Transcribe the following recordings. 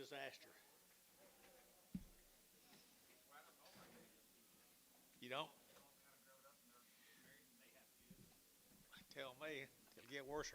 disaster. You don't tell me. It'll get worse.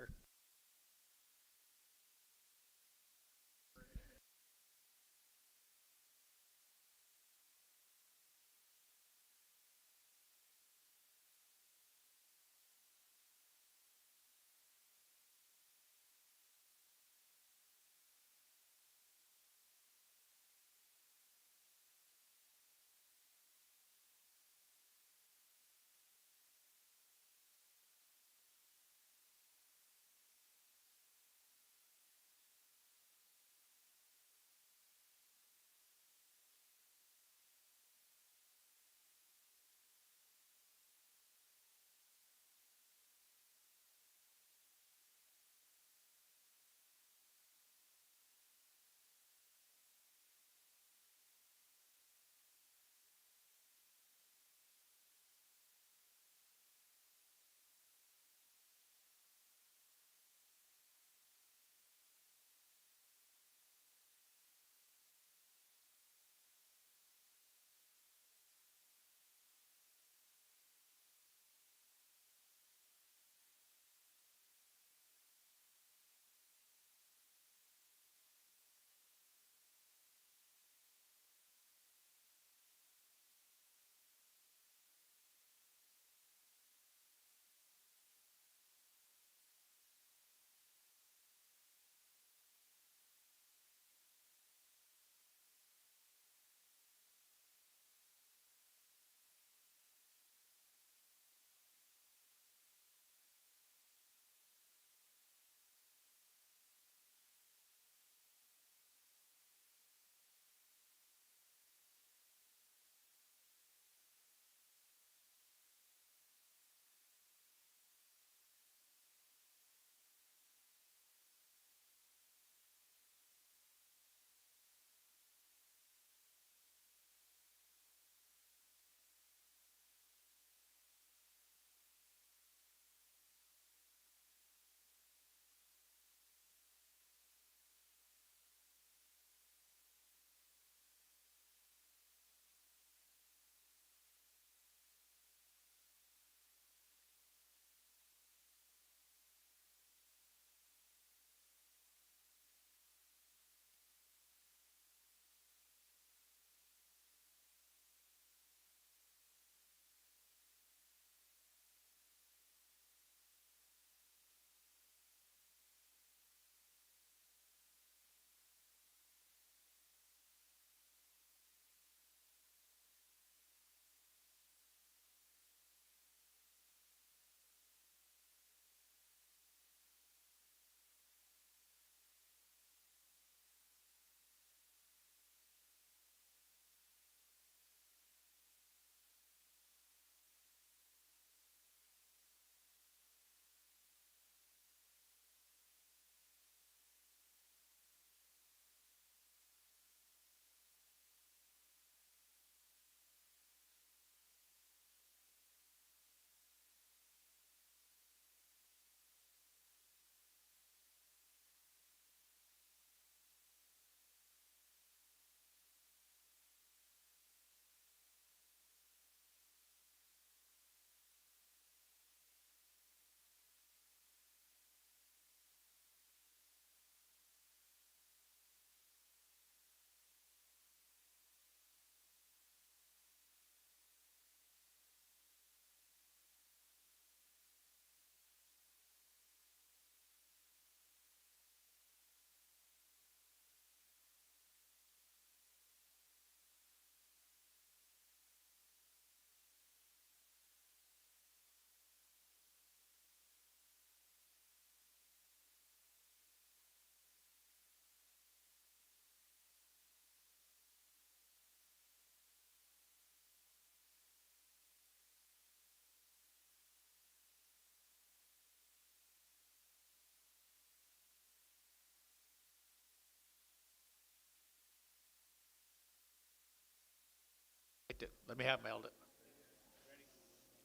Let me have mailed it.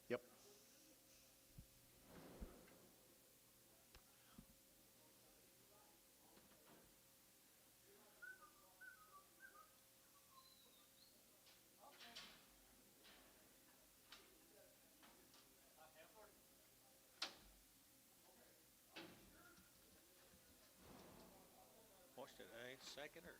Yep. today. Second or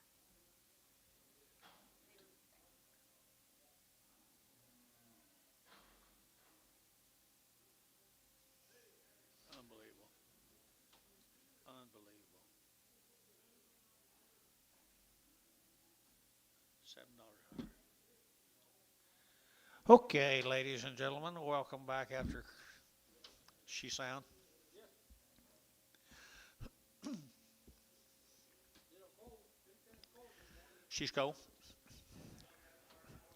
unbelievable. Unbelievable. $7. Okay, ladies and gentlemen, welcome back after she sound. She's cold.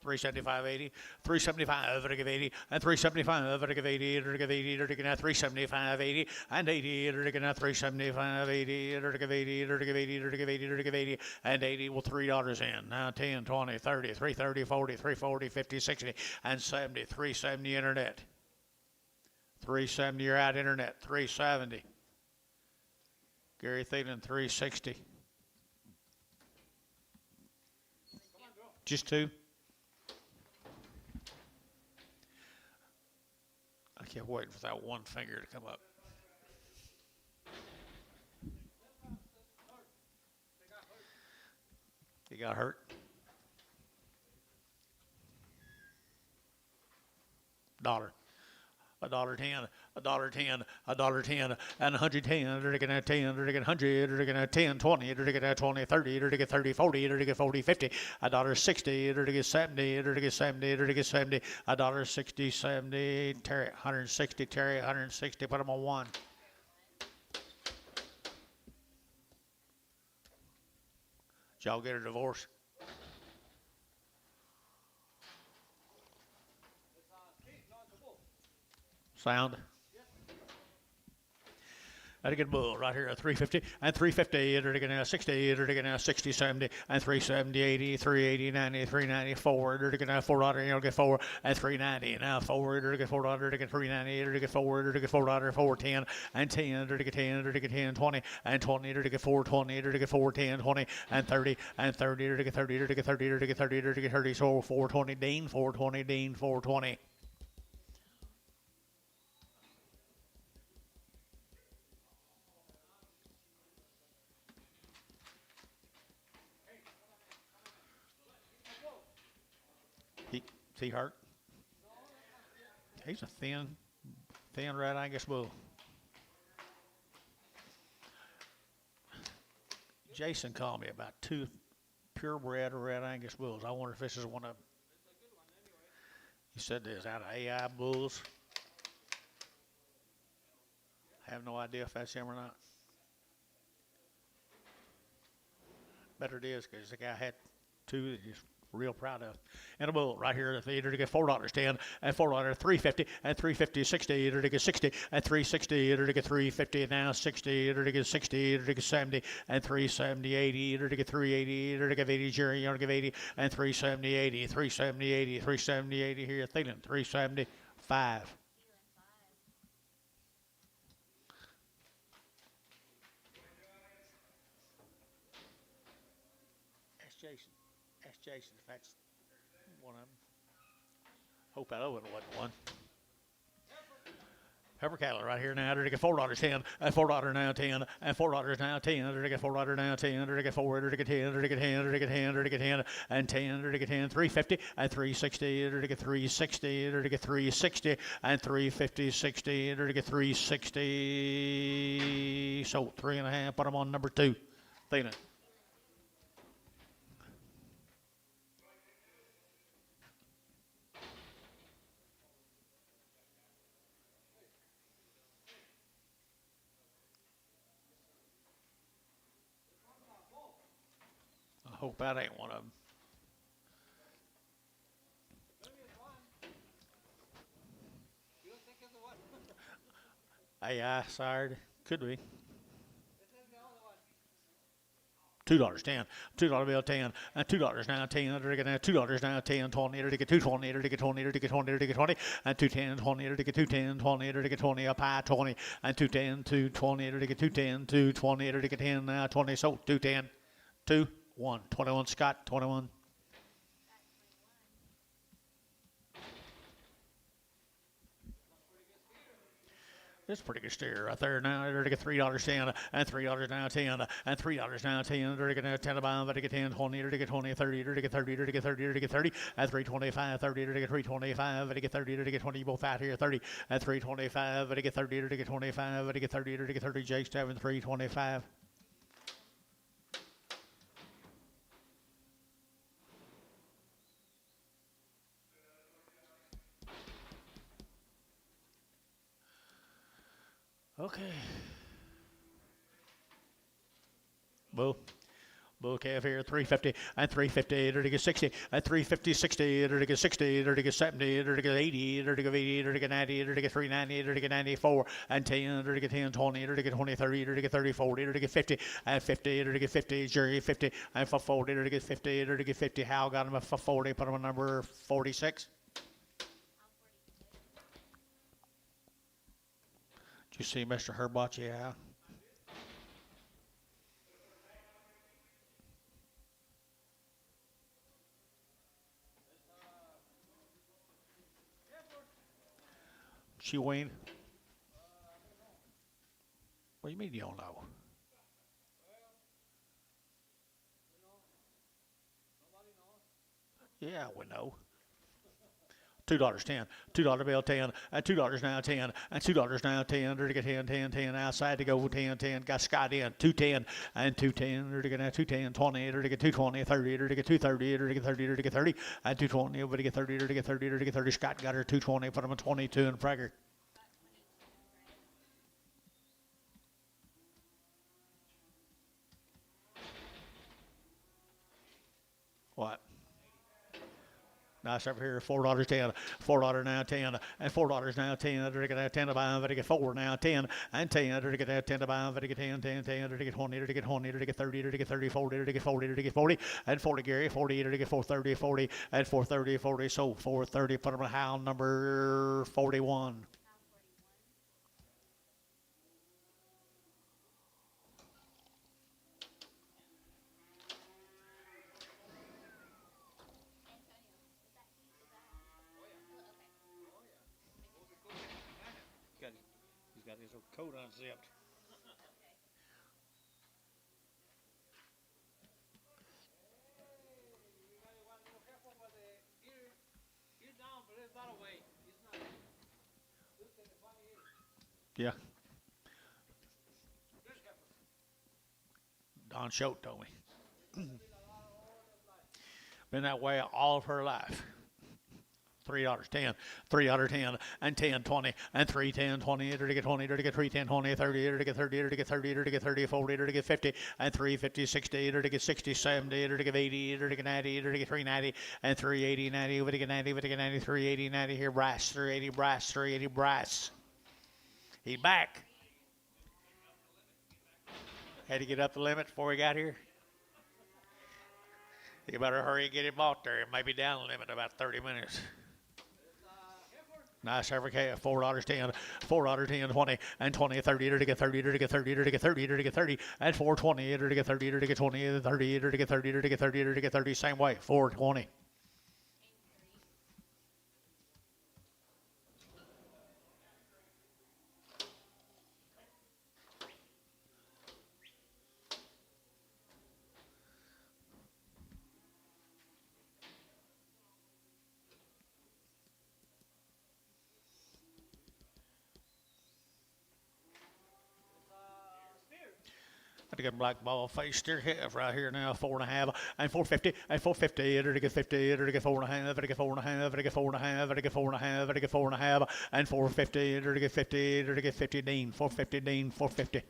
375.80, 375, give 80, and 375, give 80, give 80, give 375, 80, and 80, give 375, 80, give 80, give 80, give 80, give 80, and 80 with $3 in. Now 10, 20, 30, 330, 40, 340, 50, 60, and 70, 370 internet. 370, you're out internet, 370. Gary Thielen, 360. Just two. I kept waiting for that one finger to come up. He got hurt. $1. $1.10, $1.10, $1.10, and 110, or to get a 10, or to get 100, or to get 10, 20, or to get 20, 30, or to get 30, 40, or to get 40, 50, $1.60, or to get 70, or to get 70, or to get 70, $1.60, 70, Terry, 160, Terry, 160, put them on one. Did y'all get a divorce? Sound? That'll get a bull right here at 350 and 350, it'll get now 60, it'll get now 60, 70, and 370, 80, 380, 90, 390, 4, it'll get now 4, it'll get 4, and 390, now 4, it'll get 4, it'll get 390, it'll get 4, it'll get 4, 410, and 10, it'll get 10, it'll get 10, 20, and 20, it'll get 4, 20, it'll get 4, 10, 20, and 30, and 30, it'll get 30, it'll get 30, it'll get 30, it'll get 30, so 420, Dean, 420, Dean, 420. He hurt? He's a thin red Angus bull. Jason called me about 2 purebred red Angus bulls. I wonder if this is one of them. He said there's out of AI bulls. I have no idea if that's him or not. Better it is, because the guy had 2 that he's real proud of. And a bull right here at the to get $4.10 and $4, 350 and 350, 60, to get 60 and 360, to get 350 now 60, to get 60, to get 70 and 370, 80, to get 380, to get 80, Jerry, you want to give 80 and 370, 80, 370, 80, 370, 80 here at Thielen, 375. Ask Jason if that's one of them. Hope that other one wasn't one. Heifer cattle right here now. They're to get $4.10 and $4 now 10 and $4 now 10. They're to get $4 now 10. They're to get 4. They're to get 10. They're to get 10. They're to get 10. They're to get 10 and 10. They're to get 10. 350 and 360. They're to get 360. They're to get 360 and 350 60. They're to get 360. So 3.5. Put them on number 2. Thielen. I hope that ain't one of them. AI sired. Could be. $2.10, $2 bill 10, and $2 now 10, to get $2 now 10, 20, to get 220, to get 20, to get 20, to get 20, and 210, 20, to get 210, 20, to get 20, up high 20, and 210, 220, to get 210, 220, to get 10 now 20, so 210, 2, 1, 21 Scott, 21. It's a pretty good steer right there now. They're to get $3.10 and $3 now 10 and $3 now 10. They're to get 10 about. They're to get 10, 20. They're to get 20, 30. They're to get 30. They're to get 30. They're to get 30 and 325, 30. They're to get 325. They're to get 30. They're to get 20. Both out here 30 and 325. They're to get 30. They're to get 25. They're to get 30. They're to get 30. Jake's having 325. Okay. Bull. Bull calf here, 350 and 350, they're to get 60 and 350, 60, they're to get 60, they're to get 70, they're to get 80, they're to get 80, they're to get 90, they're to get 390, they're to get 94 and 10, they're to get 10, 20, they're to get 20, 30, they're to get 30, 40, they're to get 50 and 50, they're to get 50, Jerry 50 and for 40, they're to get 50, they're to get 50. Hal got him for 40, put him on number 46. Did you see Mr. Herbach? Yeah. She Wayne? What do you mean you don't know? Yeah, we know. $2.10, $2 bill 10, and $2 now 10, and $2 now 10. They're to get 10, 10, 10 outside to go 10, 10. Got Scott in 210 and 210. They're to get 210, 20. They're to get 220, 30. They're to get 230. They're to get 30. They're to get 30 and 220. They're to get 30. They're to get 30. They're to get 30. Scott got her 220. Put him on 22 and Prager. What? Nice over here, $4.10, $4 now 10, and $4 now 10. They're gonna 10 to buy, they're get 4 now 10, and 10. They're gonna 10 to buy, they're get 10, 10, 10. They're get 20, they're get 20, they're get 30, they're get 30, 40, they're get 40, they're get 40, and 40 Gary, 40, they're get 430, 40, and 430, 40. So 430. Put them on hound number 41. He's got his coat unzipped. Yeah. Don Schote told me. Been that way all of her life. $3.10, $3.10, and 10, 20, and 3, 10, 20, to get 20, to get 3, 10, 20, 30, to get 30, to get 30, to get 30, 40, to get 50, and 3, 50, 60, to get 60, 70, to get 80, to get 90, to get 390, and 380, 90, to get 90, to get 90, 380, 90. Here, Bryce, 380, Bryce, 380, Bryce. He's back. Had to get up the limit before he got here. You better hurry and get him out there. It might be down the limit in about 30 minutes. Nice every calf, $4.10, $4.10, 20, and 20, 30, to get 30, to get 30, to get 30, to get 30, and 420, to get 30, to get 20, 30, to get 30, to get 30, to get 30, same way, 420. To get black ball face steer calf right here now, 4.5 and 450 and 450, to get 50, to get 4.5, to get 4.5, to get 4.5, to get 4.5, to get 4.5, and 450, to get 50, to get 50, Dean, 450, Dean, 450.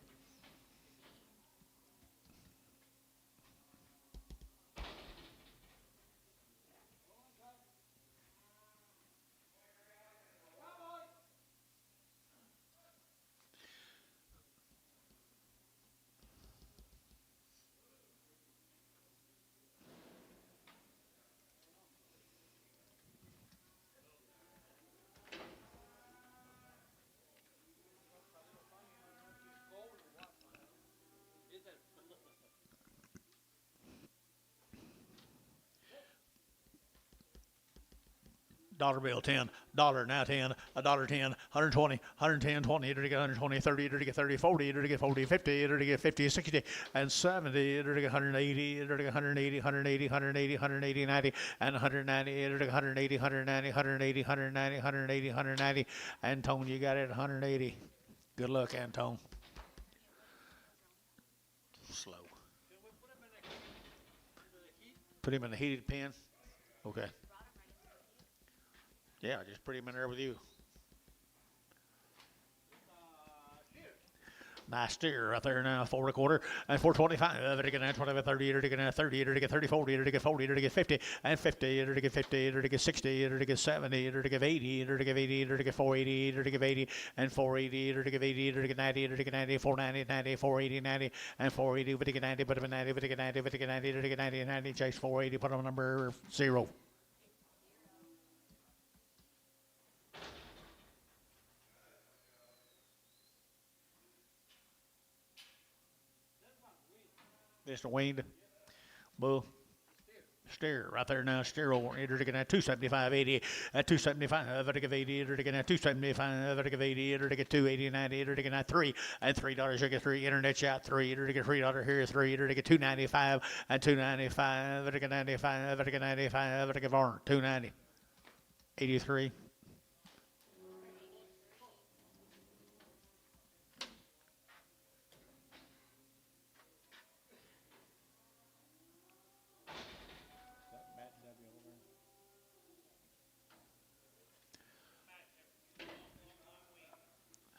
dollar bill 10, dollar now 10, a dollar 10, 120, 110, 20, it'll get 120, 30, it'll get 30, 40, it'll get 40, 50, it'll get 50, 60, and 70, it'll get 180, it'll get 180, 180, 180, 180, 90, and 190, it'll get 180, 190, 180, 190, 180, 190. Antone, you got it, 180. Good luck, Antone. Slow. Put him in the heated pen. Okay. Yeah, just put him in there with you. Nice steer right there now, 4 1/4 and 425. It'll get 25, 30, it'll get 30, it'll get 30, 40, it'll get 40, it'll get 50, and 50, it'll get 50, it'll get 60, it'll get 70, it'll get 80, it'll get 80, it'll get 480, it'll get 80, and 480, it'll get 80, it'll get 90, it'll get 90, 490, 90, 480, 90, and 480, it'll get 90, put him in 90, it'll get 90, it'll get 90, it'll get 90, 90, chase 480, put him on number 0. Mr. Weaned. Bull. Steer right there now. Steer over. It'll get at 275, 80. At 275, it'll get 80. It'll get at 275, it'll get 80. It'll get 280, 90. It'll get at 3 and $3. You'll get 3. Internet shot 3. It'll get $3 here. 3. It'll get 295 and 295. It'll get 95. It'll get 95. It'll get 4. 290. 83.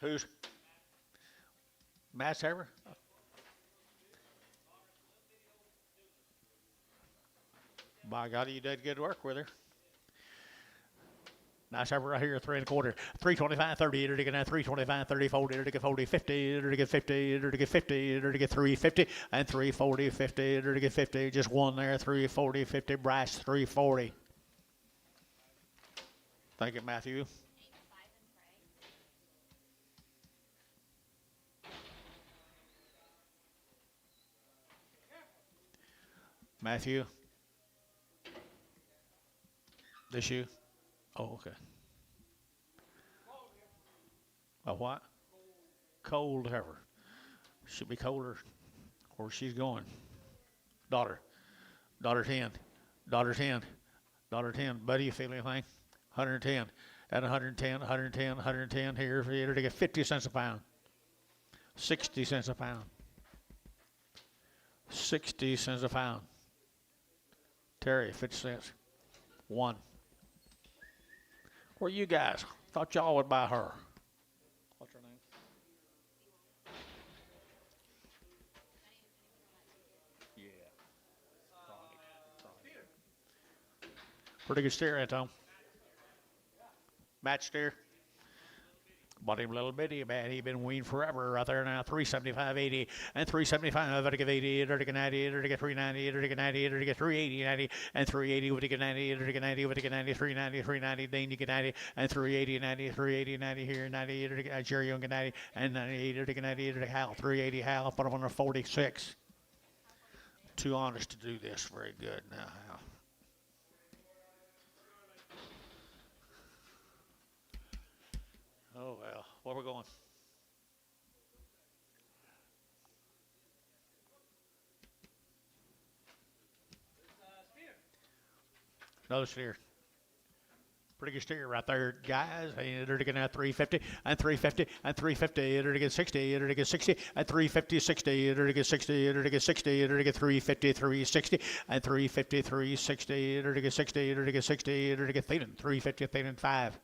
Who's? Matt Saver? By God, you did good work with her. Nice over right here, 3 1/4, 325, 30, it'll get 325, 30, 40, it'll get 40, 50, it'll get 50, it'll get 50, it'll get 350, and 340, 50, it'll get 50, just one there, 340, 50, Bryce, 340. Thank you, Matthew. Matthew. This you? Oh, okay. A what? Cold heifer. Should be colder where she's going. Daughter. Daughter 10. Daughter 10. Daughter 10. Buddy, you feel anything? 110. At 110, 110, 110 here for you to get 50 cents a pound. 60 cents a pound. 60 cents a pound. Terry, 50 cents. 1. Where you guys? Thought y'all would buy her. What's her name? Yeah. Pretty good steer, Anton. Match steer. Bought him a little bitty, man. He been weaned forever right there now. 375, 80, and 375. It'll get 80, it'll get 90, it'll get 390, it'll get 90, it'll get 380, 90, and 380 would get 90, it'll get 90, would get 90, 390, 390. Then you get 90, and 380, 90, 380, 90 here, 90, it'll get Jerry Young get 90, and 98, it'll get 90, it'll get Hal, 380, Hal. Put him on a 46. Too honest to do this very good now, Hal. Oh, well, where we going? Another steer. Pretty good steer right there, guys. It'll get 350 and 350 and 350. It'll get 60. It'll get 60 and 350, 60. It'll get 60. It'll get 60. It'll get 350, 360 and 350, 360. It'll get 60. It'll get 60. It'll get 350, 5.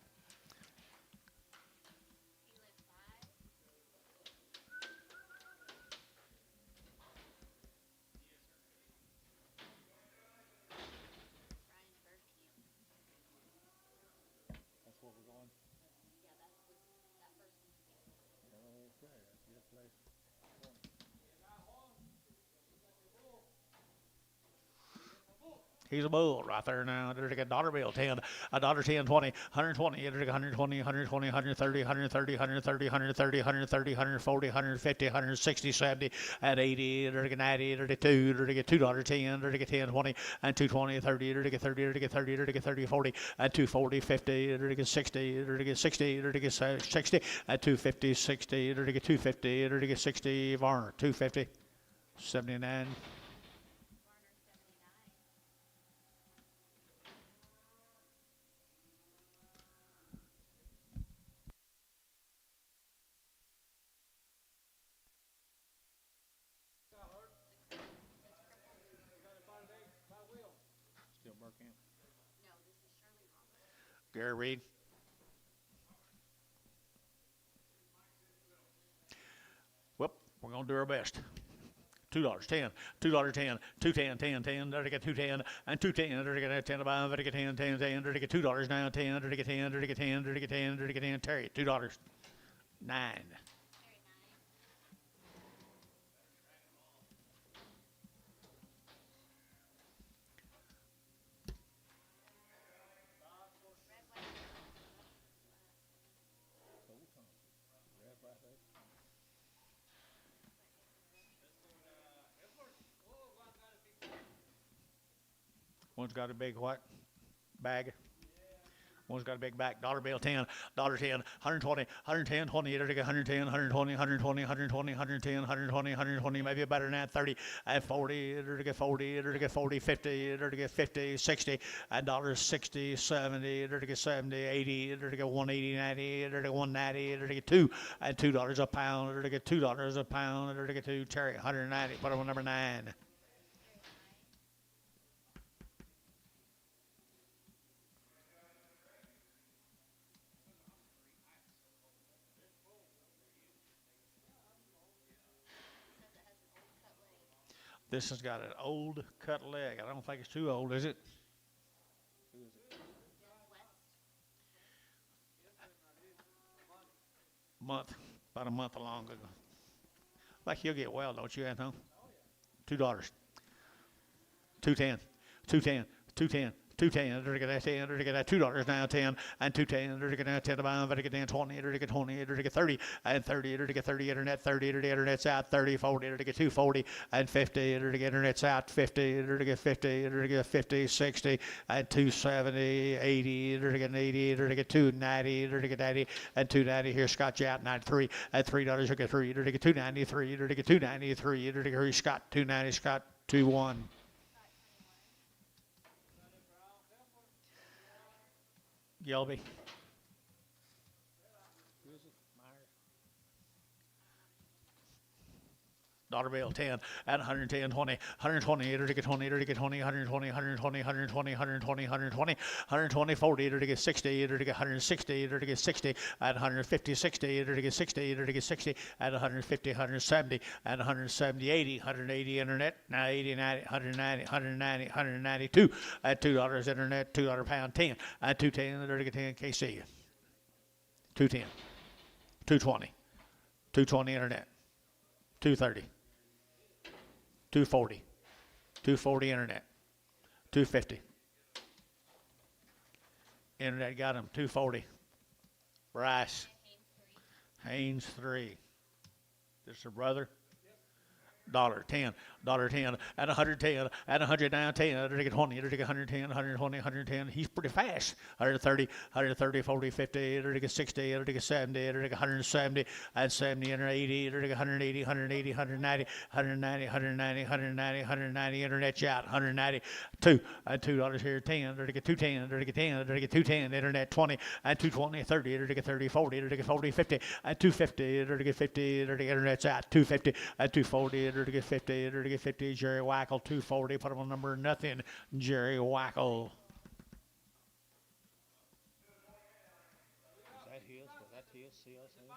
He's a bull right there now. There's a dollar bill, 10, a dollar 10, 20, 120, there's 120, 120, 130, 130, 130, 130, 130, 140, 150, 160, 70, and 80, there's a 90, there's a 2, there's a $2, 10, there's a 10, 20, and 220, 30, there's a 30, there's a 30, there's a 30, 40, and 240, 50, there's a 60, there's a 60, there's a 60, and 250, 60, there's a 250, there's a 60, Varner, 250, 79. Gary Reed. Well, we're going to do our best. $2, 10, $2, 10, 210, 10, 10, there to get 210, and 210, there to get 10 above, there to get 10, 10, 10, there to get $2 now, 10, there to get 10, there to get 10, there to get 10, there to get 10, Terry, $2, 9. One's got a big what? Bag. One's got a big back. Dollar bill, 10, $10, 120, 110, 20, there to get 110, 120, 120, 120, 110, 120, 120, maybe better than that, 30, and 40, there to get 40, there to get 40, 50, there to get 50, 60, and $60, 70, there to get 70, 80, there to get 180, 90, there to get 190, there to get 2, and $2 a pound, there to get $2 a pound, there to get 2, Terry, 190, put on number 9. This has got an old cut leg. I don't think it's too old, is it? Month, about a month long ago. Like you'll get well, don't you, Anthony? $2, 210, 210, 210. 210, there to get that 10, there to get that $2 now, 10, and 210, there to get that 10 above, there to get 10, 20, there to get 20, there to get 30, and 30, there to get 30, internet, 30, there to get internet's out, 30, 40, there to get 240, and 50, there to get internet's out, 50, there to get 50, there to get 50, 60, and 270, 80, there to get 80, there to get 290, there to get 90, and 290, here Scott out, 93, and $3, there to get 3, there to get 293, there to get 293, there to get Scott, 290, Scott, 21. Gilby. Dollar bill, 10, at 110, 20, 120, there to get 20, there to get 20, 120, 120, 120, 120, 120, 120, 40, there to get 60, there to get 160, there to get 60, at 150, 60, there to get 60, there to get 60, at 150, 170, at 170, 80, 180 internet, now 80, 90, 190, 190, 192, at $2 internet, $2 pound, 10, at 210, there to get 10 KC, 210, 220, 220 internet, 230. 240, 240 internet, 250. Internet got him, 240. Rice, Haynes 3. This is her brother. $10, 10, at 110, at 100 now, 10, there to get 20, there to get 110, 120, 110. He's pretty fast. 130, 40, 50, there to get 60, there to get 70, there to get 170, and 70, and 80, there to get 180, 180, 190, 190, 190, 190, 190, internet out, 190, 2, and $2 here, 10, there to get 210, there to get 10, there to get 210, internet 20, and 220, 30, there to get 30, 40, there to get 40, 50, and 250, there to get 50, there to get internet's out, 250, and 240, there to get 50, there to get 50, Jerry Wackel, 240, put him on number nothing, Jerry Wackel. Is that his? Was that his? CLC? No.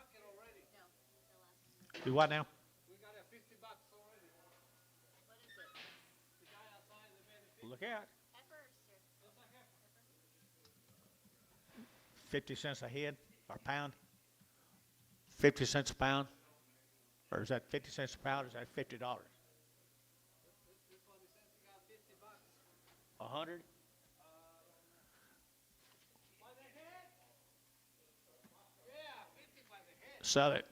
Do what now? We got a $50 already. What is it? The guy outside the Look out. Heifers, sir. 50 cents a head or pound? 50 cents a pound? Or is that 50 cents a pound, or is that $50? 100. Sell it.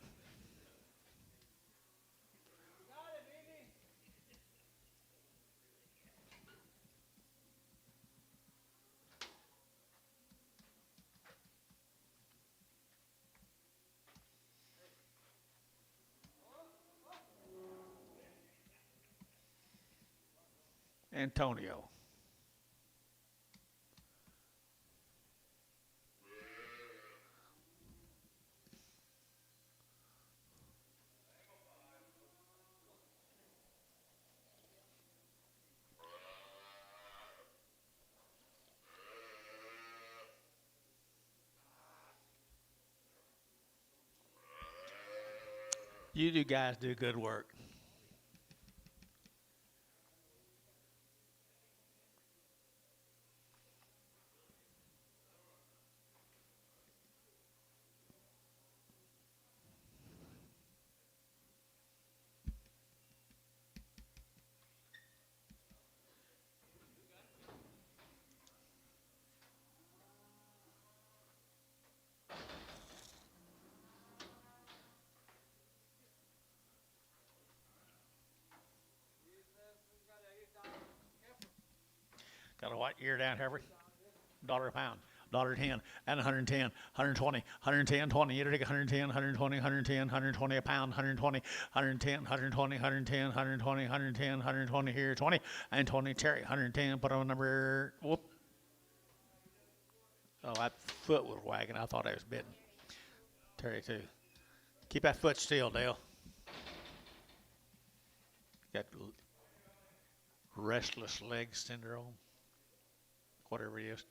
Antonio. You do guys do good work. Got a white ear down, Henry. Dollar a pound. $1.10 and 110, 120, 110, 20, you take 110, 120, 110, 120 a pound, 120, 110, 120, 110, 120, 110, 120 here, 20, and 20 Terry, 110, put on number, whoop. Oh, that foot was wagging. I thought I was bitten. Terry, too. Keep that foot still, Dale. Got restless leg syndrome, whatever it is.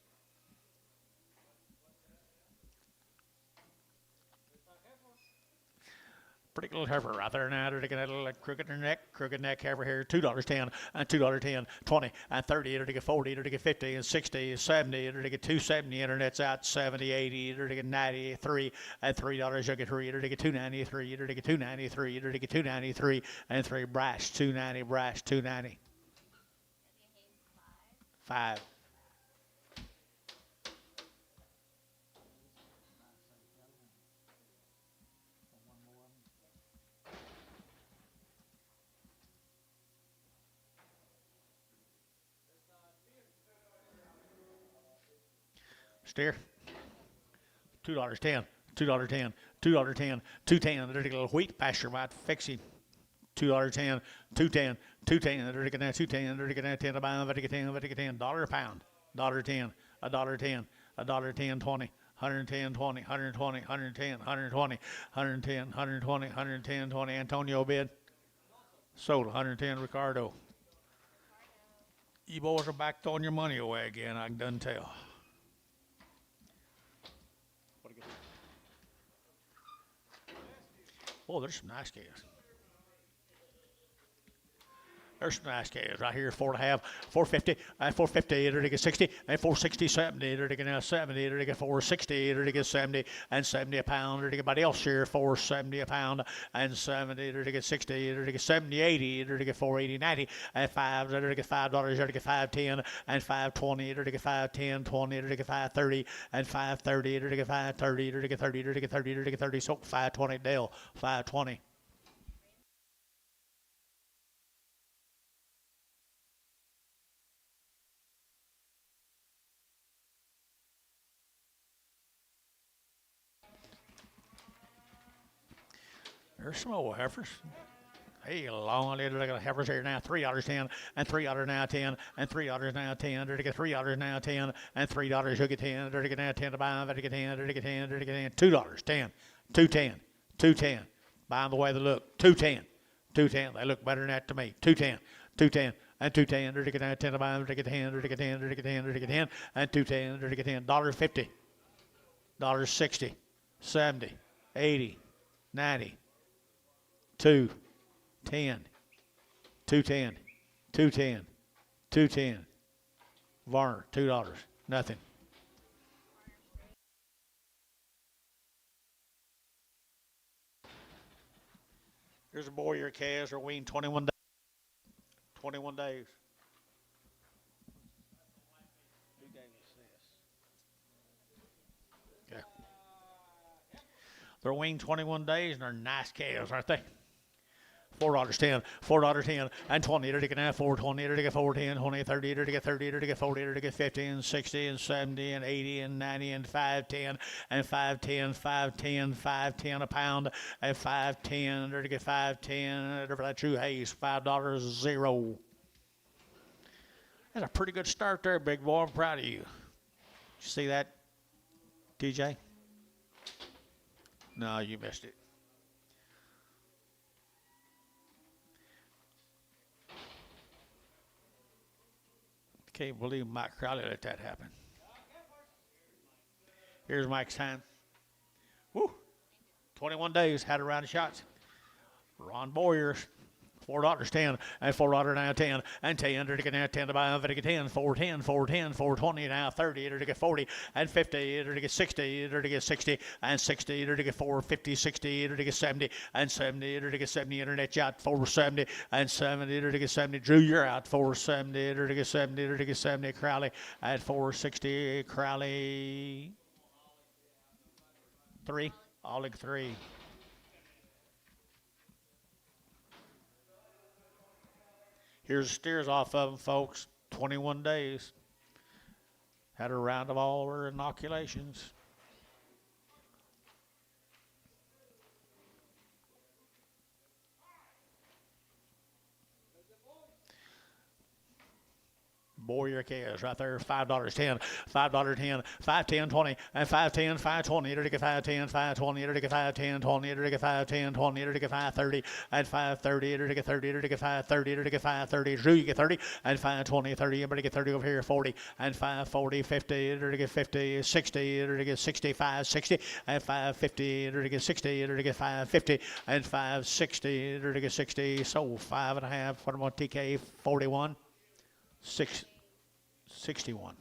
Pretty little heifer right there now. They're taking a little crooked neck heifer here. $2.10 and $2.10, 20 and 30. They're taking 40. They're taking 50 and 60 and 70. They're taking 270. Internet's out 70, 80. They're taking 93 and $3. They're taking 3. They're taking 293. They're taking 293. They're taking 293 and 3. Brash 290. Brash 290. 5. Steer. $2.10, $2.10, $2.10, $2.10. They're taking a little wheat pasture might fix him. $2.10, $2.10, $2.10. They're taking that $2.10. They're taking that 10 a pound. They're taking 10. They're taking $10 a pound. $1.10, $1.10, $1.10, 20. 110, 20, 120, 110, 120, 110, 120, 110, 20. Antonio bid. Sold 110, Ricardo. You boys are back throwing your money away again, I can done tell. Oh, there's some nice calves. There's some nice calves right here, 4.5, 450, and 450, they're taking 60, and 460, 70, they're taking 70, they're taking 460, they're taking 70, and 70 a pound, they're taking everybody else here, 470 a pound, and 70, they're taking 60, they're taking 70, 80, they're taking 480, 90, and 5, they're taking $5, they're taking 510, and 520, they're taking 510, 20, they're taking 530, and 530, they're taking 530, they're taking 30, they're taking 30, they're taking 30, so 520, Dale, 520. There's some old heifers. Hey, long little heifers here now. $3.10 and $3 now 10 and $3 now 10. They're taking $3 now 10 and $3 you get 10. They're taking now 10 to buy. They're taking 10. They're taking 10. They're taking 10. $2, 10, 210, 210. Buying the way they look. 210, 210. They look better than that to me. 210, 210. And 210, they're taking 10 to buy, they're taking 10, they're taking 10, they're taking 10, they're taking 10, and 210, they're taking 10. $1.50, $1.60, 70, 80, 90. 210, 210, 210, 210. Varner, $2. Nothing. Here's a boy your calves are weaned 21 days. 21 days. They're weaned 21 days and they're nice calves, aren't they? $4.10, $4.10, and 20, to get 420, to get 410, 20, 30, to get 30, to get 40, to get 50, and 60, and 70, and 80, and 90, and 510, and 510, 510, 510 a pound, and 510, to get 510, for that true haze, $5 zero. That's a pretty good start there, big boy. I'm proud of you. See that, TJ? No, you missed it. Can't believe Mike Crowley let that happen. Here's Mike's time. Woo! 21 days, had a round of shots. Ron Boyer, $4.10, and $4.10, and 10, to get 10 to buy, to get 10, 410, 410, 420, now 30, to get 40, and 50, to get 60, to get 60, and 60, to get 450, 60, to get 70, and 70, to get 70, internet shot, 470, and 70, to get 70, Drew, you're out, 470, to get 70, to get 70, Crowley at 460, Crowley, 3, Oleg 3. Here's the steers off of them, folks. 21 days. Had a round of all their inoculations. Boyer calves right there, $5.10, $5.10, 510, 20, and 510, 520, to get 510, 520, to get 510, 20, to get 510, 20, to get 530, and 530, to get 30, to get 530, to get 530, Drew, you get 30, and 520, 30, everybody get 30 over here, 40, and 540, 50, to get 50, 60, to get 65, 60, and 550, to get 60, to get 550, and 560, to get 60, so 5.5, what about TK, 41, 61.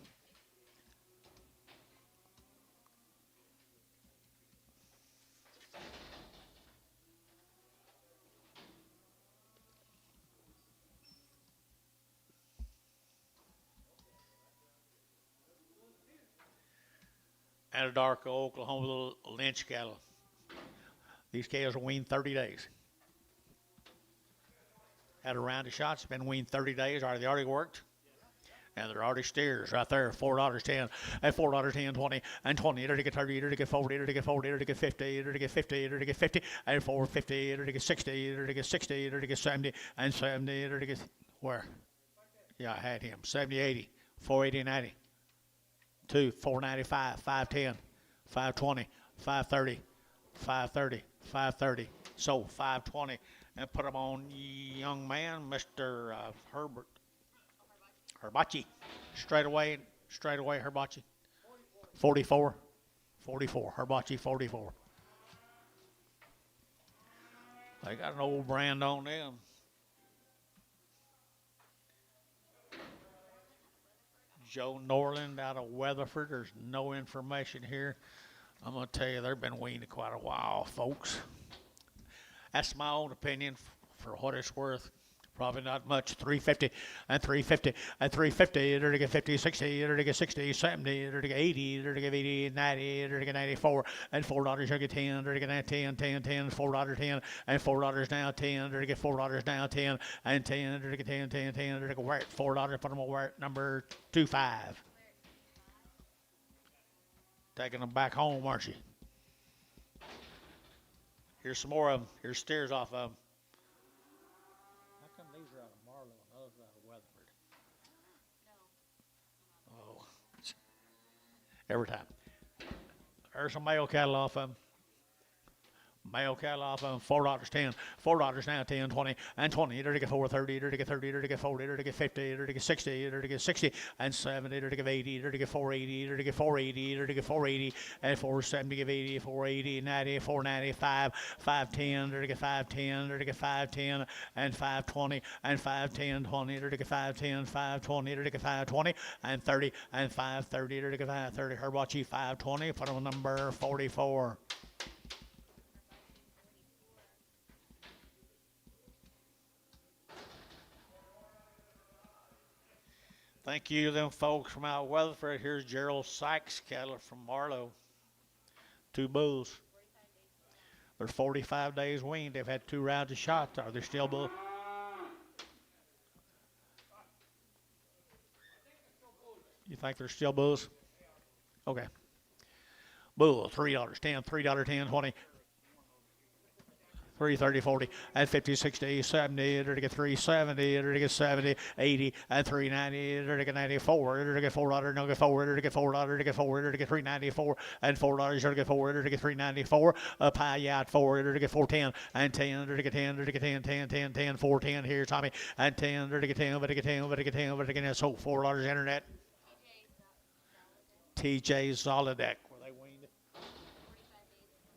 Anadarko, Oklahoma, little Lynch cattle. These calves are weaned 30 days. Had a round of shots, been weaned 30 days. They already worked. And they're already steers right there, $4.10, and $4.10, 20, and 20, to get 30, to get 40, to get 40, to get 50, to get 50, to get 50, and 450, to get 60, to get 60, to get 70, and 70, to get, where? Yeah, I had him, 70, 80, 480, 90, 2, 495, 510, 520, 530, 530, 530, so 520, and put them on young man, Mr. Herbert. Herbachi, straight away, Herbachi. 44, Herbachi 44. They got an old brand on them. Joe Norland out of Weatherford. There's no information here. I'm going to tell you, they've been weaned quite a while, folks. That's my own opinion for what it's worth. Probably not much. 350 and 350 and 350. To get 50, 60. To get 60, 70. To get 80. To get 80, 90. To get 94 and $4. To get 10. To get 10, 10, 10. $4.10 and $4 now 10. To get $4 now 10 and 10. To get 10, 10, 10. To get $4. Put them on where number 25. Taking them back home, aren't you? Here's some more of them. Here's steers off of them. Every time. There's some male cattle off of them. Male cattle off of them, $4.10, $4 now, 10, 20, and 20, to get 430, to get 30, to get 40, to get 50, to get 60, to get 60, and 70, to get 80, to get 480, to get 480, to get 480, and 470, to get 80, 480, 90, 495, 510, to get 510, to get 510, and 520, and 510, 20, to get 510, 520, to get 520, and 30, and 530, to get 530. Herbachi 520, put on number 44. Thank you to them folks from out Weatherford. Here's Gerald Sykes cattle from Marlow. 2 bulls. They're 45 days weaned. They've had 2 rounds of shots. Are they still bull? You think they're still bulls? Okay. Bull, $3, 10, $3, 10, 20. 3, 30, 40, and 50, 60, 70, to get 370, to get 70, 80, and 390, to get 94, to get $4, no get $4, to get $4, to get $4, to get 394, and $4, to get $4, to get 394, up high out 4, to get 410, and 10, to get 10, to get 10, 10, 10, 10, 410 here, Tommy, and 10, to get 10, but to get 10, but to get 10, but to get 10, so $4 internet. TJ Zolodek. Were they weaned?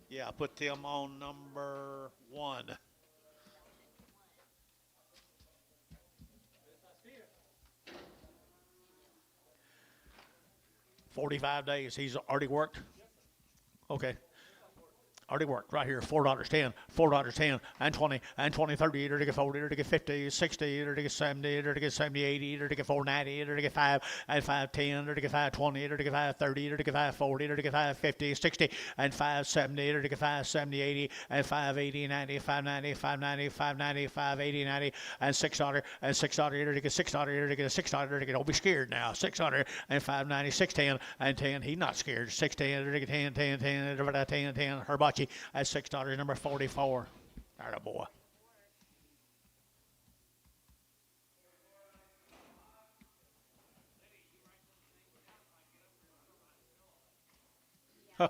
Yeah, put them on number 1. $45 days. He's already worked. Okay. Already worked right here. $4, 10, $4, 10, and 20, and 20, 30, to get 40, to get 50, 60, to get 70, to get 70, 80, to get 490, to get 5, and 510, to get 520, to get 530, to get 540, to get 550, 60, and 570, to get 570, 80, and 580, 90, 590, 590, 590, 580, 90, and $6, and $6, to get $6, to get $6, to get, don't be scared now, $600, and 590, 610, and 10, he's not scared, 610, to get 10, 10, 10, 10, 10, Herbachi at $6, number 44. There, boy. Huh.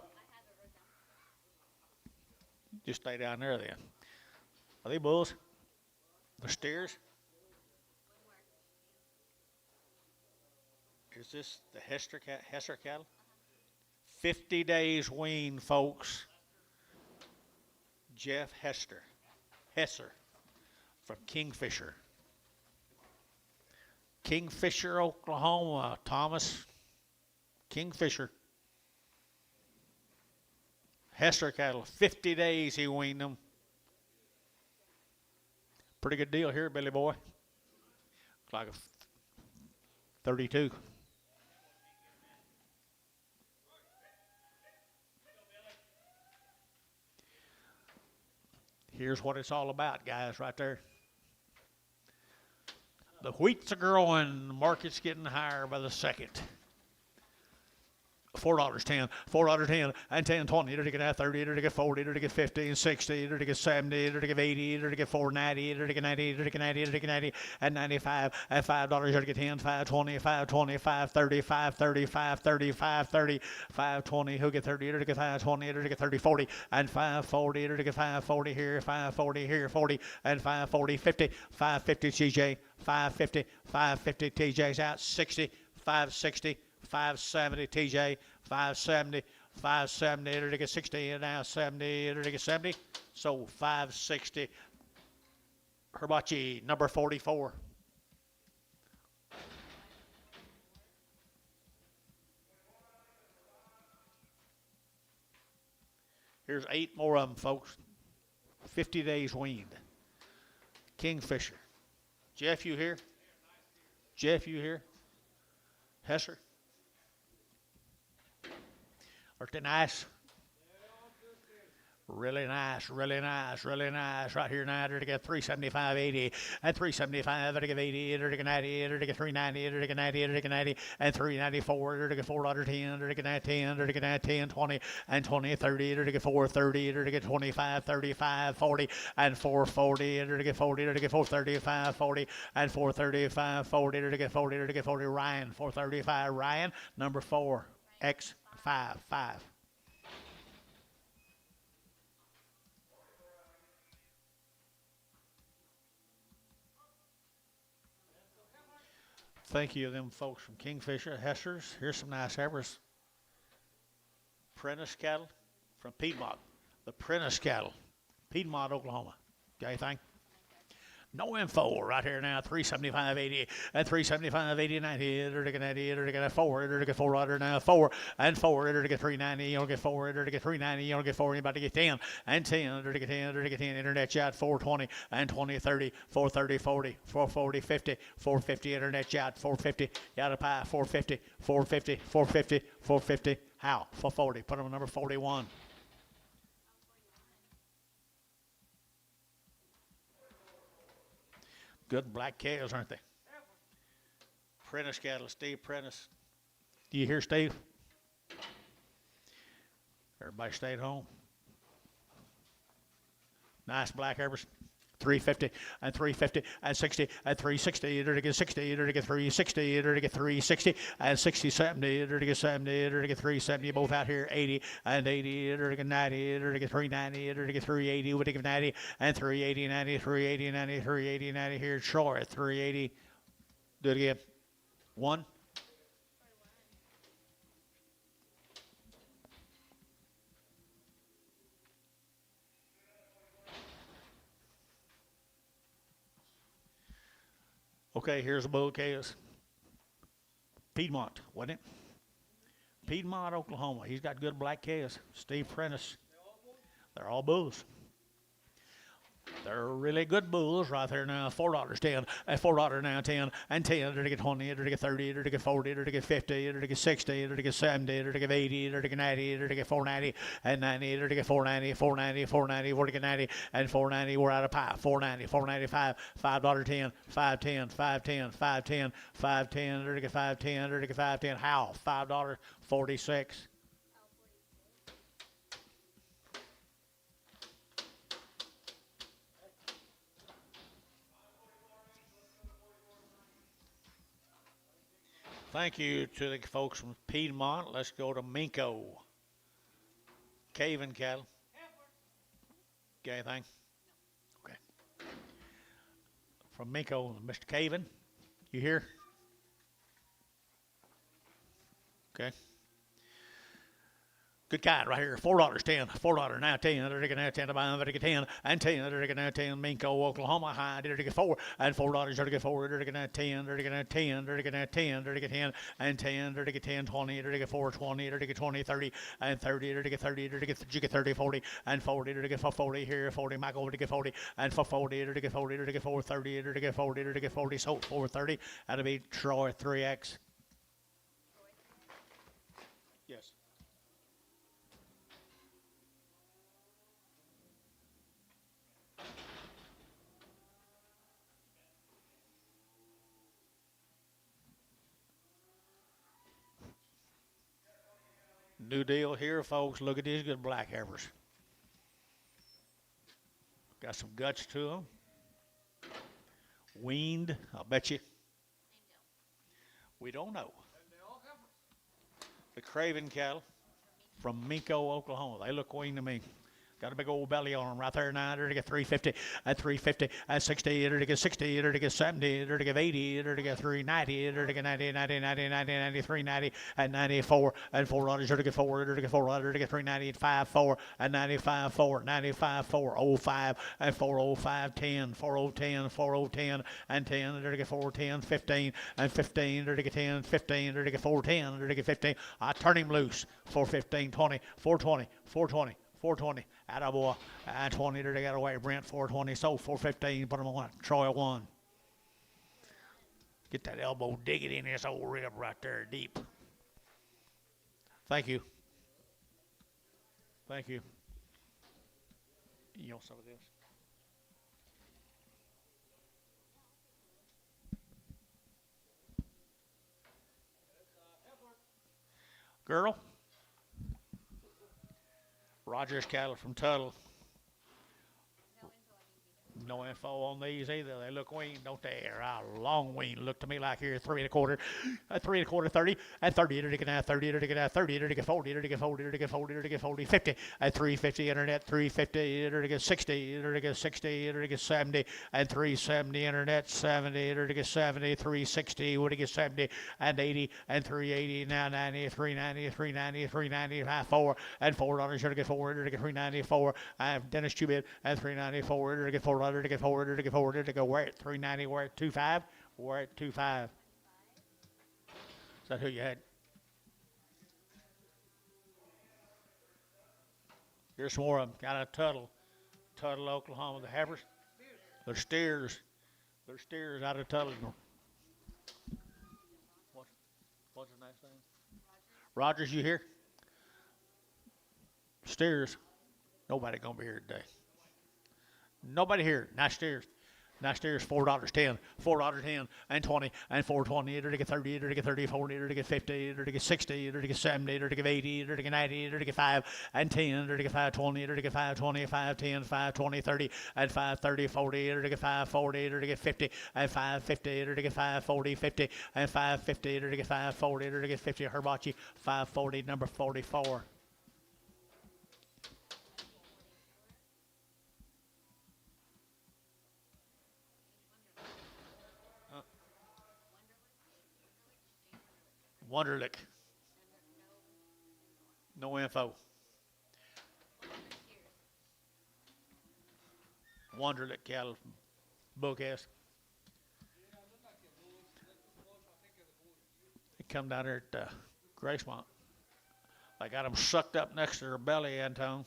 Just stay down there then. Are they bulls? The steers? Is this the Hester cattle? 50 days wean, folks. Jeff Hesser from Kingfisher, Oklahoma. Thomas Kingfisher. Hester cattle, 50 days he weaned them. Pretty good deal here, Billy boy. Like a 32. Here's what it's all about, guys, right there. The wheats are growing, the market's getting higher by the second. $4, 10, $4, 10, and 10, 20, to get 30, to get 40, to get 50, and 60, to get 70, to get 80, to get 490, to get 90, to get 90, to get 90, and 95, and $5, to get 10, 520, 520, 530, 530, 530, 530, 520, who get 30, to get 520, to get 30, 40, and 540, to get 540 here, 540 here, 40, and 540, 50, 550 TJ, 550, 550 TJ's out, 60, 560, 570 TJ, 570, 570 to get 60, and now 70 to get 70. So 560. Herbachi, number 44. Here's 8 more of them, folks. 50 days weaned. Kingfisher. Jeff, you here? Jeff, you here? Hesser? Aren't they nice? Really nice, really nice, really nice. Right here now, to get 375, 80, and 375, to get 80, to get 90, to get 390, to get 90, to get 90, and 394, to get $4.10, to get 10, to get 10, 20, and 20, 30, to get 430, to get 25, 35, 40, and 440, to get 40, to get 435, 40, and 435, 40, to get 40, to get 40. Ryan, 435, Ryan, number 4, X5, 5. Thank you, them folks from Kingfisher, Hessers. Here's some nice heifers. Prentice cattle from Piedmont. The Prentice cattle, Piedmont, Oklahoma. Got anything? No info right here now. 375, 80, and 375, 80, 90, or to get 90, or to get 4, or to get 4 under now 4, and 4, or to get 390, you don't get 4, or to get 390, you don't get 4, anybody get 10, and 10, or to get 10, or to get 10, internet shot 420, and 20, 30, 430, 40, 440, 50, 450, internet shot 450, out of pie 450, 450, 450, 450, how? 440, put them on number 41. Good black calves, aren't they? Prentice cattle, Steve Prentice. Do you hear Steve? Everybody stayed home. Nice black heifers. 350 and 350 and 60 and 360 to get 60 to get 360 to get 360 and 60 70 to get 70 to get 370 both out here 80 and 80 to get 90 to get 390 to get 380 would give 90 and 380 90 380 90 380 90 here short 380 do it again 1 Okay, here's a bull calves. Piedmont, wasn't it? Piedmont, Oklahoma. He's got good black calves. Steve Prentice. They're all bulls. They're really good bulls right there now. $4.10 and $4 now 10 and 10 to get 20 to get 30 to get 40 to get 50 to get 60 to get 70 to get 80 to get 90 to get 490 and 90 to get 490 490 490 to get 90 and 490 we're out of pie 490 495 $5.10 510 510 510 510 to get 510 to get 510 how $5.46 Thank you to the folks from Piedmont. Let's go to Minko. Caving cattle. Got anything? Okay. From Minko, Mr. Caven. You here? Okay. Good kind right here. $4.10. $4 now 10. They're taking now 10 to buy them. They're 10 and 10. They're taking now 10. Minko, Oklahoma high. They're taking 4 and $4. They're taking 4. They're taking now 10. They're taking now 10. They're taking now 10. They're taking 10 and 10. They're taking 10 20. They're taking 4 20. They're taking 20 30 and 30. They're taking 30. They're taking 30 40 and 40. They're taking 40 here 40. Michael they're taking 40 and 40. They're taking 40. They're taking 430. They're taking 40. They're taking 40. So 430. That'll be Troy 3X. Yes. New deal here, folks. Look at these good black heifers. Got some guts to them. Weaned, I'll bet you. We don't know. The Craven cattle from Minko, Oklahoma. They look weaned to me. Got a big old belly on them right there now. They're to get 350 and 350 and 60. They're to get 60. They're to get 70. They're to get 80. They're to get 390. They're to get 90, 90, 90, 90, 93, 90 and 94 and $4. They're to get 4. They're to get 4. They're to get 390, 5, 4 and 95, 4, 95, 4, 05 and 405, 10, 4010, 4010 and 10. They're to get 410, 15 and 15. They're to get 10, 15. They're to get 410. They're to get 15. I turn him loose. 415, 20, 420, 420. 420, attaboy, 20, they got away, Brent, 420, so 415, put them on, Troy 1. Get that elbow, dig it in this old rib right there, deep. Thank you. Thank you. You want some of this? Girl? Rogers cattle from Tuttle. No info on these either. They look weaned, don't they? They're a long wean. Look to me like here 3 1/4, 3 1/4, 30, and 30. They're taking out 30. They're taking out 30. They're taking 40. They're taking 40. They're taking 40. They're taking 40. 50 and 350 internet. 350. They're taking 60. They're taking 60. They're taking 70 and 370 internet. 70. They're taking 70. 360. Would get 70 and 80 and 380. Now 90. 390. 390. 390. 4 and $4. They're taking 4. They're taking 394. Dennis Chubit and 394. They're taking 4. To get forward, to get forward, to go where at 390, where at 25, where at 25. Is that who you had? Here's some more of them. Got a Tuttle, Oklahoma. The heifers, they're steers. They're steers out of Tuttle. What's his next name? Rogers, you here? Steers. Nobody gonna be here today. Nobody here. Nice steers. Next year is $4.10, $4.10, and 20, and 4.20, it'll get 30, it'll get 30, 40, it'll get 50, it'll get 60, it'll get 70, it'll get 80, it'll get 90, it'll get 5, and 10, it'll get 5.20, it'll get 5.20, 5.10, 5.20, 30, and 5.30, 40, it'll get 5.40, it'll get 50, and 5.50, it'll get 5.40, 50, and 5.50, it'll get 5.40, it'll get 50, Herbachi, 5.40, number 44. Wonderlick. No info. Wonderlick cattle. Bullcast. They come down there at Gracemont. They got them sucked up next to their belly, Antone.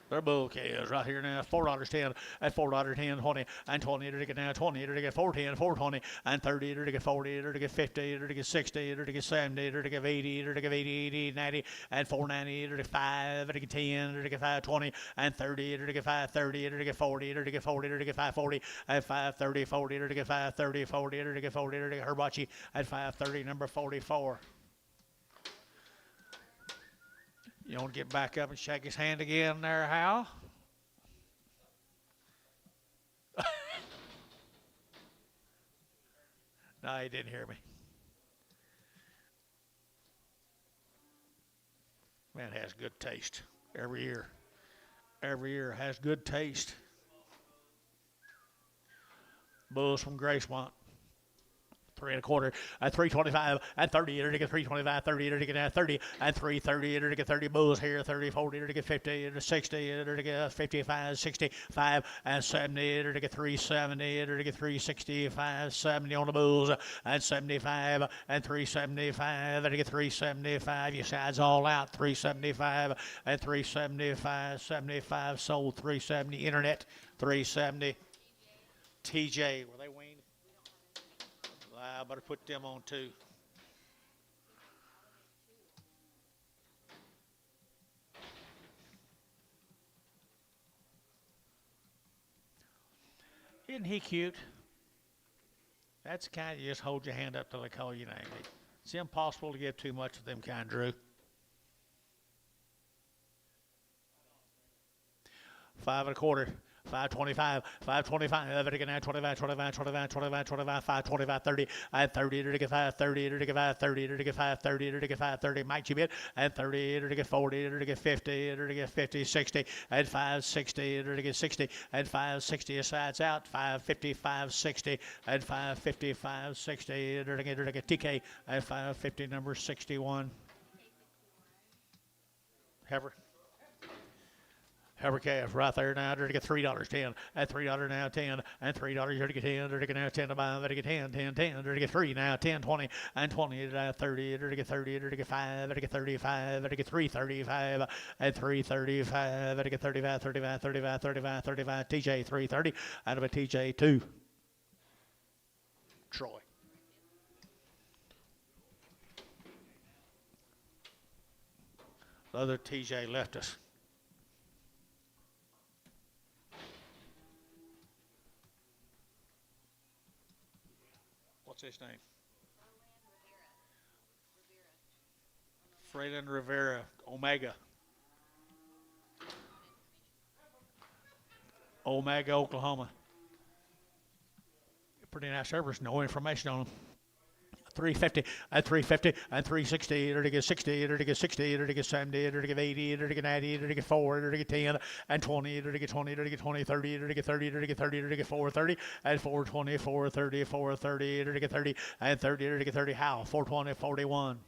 They're bull calves right here now. $4.10 at $4.10, 20, and 20, it'll get now 20, it'll get 4.10, 4.20, and 30, it'll get 40, it'll get 50, it'll get 60, it'll get 70, it'll get 80, it'll get 80, 90, and 4.90, it'll get 5, it'll get 10, it'll get 5.20, and 30, it'll get 5.30, it'll get 40, it'll get 40, it'll get 5.40, and 5.30, 40, it'll get 5.30, 40, it'll get 40, it'll get Herbachi at 5.30, number 44. You want to get back up and shake his hand again there, Hal? No, he didn't hear me. Man, it has good taste every year. Every year has good taste. Bulls from Gracemont. 3 1/4 at 3.25 at 30, it'll get 3.25, 30, it'll get 30, and 3.30, it'll get 30 bulls here, 30, 40, it'll get 50, it'll get 60, it'll get 55, 65, and 70, it'll get 370, it'll get 365, 70 on the bulls, and 75, and 375, it'll get 375, your sides all out, 375, and 375, 75 sold, 370, internet, 370, TJ, were they weaned? I better put them on too. Isn't he cute? That's the kind you just hold your hand up till they call your name. It's impossible to give too much of them kind, Drew. 5 1/4. 5.25, 5.25, it'll get now 25, 25, 25, 25, 25, 5.25, 30, and 30, it'll get 5.30, it'll get 5.30, it'll get 5.30, it'll get 5.30, Mike Chibit, and 30, it'll get 40, it'll get 50, it'll get 50, 60, and 5.60, it'll get 60, and 5.60, sides out, 5.50, 5.60, and 5.50, 5.60, it'll get TK, and 5.50, number 61. Heifer. Heifer calf right there now. They're to get $3.10. At $3 now, 10. And $3, you're to get 10. They're to get now 10 to buy. They're to get 10, 10, 10. They're to get 3 now, 10, 20. And 20, they're 30. They're to get 30. They're to get 5. They're to get 35. They're to get 335. And 335. They're to get 35, 35, 35, 35, 35. TJ 330. Out of a TJ 2. Troy. The other TJ left us. What's his name? Frayland Rivera, Omega. Omega, Oklahoma. Pretty nice servers, no information on them. 350 and 350 and 360, it'll get 60, it'll get 60, it'll get 70, it'll get 80, it'll get 90, it'll get 4, it'll get 10 and 20, it'll get 20, it'll get 20, 30, it'll get 30, it'll get 30, it'll get 430 and 420, 430, 430, it'll get 30 and 30, it'll get 30. How? 420, 41.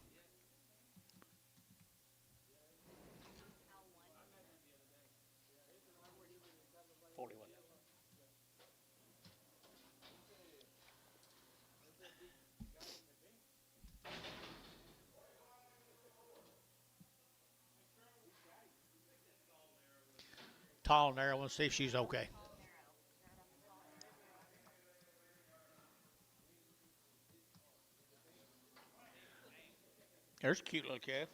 Tall and narrow, and see if she's okay. There's a cute little calf.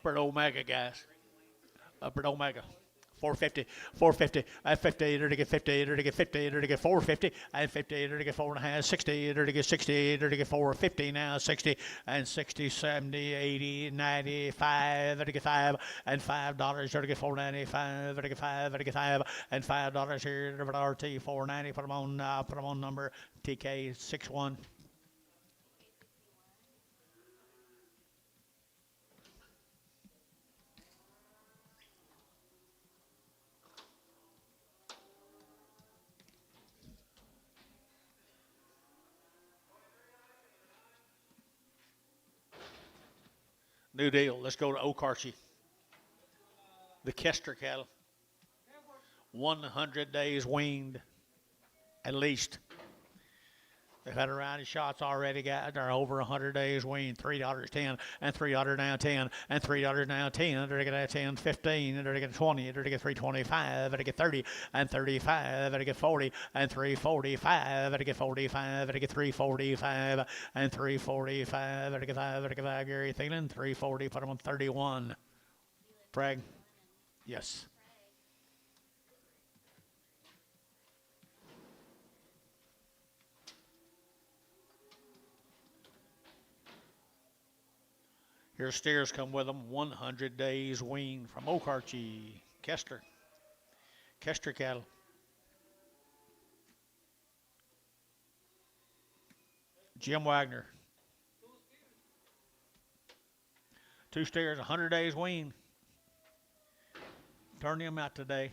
Upper Omega, guys. Upper Omega. 450, 450, and 50, to get 50, to get 50, to get 450, and 50, to get 4.5, 60, to get 60, to get 450 now, 60, and 60, 70, 80, 95, to get 5, and $5, to get 4.95, to get 5, to get 5, and $5 here, to RT 490, put them on number TK 61. New deal. Let's go to OKC. The Kester cattle. 100 days weaned, at least. They've had a round of shots already, guys. They're over 100 days weaned. $3.10, and $3 now 10, and $3 now 10. They're going to get 10, 15, they're going to get 20, they're going to get 325, they're going to get 30, and 35, they're going to get 40, and 345, they're going to get 45, they're going to get 345, and 345, they're going to get 5, they're going to get 5, Gary Thielen, 340, put them on 31. Bragg? Yes. Here steers come with them, 100 days weaned from OKC, Kester cattle. Jim Wagner. 2 steers, 100 days weaned. Turn them out today.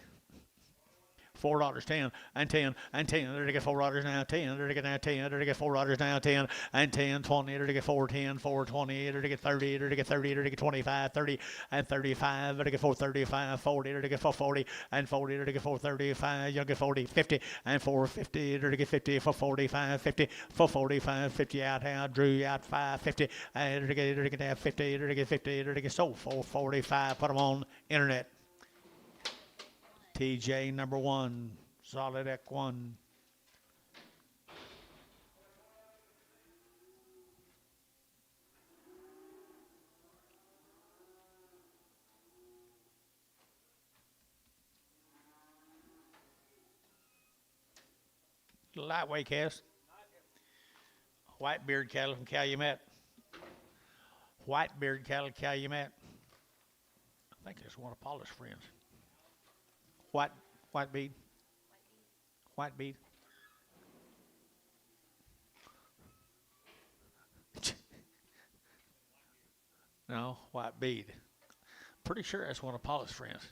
$4, 10, and 10, and 10. They're to get $4 now, 10. They're to get now 10. They're to get $4 now, 10, and 10, 20. They're to get 410, 420. They're to get 30. They're to get 30. They're to get 25, 30, and 35. They're to get 435, 40. They're to get 440, and 40. They're to get 435. You'll get 40, 50, and 450. They're to get 50, 445, 50, 445, 50 out, Drew out 550. And they're to get 50. They're to get 50. They're to get sold 445. Put them on internet. TJ number 1, solid Eck 1. Lightweight calves. White beard cattle from Calumet. White beard cattle, Calumet. I think it's one of Paula's friends. White bead. White bead. No, white bead. Pretty sure that's one of Paula's friends.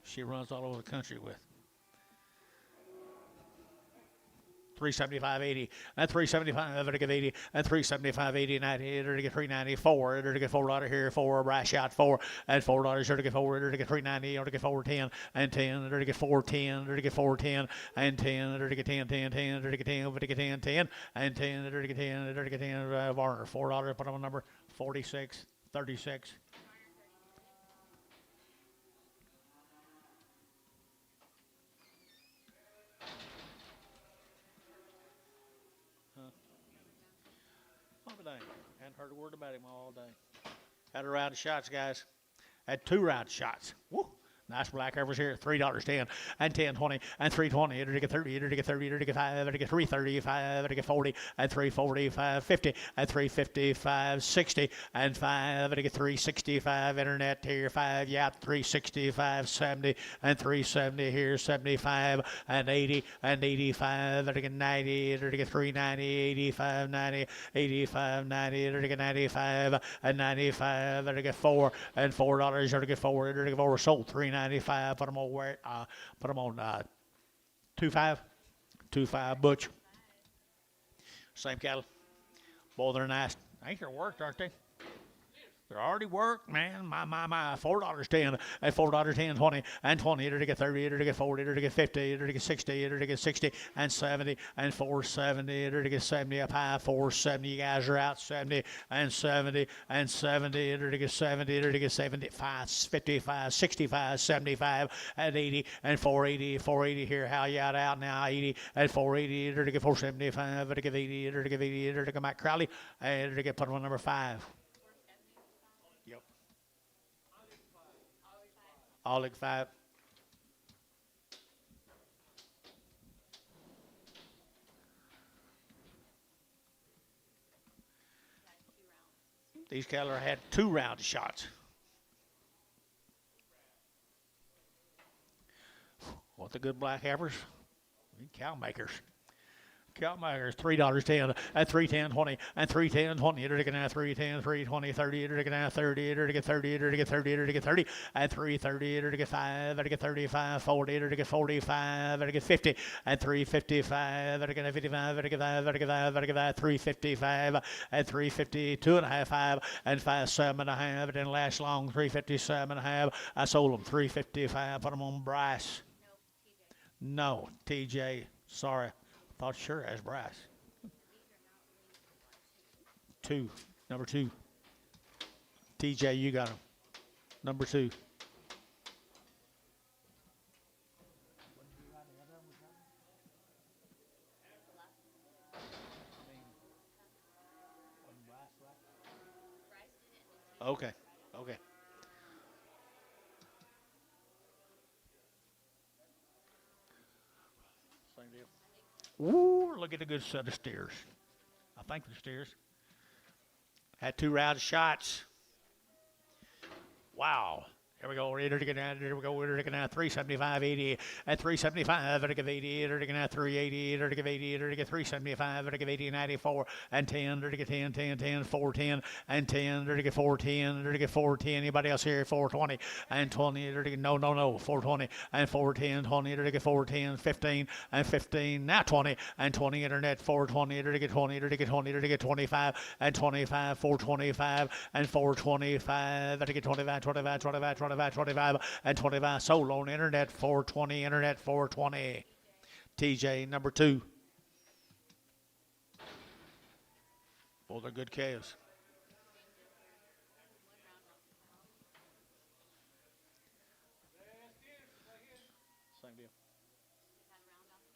She runs all over the country with. 375.80, and 375, to get 80, and 375.80, 90, to get 394, to get $4 here, 4, brash out 4, and $4 to get 4, to get 390, to get 410, and 10, to get 410, to get 410, and 10, to get 10, 10, 10, to get 10, to get 10, 10, and 10, to get 10, to get 10, Varner, $4, put on number 46, 36. Hadn't heard a word about him all day. Had a round of shots, guys. Had 2 round of shots. Woo. Nice black overs here. $3, 10, and 10, 20, and 320. To get 30, to get 30, to get 5, to get 335, to get 40, and 345, 50, and 355, 60, and 5, to get 365. Internet here, 5, yeah, 365, 70, and 370 here, 75, and 80, and 85, to get 90, to get 390, 85, 90, 85, 90, to get 95, and 95, to get 4, and $4, to get 4, to get 4, sold 390. 95, put them on 25 butch. Same cattle. Boy, they're nice. I think they're worked, aren't they? They're already worked, man. My. $4, 10, and $4, 10, 20, and 20, to get 30, to get 40, to get 50, to get 60, to get 60, and 70, and 470, to get 70 up high, 470. You guys are out 70, and 70, and 70, to get 70, to get 75, 55, 65, 75, and 80, and 480 here. How you out now? 80, and 480, to get 475, to get 80, to get 80, to get Mike Crowley, and to get put on number 5. All leg 5. These cattle had 2 round shots. What the good black heifers? Cow makers. Calmeyer's $3.10 and 3.10 20 and 3.10 20. It'll get 3.10 3.20 30. It'll get 30. It'll get 30. It'll get 30. It'll get 30 and 3.30. It'll get 5. It'll get 35 40. It'll get 45. It'll get 50 and 3.55. It'll get 55. It'll get 5. It'll get 5. It'll get 3.55 and 3.52 and a half 5 and 5.7 and a half. It didn't last long. 3.57 and a half. I sold them 3.55. Put them on Bryce. No, TJ. Sorry. Thought sure as Bryce. 2. Number 2. TJ, you got him. Number 2. Okay. Okay. Same deal. Ooh, look at a good set of steers. I think the steers had 2 rounds of shots. Wow. Here we go. Here we go. We're looking at 375, 80, at 375, it'll give 80, it'll get 380, it'll give 80, it'll get 375, it'll give 80, 94, and 10, it'll get 10, 10, 10, 410, and 10, it'll get 410, it'll get 410. Anybody else here? 420, and 20, it'll get, no, 420, and 410, 20, it'll get 410, 15, and 15, now 20, and 20, internet, 420, it'll get 20, it'll get 20, it'll get 25, and 25, 425, and 425, it'll get 25, 25, 25, 25, and 25 sold on internet 420, internet 420. TJ number 2. Well, they're good calves. Same deal.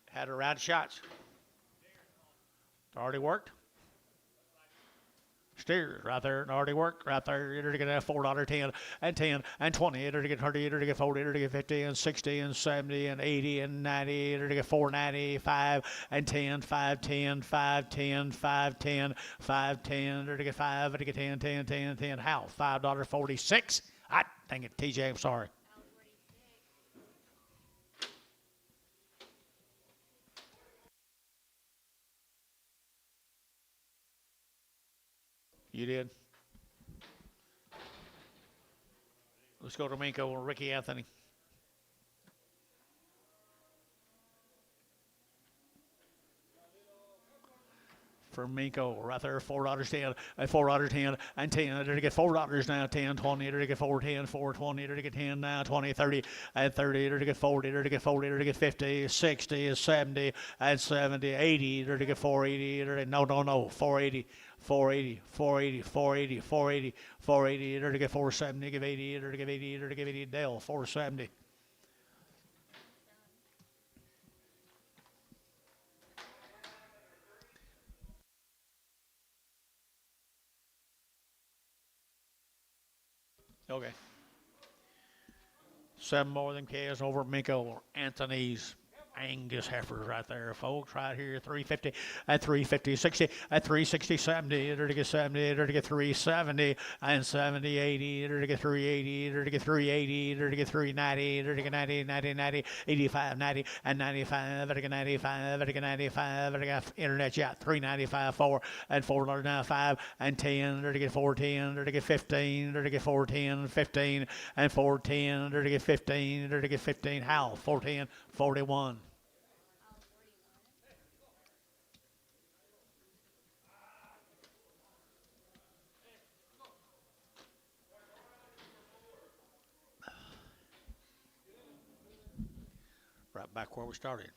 Had a round of shots. Already worked. Steers right there, and already worked right there. It'll get $4.10 and 10 and 20. It'll get 30. It'll get 40. It'll get 50 and 60 and 70 and 80 and 90. It'll get 4.95 and 10, 5.10, 5.10, 5.10, 5.10. It'll get 5. It'll get 10, 10, 10, 10. How? $5.46. I dang it, TJ. I'm sorry. You did. Let's go to Minko or Ricky Anthony. For Minko, right there, $4.10, and $4.10, and 10. It'll get $4 now, 10, 20. It'll get 4.10, 4.20. It'll get 10 now, 20, 30, and 30. It'll get 40. It'll get 40. It'll get 50, 60, 70, and 70, 80. It'll get 480. It'll get, no, 480. 480, 480, 480, 480, 480. It'll get 470. Give 80. It'll give 80. It'll give 80. Dell 470. Okay. 7 more of them calves over at Minko Anthony's. Angus heifers right there, folks, right here, 350 at 350, 60 at 360, 70, it'll get 70, it'll get 370, and 70, 80, it'll get 380, it'll get 380, it'll get 390, it'll get 90, 90, 90, 85, 90, and 95, it'll get 95, it'll get 95, it'll get internet yacht, 395, 4, and $4.95, and 10, it'll get 410, it'll get 15, it'll get 410, 15, and 410, it'll get 15, it'll get 15, how? 410, 41. Right back where we started.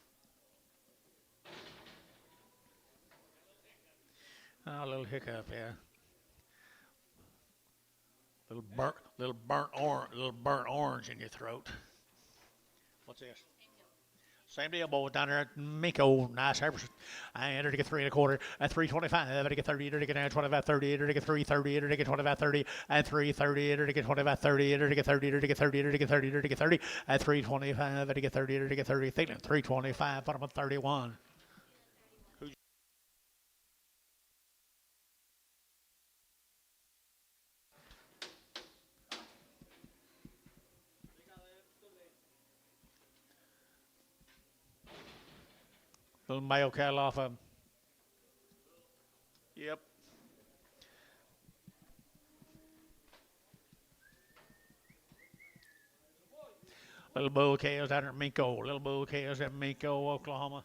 Oh, a little hiccup, yeah. Little burnt orange in your throat. What's this? Same deal, boys, down there at Miko. Nice Herberson. I entered to get 3 1/4 at 325. Entered to get 30. Entered to get 25 30. Entered to get 330. Entered to get 25 30 and 330. Entered to get 25 30. Entered to get 30. Entered to get 30. Entered to get 30. Entered to get 30 at 325. Entered to get 30. Entered to get 30. Thielen 325. Put him on 31. Little male cattle off of him. Yep. Little bull cows down there at Minko. Little bull cows at Minko, Oklahoma.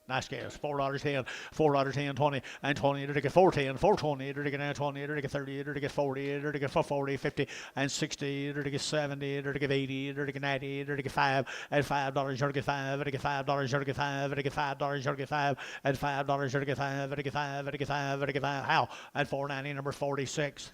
Nice cows. $4.10, $4.10, 20, and 20. To get 410, 420. To get 20. To get 30. To get 40. To get 40, 50, and 60. To get 70. To get 80. To get 90. To get 5 and $5. To get 5. To get $5. To get 5. To get $5. To get 5 and $5. To get 5. To get 5. To get 5. To get 5. How? At 490, number 46.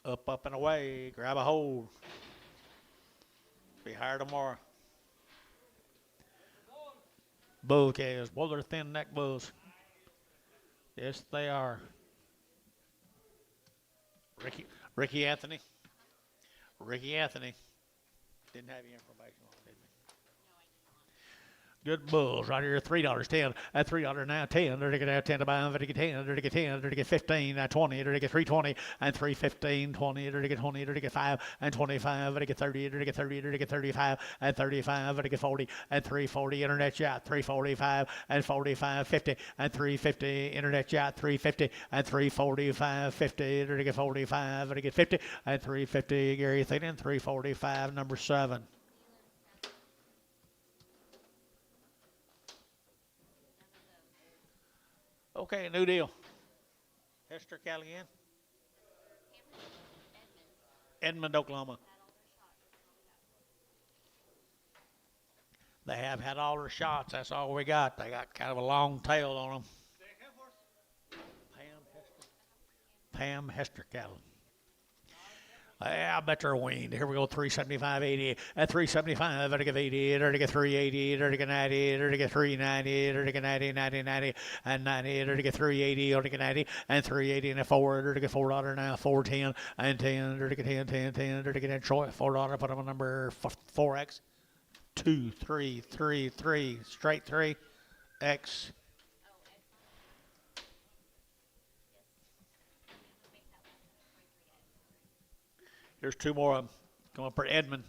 Up, up, and away. Grab a hold. Be higher tomorrow. Bull cows. Well, they're thin neck bulls. Yes, they are. Ricky Anthony. Ricky Anthony. Didn't have any information on it, did we? Good bulls right here. $3.10 at $3 now. 10. They're to get 10 to buy. They're to get 10. They're to get 10. They're to get 15 at 20. They're to get 320 and 315. 20. They're to get 20. They're to get 5 and 25. They're to get 30. They're to get 30. They're to get 35 and 35. They're to get 40 and 340. Internet yacht 345 and 45 50 and 350. Internet yacht 350 and 345 50. They're to get 45. They're to get 50 and 350. Gary Thielen 345 number 7. Okay, new deal. Hester Callian, Edmond, Oklahoma. They have had all their shots. That's all we got. They got kind of a long tail on them. Pam Hester cattle. I bet they're weaned. Here we go, 375, 80. At 375, they're to get 80. They're to get 380. They're to get 90. They're to get 390. They're to get 90, 90, 90, and 90. They're to get 380. They're to get 90, and 380 and a 4. They're to get $4 now, 410 and 10. They're to get 10, 10, 10. They're to get Detroit, $4. Put them on number 4X. 2, 3, 3, 3. Straight 3. X. Here's 2 more of them. Going for Edmond.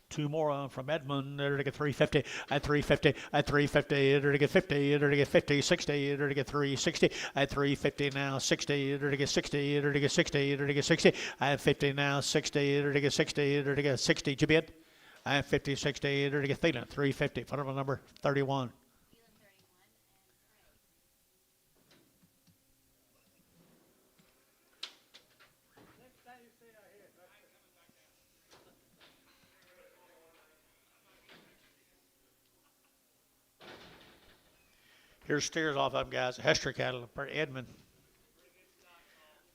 Two more on from Edmond. They're to get 350 at 350 at 350. They're to get 50. They're to get 50, 60. They're to get 360 at 350 now. 60. They're to get 60. They're to get 60. They're to get 60 at 50 now. 60. They're to get 60. They're to get 60. Did you bid? At 50, 60. They're to get Thielen 350. Put him on number 31. Here's steers off of them, guys. Hester cattle for Edmond.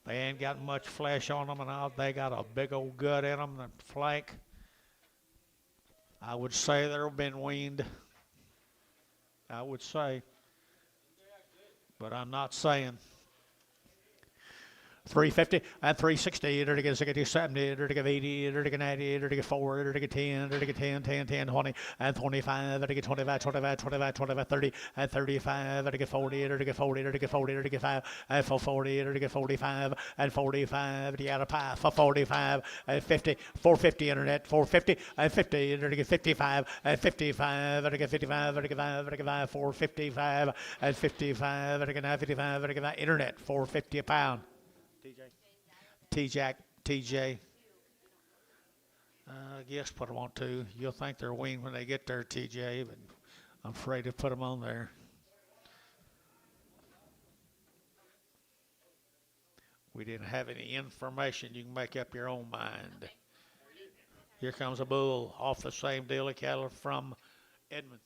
They ain't got much flesh on them, and all. They got a big old gut in them, the flank. I would say they've been weaned. I would say. But I'm not saying. 350 and 360, they're to get 60, 70, they're to get 80, they're to get 90, they're to get 4, they're to get 10, they're to get 10, 10, 10, 20, and 25, they're to get 25, 25, 25, 25, 30, and 35, they're to get 40, they're to get 40, they're to get 40, they're to get 5, and for 40, they're to get 45, and 45, the outer pie for 45, and 50, 450 internet, 450, and 50, they're to get 55, and 55, they're to get 55, they're to get 5, they're to get 5, 455, and 55, they're to get 55, they're to get internet, 450 a pound. TJ. TJ. I guess put them on 2. You'll think they're weaned when they get there, TJ, but I'm afraid to put them on there. We didn't have any information. You can make up your own mind. Here comes a bull off the same deal of cattle from Edmond.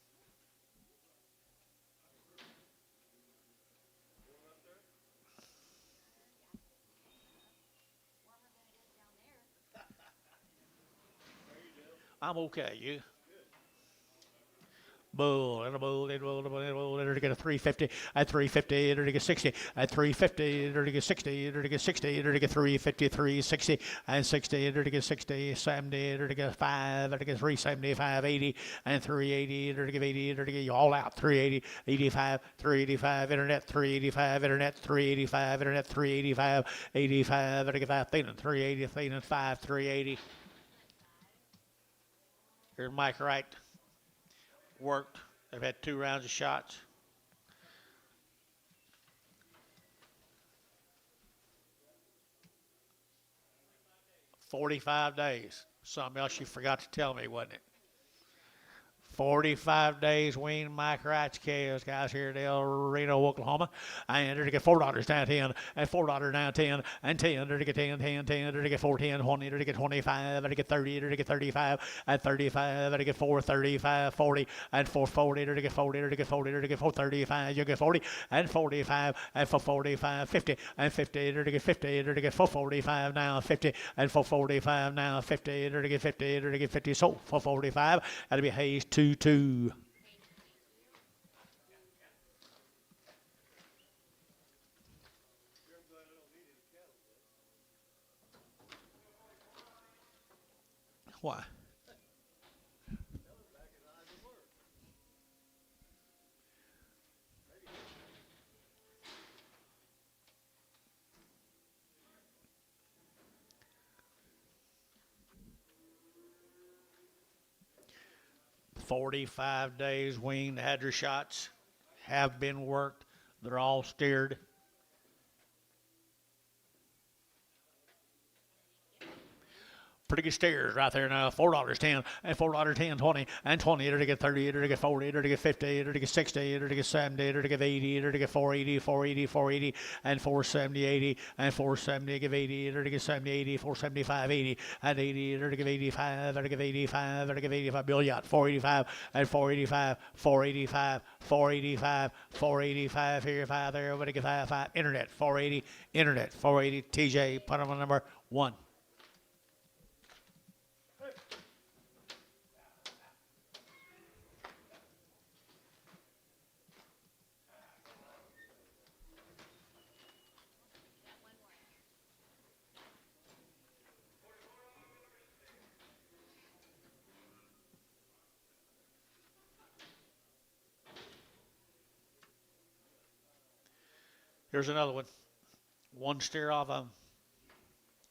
I'm okay. You? Bull and a bull and a bull and a bull and a bull. Enter to get a 350 at 350. Enter to get 60 at 350. Enter to get 60. Enter to get 60. Enter to get 350, 360 and 60. Enter to get 60, 70. Enter to get 5. Enter to get 375, 80 and 380. Enter to get 80. Enter to get you all out 380, 85, 385. Internet 385. Internet 385. Internet 385, 85. Enter to get 5. Thin 380. Thin 5, 380. Here's Mike Wright. Worked. They've had 2 rounds of shots. $45 days. Something else you forgot to tell me, wasn't it? 45 days wean Mike Wright's calves, guys, here at Reno, Oklahoma. And they're to get $4 down 10, and $4 down 10, and 10, they're to get 10, 10, 10, they're to get 4, 10, 20, they're to get 25, they're to get 30, they're to get 35, and 35, they're to get 4, 35, 40, and 440, they're to get 40, they're to get 40, they're to get 435, you get 40, and 45, and 445, 50, and 50, they're to get 50, they're to get 445 now, 50, and 445 now, 50, they're to get 50, they're to get 50, so 445, that'll be Hayes 2. Why? "45 days weaned adder shots have been worked. They're all steered. Pretty good steers right there now. $4.10 and $4.10, 20 and 20. They're to get 30. They're to get 40. They're to get 50. They're to get 60. They're to get 70. They're to get 80. They're to get 480, 480, 480, and 470, 80 and 470. Give 80. They're to get 70, 80, 475, 80 and 80. They're to give 85. They're to give 85. They're to give 85. Bill Yacht 485 and 485, 485, 485, 485 here, 5 there. Everybody get 5, 5. Internet 480. Internet 480. TJ, put them on number 1. Here's another one. 1 steer off a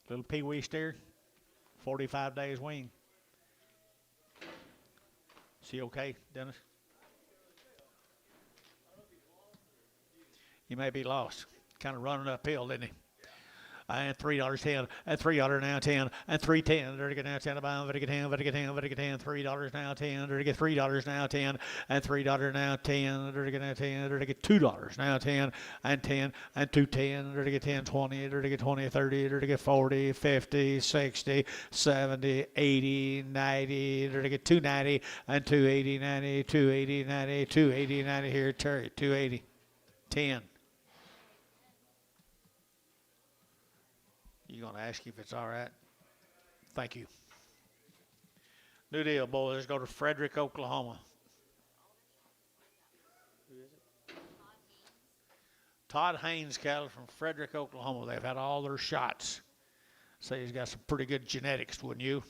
little pee-wee steer. 45 days wean. Is he okay, Dennis? He may be lost. Kind of running uphill, didn't he? And $3.10 and $3 now 10 and $3.10. They're to get now 10 about. They're to get 10. They're to get 10. They're to get 10. $3 now 10. They're to get $3 now 10 and $3 now 10. They're to get now 10. They're to get $2 now 10 and 10 and $2.10. They're to get 10, 20. They're to get 20, 30. They're to get 40, 50, 60, 70, 80, 90. They're to get 290 and 280, 90, 280, 90, 280, 90 here. Terry 280, 10. You going to ask if it's all right? Thank you. New deal, boys. Let's go to Frederick, Oklahoma. Who is it? Todd Haynes cattle from Frederick, Oklahoma. They've had all their shots. Say he's got some pretty good genetics, wouldn't you?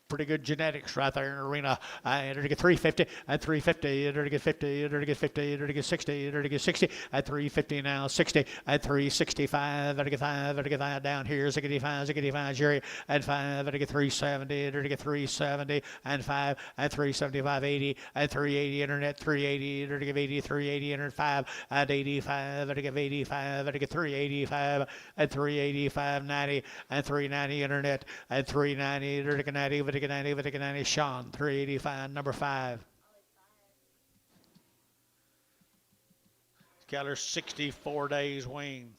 Pretty good genetics right there in the arena. Enter to get 350 and 350. Enter to get 50. Enter to get 50. Enter to get 60. Enter to get 60 at 350 now. 60 at 365. Enter to get 5. Enter to get 5 down here. 65. 65 Jerry at 5. Enter to get 370. Enter to get 370 and 5 at 375. 80 at 380. Internet 380. Enter to get 80. 380. Enter 5 at 85. Enter to get 85. Enter to get 385 at 385. 90 and 390. Internet at 390. Enter to get 90. Vatican 90, Sean, 385, number 5. Keller, 64 days wean.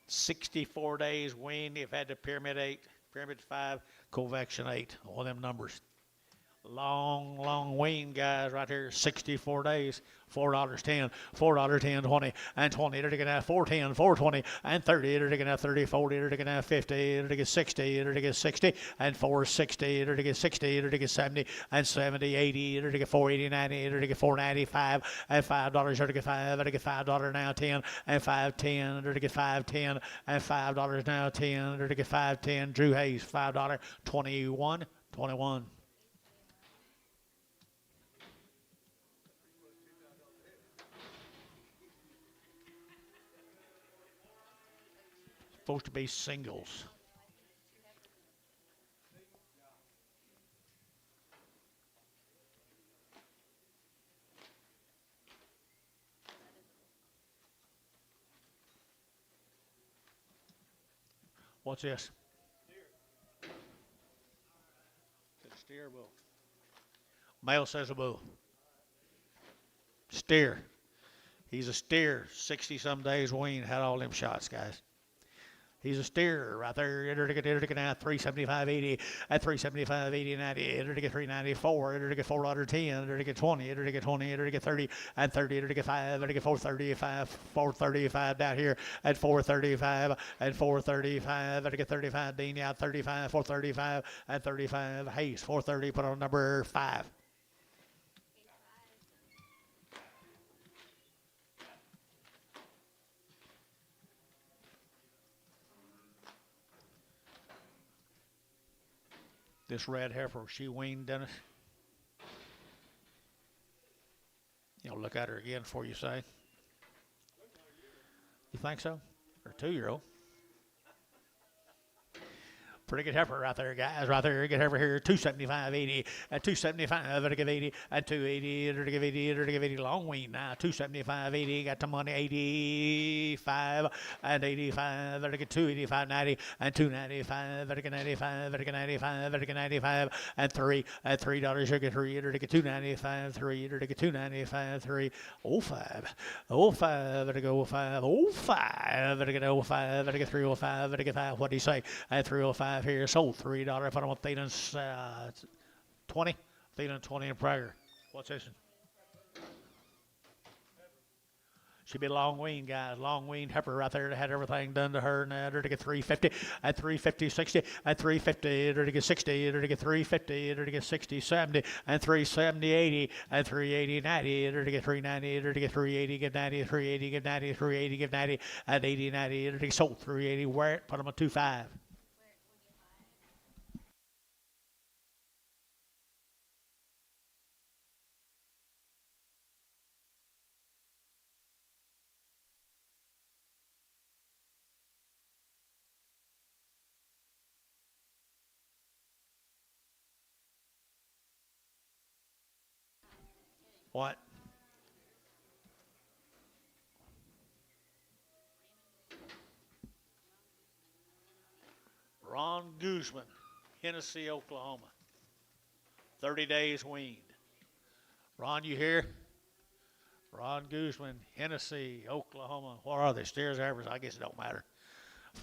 64 days weaned. You've had the Pyramid 8, Pyramid 5, Covection 8. All them numbers. Long wean, guys, right here. 64 days. $4.10, $4.10, 20, and 20. They're taking out 4.10, 4.20, and 30. They're taking out 30, 40. They're taking out 50. They're taking 60. They're taking 60, and 4.60. They're taking 60. They're taking 70, and 70, 80. They're taking 4.80, 90. They're taking 4.95, and $5. They're taking 5. They're taking $5 now, 10, and 5.10. They're taking 5.10, and $5 now, 10. They're taking 5.10. Drew Hayes, $5, 21, 21. Supposed to be singles. What's this? Steer bull. Male says a bull. Steer. He's a steer. 60-some days weaned. Had all them shots, guys. He's a steer right there. Enter to get 375.80 at 375.80 90. Enter to get 394. Enter to get $4.10. Enter to get 20. Enter to get 20. Enter to get 30 and 30. Enter to get 5. Enter to get 435. 435 down here at 435 and 435. Enter to get 35. Dean out 35. 435 and 35. Hayes 430. Put on number 5. This red heifer, she weaned, Dennis. You know, look at her again before you say. You think so? Or 2-year-old? Pretty good heifer right there, guys. Right there, good heifer here. 275.80 and 275. Better give 80 and 280. Better give 80. Better give 80. Long wean now. 275.80. Got the money. 85 and 85. Better get 285.90 and 295. Better get 95. Better get 95. Better get 95 and 3 and $3. You get 3. Better get 295. 3. Better get 295. 3. 05. 05. Better go 05. 05. Better get 05. Better get 305. Better get 5. What do you say? And 305. Here, sold $3. Put them on Thenan's 20. Thenan 20 in Prager. What's this? She'd be long wean, guys. Long wean heifer right there. They had everything done to her. Now they're to get 350 and 350, 60 and 350. They're to get 60. They're to get 350. They're to get 60, 70 and 370, 80 and 380, 90. They're to get 390. They're to get 380, get 90, 380, get 90, 380, get 90 and 80, 90. They're to get sold 380. Wear it. Put them on 25. What? Ron Guzman, Hennessy, Oklahoma. 30 days weaned. Ron, you here? Ron Guzman, Hennessy, Oklahoma. What are they? Steers, average? I guess it don't matter.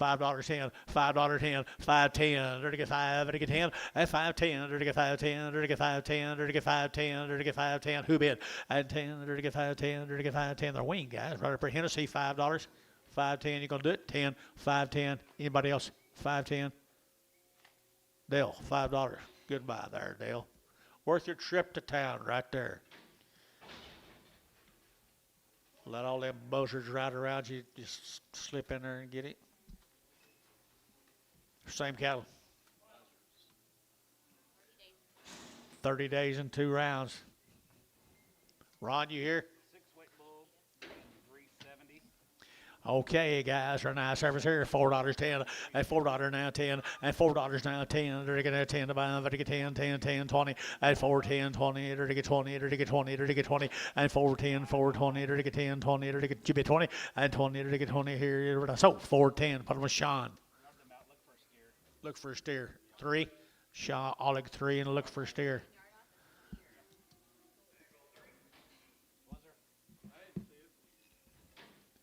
$5.10, $5.10, $5.10, they're to get 5, they're to get 10, and 5.10, they're to get 5.10, they're to get 5.10, they're to get 5.10, they're to get 5.10, who bid? And 10, they're to get 5.10, they're to get 5.10, they're wing, guys. Right up for Hennessy, $5, 5.10, you gonna do it? 10, 5.10, anybody else? 5.10, Dale, $5, goodbye there, Dale. Worth your trip to town right there. Let all them buzzards ride around you, just slip in there and get it. Same cattle. 30 days and 2 rounds. Ron, you here? 6-weight bull, 370. Okay, guys, our nice service here. $4.10 and $4 now 10 and $4 now 10. They're gonna 10 to buy. They're get 10, 10, 10, 20 and 410, 20. They're get 20. They're get 20. They're get 20 and 410, 420. They're get 10, 20. They're get 20 and 20. They're get 20 here. So 410. Put them with Sean. Look for a steer. 3. Shaw, Oleg 3, and look for a steer.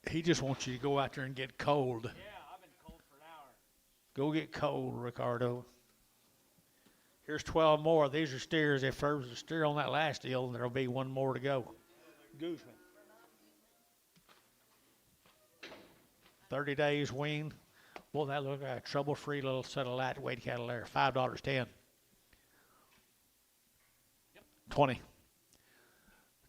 He just wants you to go out there and get cold. Yeah, I've Go get cold, Ricardo. Here's 12 more. These are steers. If there was a steer on that last deal, there'll be one more to go. Gooseman. 30 days wean. Well, that look like a trouble-free little set of lightweight cattle there. $5.10. 20.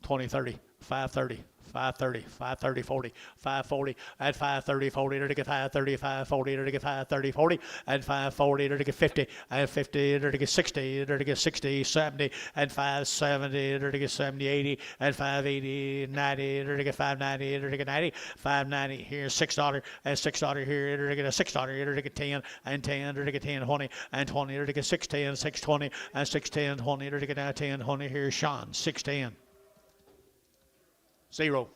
20, 30, 530, 530, 530, 40, 540, at 530, 40, to get 530, 540, to get 530, 40, and 540, to get 50, and 50, to get 60, to get 60, 70, and 570, to get 70, 80, and 580, 90, to get 590, to get 90, 590, here's $6, and $6 here, to get a $6, to get 10, and 10, to get 10, 20, and 20, to get 610, 620, and 610, 20, to get 10, 20, here's Sean, 610. 0.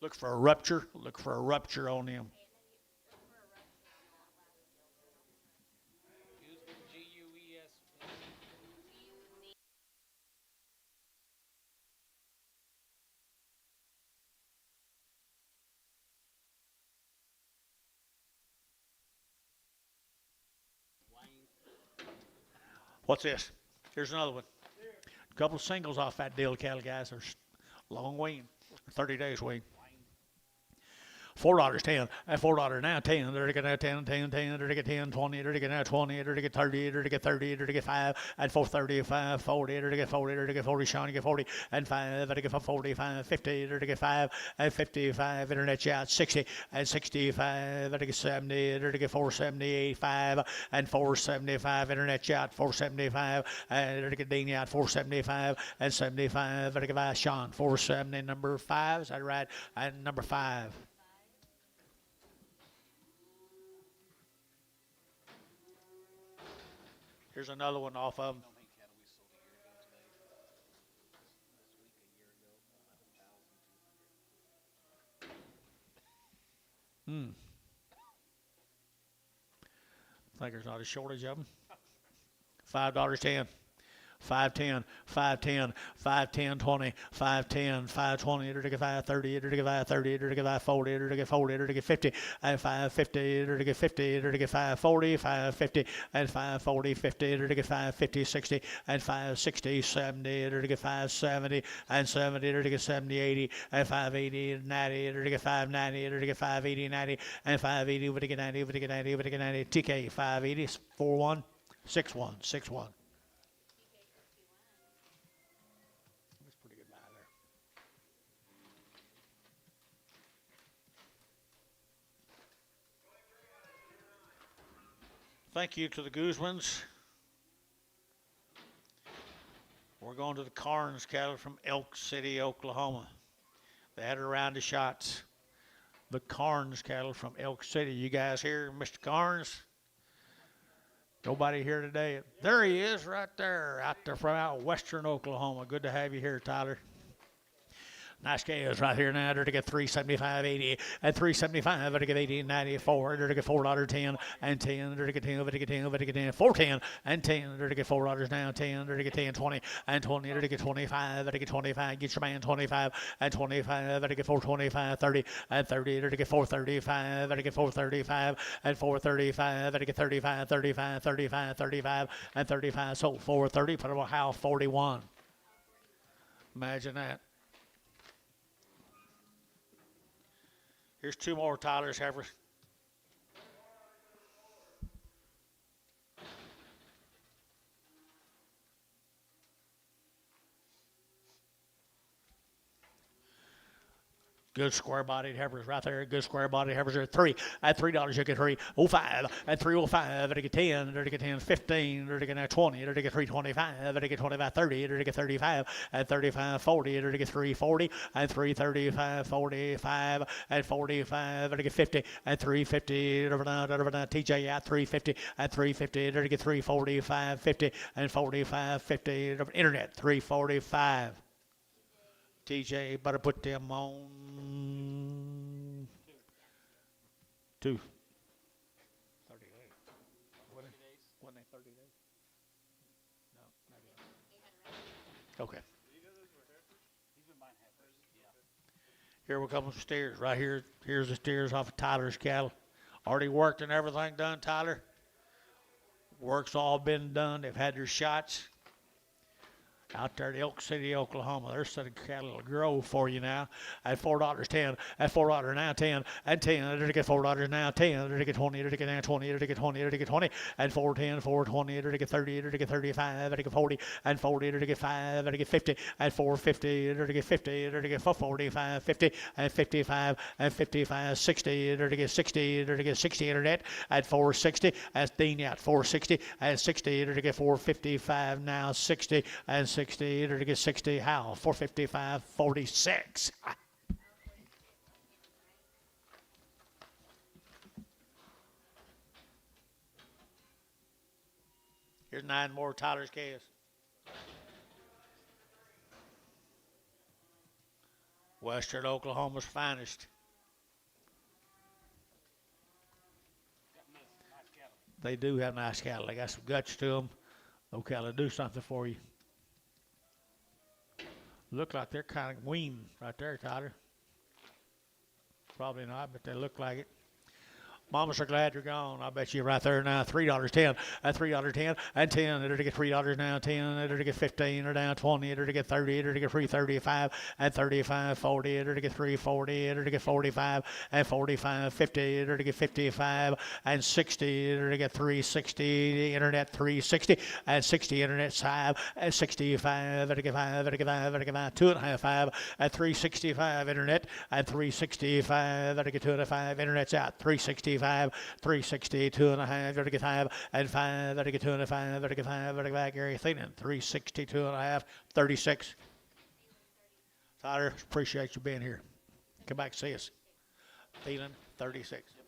Look for a rupture. Look for a rupture on him. GUES. What's this? Here's another one. A couple of singles off that deal, cattle guys. There's long wean. 30 days wean. $4, 10, and $4 now, 10, they're going to 10, 10, 10, they're going to 10, 20, they're going to 20, they're going to 30, they're going to 30, they're going to 5, and 430, 5, 40, they're going to 40, they're going to 40, Sean, get 40, and 5, they're going to 45, 50, they're going to 5, and 55, internet shot, 60, and 65, they're going to 70, they're going to 470, 5, and 475, internet shot, 475, and they're going to Dean out, 475, and 75, they're going to Sean, 470, number 5, is that right? And number 5. Here's another one off of them. How many cattle we sold a year ago today? This week a year ago, 11,200. I think there's not a shortage of them. $5, 10. 510, 510, 510, 20, 510, 520, to get 530, to get 530, to get 540, to get 40, to get 50, and 550, to get 50, to get 540, 550, and 540, 50, to get 550, 60, and 560, 70, to get 570, and 70, to get 70, 80, and 580, 90, to get 590, to get 580, 90, and 580, to get 90, to get 90, to get 90, TK 580, 41, 61, 61. Thank you to the Guzmans. We're going to the Carnes cattle from Elk City, Oklahoma. They had a round of shots. The Carnes cattle from Elk City. You guys here, Mr. Carnes? Nobody here today. There he is right there, out there from out western Oklahoma. Good to have you here, Tyler. Nice calves right here now. They're to get 375, 80, and 375. They're to get 80, 94. They're to get $4.10 and 10. They're to get 10. They're to get 10. They're to get 10. 410 and 10. They're to get $4 now. 10. They're to get 10, 20 and 20. They're to get 25. They're to get 25. Get your man 25 and 25. They're to get 425, 30 and 30. They're to get 435. They're to get 435 and 435. They're to get 35, 35, 35, 35 and 35. Sold 430. Put them on how 41. Imagine that. Here's two more Tyler's heifers. Good square-bodied heifers right there. Good square-bodied heifers are 3. At $3, you get 305. At 305, they get 10. They get 10, 15. They get 20. They get 325. They get 25, 30. They get 35. At 35, 40. They get 340. At 335, 45. At 45, they get 50. At 350, TJ at 350. At 350, they get 345, 50. And 45, 50. Internet 345. TJ, better put them on 2. 30 days. Wasn't they 30 days? No, not yet. Okay. He's been buying heifers, yeah. Here we come with steers. Right here, here's the steers off of Tyler's cattle. Already worked and everything done, Tyler. Work's all been done. They've had their shots. Out there at Elk City, Oklahoma. They're setting cattle to grow for you now at $4.10, at $4 now 10, and 10. They're to get $4 now 10. They're to get 20. They're to get now 20. They're to get 20. They're to get 20, and 4.10, 4.20. They're to get 30. They're to get 35. They're to get 40, and 40. They're to get 5. They're to get 50, and 4.50. They're to get 50. They're to get 45, 50, and 55, and 55, 60. They're to get 60. They're to get 60 internet at 4.60. That's Dean out 4.60 and 60. They're to get 4.55 now 60 and 60, or to get 60, how? 455, 46. Here's 9 more Tyler's calves. Western Oklahoma's finest. They do have nice cattle. They got some guts to them. Those cattle do something for you. Look like they're kind of weaned right there, Tyler. Probably not, but they look like it. Mamas are glad you're gone. I bet you right there now. $3.10 and $3.10 and 10. They're to get $3 now 10. They're to get 15 or down 20. They're to get 30. They're to get 3.35 and 35 40. They're to get 3.40. They're to get 45 and 45 50. They're to get 55 and 60. They're to get 3.60. The internet 3.60 and 60 internet 5 and 65. They're to get 5. They're to get 5. They're to get 5. 2.5 5 and 3.65 internet and 3.65. They're to get 2.5 internet's out 3.65. 360, 2.5, they're to get 5, and 5, they're to get 2.5, they're to get 5, they're to get back, Gary Thielen, 360, 2.5, 36. Tyler, appreciate you being here. Come back and see us. Thielen, 36. Am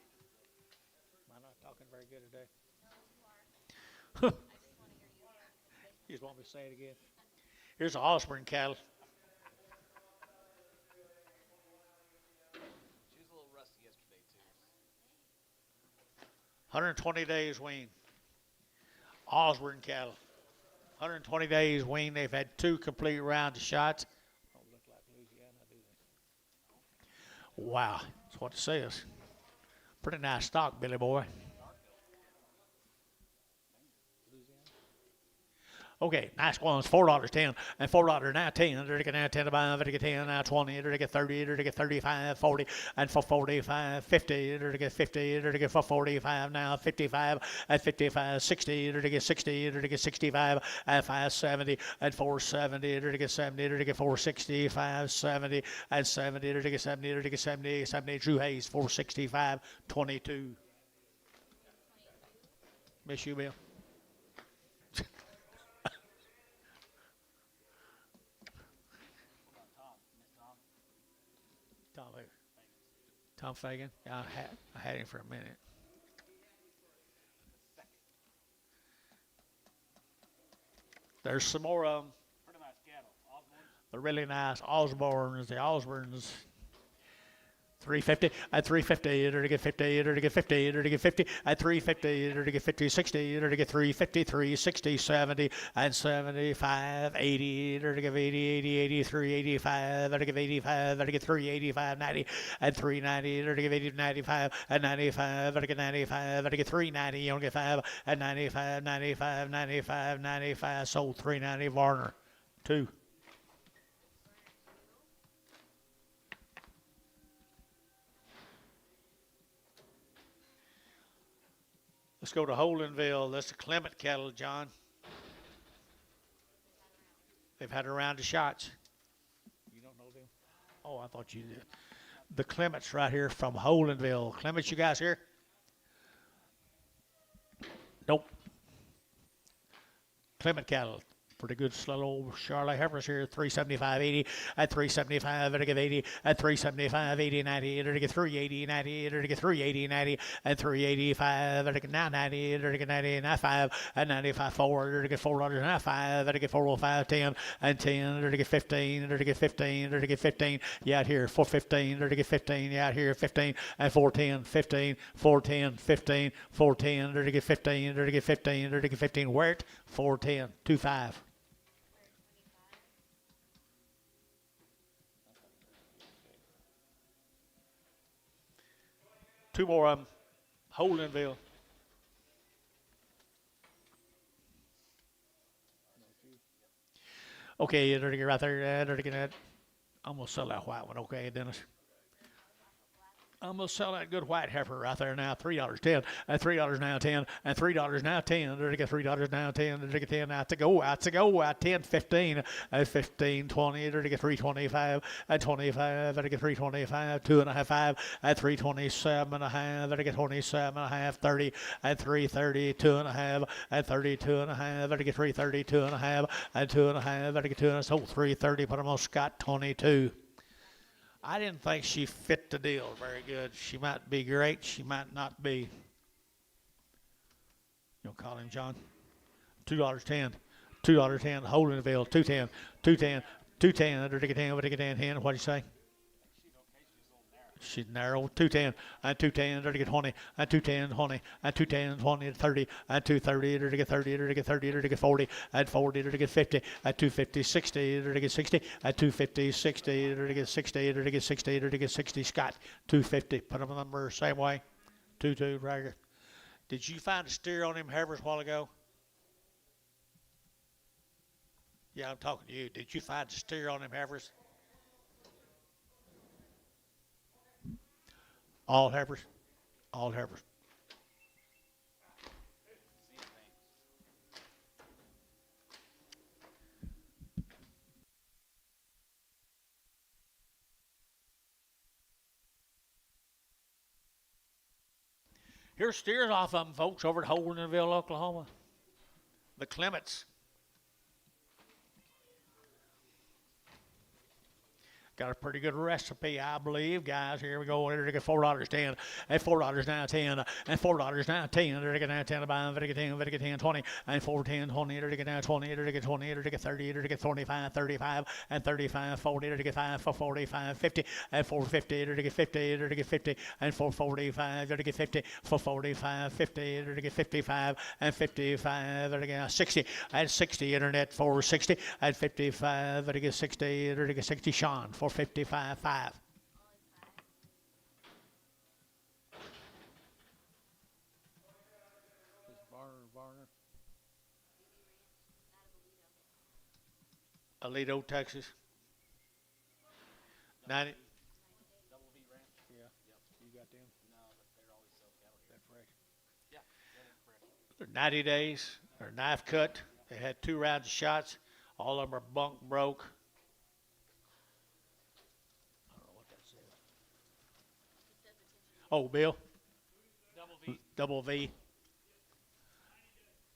I not talking very good today? You just want me to say it again? Here's a Osborne cattle. 120 days wean. Osborne cattle. 120 days wean. They've had 2 complete rounds of shots. Don't look like Louisiana, do they? Wow, that's what it says. Pretty nice stock, Billy boy. Okay, nice ones. $4.10 and $4 now 10. They're to get now 10 to buy. They're to get 10 now 20. They're to get 30. They're to get 35, 40, and for 45, 50. They're to get 50. They're to get for 45 now 55 and 55, 60. They're to get 60. They're to get 65 and 570 and 470. They're to get 70. They're to get 460, 570 and 70. They're to get 70. They're to get 70. 70. Drew Hayes 465, 22. Miss you, Bill. Tom Fagan. I had him for a minute. There's some more of them. Pretty nice cattle. Osborne's. They're really nice. Osborne's. The Osborne's. 350 at 350, they're to get 50, they're to get 50, they're to get 50 at 350, they're to get 50, 60, they're to get 350, 360, 70 and 75, 80, they're to give 80, 80, 83, 85, they're to give 85, they're to get 385, 90 and 390, they're to give 80, 95 and 95, they're to get 95, they're to get 390, you don't get 5 and 95, 95, 95, 95, sold 390, Varner, 2. Let's go to Holdenville. That's the Clement cattle, John. They've had a round of shots. You don't know them? Oh, I thought you did. The Clements right here from Holdenville. Clements, you guys here? Nope. Clement cattle. Pretty good little Charlotte heifers here, 375.80 at 375, and to get 80 at 375, 80, 90, and to get 380, 90, and to get 380, 90, and 385, and to get now 90, and to get 90, 95, and 95, 4, and to get $4, and 5, and to get 405, 10, and 10, and to get 15, and to get 15, and to get 15, yeah, out here, 415, and to get 15, yeah, out here, 15, and 410, 15, 410, 15, 410, and to get 15, and to get 15, and to get 15, where it? 410, 25. Two more of them. Holdingville. Okay, they're gonna right there. They're gonna. I'm gonna sell that white one. Okay, Dennis. I'm gonna sell that good white heifer right there now. $3.10 and $3 now 10 and $3 now 10. They're get $3 now 10. They're get 10 out to go. Out to go. Out 10, 15 and 15, 20. They're get 325 and 25. They're get 325. 2.5 5 and 327 and a half. They're get 27 and a half. 30 and 330. 2.5 and 32 and a half. They're get 332 and a half and 2.5. They're get 2 and a half. 330. But I'm gonna Scott 22. I didn't think she fit the deal very good. She might be great. She might not be. You'll call him John. $2.10. $2.10. Holdingville. 210. 210. 210. Under ticket 10. Over ticket 10. What do you say? She's narrow. 210 and 210. Under ticket 20 and 210. 20 and 210. 20 and 30 and 230. Under ticket 30. Under ticket 30. Under ticket 40 and 40. Under ticket 50 and 250. 60. Under ticket 60 and 250. 60. Under ticket 60. Under ticket 60. Under ticket 60. Scott 250. Put them on the number same way. 2-2 right here. Did you find a steer on him heifers a while ago? Yeah, I'm talking to you. Did you find a steer on him heifers? All heifers. All heifers. Here's steers off of them, folks, over at Holdingville, Oklahoma. The Clements. Got a pretty good recipe, I believe, guys. Here we go. They're get $4.10 and $4 now 10 and $4 now 10. They're get now 10 about. They're get 10. They're get 10 20 and 410 20. They're get now 20. They're get 20. They're get 30. They're get 25 35 and 35 40. They're get 5 for 45 50 and 450. They're get 50. They're get 50 and 445. They're get 50 for 45 50. They're get 55 and 55. They're get 60 and 60. Internet for 60 and 55. They're get 60. They're get 60. Sean for 55 5. Alito, Texas. 90. Double V Ranch. Yeah. Yep. You got them? No, but they're always sell cattle here. They're fresh. Yeah, they're fresh. They're 90 days. They're knife cut. They had 2 rounds of shots. All of them are bunk broke. I don't know what that says. Oh, Bill. Double V. Double V.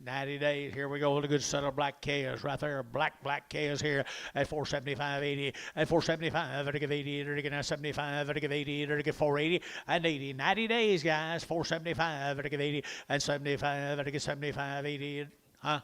90 days. Here we go with a good set of black calves right there. Black calves here at 475, 80, at 475, at 80, at 75, at 80, at 480, and 80. 90 days, guys. 475, at 80, and 75, at 75, 80. Huh?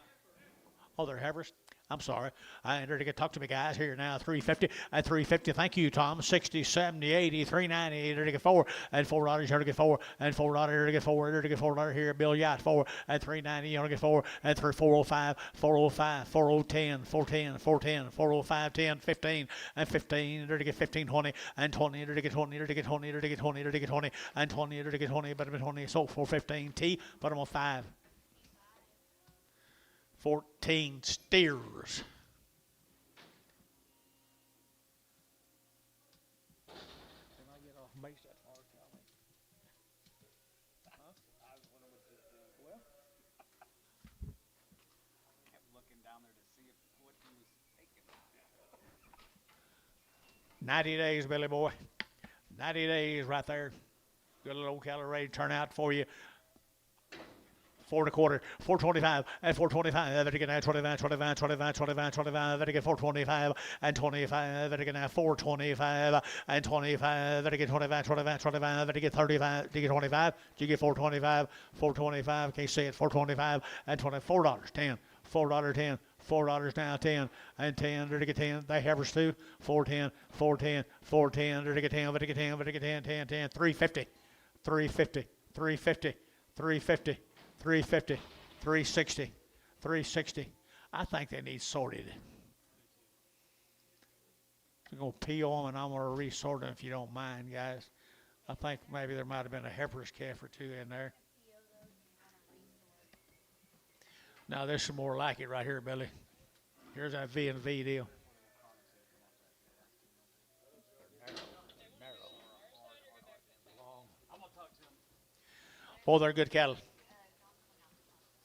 Oh, they're heifers. I'm sorry. I entered to talk to me, guys. Here now, 350 and 350. Thank you, Tom. 60, 70, 80, 390, to get 4 and $4 here to get 4 and $4 to get 4 to get $4 here. Bill Yacht 4 and 390 to get 4 and 405, 405, 4010, 410, 410, 405, 10, 15 and 15 to get 15, 20 and 20 to get 20 to get 20 to get 20 to get 20 and 20 to get 20, but 20. So 415 T, but I'm on 5. 14 steers. Can I get off base that far, Calvin? Huh? I was wondering Well, kept looking down there to see what he was taking. 90 days, Billy boy. 90 days right there. Good little Ocala ready to turn out for you. 4 1/4, 425, and 425. Better get now 25, 25, 25, 25, 25. Better get 425 and 25. Better get now 425 and 25. Better get 25, 25, 25. Better get 35. Did you get 25? Did you get 425? 425. Can't see it. 425 and $24. 10. $4.10. $4 now 10 and 10. Better get 10. They have us too. 410, 410, 410. Better get 10. Better get 10. Better get 10. 10, 10. 350, 350, 350, 350. 350, 360, 360. I think they need sorted. I'm going to peel them and I'm going to resort them if you don't mind, guys. I think maybe there might have been a heifer's calf or two in there. Now there's some more like it right here, Billy. Here's that V and V deal. Boy, they're good cattle.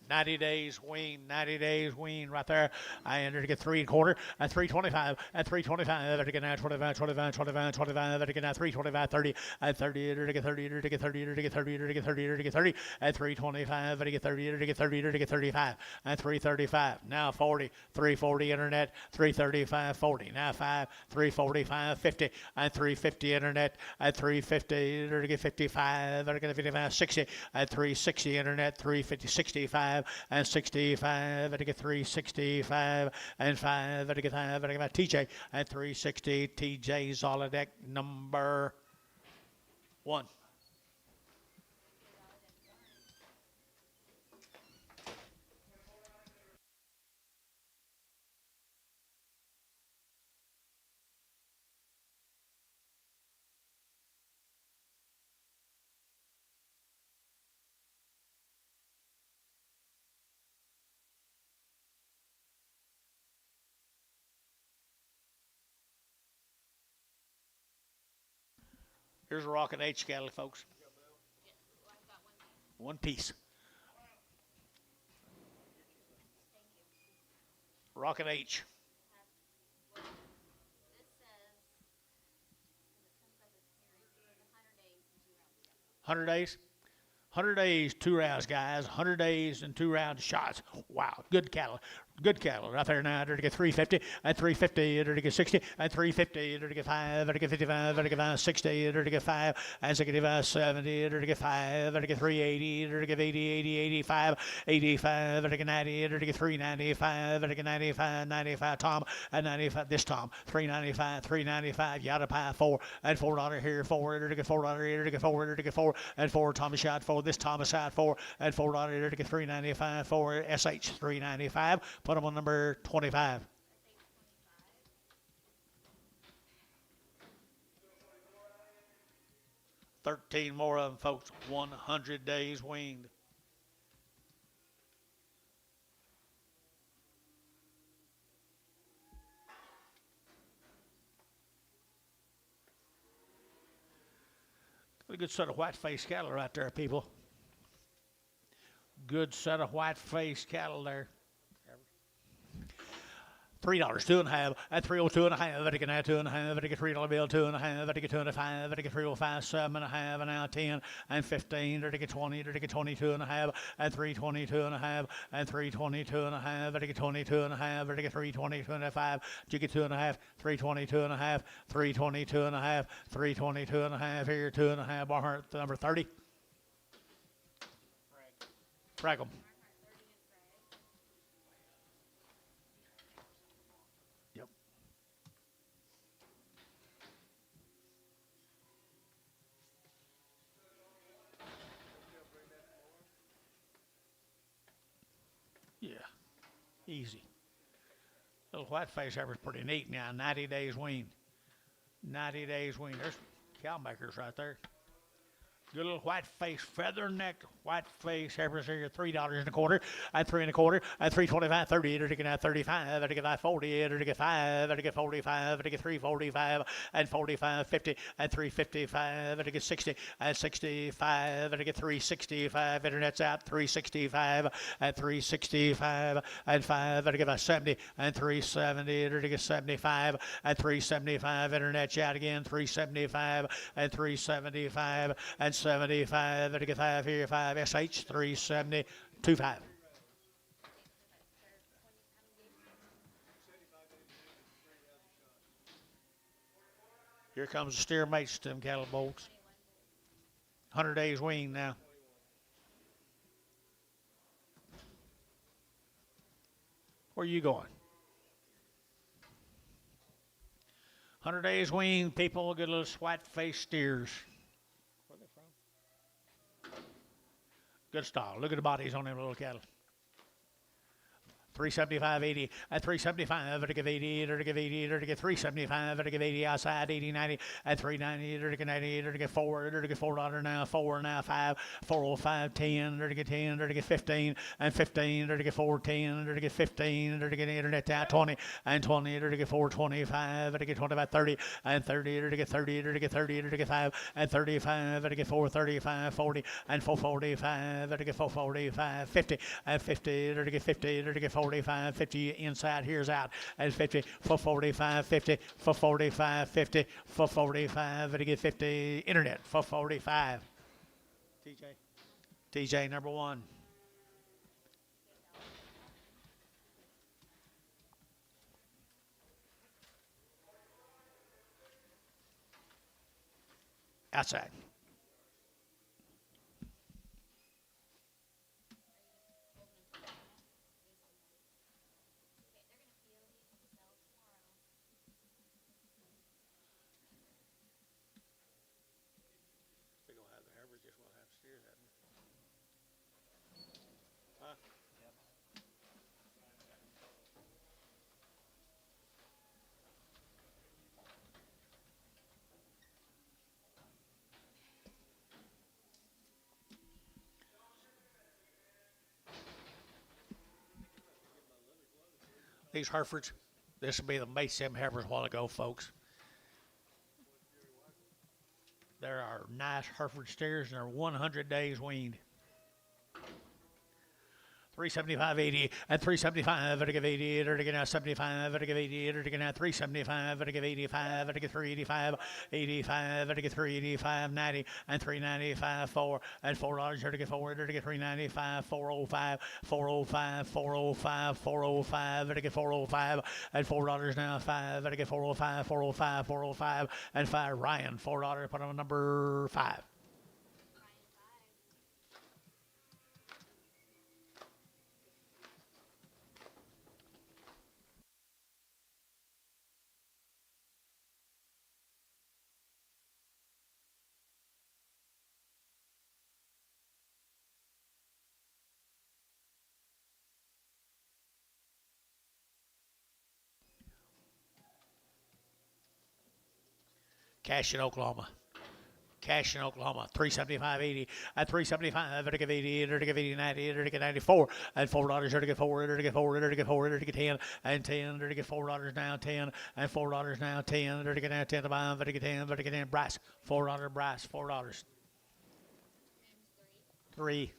90 days wean right there. I entered to get 3 1/4 at 325 at 325 at now 25 25 25 25 at now 325 30 at 30 to get 30 to get 30 to get 30 to get 30 to get 30 at 325 at get 30 to get 30 to get 35 at 335 now 40 340 internet 335 40 now 5 345 50 at 350 internet at 350 to get 55 at get 55 60 at 360 internet 350 65 and 65 at get 365 and 5 at get 5 at TJ at 360 TJ Zolodek number 1. Here's a Rocket H cattle, folks. One piece. Rocket H. 100 days. 100 days, 2 rounds, guys. 100 days and 2 round shots. Wow, good cattle. Good cattle right there now. To get 350 at 350, to get 60 at 350, to get 5, to get 55, to get 60, to get 5, and 65, 70, to get 5, to get 380, to get 80, 80, 85, 85, to get 90, to get 395, to get 95, 95, Tom, at 95, this Tom, 395, 395, yada pie, 4, and $4 here, 4, to get $4 here, to get 4, to get 4, and 4, Thomas shot 4, this Thomas shot 4, and $4 here, to get 395, 4, SH 395. Put them on number 25. $13 more of them, folks. 100 days weaned. A good set of white-faced cattle right there, people. Good set of white-faced cattle there. $3, 2.5 at 302 and a half. I get now 2.5. I get $3 bill 2.5. I get 2.5. I get 305 7.5 and now 10 and 15. I get 20. I get 22 and a half at 322 and a half and 322 and a half. I get 22 and a half. I get 322 and a 5. You get 2.5. 322 and a half. 322 and a half. 322 and a half here. 2.5. Bar number 30. Frag 'em. Yeah, easy. Little white-faced heifer's pretty neat now. 90 days weaned. 90 days weaned. There's cow makers right there. Good little white-faced, feather-necked, white-faced heifers here. $3.25 at 3 1/4 at 325, 30 to get 35, to get 40, to get 5, to get 45, to get 345 and 45, 50 at 355, to get 60 at 65, to get 365. Internet's out 365 at 365 and 5 to get 70 and 370 to get 75 at 375. Internet's out again 375 and 375 and 75 to get 5 here 5 SH 370 25. Here comes the steer mates to them cattle bolts. 100 days weaned now. Where are you going? 100 days weaned, people, good little white-faced steers. Where are they from? Good style. Look at the bodies on them little cattle. 375.80 and 375 to give 80 to give 80 to give 375 to give 80 outside 80 90 and 390 to give 90 to give 4 to give $4 now 4 now 5 405 10 to get 10 to get 15 and 15 to get 410 to get 15 to get internet down 20 and 20 to get 425 to get 25 30 and 30 to get 30 to get 30 to get 5 and 35 to get 435 40 and 445 to get 445 50 and 50 to get 50 to get 45 50 inside here's out and 50 445 50 445 50 445 to get 50 internet 445 TJ number 1 outside. They're gonna have the Herbert just will have steers at them. Huh? These Herefords, this will be the mates them Herefords a while ago, folks. There are nice Hereford steers and they're 100 days weaned. 375.80 and 375 to give 80 to get 75 to give 80 to get 375 to give 85 to get 385 85 to get 385 90 and 395 4 and $4 to get 4 to get 395 405 405 405 405 to get 405 and $4 now 5 to get 405 405 405 and 5 Ryan $4 put on number 5. Cash in Oklahoma. 375.80 at 375 to give 80 to give 80 90 to get 94 and $4 to get 4 to get 4 to get 4 to get 10 and 10 to get $4 now 10 and $4 now 10 to get now 10 to buy to get 10 to get 10 Bryce $4 Bryce $4 3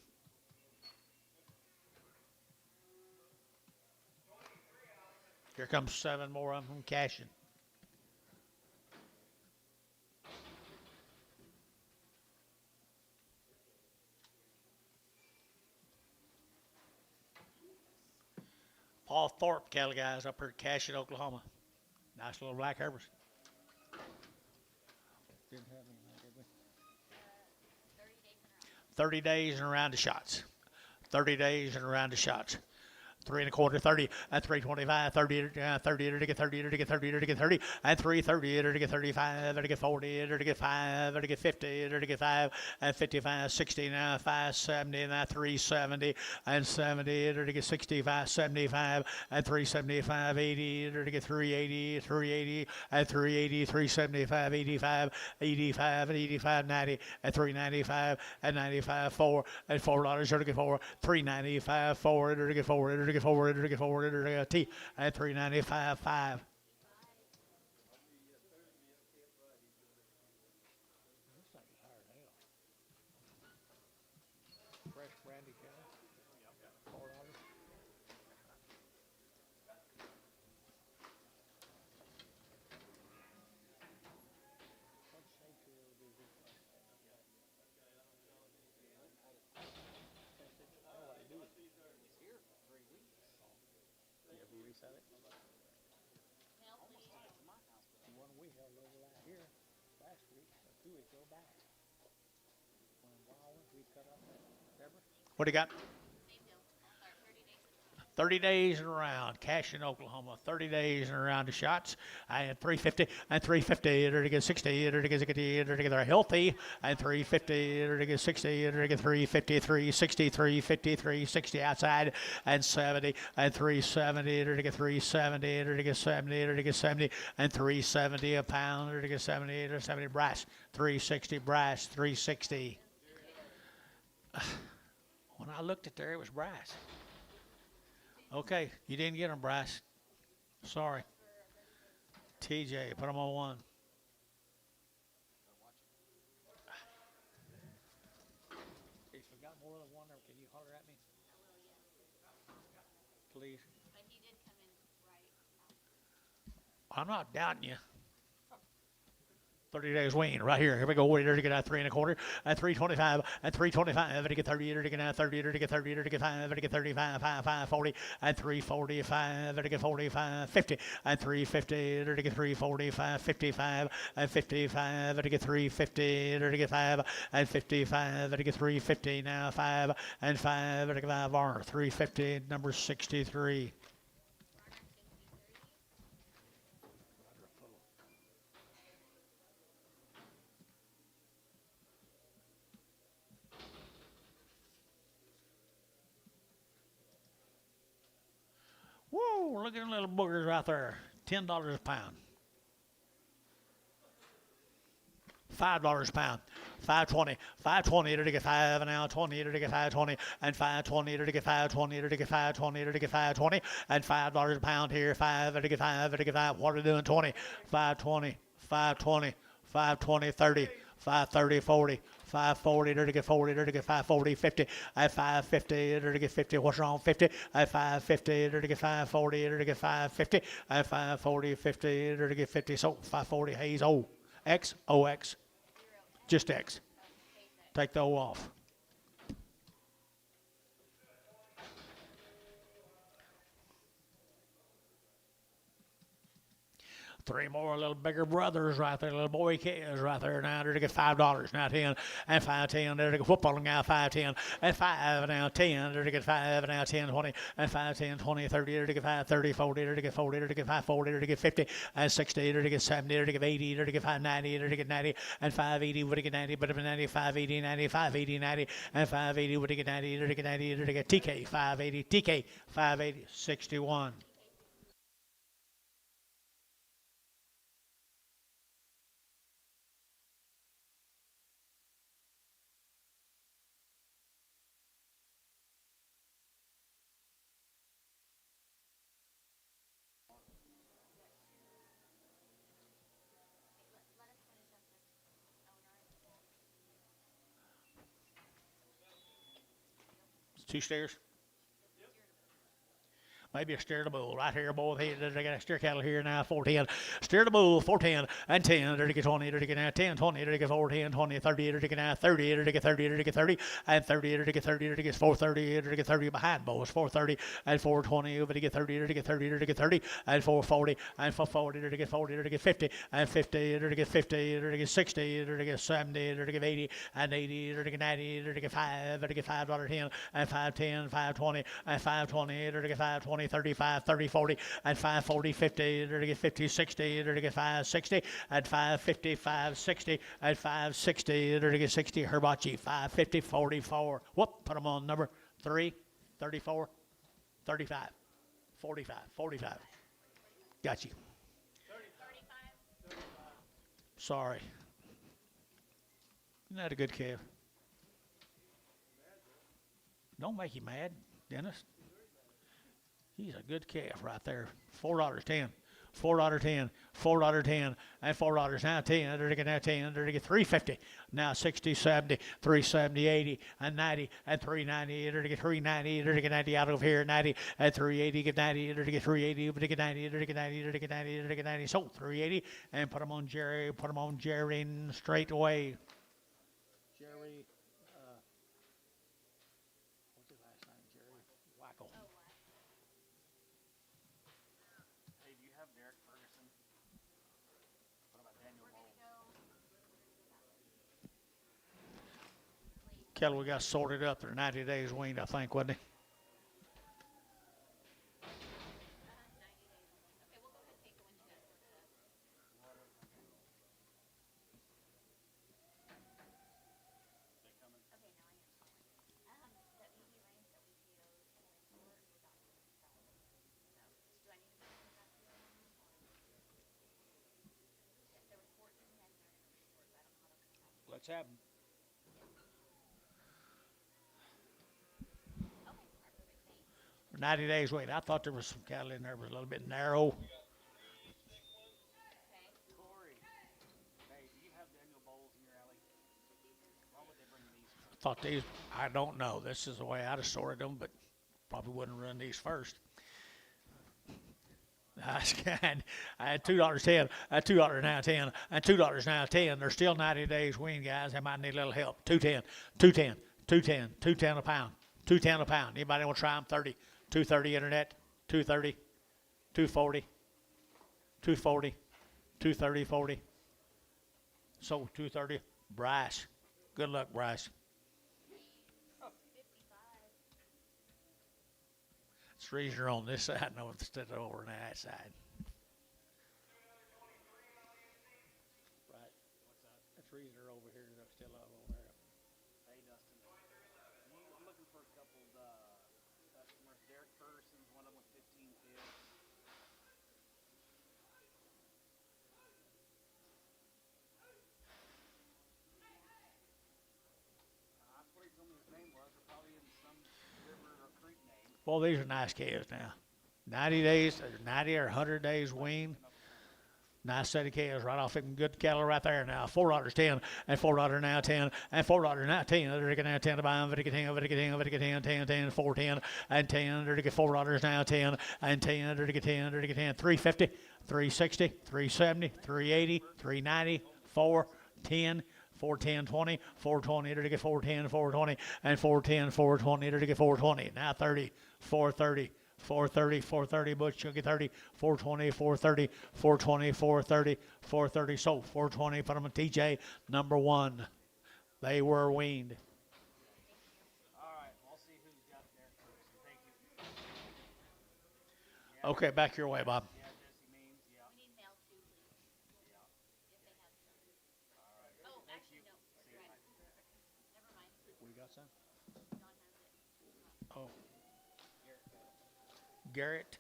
here comes 7 more of them cashing. Paul Thorpe cattle guys up here at Cash in Oklahoma. Nice little black Herbers. Didn't have anything, did we? 30 days and around the shots. 30 days and around the shots. 3 1/4, 30, and 325, 30, 30 to get 30 to get 30 to get 30, and 330 to get 35 to get 40 to get 5 to get 50 to get 5, and 55, 60 now 570 now 370, and 70 to get 65, 75, and 375, 80 to get 380, 380, and 380, 375, 85, 85, and 85, 90, and 395, and 95, 4, and $4 to get 4, 395, 4 to get 4 to get 4 to get 4 to get T, and 395, 5. Fresh brandy cattle, $4. Reset it. One we held over out here last week, or 2 weeks ago back. When wild we cut up that Deborah. What do you got? 30 days and around. Cash in Oklahoma. 30 days and around the shots. And 350 and 350. Enter to get 60. Enter to get 60. Enter to get they're healthy. And 350. Enter to get 60. Enter to get 350. 360. 350. 360 outside. And 70. And 370. Enter to get 370. Enter to get 70. Enter to get 70. And 370 a pound. Enter to get 70. Enter 70 brass. 360 brass. 360. When I looked at there, it was brass. Okay, you didn't get them, Bryce. Sorry. TJ, put them on one. If you got more than one, can you holler at me? Please. But he did come in right. I'm not doubting you. 30 days wean right here. Here we go. We're to get out 3 1/4 at 325 at 325 to get 30 to get out 30 to get 30 to get 5 to get 35 5 40 at 345 to get 45 50 at 350 to get 345 55 at 55 to get 350 to get 5 at 55 to get 350 now 5 and 5 to get 5 R 350 number 63. Whoa, look at them little boogers right there. $10 a pound. $5 a pound. 520. 520 to get 5 and now 20 to get 520 and 520 to get 520 to get 520 to get 520 and $5 a pound here. 5 to get 5 to get 5. What are we doing? 20. 520. 520. 520 30. 530 40. 540 to get 40 to get 540 50 at 550 to get 50. What's wrong? 50 at 550 to get 540 to get 550 at 540 50 to get 50. So 540 Hayes O X O X just X. Take the O off. Three more little bigger brothers right there, little boy kids right there now. They're to get $5 now 10 and 510. They're to get football now 510 and 5 now 10. They're to get 5 now 10 20 and 5 10 20 30. They're to get 5 30 40. They're to get 40. They're to get 5 40. They're to get 50 and 60. They're to get 70. They're to get 80. They're to get 590. They're to get 90 and 580. Would get 90, but 90 580 90 580 90 and 580 would get 90. They're to get 90. They're to get TK 580 TK 580 61. Two steers. Maybe a steer the bull right here, both here. They got a steer cattle here now, 410. Steer the bull, 410 and 10. They're to get 20, they're to get now 10, 20, they're to get 410, 20, 30, they're to get now 30, they're to get 30, they're to get 30, and 30, they're to get 30, they're to get 430, they're to get 30 behind bows, 430 and 420, over to get 30, they're to get 30, they're to get 30, and 440, and 440, they're to get 40, they're to get 50, and 50, they're to get 50, they're to get 60, they're to get 70, they're to get 80, and 80, they're to get 90, they're to get 5, they're to get $5.10, and 510, 520, and 520, they're to get 520, 35, 30, 40, and 540, 50, they're to get 50, 60, they're to get 560, and 550, 560, and 560, they're to get 60, Herbachi, 550, 44. Whoop, put them on number 3, 34, 35, 45, 45. Got you. 35. Sorry. Isn't that a good calf? Don't make you mad, Dennis. He's a good calf right there. $4.10. $4.10. $4.10. And $4 now 10. They're to get now 10. They're to get 350. Now 60, 70, 370, 80, and 90, and 390. They're to get 390. They're to get 90 out of here. 90 and 380. Get 90. They're to get 380. They're to get 90. They're to get 90. They're to get 90. They're to get 90. So 380. And put them on Jerry. Put them on Jerry straight away. Jerry. What's his last name? Jerry Wackel. Hey, do you have Derek Ferguson? What about Daniel Moe? Kettle we got sorted up. They're 90 days weaned, I think, wasn't he? what's happened. 90 days wait. I thought there was some cattle in there, but a little bit narrow. Corey. Hey, do you have Daniel bowls in your alley? Why would they bring these for? Thought these, I don't know. This is the way I'd have sorted them, but probably wouldn't run these first. I had $2.10, I had $2 now 10, and $2 now 10. They're still 90 days wean, guys. They might need a little help. 210, 210, 210, 210 a pound, 210 a pound. Anybody want to try them? 30, 230 internet, 230, 240, 240, 230, 40. So 230. Bryce, good luck, Bryce. It's the reason you're on this side, no, instead of over on that side. Right. What's that? That's the reason they're over here, they're still over there. Hey, Dustin. I'm looking for a couple customers. Derek Ferguson's one of them with 15 kids. That's what he told me his name was. They're probably in some river or creek name. Well, these are nice calves now. 90 days, 90 or 100 days wean. Nice set of calves right off them good cattle right there now. $4 10 and $4 now 10 and $4 now 10. They're going to 10 to buy them. They're going to 10, 10, 10, 4 10 and 10. They're going to get $4 now 10 and 10. They're going to get 10. They're going to get 10. 350, 360, 370, 380, 390, 410. 410, 20, 420, they're to get 410, 420, and 410, 420, they're to get 420. Now 30, 430, 430, 430, Butch, you'll get 30, 420, 430, 420, 430, 430. So 420, put them in TJ, number one. They were weaned. All right, I'll see who's got Derek Ferguson. Thank you. Okay, back your way, Bob. Yeah, Jesse Means. Yeah. We need male too, please. Yeah. If they have some. Oh, actually, no. You're right. Never mind. We got some? Don has it. Oh. Garrett.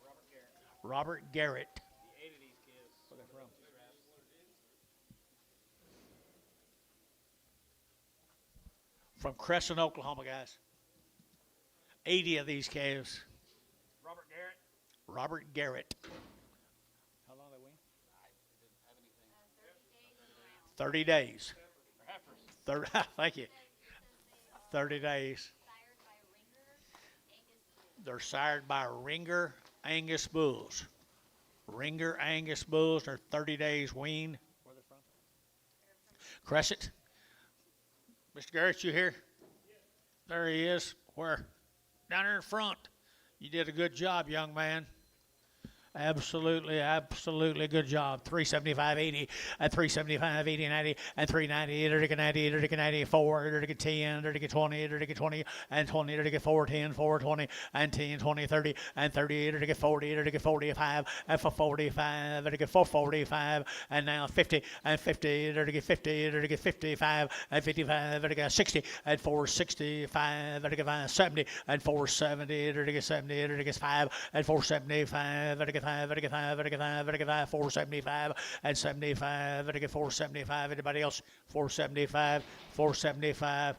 Robert Garrett. Robert Garrett. The 8 of these kids. Where they from? From Crescent, Oklahoma, guys. 80 of these calves. Robert Garrett. Robert Garrett. How long they wean? I didn't have anything. 30 days. They're heifers. 30, thank you. 30 days. Sired by Ringer Angus bulls. They're sired by Ringer Angus bulls. They're 30 days weaned. Where are they from? Crescent. Mr. Garrett, you here? There he is. Where? Down there in front. You did a good job, young man. Absolutely, absolutely good job. 375.80 and 375.80 90 and 390, 90, 94, 10, 20, 20 and 20, 410, 420 and 10, 20, 30 and 30, 40, 45 and for 45, 445 and now 50 and 50, 50, 55 and 55, 60 and 465, 570 and 470, 70, 5 and 475, 475 and 75, 475. Anybody else? 475, 475.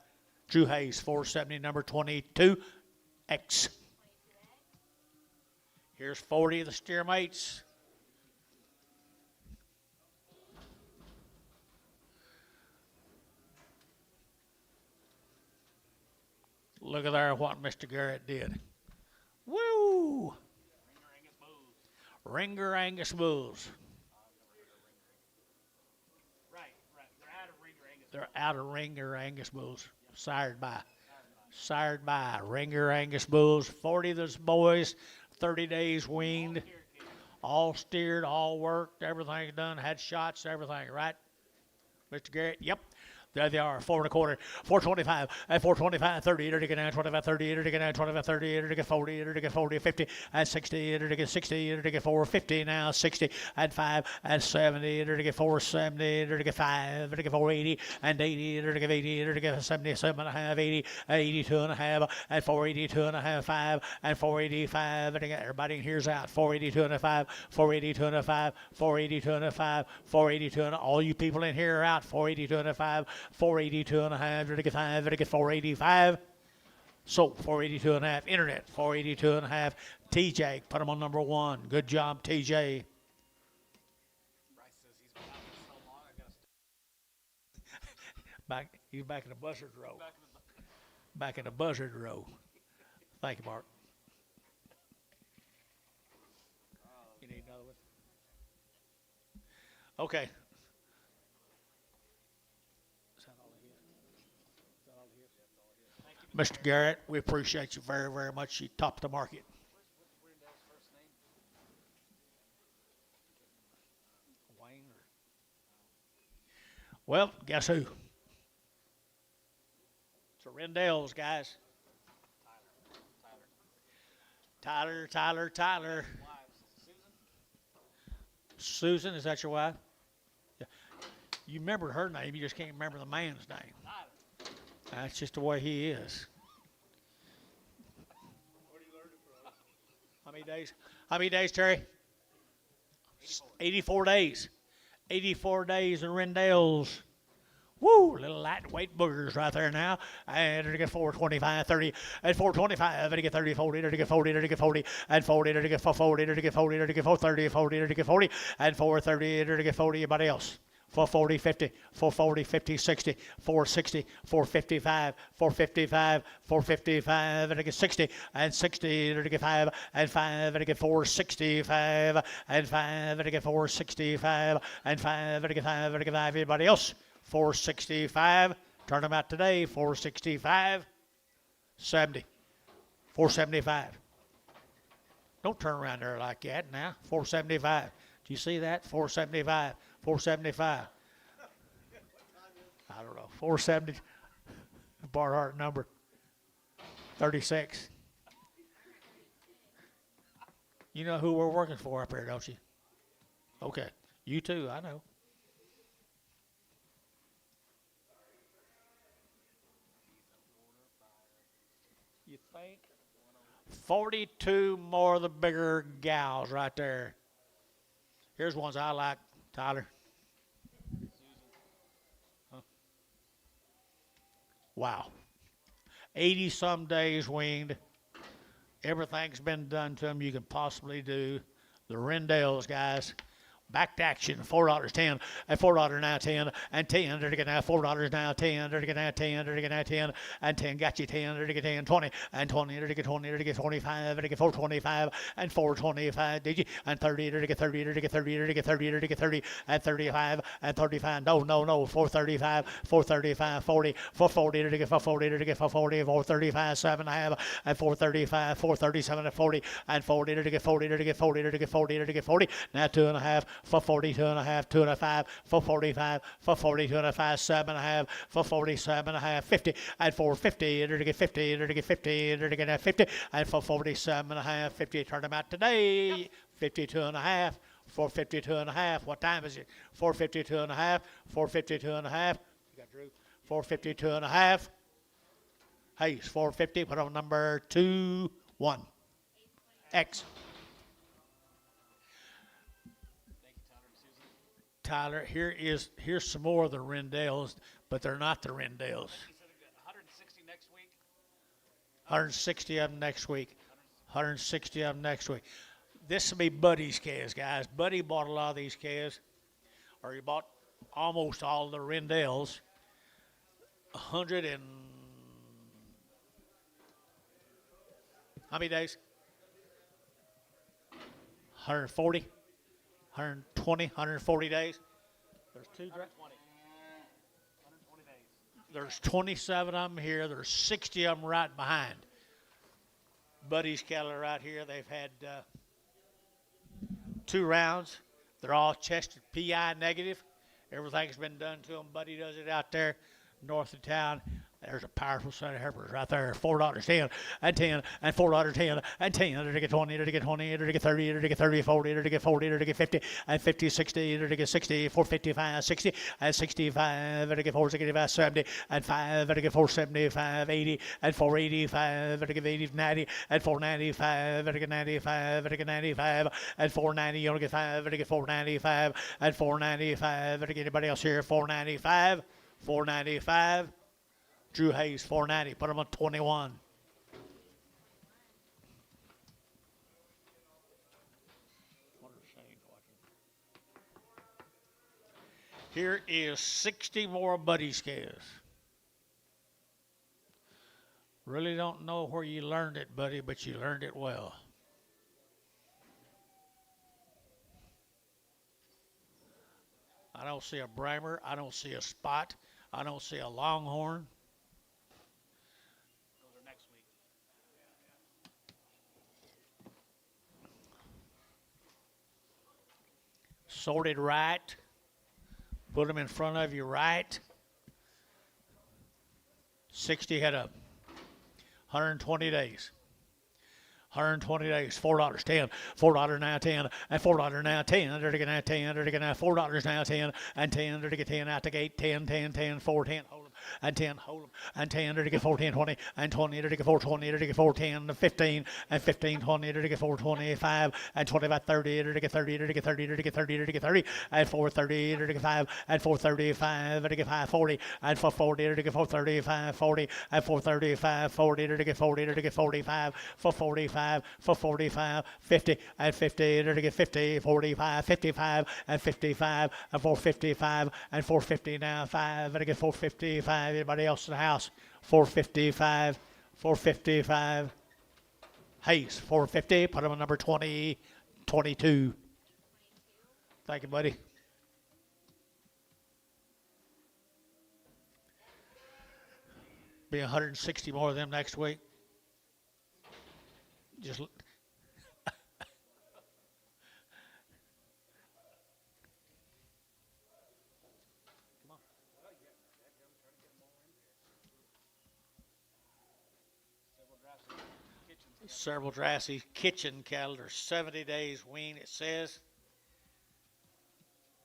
Drew Hayes, 470, number 22, X. Here's 40 of the steer mates. Look at there what Mr. Garrett did. Woo! Ringer Angus bulls. Right. They're out of Ringer Angus. They're out of Ringer Angus bulls. Sired by Ringer Angus bulls. 40 of those boys, 30 days weaned. All steered, all worked, everything's done, had shots, everything, right? Mr. Garrett, yep. There they are, 4.25, 4.25, and 4.25, 30, to get 25, 30, to get 25, 30, to get 40, to get 40, 50, and 60, to get 60, to get 450 now, 60, and 5, and 70, to get 470, to get 5, to get 480, and 80, to get 80, to get 77 and a half, 80, 82 and a half, and 482 and a half, 5, and 485, and everybody in here's out, 482 and a 5, 482 and a 5, 482 and a 5, 482 and all you people in here are out, 482 and a 5, 482 and a half, to get 5, to get 485. So 482 and a half, internet, 482 and a half. TJ, put him on number 1. Good job, TJ. Bryce says he's been out there so long, I gotta He's back in the buzzard row. back in the Back in the buzzard row. Thank you, Mark. You need another one? Okay. Mr. Garrett, we appreciate you very, very much. You topped the market. Rindell's first name. Wayne. Well, guess who? It's the Rendell's, guys. Tyler. Wives. Susan, is that your wife? Yeah. You remember her name, you just can't remember the man's name. Tyler. That's just the way he is. Where do you learn it from? How many days? How many days, Terry? 84 days. 84 days in Rendell's. Woo, little lightweight boogers right there now. And to get 425, 30, and 425, and to get 30, 40, to get 40, to get 40, and 40, to get 40, to get 40, to get 430, 40, to get 40, and 430, to get 40. Anybody else? 440, 50, 440, 50, 60, 460, 455, 455, 455, and to get 60, and 60, to get 5, and 5, and to get 465, and 5, and to get 465, and 5, and to get 5, and to get 5. Anybody else? 465. Turn them out today. 465. 70. 475. Don't turn around there like that now. 475. Do you see that? 475. 475. I don't know. 470. Barhart number 36. You know who we're working for up here, don't you? Okay. You too, I know. You think? 42 more of the bigger gals right there. Here's ones I like, Tyler. Huh? Wow. 80 some days weaned. Everything's been done to them you can possibly do. The Rendell's, guys. Back to action, $4.10, and $4 now 10, and 10, to get now $4 now 10, to get now 10, to get now 10, and 10, got you 10, to get 10, 20, and 20, to get 20, to get 25, to get 425, and 425, did you? And 30, to get 30, to get 30, to get 30, to get 30, and 35, and 35, no, 435, 435, 40, 440, to get 440, to get 440, 435, 7.5, and 435, 437, and 40, and 40, to get 40, to get 40, to get 40, to get 40, now 2.5, for 42 and a half, 2.5, for 45, for 42 and a half, 7.5, for 47 and a half, 50, and 450, to get 50, to get 50, to get 50, and for 47 and a half, 50. Turn them out today. 52 and a half, 452 and a half. What time is it? 452 and a half, 452 and a half. You got Drew? 452 and a half. Hayes, 450. Put on number 2, 1. X. Tyler, here's some more of the Rendell's, but they're not the Rendell's. He said 160 next week. 160 of them next week. 160 of them next week. This will be Buddy's calves, guys. Buddy bought a lot of these calves, or he bought almost all the Rendell's. 100 and how many days? 140. 120, 140 days. There's 120 days. There's 27 of them here. There's 60 of them right behind. Buddy's cattle right here. They've had 2 rounds. They're all chested PI negative. Everything's been done to them. Buddy does it out there. north of town. There's a powerful set of heifers right there. $4.10 and 10 and $4.10 and 10. To get 20, to get 20, to get 30, to get 30, 40, to get 40, to get 50 and 50, 60, to get 60, 455, 60 and 65, to get 465, 70 and 5, to get 475, 80 and 485, to get 80, 90 and 495, to get 95, to get 95 and 490. You only get 5, to get 495 and 495. To get anybody else here? 495, 495. Drew Hayes, 490. Put him on 21. Here is 60 more buddy scales. Really don't know where you learned it, buddy, but you learned it well. I don't see a Brimer. I don't see a Spot. I don't see a Longhorn. Those are next week. Sorted right. Put them in front of you right. 60 head up. 120 days. 120 days, $4, 10, $4 now, 10, and $4 now, 10, to get now, 10, to get now, $4 now, 10, and 10, to get 10 out the gate, 10, 10, 10, 4, 10, hold them, and 10, hold them, and 10, to get 4, 10, 20, and 20, to get 4, 20, to get 4, 10, 15, and 15, 20, to get 4, 25, and 25, 30, to get 30, to get 30, to get 30, to get 30, and 4, 30, to get 5, and 4, 35, to get 5, 40, and 4, 40, to get 4, 35, 40, and 4, 35, 40, to get 40, to get 45, 4, 45, for 45, 50, and 50, to get 50, 45, 55, and 55, and 455, and 450 now, 5, to get 455. Anybody else in the house? 455, 455. Hayes, 450. Put him on number 20, 22. Thank you, buddy. Be 160 more of them next week. Just come on. Several Drassy kitchen cattle are 70 days wean, it says.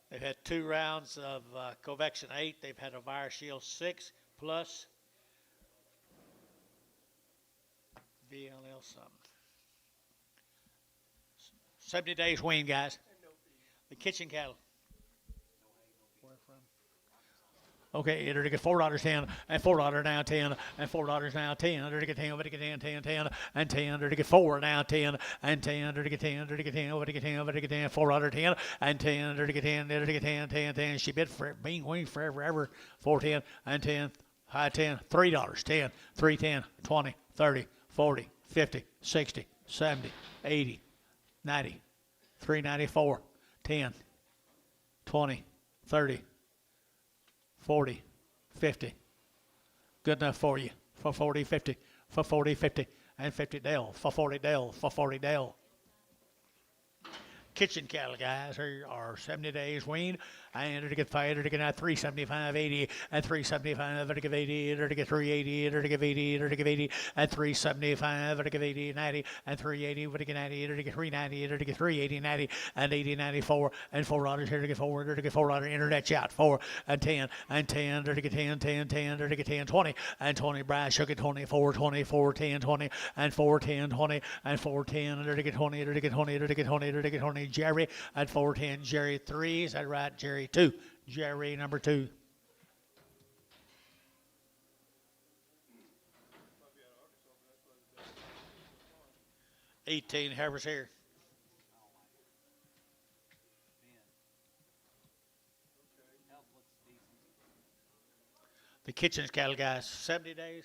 They've had 2 rounds of Covection 8. They've had a Virus Shield 6 plus VLL something. 70 days wean, guys. The kitchen cattle. Where from? Okay, it'll get $4.10 and $4 now 10 and $4 now 10. It'll get 10, it'll get 10, 10, 10, and 10. It'll get 4 now 10 and 10. It'll get 10, it'll get 10, it'll get 10, it'll get 10, $4.10 and 10. It'll get 10, it'll get 10, 10, 10. She bid for being weaned forever. 410 and 10, high 10, $3, 10, 310, 20, 30, 40, 50, 60, 70, 80, 90. 394, 10, 20, 30, 40, 50. Good enough for you. For 40, 50, for 40, 50, and 50 Dell, for 40 Dell, for 40 Dell. Kitchen cattle, guys, here are 70 days weaned. And to get 5, to get out 375, 80, and 375, to get 80, to get 380, to get 80, to get 80, and 375, to get 80, 90, and 380, to get 90, to get 390, to get 380, 90, and 80, 94, and $4 here to get 4, to get $4 internet chat, 4, and 10, and 10, to get 10, 10, 10, to get 10, 20, and 20, Bryce shook it 24, 24, 10, 20, and 4, 10, 20, and 4, 10, to get 20, to get 20, to get 20, to get 20, Jerry, and 4, 10, Jerry 3, is that right, Jerry 2, Jerry number 2. $18 heifers here. The kitchen's cattle, guys, 70 days.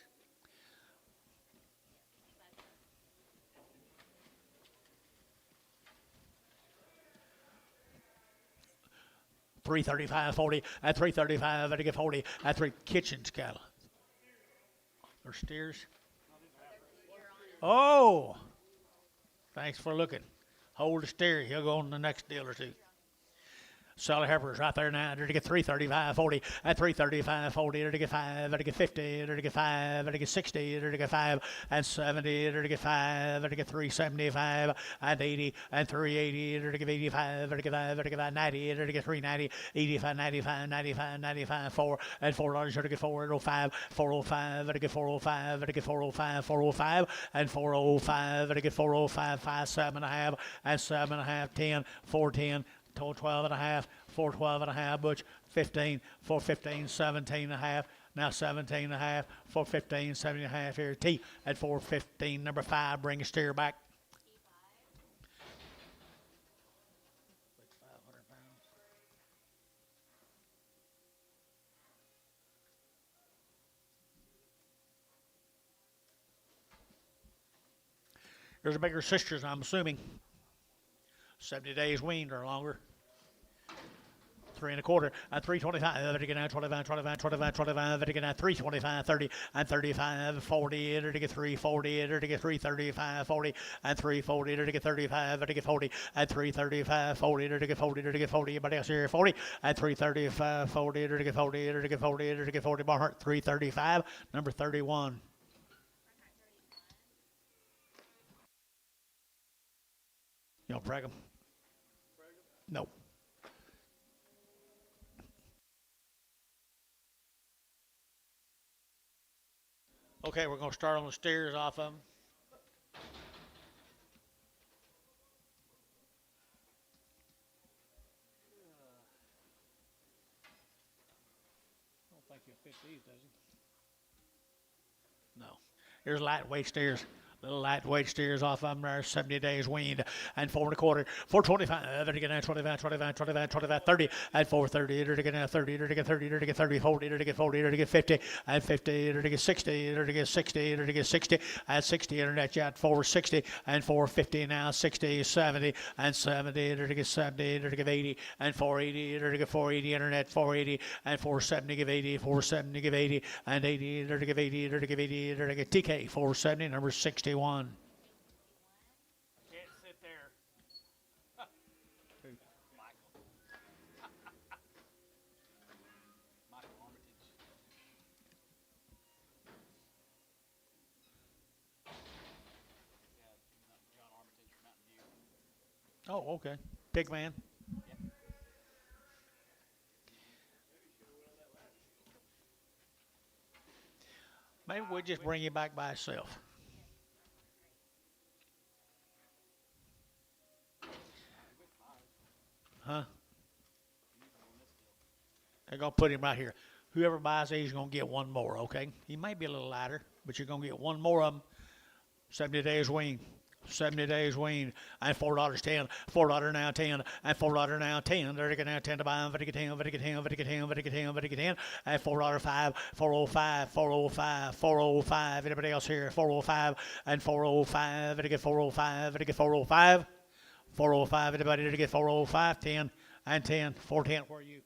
$335.40 at $335 at $40 at 3 kitchens cattle. Or steers. Oh, thanks for looking. Hold the steer. He'll go on the next deal or two. Sally Harper's right there now. They're to get 335, 40, at 335, 40. They're to get 5, they're to get 50, they're to get 5, they're to get 60, they're to get 5, and 70, they're to get 5, they're to get 375, and 80, and 380, they're to get 85, they're to get 5, they're to get 90, they're to get 390, 85, 95, 95, 95, 4, and $4, they're to get 405, 405, they're to get 405, they're to get 405, 405, and 405, they're to get 405, 5, 7.5, and 7.5, 10, 410, 12 and a half, 412 and a half, Butch, 15, 415, 17 and a half, now 17 and a half, 415, 17 and a half here, T at 415, number 5, bring a steer back. There's a bigger sisters, I'm assuming. 70 days weaned or longer. 3 1/4 and 325. Better get out 25, 25, 25, 25. Better get out 325, 30 and 35, 40. Better to get 340. Better to get 335, 40 and 340. Better to get 35. Better to get 40 and 335, 40. Better to get 40. Better to get 40. Anybody else here? 40 and 335, 40. Better to get 40. Better to get 40. Better to get 40. Barnhart 335. Number 31. You don't brag 'em? No. Okay, we're going to start on the steers off of them. I don't think he'll fit these, does he? No. Here's lightweight steers. Little lightweight steers off of them there, 70 days weaned, and 4 1/4, 425, to get out 25, 25, 25, 25, 30, and 430, to get out 30, to get 30, to get 30, 40, to get 40, to get 50, and 50, to get 60, to get 60, to get 60, and 60, internet at 460, and 450 now, 60, 70, and 70, to get 70, to get 80, and 480, to get 480, internet 480, and 470, give 80, 470, give 80, and 80, to give 80, to give 80, to get TK 470, number 61. Can't sit there. Michael. Michael Armitage. Yeah, John Armitage from Mountain View. Oh, okay. Big man. Yep. Maybe we'll just bring you back by itself. Huh? They're going to put him right here. Whoever buys these is going to get one more, okay? He may be a little lighter, but you're going to get one more of them. 70 days wean. 70 days wean. And $4.10. $4 now 10. And $4 now 10. They're going to now 10 to buy them. Very 10. Very 10. Very 10. Very 10. Very 10. And $4.05. 405. 405. 405. Anybody else here? 405 and 405. Very get 405. Very get 405. 405. Anybody to get 405? 10 and 10. 410. Where are you?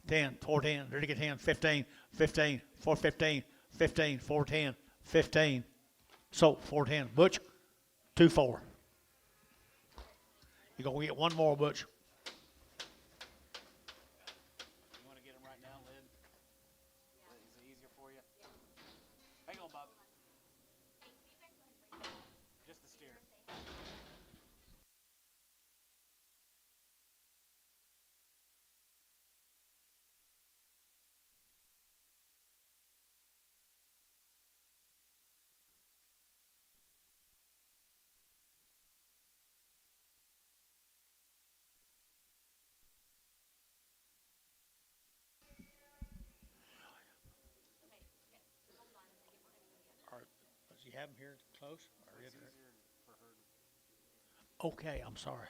10. 410. There to get 10. 15. 15. 415. 15. 410. 15. So 410. Butch. 2-4. You're going to get one more, Butch. You want to get him right now, Lynn? Is it easier for you? Hang on, Bob. Just the steer. Does he have him here close? It's easier for her. Okay, I'm sorry.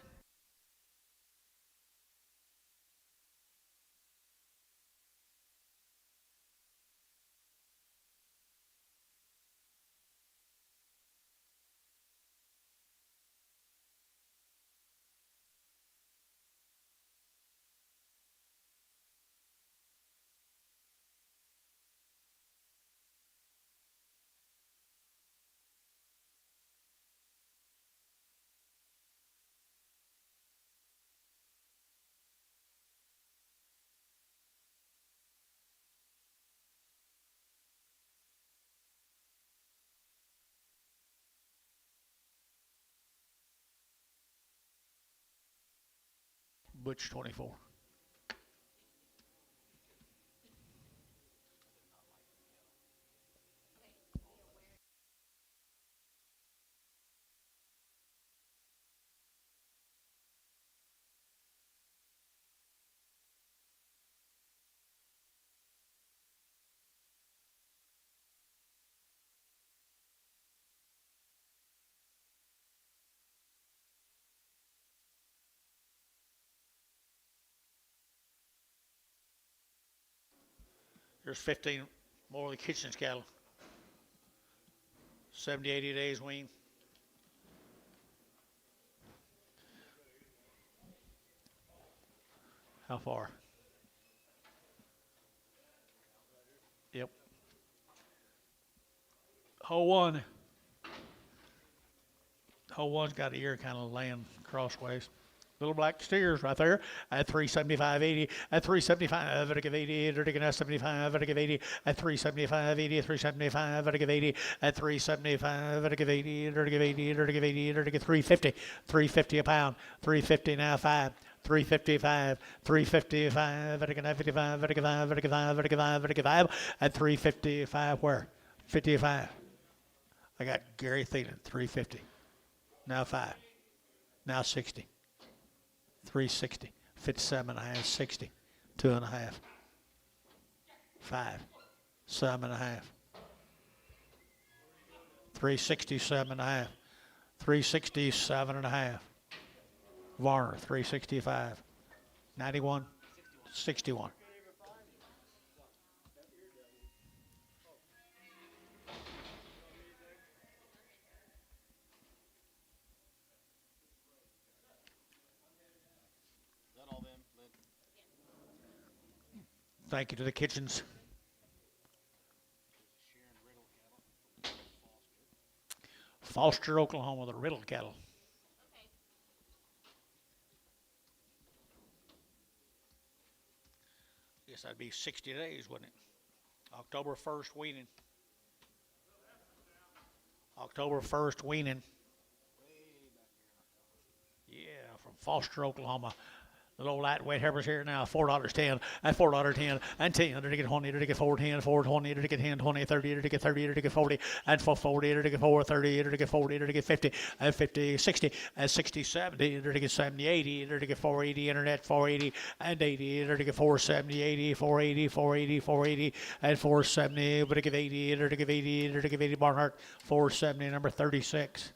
Butch 24. There's 15 more of the kitchen's cattle. 70, 80 days wean. How far? Yep. Hole one. Hole one's got the ear kind of laying crossways. Little black steers right there at 375.80, at 375, at 80, at 75, at 80, at 375, 80, at 375, at 80, at 375, at 80, at 80, at 80, at 350, 350 a pound, 350 now 5. 355, 355, at 55, at 55, at 55, at 55, at 55, at 355 where? 55. I got Gary Thielen, 350. Now 5. Now 60. 360, 57 and a half, 60, 2.5, 5, 7.5, 367 and a half, 367 and a half, Varner, 365, 91, 61. Thank you to the kitchens. Foster, Oklahoma, the Riddle cattle. Okay. Guess that'd be 60 days, wouldn't it? October 1st weaning. October 1st weaning. Yeah, from Foster, Oklahoma. The little lightweight heifers here now, $4.10, and $4.10, and 10, to get 20, to get 4.10, 4.20, to get 10, 20, 30, to get 30, to get 40, and 4.40, to get 4.30, to get 40, to get 50, and 50, 60, and 60, 70, to get 70, 80, to get 480, internet 480, and 80, to get 470, 80, 480, 480, 480, and 470, but to give 80, to give 80, to give 80, Barnhart, 470, number 36.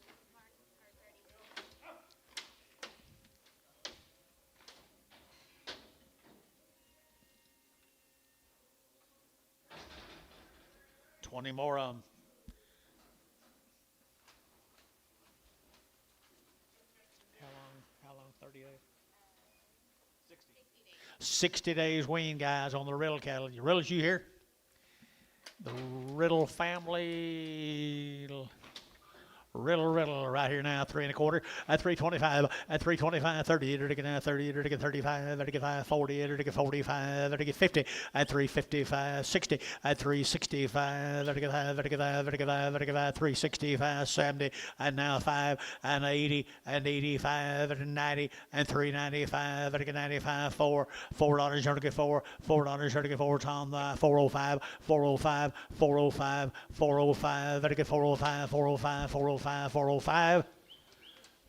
20 more of them. How long? 30 days? 60 days wean, guys, on the Riddle cattle. You Riddles, you here? The Riddle family. Riddle, right here now, 3 1/4, at 325, at 325, 30, to get 30, to get 35, to get 40, to get 45, to get 50, at 355, 60, at 365, to get 5, to get 5, to get 5, to get 5, 365, 70, and now 5, and 80, and 85, and 90, and 395, to get 95, $4, to get 4, $4, to get 4, Tom, 405, 405, 405, 405, to get 405, 405, 405. 405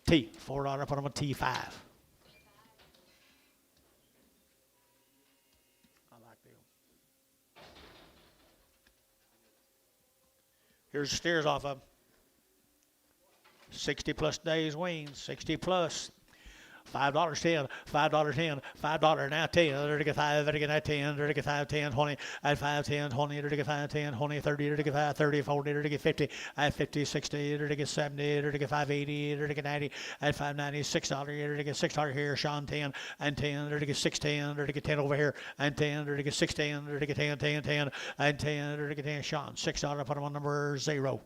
T $4 put them on T5. I like them. Here's the steers off of them. 60 plus days wean, 60 plus. $5.10, $5.10, $5 now 10, to get 5, to get 10, to get 5, 10, 20, at 5, 10, 20, to get 5, 10, 20, 30, to get 5, 30, 40, to get 50, at 50, 60, to get 70, to get 580, to get 90, at 590, $6, to get $6 here, Sean 10, and 10, to get 610, to get 10 over here, and 10, to get 610, to get 10, 10, 10, and 10, to get 10, Sean, $6, put them on number 0.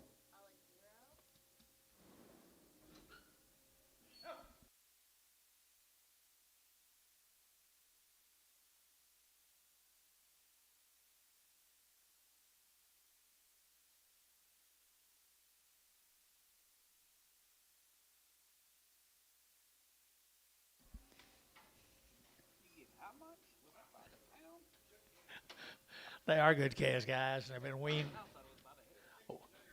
They are good calves, guys. They've been weaned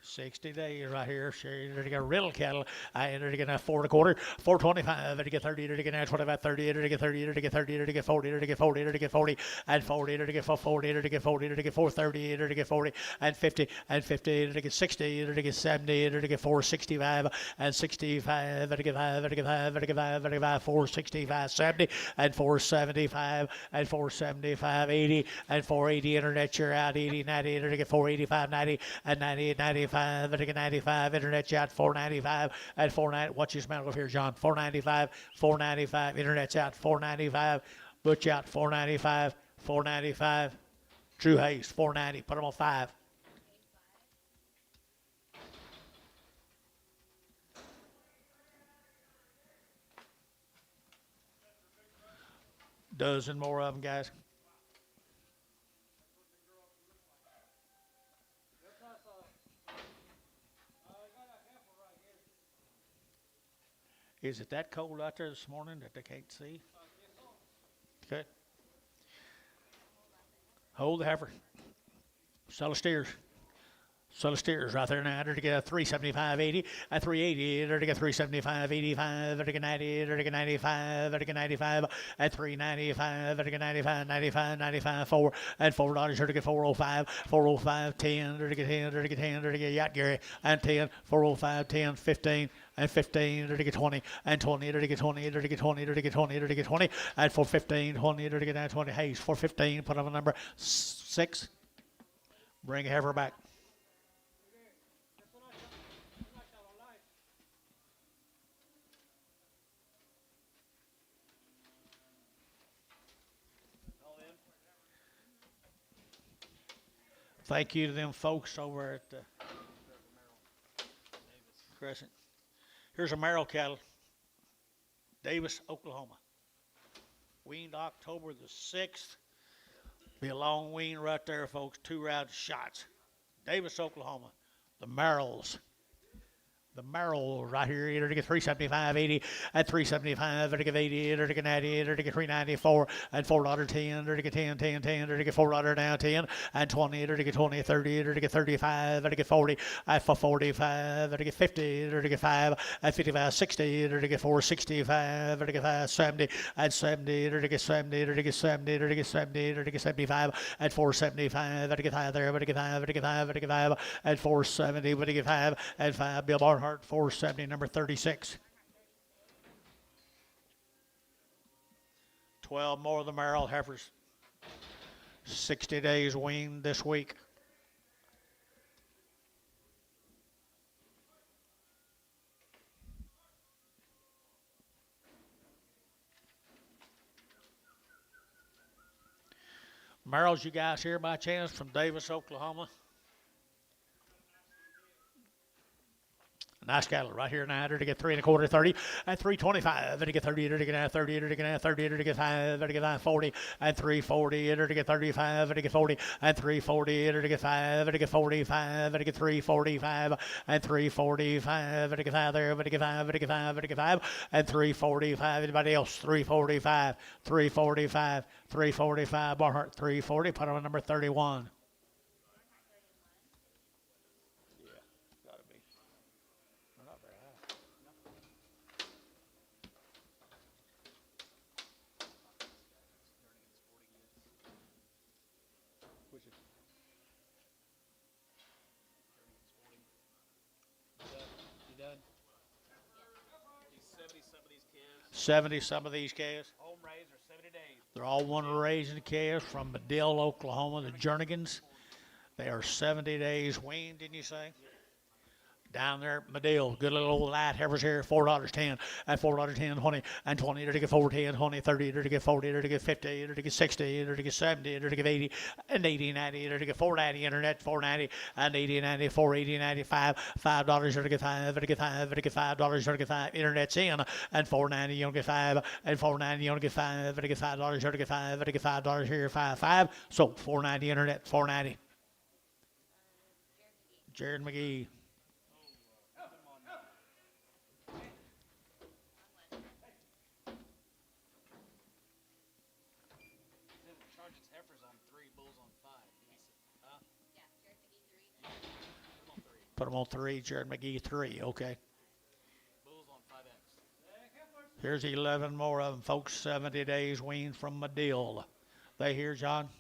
60 days right here. They're to get rental cattle. I entered to get 4.25, 4.25, to get 30, to get 25, 30, to get 30, to get 30, to get 40, to get 40, to get 40, and 40, to get 40, to get 40, to get 430, to get 40, and 50, and 50, to get 60, to get 70, to get 465, and 65, to get 5, to get 5, to get 5, to get 5, 465, 70, and 475, and 475, 80, and 480, internet, you're out, 80, 90, to get 485, 90, and 90, 95, to get 95, internet's out, 495, and 490, watch your smell over here, John, 495, 495, internet's out, 495, butch out, 495, 495, Drew Hayes, 490, put them on 5. Dozen more of them, guys. Is it that cold out there this morning that they can't see? Okay. Hold the heifer. Sell the steers. Sell the steers right there now. They're to get a 375.80, a 380. They're to get 375.85. They're to get 90. They're to get 95. They're to get 95. At 395. They're to get 95. 95. 95. 4 and $4. They're to get 405. 405. 10. They're to get 10. They're to get 10. They're to get Yacht Gary and 10. 405. 10. 15. And 15, they're to get 20, and 20, they're to get 20, they're to get 20, they're to get 20, they're to get 20, and for 15, 20, they're to get down 20. Hayes, for 15, put on a number 6. Bring a heifer back. Thank you to them folks over at Crescent. Here's a Merrill cattle, Davis, Oklahoma. Weaned October the 6th. Be a long wean right there, folks. 2 round shots. Davis, Oklahoma. The Merrills. The Merrill right here, either to get 375.80 and 375, or to get 80, or to get 90, or to get 394 and $4.10, or to get 10, 10, 10, or to get $4 down 10 and 20, or to get 20, 30, or to get 35, or to get 40, and for 45, or to get 50, or to get 5 and 55, 60, or to get 465, or to get 5, 70 and 70, or to get 70, or to get 70, or to get 70, or to get 75 and 475, or to get 5 there, or to get 5, or to get 5, or to get 5 and 470, or to get 5 and 5. Bill Barnhart, 470, number 36. 12 more of the Merrill heifers. 60 days weaned this week. Merrills, you guys here by chance from Davis, Oklahoma? Nice cattle right here now. To get 3.25, 30, and 325. To get 30, to get 30, to get 30, to get 5, to get 540, and 340. To get 35, to get 40, and 340. To get 5, to get 45, to get 345, and 345. To get 5 there, to get 5, to get 5, to get 5, and 345. Anybody else? 345, 345, 345. Barnhart 340. Put on number 31. He's 70 some of 70 some of these these calves. calves. Home raised are 70 days. They're all one raising calves from Medill, Oklahoma, the Jernigans. They are 70 days weaned, didn't you say? Down there at Medill, good little old light heifers here, $4.10, and $4.10, 20, and 20, to get 410, 20, 30, to get 40, to get 50, to get 60, to get 70, to get 80, and 80, 90, to get 490, internet, 490, and 80, 90, 480, 95, $5, to get 5, to get 5, to get $5, to get 5, internet's in, and 490, you don't get 5, and 490, you don't get 5, to get $5, to get 5, to get $5 here, 5, so 490, internet, 490. Jared McGee. Charges heifers on 3, bulls on 5. Give me Put them on 3. Jared McGee, 3. Okay. Bulls on 5X. Here's 11 more of them, folks. 70 days weaned from Medill. They here, John?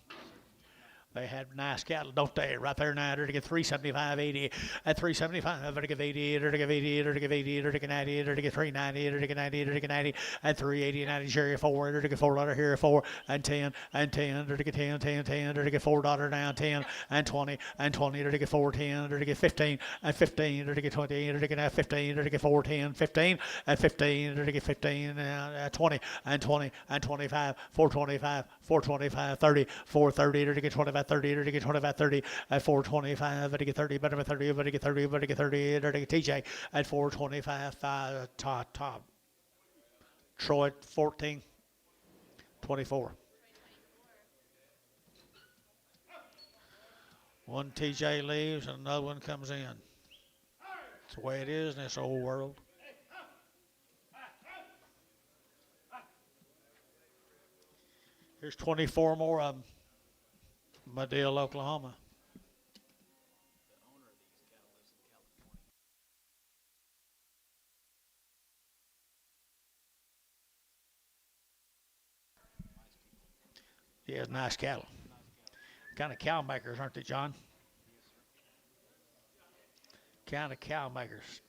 They had nice cattle, don't they? Right there now, they're to get 375, 80, at 375, they're to give 80, they're to give 80, they're to give 80, they're to get 90, they're to get 390, they're to get 90, they're to get 90, and 380, 90, Jerry 4, they're to get 4 dollar here, 4, and 10, and 10, they're to get 10, 10, 10, they're to get 4 dollar down, 10, and 20, and 20, they're to get 4, 10, they're to get 15, and 15, they're to get 20, they're to get 15, they're to get 4, 10, 15, and 15, they're to get 15, 20, and 20, and 25, 425, 425, 30, 430, they're to get 25, 30, to get 25, 30, at 425, to get 30, better 30, better get 30, better get 30, to get TJ at 425, top. Troy 14, 24. One TJ leaves and another one comes in. That's the way it is in this old world. Here's 24 more of them. Medill, Oklahoma. The owner of these cattle lives in California. He has nice cattle. Kind of cow makers, aren't they, John? Kind of cow makers.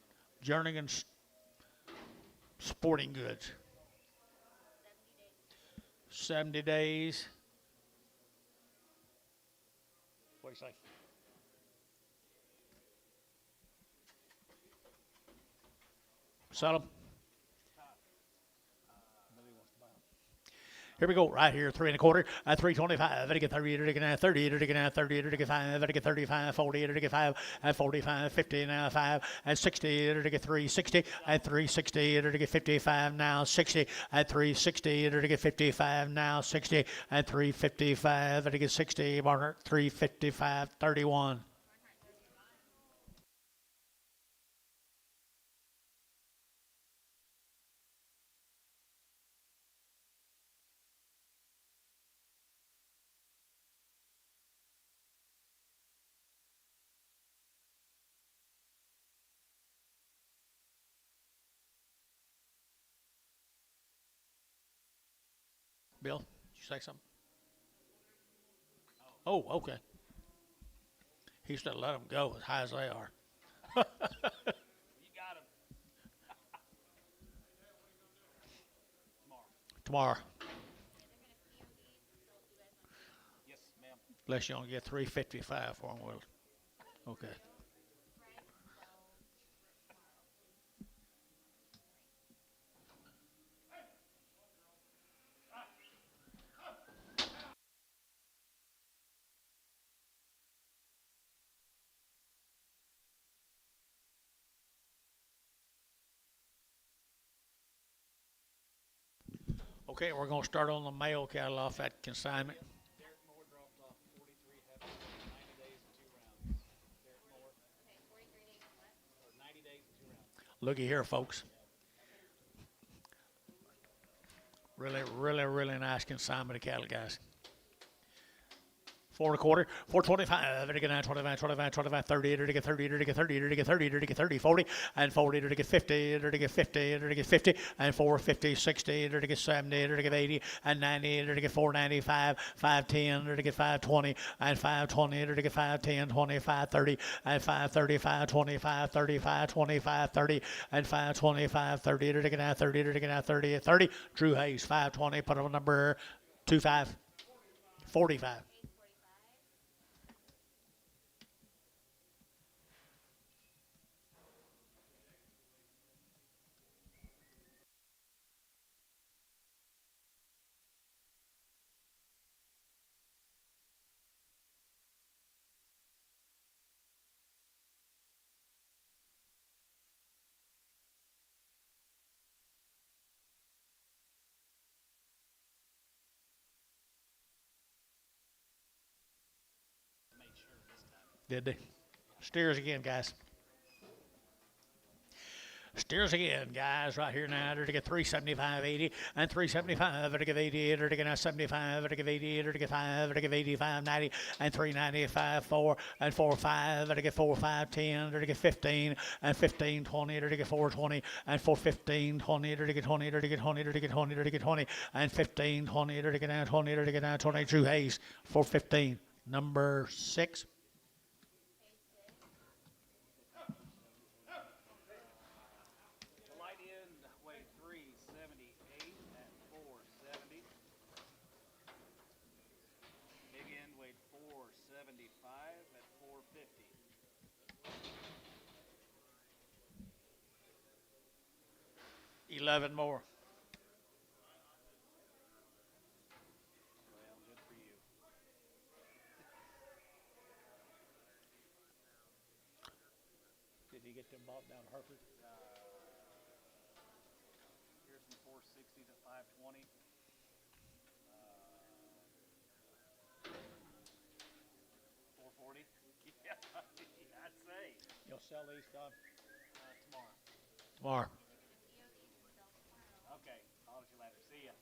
Jernigan Sporting Goods. 70 days. What do you say? Sell them. Here we go, right here, 3 1/4, at 325, to get 30, to get 30, to get 30, to get 5, to get 35, 40, to get 5, at 45, 50, now 5, at 60, to get 360, at 360, to get 55, now 60, at 360, to get 55, now 60, at 355, to get 60, Barnard, 355, 31. Bill, did you say something? Oh, okay. He used to let them go as high as they are. You got him. Tomorrow, Yes, ma'am. unless you only get 355 for them, Will. Okay. Okay, we're going to start on the male cattle off at consignment. Derek Moore dropped off 43 heifers, 90 days and 2 rounds. Derek Moore, Okay, 43 days and what? or 90 days and 2 rounds. Looky here, folks. Really nice consignment of cattle, guys. 4 1/4, 425, to get 25, 25, 25, 30, to get 30, to get 30, to get 30, to get 30, 40, and 40, to get 50, to get 50, to get 50, and 450, 60, to get 70, to get 80, and 90, to get 495, 510, to get 520, and 520, to get 510, 25, 30, and 535, 25, 35, 25, 30, and 525, 30, to get 30, to get 30, 30. Drew Hayes, 520, put on number 25, 45. Made sure this time. Did they? Steers again, guys. Steers again, guys, right here now. To get 375, 80, and 375. To get 88, to get 75, to get 88, to get 5, to get 85, 90, and 395, 4, and 4, 5, to get 4, 5, 10, to get 15, and 15, 20, to get 4, 20, and 4, 15, 20, to get 20, to get 20, to get 20, to get 20, and 15, 20, to get down 20, to get down 20. Drew Hayes, 415, number 6. The light end weighed 378 at 470. Big end weighed 475 at 450. 11 more. Well, good for you. Did he get them bought down Harper? Here's some 460s at 520. 440. Yeah, I'd say. You'll sell these, Don? Tomorrow. Tomorrow. Okay. I'll let you later. See ya.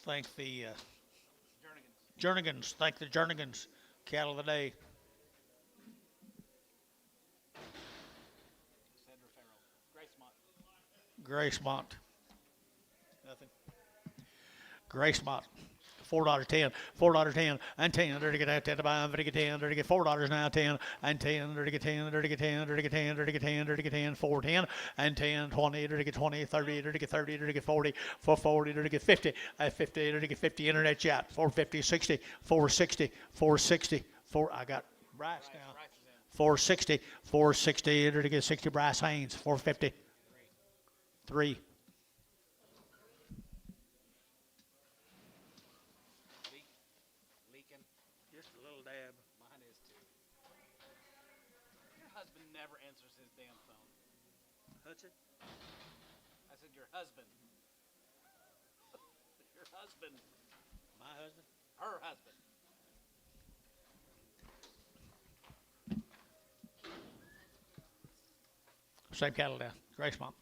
Thank the Jernigan's. Jernigans. Thank the Jernigans. Cattle of the day. Cedra Farrow. Gracemont. Nothing. Gracemont. $4.10, $4.10, and 10. There to get out 10 to buy, to get 10, there to get $4 now, 10, and 10, there to get 10, there to get 10, there to get 10, there to get 10, there to get 10, 410, and 10, 20, there to get 20, 30, there to get 30, there to get 40, 440, there to get 50, at 50, there to get 50, internet chat, 450, 60, 460, 460, 4, I got Bryce now, 460, 460, there to get 60, Bryce Haynes, 450, 3. Leaking. Just a little dab. Mine is too. Your husband never answers his damn phone. Hudson? I said your husband. Your husband. My husband? Her husband. Same cattle down. Gracemont.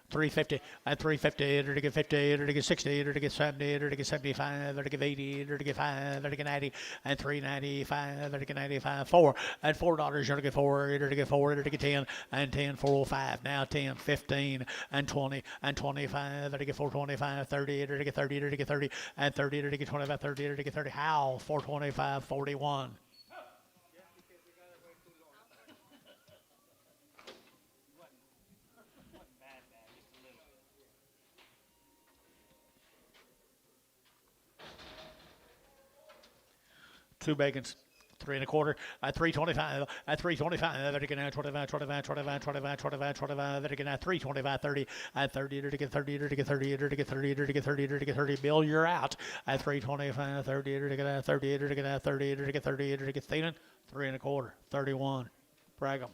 350, at 350, or to get 50, or to get 60, or to get 70, or to get 75, or to get 80, or to get 5, or to get 90, and 395, or to get 95, 4, at $4, or to get 4, or to get 4, or to get 10, and 10, 405, now 10, 15, and 20, and 25, or to get 425, 30, or to get 30, or to get 30, and 30, or to get 25, 30, or to get 30, how, 425, 41. Two bacons, 3 1/4, at 325, at 325, at again at 25, 25, 25, 25, 25, 25, at again at 325, 30, at 30, to get 30, to get 30, to get 30, to get 30, to get 30, Bill, you're out, at 325, 30, to get at 30, to get at 30, to get 30, to get Stephen, 3 1/4, 31, Brigham.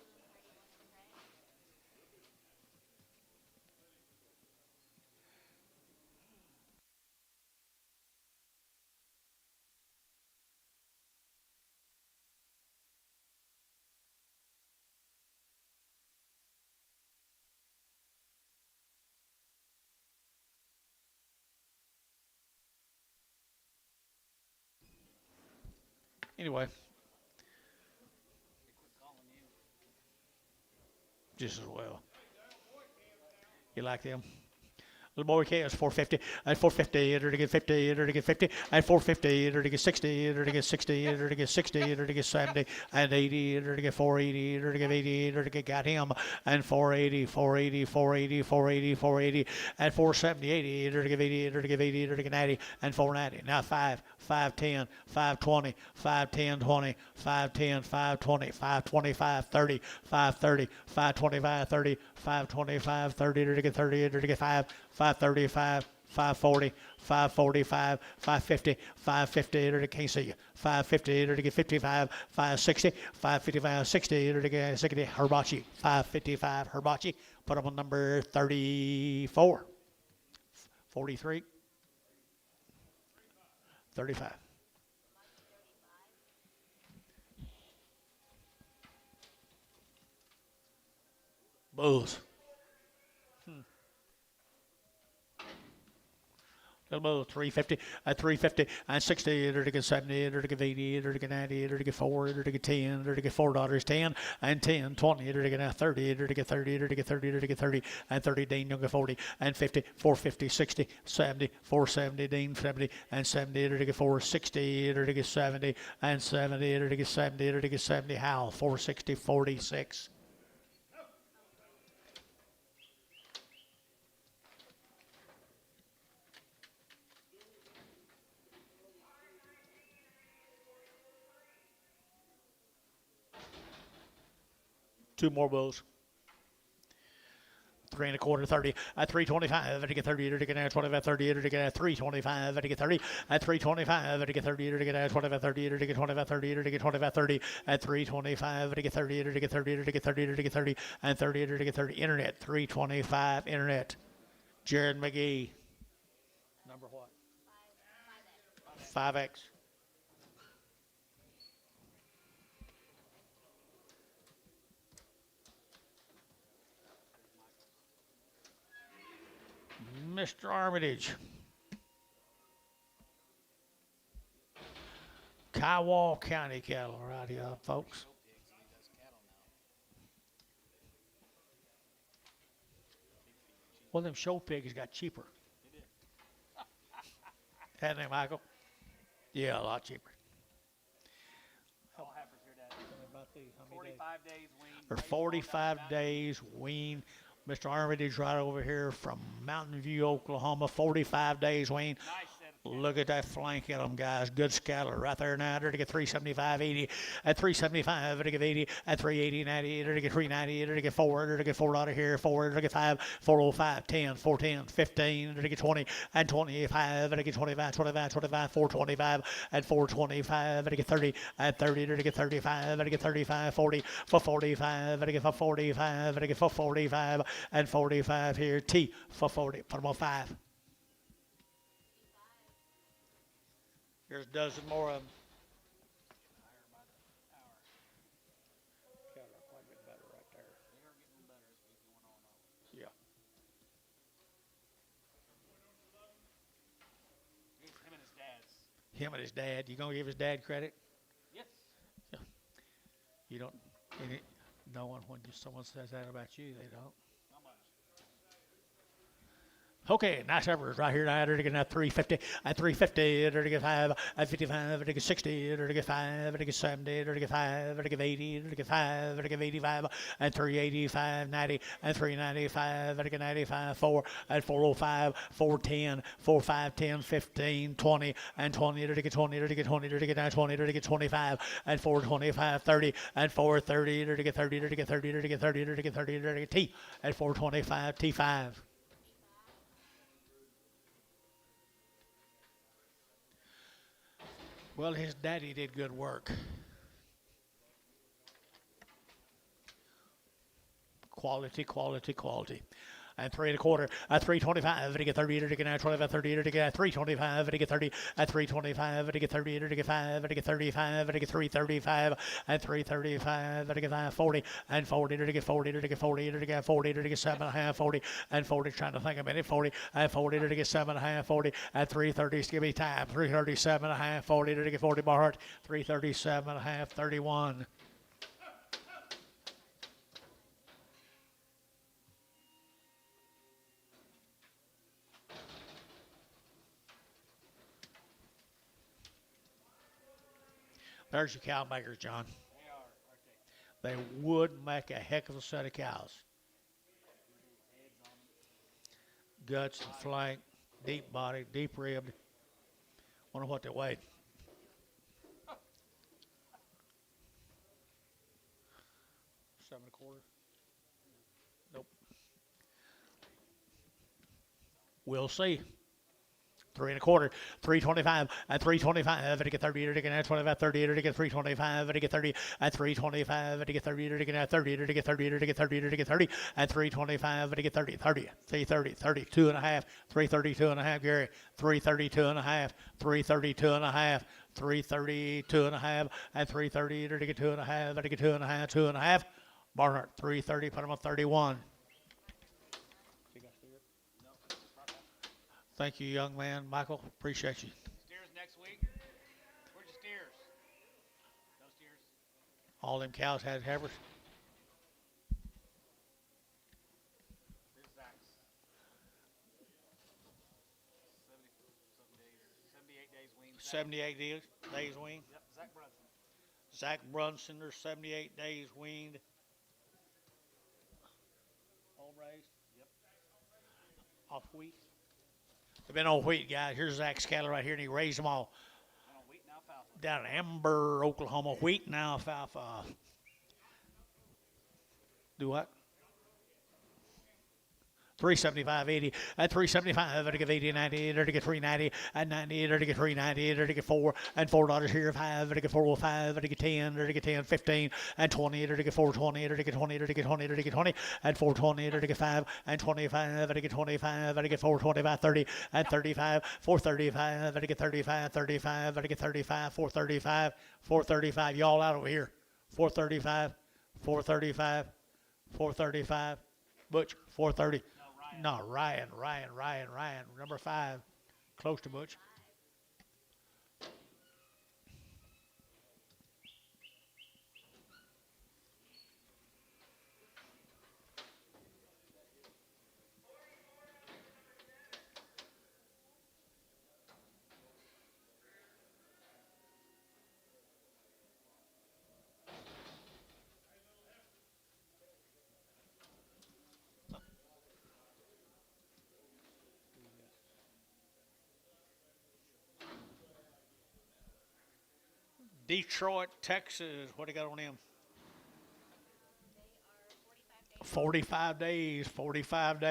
Anyway, just as well. You like them? Little boy calves 450 and 450 enter to get 50 enter to get 50 and 450 enter to get 60 enter to get 60 enter to get 60 enter to get 70 and 80 enter to get 480 enter to get 80 enter to get got him and 480 480 480 480 480 and 470 80 enter to get 80 enter to get 80 enter to get 90 and 490. Now 510 520 510 20 510 520 525 30 530 525 30 525 30 enter to get 30 enter to get 535 540 545 550 550 enter to can't see you 550 enter to get 55 560 555 60 enter to get 60 Herbachi 555 Herbachi put him on number 34 43 35 Bulls. Little 350 at 350 and 60 enter to get 70 enter to get 80 enter to get 90 enter to get 4 enter to get 10 enter to get $4 10 and 10 20 enter to get 30 enter to get 30 enter to get 30 enter to get 30 and 30 Dean you'll get 40 and 50 450 60 70 470 Dean 70 and 70 enter to get 460 enter to get 70 and 70 enter to get 70 enter to get 70 Howell 460 46 Two more bulls. 3 1/4 30 at 325 to get 30 to get 25 30 to get 325 to get 30 at 325 to get 30 to get 25 30 to get 25 30 to get 25 30 at 325 to get 30 to get 30 to get 30 to get 30 and 30 to get 30 internet 325 internet Jared McGee number what 5X Mr. Armitage. Kiowa County cattle right here, folks. Well, them show pigs got cheaper. Hadn't they, Michael? Yeah, a lot cheaper. How heifers here, Dad? About these, how many 45 days wean. or 45 days wean. Mr. Armitage right over here from Mountain View, Oklahoma. 45 days wean. Nice set of Look at that flank in them, guys. Good scatter right there now. There to get 375, 80. At 375, to get 80. At 380, 90. There to get 390. There to get 4. There to get 4 out of here. 4. There to get 5. 405, 10, 410, 15. There to get 20. And 25. There to get 25, 25, 25. 425. At 425. There to get 30. At 30. There to get 35. There to get 35, 40. For 45. There to get for 45. There to get for 45. And 45 here. T for 40. Put them on 5. Here's a dozen more of them. Cattle are quite a bit better right there. They are getting better as we going on. Yeah. Him and his dad's. Him and his dad. You gonna give his dad credit? Yes. You don't. No one when someone says that about you, they don't. How much? Okay, nice efforts right here. Now, to get at 350, at 350, to get 5, at 55, to get 60, to get 5, to get 70, to get 5, to get 80, to get 5, to get 85, and 385, 90, and 395, to get 95, 4, at 405, 410, 45, 10, 15, 20, and 20, to get 20, to get 20, to get 20, to get 25, and 425, 30, and 430, to get 30, to get 30, to get 30, to get 30, to get T, at 425, T5. Well, his daddy did good work. Quality, quality, quality. And 3 1/4 at 325 to get 30 to get 25 30 to get 325 to get 30 at 325 to get 30 to get 5 to get 35 to get 335 at 335 to get 40 and 40 to get 40 to get 40 to get 40 to get 7.5 40 and 40 trying to think a minute 40 and 40 to get 7.5 40 at 330 give me time 337.5 40 to get 40 bar heart 337.5 31. There's your cow makers, John. They are, aren't they? They would make a heck of a set of cows. Heads on them. Guts and flank, deep body, deep ribbed. Wonder what they weighed. Seven and a quarter. Nope. We'll see. 3 1/4, 325, and 325, and get 30, and get 25, 30, and get 325, and get 30, and 325, and get 30, and get 30, and get 30, and get 30, and get 30, and 325, and get 30, 30, 330, 32 and a half, 332 and a half, Gary, 332 and a half, 332 and a half, 332 and a half, and 330, and get 2 and a half, and get 2 and a half, 2 and a half. Barnhart, 330, put him on 31. Thank you, young man. Michael, appreciate you. Steers next week. Where's your steers? No steers. All them cows had heifers. This is Zach's. 70-something days. 78 days weaned. 78 days weaned. Yep, Zach Brunson. Zach Brunson, there's 78 days weaned. Home raised. Yep. Off wheat. They've been on wheat, guys. Here's Zach's cattle right here, and he raised them all And on wheat and alfalfa. down in Amber, Oklahoma. Wheat and alfalfa. Do what? 375.80 and 375 to give 80 and 90 to get 390 and 90 to get 390 to get 4 and $4 here 5 to get 405 to get 10 to get 10 15 and 20 to get 420 to get 20 to get 20 to get 20 and 420 to get 5 and 25 to get 25 to get 425 30 and 35 435 to get 35 35 to get 35 435 435 y'all out over here 435 435 435 Butch 430. No, Ryan. Number 5. Close to Butch. Detroit, Texas. What do you got on them? 45 days. 45.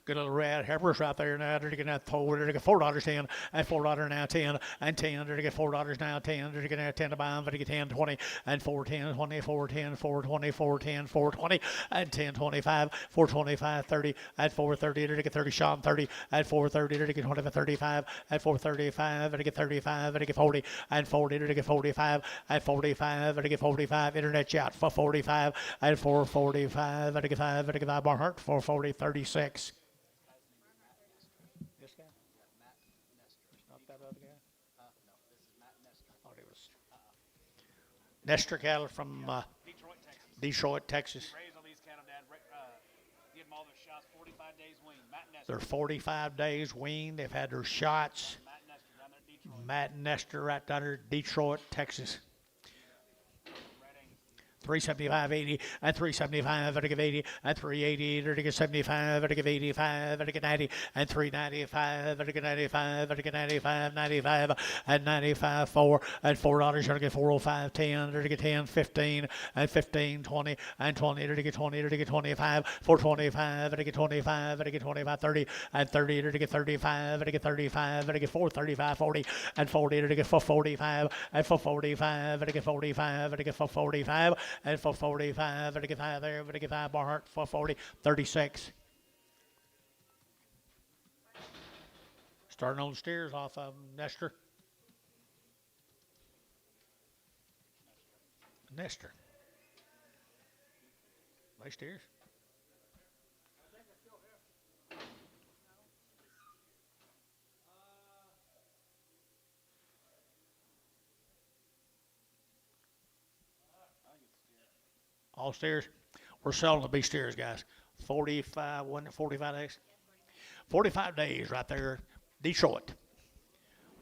Good little red heifers right there now. They're getting that $4 10 and $4 now 10 and 10. They're getting $4 now 10. They're getting 10 to buy them. They get 10 20 and 410 20 410 420 410 420 and 10 25 425 30 and 430. They're getting 30 shot 30 and 430. They're getting 25 35 and 435. They get 35. They get 40 and 40. They get 45 and 45. They get 45. Internet shot for 45 and 445. They get 5. They get 5. Barnhart 440 36. This guy? Matt Nestor. Not that other guy? No, this is Matt Nestor. Oh, it was Nestor cattle from Detroit, Texas. Detroit, Texas. Raised on these cattle, Dad. Give them all their shots. 45 days weaned. Matt Nestor. They're 45 days weaned. They've had their shots. Matt Nestor down there at Detroit. Matt Nestor right down there, Detroit, Texas. Brad Angus. 375.80 and 375 to give 80 and 380 to get 75 to give 85 to get 90 and 395 to get 95 to get 95 95 and 95 4 and $4 to get 405 10 to get 10 15 and 15 20 and 20 to get 20 to get 25 425 to get 25 to get 25 30 and 30 to get 35 to get 35 to get 435 40 and 40 to get 445 and 445 to get 45 to get 445 and 445 to get 5 there to get 5 Barnhart 440 36. Starting on the steers off of Nestor. Nice steers. All steers. We're selling the B steers, guys. 45, wasn't it 45 days? 45 days right there. Detroit.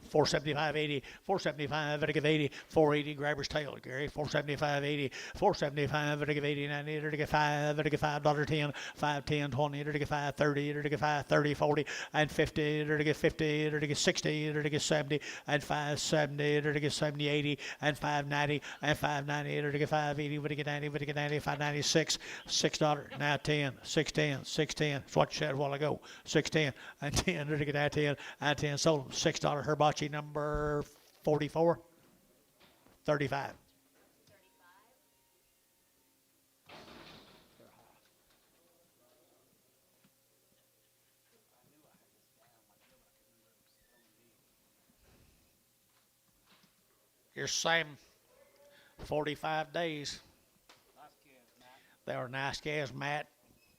475, 80, 475, it'll give 80, 480, grabber's tail, Gary, 475, 80, 475, it'll give 80, 90, it'll give 5, it'll give $5.10, 5, 10, 20, it'll give 5, 30, it'll give 5, 30, 40, and 50, it'll give 50, it'll give 60, it'll give 70, and 570, it'll give 70, 80, and 590, and 590, it'll give 580, it'll get 90, it'll get 90, 596, $6, now 10, 610, 610, that's what you said a while ago, 610, and 10, it'll get that 10, and 10, sold them, $6, hibachi number 44, 35. 35. Your same 45 days. Nice calves, Matt. They were nice calves, Matt.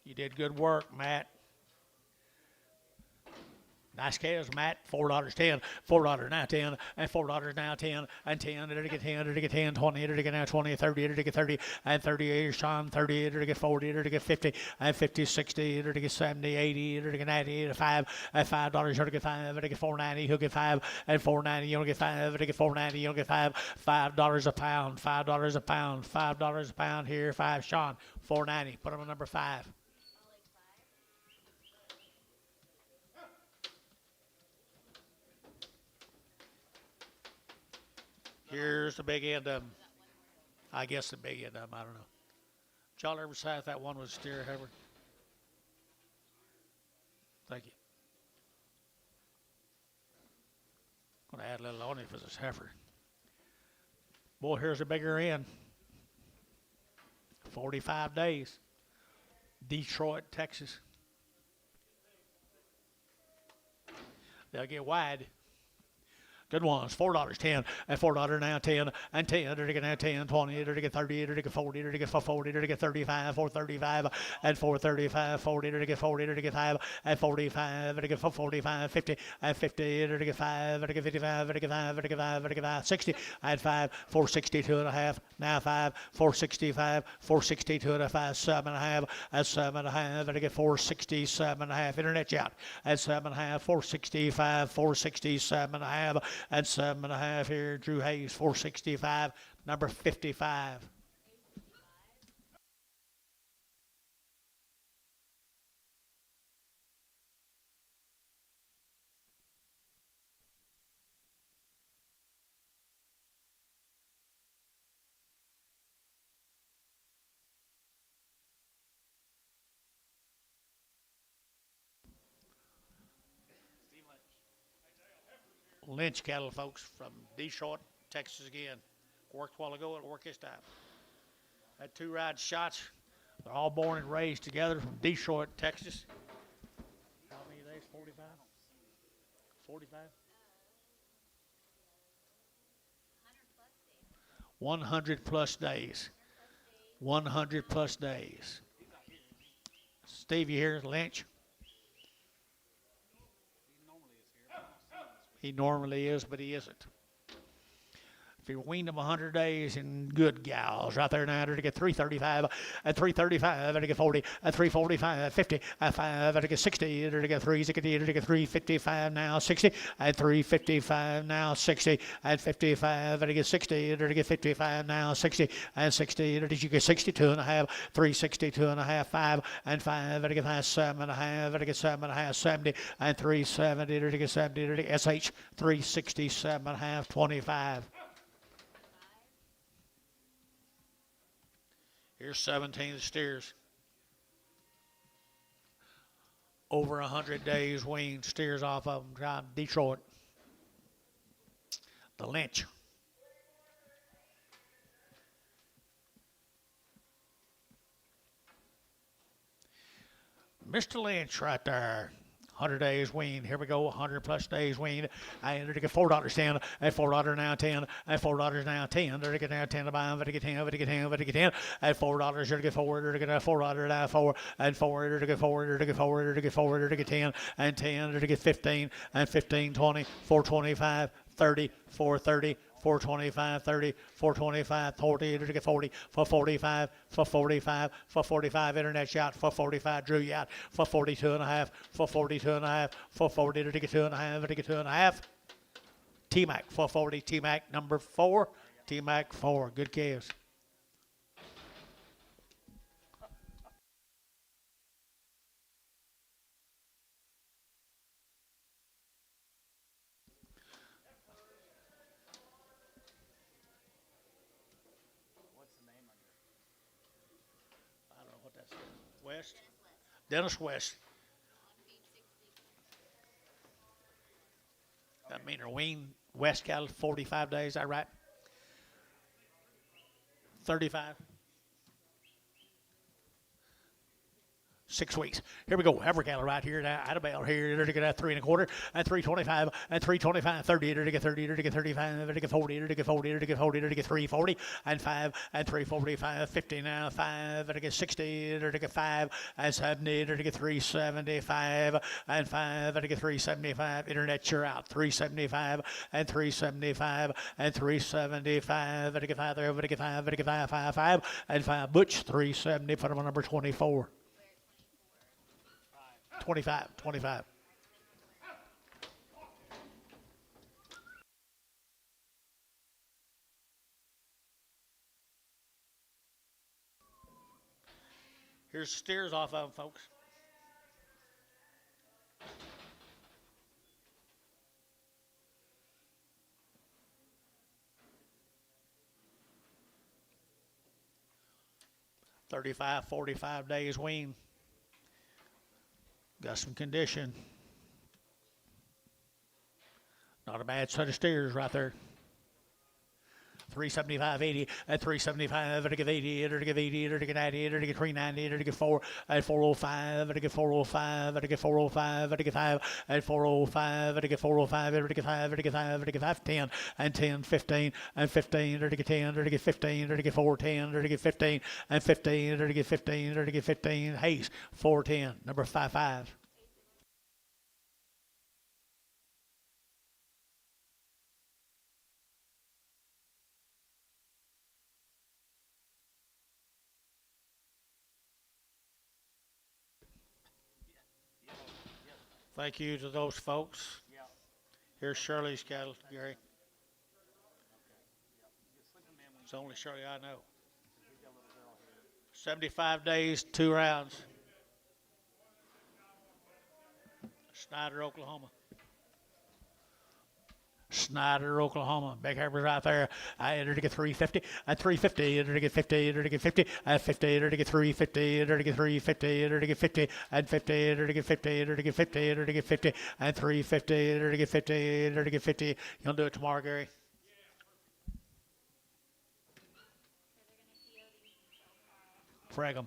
You did good work, Matt. Nice calves, Matt. $4.10, $4 now 10, and $4 now 10, and 10, it'll get 10, it'll get 10, 20, it'll get now 20, 30, it'll get 30, and 38, Sean, 30, it'll get 40, it'll get 50, and 50, 60, it'll get 70, 80, it'll get 90, and 5, and $5, you'll get 5, it'll get 4.90, he'll get 5, and 4.90, you'll get 5, it'll get 4.90, you'll get 5, $5 a pound, $5 a pound, $5 a pound here, 5, Sean, 4.90, put him on number 5. I'll like 5. Here's the big end of them. I guess the big end of them, I don't know. Did y'all ever say if that one was steer heifer? Thank you. I'm going to add a little on it for this heifer. Boy, here's a bigger end. 45 days. Detroit, Texas. They'll get wide. Good ones, $4, 10, and $4 now 10, and 10, it'll get now 10, 20, it'll get 30, it'll get 40, it'll get 40, it'll get 35, 435, and 435, 40, it'll get 40, it'll get 5, and 45, it'll get 45, 50, and 50, it'll get 5, it'll get 55, it'll get 5, it'll get 5, it'll get 5, 60, and 5, 462 and a half, now 5, 465, 462 and a 5, 7 and a half, and 7 and a half, it'll get 467 and a half, internet out, and 7 and a half, 465, 467 and a half, and 7 and a half here, Drew Hayes, 465, number 55. Lynch cattle, folks, from Detroit, Texas again. Worked a while ago, it'll work this time. Had 2 ride shots. They're all born and raised together from Detroit, Texas. How many days? 45? 45? 100 plus days. 100 plus days. Steve, you here? Lynch? He normally is, but he isn't. If you weaned him 100 days and good gals right there now, to get 335, at 335, to get 40, at 345, 50, at 5, to get 60, to get 3, to get 355 now, 60, at 355 now, 60, at 55, to get 60, to get 55 now, 60, and 60, to get 62 and a half, 362 and a half, 5, and 5, to get 5, 7 and a half, to get 7 and a half, 70, and 370, to get 70, to get SH, 367 and a half, 25. Here's 17 steers. Over 100 days weaned steers off of them, driving Detroit. The Lynch. Mr. Lynch right there. 100 days weaned. Here we go. 100 plus days weaned. And to get $4 10, and $4 now 10, and $4 now 10. To get now 10 to buy, to get 10, to get 10, to get 10, and $4 to get 4, to get $4 now 4, and 4 to get 4, to get 4, to get 4, to get 10, and 10 to get 15, and 15, 20, 425, 30, 430. 425, 30, 425, 40, to get 40, for 45, for 45, for 45, internet shot, for 45, drew you out, for 42 and a half, for 42 and a half, for 40, to get 2 and a half, to get 2 and a half. T-Mac, 440, T-Mac number 4. T-Mac 4. Good calves. What's the name under? I don't know what that's. West? Dennis West. That mean wean West cattle 45 days, is that right? 35. 6 weeks. Here we go. Every cattle right here now. Out of bell here. They're to get 3 1/4 and 325 and 325, 30. They're to get 30. They're to get 35. They're to get 40. They're to get 40. They're to get 40. They're to get 340 and 5 and 345. 50 now. 5. They're to get 60. They're to get 5 and 70. They're to get 375 and 5. They're to get 375. Internet, you're out. 375 and 375 and 375. They're to get 5. They're to get 5. They're to get 5. 5 5 and 5. Butch 370. Put them on number 24. 25, 25. Here's steers off of them, folks. $35, 45 days wean. Got some condition. Not a bad set of steers right there. 375, 80, at 375, to give 80, to give 80, to give 90, to give 390, to give 4, at 405, to give 405, to give 405, to give 5, at 405, to give 405, to give 5, to give 5, to give 5, 10, and 10, 15, and 15, to give 10, to give 15, to give 4, 10, to give 15, and 15, to give 15, to give 15, Hayes, 410, number 55. Thank you to those folks. Yeah. Here's Shirley's cattle, Gary. Just slip him in when It's the only Shirley I know. he's got a little girl here. 75 days, 2 rounds. Snyder, Oklahoma. Snyder, Oklahoma. Big Harbor's right there. I entered to get 350, and 350, entered to get 50, entered to get 50, and 50, entered to get 350, entered to get 350, entered to get 50, and 50, entered to get 50, entered to get 50, entered to get 50, and 350, entered to get 50, entered to get 50. You'll do it tomorrow, Gary? Frag 'em.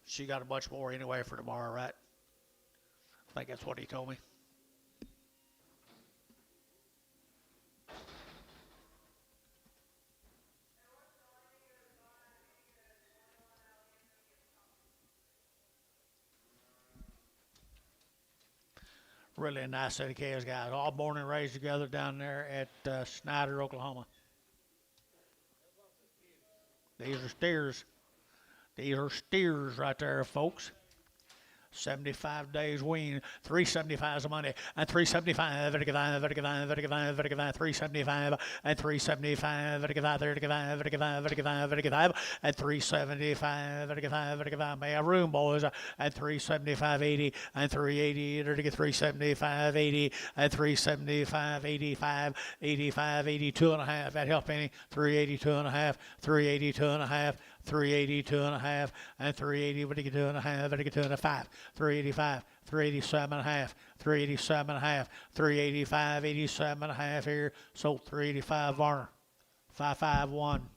She got a bunch more anyway for tomorrow, right? I think that's what he told me. Really a nice set of calves, guys. All born and raised together down there at Snyder, Oklahoma. These are steers. These are steers right there, folks. 75 days wean, 375 is the money, and 375, 375, and 375, and 375, and 375, may have room, boys, and 375, 80, and 380, 375, 80, and 375, 85, 85, 82 and a half, that help any, 382 and a half, 382 and a half, 382 and a half, and 380, what do you do and a half, what do you do and a 5, 385, 387 and a half, 387 and a half, 385, 87 and a half here, so 385 Varner, 551.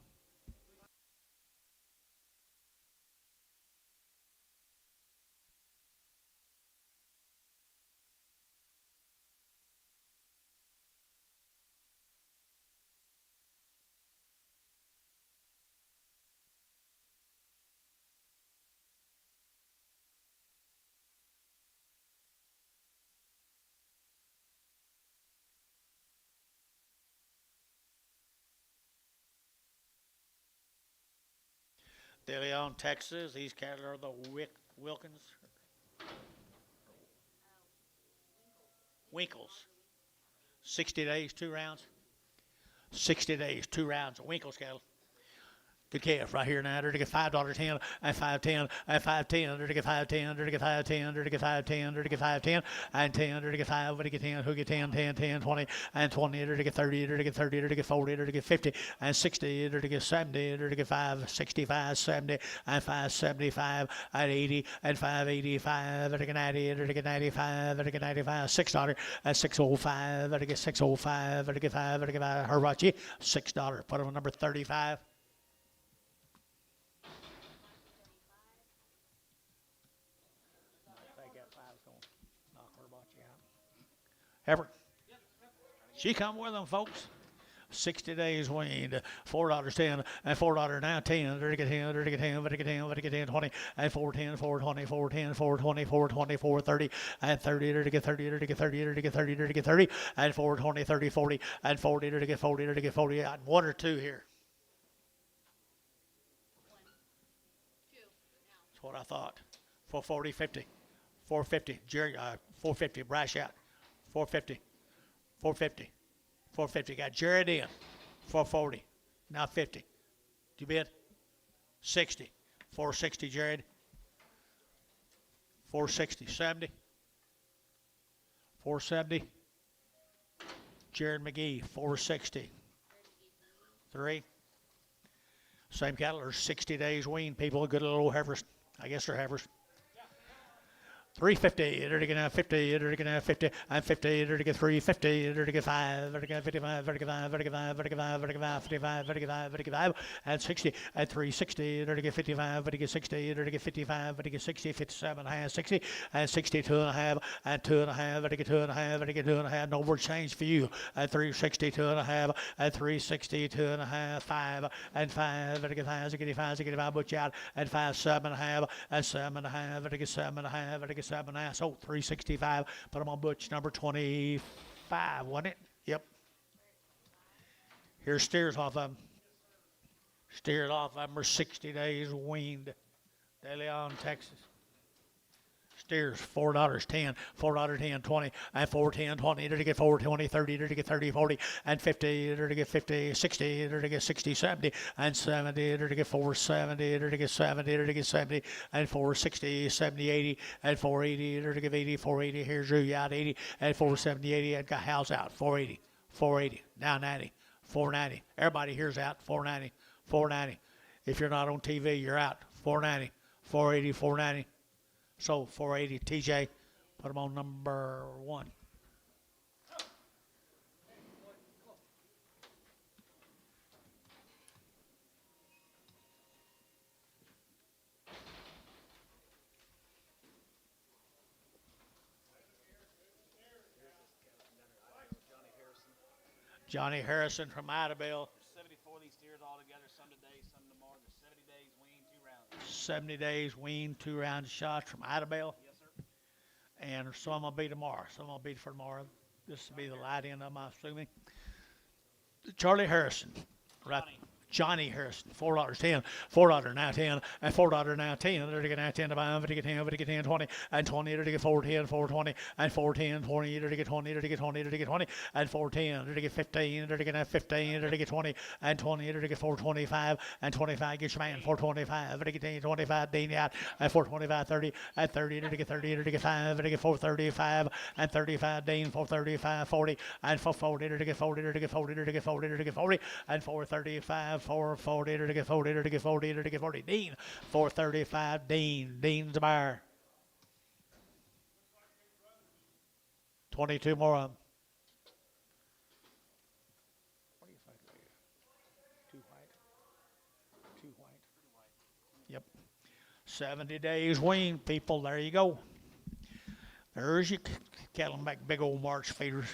De Leon, Texas. These cattle are the Wilkins. Winkles. 60 days, 2 rounds. 60 days, 2 rounds of Winkles cattle. Good calf right here now. They're to get $5.10 and $5.10 and $5.10. They're to get $5.10. They're to get $5.10. They're to get $5.10. They're to get $5.10 and 10. They're to get 5. What do you get 10? Who get 10? 10, 10, 20 and 20. They're to get 30. They're to get 30. They're to get 40. They're to get 50 and 60. They're to get 70. They're to get 5, 65, 70 and 5, 75 and 80 and 5, 85. They're to get 90. They're to get 95. They're to get 95. $6 and 605. They're to get 605. They're to get 5. They're to get 5. Hirachi, $6. Put them on number 35. Ever. She come with them, folks. 60 days weaned, $4.10 and $4 now 10. They're to get 10, they're to get 10, they're to get 10, they're to get 10, 20 and 410, 420, 410, 420, 420, 430 and 30. They're to get 30, they're to get 30, they're to get 30, they're to get 30 and 420, 30, 40 and 40. They're to get 40, they're to get 40. One or two here. 1, 2, now. That's what I thought. 440, 50, 450. Jerry, 450. Brash out. 450, 450, 450. Got Jared in, 440. Now 50. You bid? 60. 460, Jared. 460, 70. 470. Jared McGee, 460. 3. Same cattle are 60 days weaned. People, good little heifers. I guess they're heifers. 350, they're to get 50, they're to get 50, and 50, they're to get 350, they're to get 5, they're to get 55, they're to get 5, they're to get 5, they're to get 5, they're to get 5, 55, they're to get 5, they're to get 5, and 60, and 360, they're to get 55, they're to get 60, they're to get 55, they're to get 60, 57, and 60, and 62 and a half, and 2 and a half, they're to get 2 and a half, they're to get 2 and a half, no more change for you, and 360, 2 and a half, and 360, 2 and a half, 5, and 5, they're to get 5, they're to get 5, they're to get 5, butch out, and 5, 7 and a half, and 7 and a half, they're to get 7 and a half, they're to get 7 and a half, so 365, put them on butch number 25, wasn't it? Yep. Here's steers off of them. Steers off of them are 60 days weaned. De Leon, Texas. Steers, $4.10, $4.10, 20, and 410, 20, they're to get 420, 30, they're to get 30, 40, and 50, they're to get 50, 60, they're to get 60, 70, and 70, they're to get 470, they're to get 70, they're to get 70, and 460, 70, 80, and 480, they're to get 80, 480, here's Drew out 80, and 470, 80, and got House out, 480, 480, now 90, 490, everybody here's out, 490, 490, if you're not on TV, you're out, 490, 480, 490. So 480, TJ, put them on number 1. Johnny Harrison from Idabel. 74 of these steers all together, some today, some tomorrow. They're 70 days weaned, 2 rounds. 70 days weaned, 2 round shots from Idabel. Yes, sir. And some will be tomorrow. Some will be for tomorrow. This will be the light end of them, I'm assuming. Charlie Harrison. Right. Johnny Harrison, $4.10, $4 now 10, and $4 now 10. They're to get now 10 to 5, to get 10, to get 10, 20, and 20. They're to get 410, 420, and 410, 20. They're to get 20, they're to get 20, they're to get 20, and 410. They're to get 15, they're to get 15, they're to get 20, and 20. They're to get 425, and 25. Get your man 425. They're to get 10, 25, Dean out, and 425, 30, and 30. They're to get 30, they're to get 5, they're to get 435, and 35, Dean 435, 40, and 440. They're to get 40, they're to get 40, they're to get 40, they're to get 40, and 435. 440 to get 40 to get 40 to get 40. Dean 435. Dean's the buyer. 22 more of them. What do you think? 2 white. 2 white. Yep. 70 days wean, people. There you go. There's your Cattleback big old March feeders.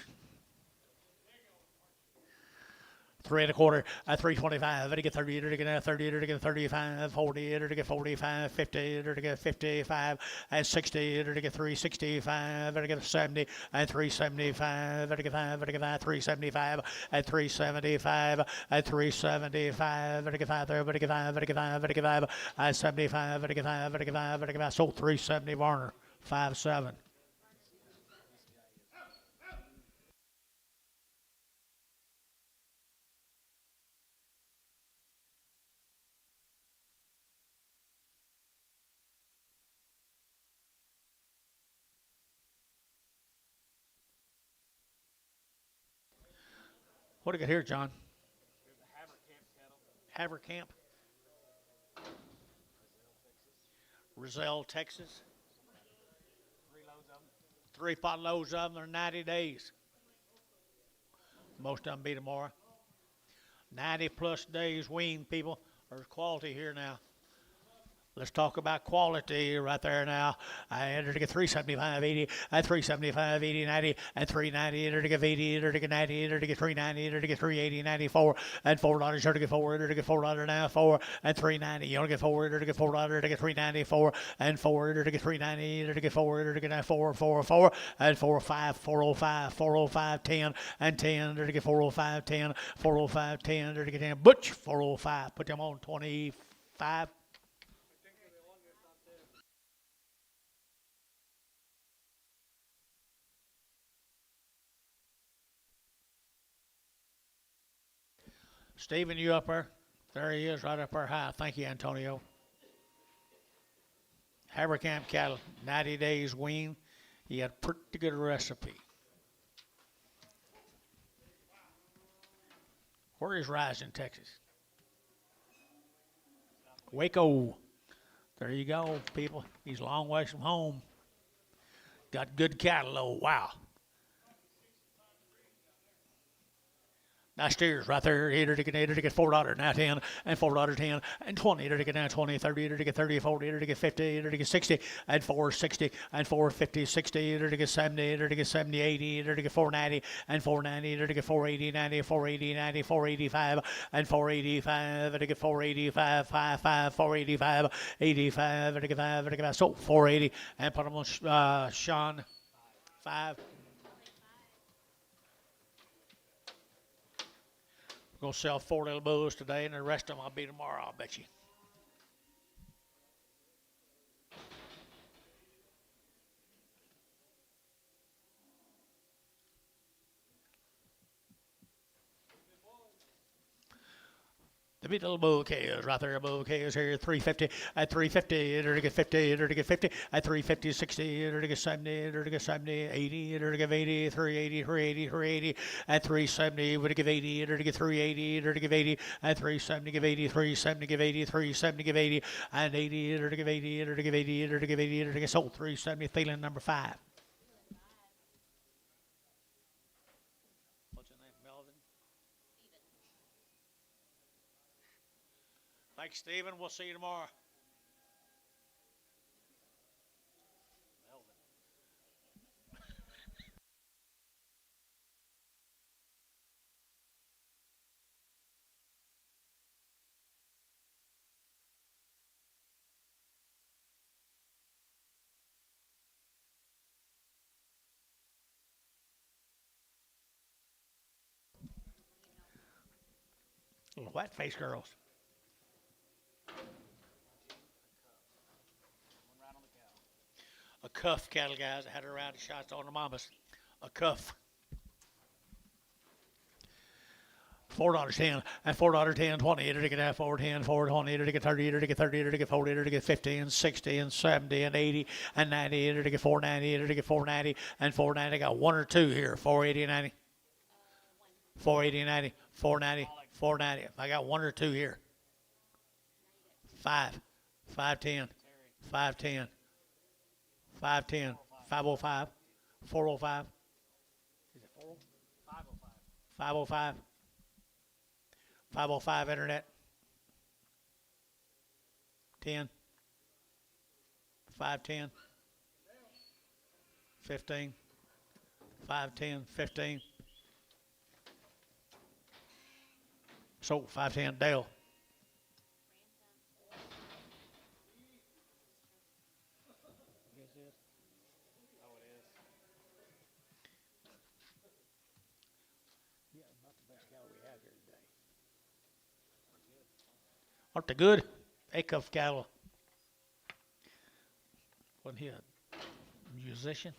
3 1/4, at 325, to get 30, to get 30, to get 35, 40, to get 45, 50, to get 55, and 60, to get 365, to get 70, and 375, to get 5, to get 375, and 375, and 375, to get 5, to get 5, to get 5, to get 5, and 75, to get 5, to get 5, to get 5. So 370 Varner, 5-7. What do you got here, John? There's a Havercamp cattle. Havercamp, Roselle, Texas. 3 loads of them. 3 pot loads of them are 90 days. Most of them be tomorrow. 90 plus days wean, people. There's quality here now. Let's talk about quality right there now. I entered to get 375, 80, and 375, 80, 90, and 390, entered to get 80, entered to get 90, entered to get 390, entered to get 380, 94, and $4, entered to get 4, entered to get $4 now, 4, and 390. You only get 4, entered to get $4, entered to get 394, and 4, entered to get 390, entered to get 4, entered to get 4, 4, 4, and 4, 5, 405, 405, 10, and 10, entered to get 405, 10, 405, 10, entered to get 10. Butch, 405. Put them on 25. Stephen, you up there? There he is, right up there high. Thank you, Antonio. Havercamp cattle, 90 days wean. He had a pretty good recipe. Where is Rising, Texas? Waco. There you go, people. He's a long ways from home. Got good cattle, though. Wow. Nice steers right there. Eater to get $4 now 10 and $4 10 and 20. Eater to get now 20, 30, eater to get 30, 40, eater to get 50, eater to get 60 and 460 and 450, 60, eater to get 70, eater to get 70, 80, eater to get 490 and 490, eater to get 480, 90, 480, 90, 485 and 485, eater to get 485, 55, 485, 85, eater to get 5, eater to get 5. So 480 and put them on Sean 5. We're going to sell 4 little bulls today, and the rest of them I'll be tomorrow, I'll bet you. The big little bull calves right there, bull calves here, 350 at 350, enter to get 50, enter to get 50 at 350, 60, enter to get 70, enter to get 70, 80, enter to get 80, 380, 380, 380 at 370, would give 80, enter to get 380, enter to give 80 at 370, give 80, 370, give 80, 370, give 80, and 80, enter to give 80, enter to give 80, enter to give 80, enter to get sold 370, feeling number 5. What's your name, Melvin? Thanks, Stephen. We'll see you tomorrow. Little white-faced girls. A cuff cattle, guys. I had her around the shots on the mamas. A cuff. $4 10 and $4 10 20 to get that 4 10 4 20 to get 30 to get 30 to get 40 to get 50 and 60 and 70 and 80 and 90 to get 490 to get 490 and 490. Got 1 or 2 here. 480 90. 480 90 490 490. I got 1 or 2 here. 5 510 510 510 505 405. Is it 405? 505. 505 internet. 10 510 15 510 15 Sold 510 Dale. Busiest. Oh, it is. Yeah, about the best cattle we have here today. Aren't they good? A-cuff cattle. Wasn't he a musician?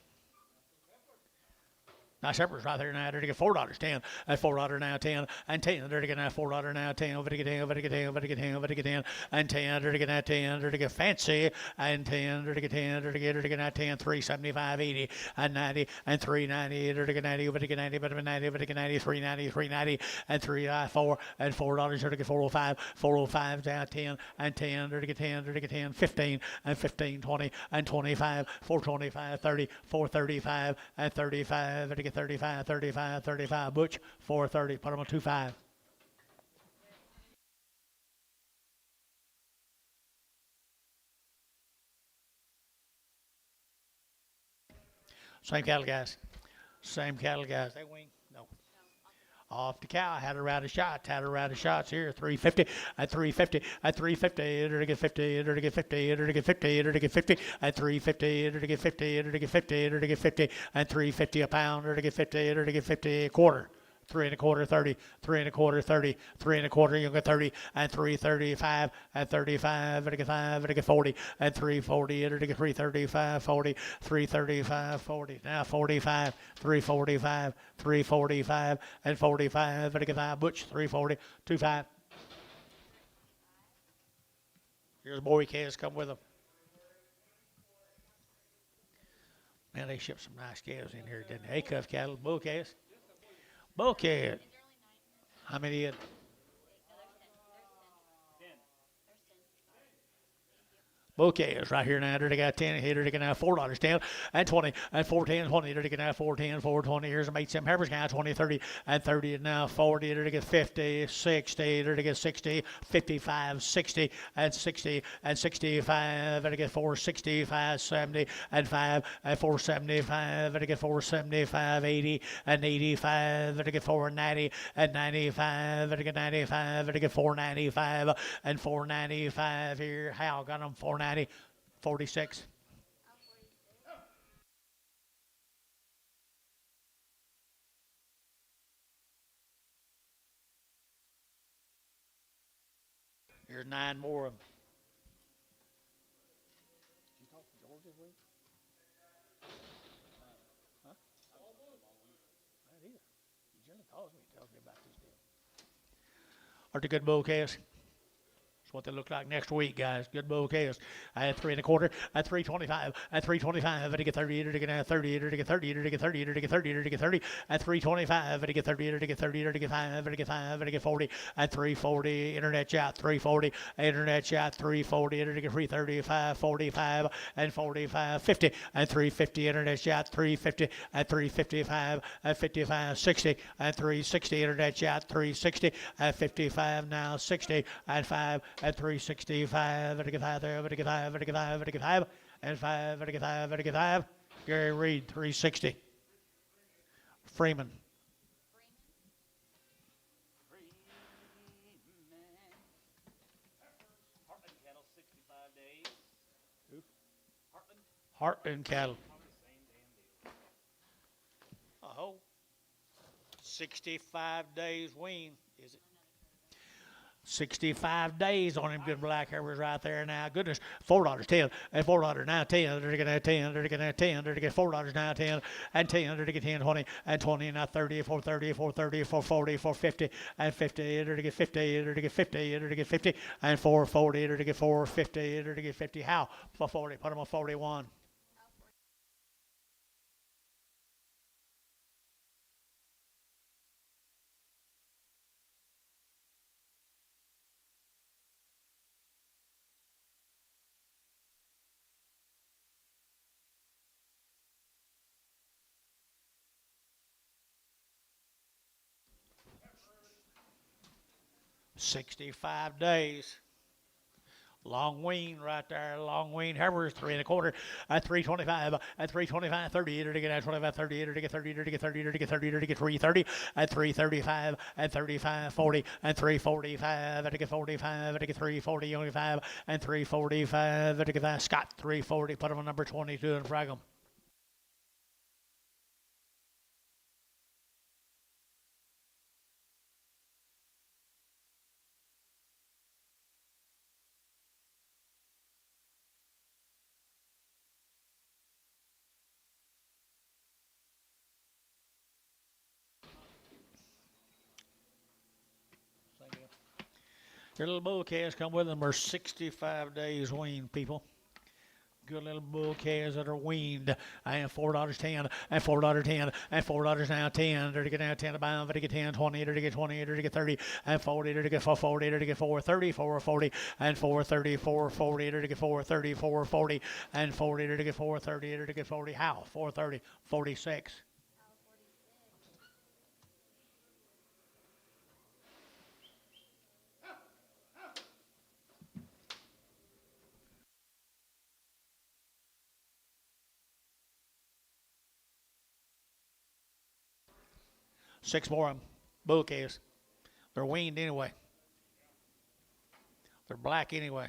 Now Shepherd's right there now. They're to get $4.10 and $4 now 10 and 10. They're to get now $4 now 10. Over to get 10. Over to get 10. Over to get 10. Over to get 10 and 10. They're to get now 10. They're to get fancy and 10. They're to get 10. They're to get now 10. 375, 80 and 90 and 390. They're to get 90. Over to get 90. Over to get 90. Over to get 90. 390. 390 and 3 4 and $4. They're to get 405. 405 down 10 and 10. They're to get 10. They're to get 10. 15 and 15. 20 and 25. 425. 30. 435 and 35. They're to get 35, 35, 35. Butch, 430. Put them on 25. Same cattle guys. Same cattle guys. They wing? No. Off the cow. Had a round of shots. Had a round of shots here. 350 at 350 at 350. Enter to get 50. Enter to get 50. Enter to get 50. Enter to get 50 at 350. Enter to get 50. Enter to get 50. Enter to get 50 at 350 a pound. Enter to get 50. Enter to get 50 a quarter. 3 1/4, 30, 3 1/4, 30, 3 1/4, you'll get 30, and 335, and 35, and get 5, and get 40, and 340, and get 335, 40, 335, 40, now 45, 345, 345, and 45, and get 5, Butch, 340, 25. Here's boy calves, come with them. Man, they shipped some nice calves in here, didn't they? A-cuff cattle, bull calves. Bull calves. How many? Okay, it's right here now. They got 10 here. They can have $4, 10 and 20 and 410, 20. They can have 410, 420. Here's a mate. Some peppers can have 20, 30 and 30 and now 40. They get 50, 60. They get 60, 55, 60 and 60 and 65. They get 465, 70 and 5 and 475. They get 475, 80 and 85. They get 490 and 95. They get 95. They get 495 and 495 here. Hal got them 490. 46. Here's 9 more of them. Did you talk to George this week? Huh? I didn't either. He generally calls me and tells me about this deal. Are they good bull calves? That's what they look like next week, guys. Good bull calves. I had 3 1/4, at 325, at 325, and to get 30, to get 30, to get 30, to get 30, to get 30, to get 30, at 325, and to get 30, to get 30, to get 5, and to get 5, and to get 40, at 340, internet chat 340, internet chat 340, to get 335, 45, and 45, 50, and 350, internet chat 350, at 355, at 55, 60, at 360, internet chat 360, at 55, now 60, at 5, at 365, and get 5 there, and get 5, and get 5, and get 5, and 5, and get 5, and get 5. Gary Reed, 360. Freeman. Heartland cattle, 65 days. Who? Heartland. Heartland cattle. Probably the same damn deal. Oh, 65 days wean, is it? 65 days on him good black Herbers right there now. Goodness, $4, 10, and $4 now 10. They're going to 10. They're going to 10. They're going to get $4 now 10 and 10. They're going to get 10, 20 and 20 now 30, 430, 430, 440, 450 and 50. They're going to get 50. They're going to get 50. They're going to get 50 and 440. They're going to get 450. They're going to get 50. How? For 40. Put them on 41. $65. Long wean right there. Long wean. Herbers 3 1/4 at 325 at 325 30 to get at 25 30 to get 30 to get 30 to get 30 to get 330 at 335 at 35 40 and 345 at get 45 at get 340 25 and 345 at get that Scott 340. Put him on number 22 and frag him. Your little bull calves come with them are 65 days weaned, people. Good little bull calves that are weaned. And $4.10 and $4.10 and $4 now 10. There to get now 10 to buy, to get 10, 20, there to get 20, there to get 30 and 40, there to get 440, there to get 430, 440 and 430, 440, there to get 430, 440 and 40, there to get 430, there to get 40. How? 430, 46. 6 more of them. Bull calves. They're weaned anyway. They're black anyway.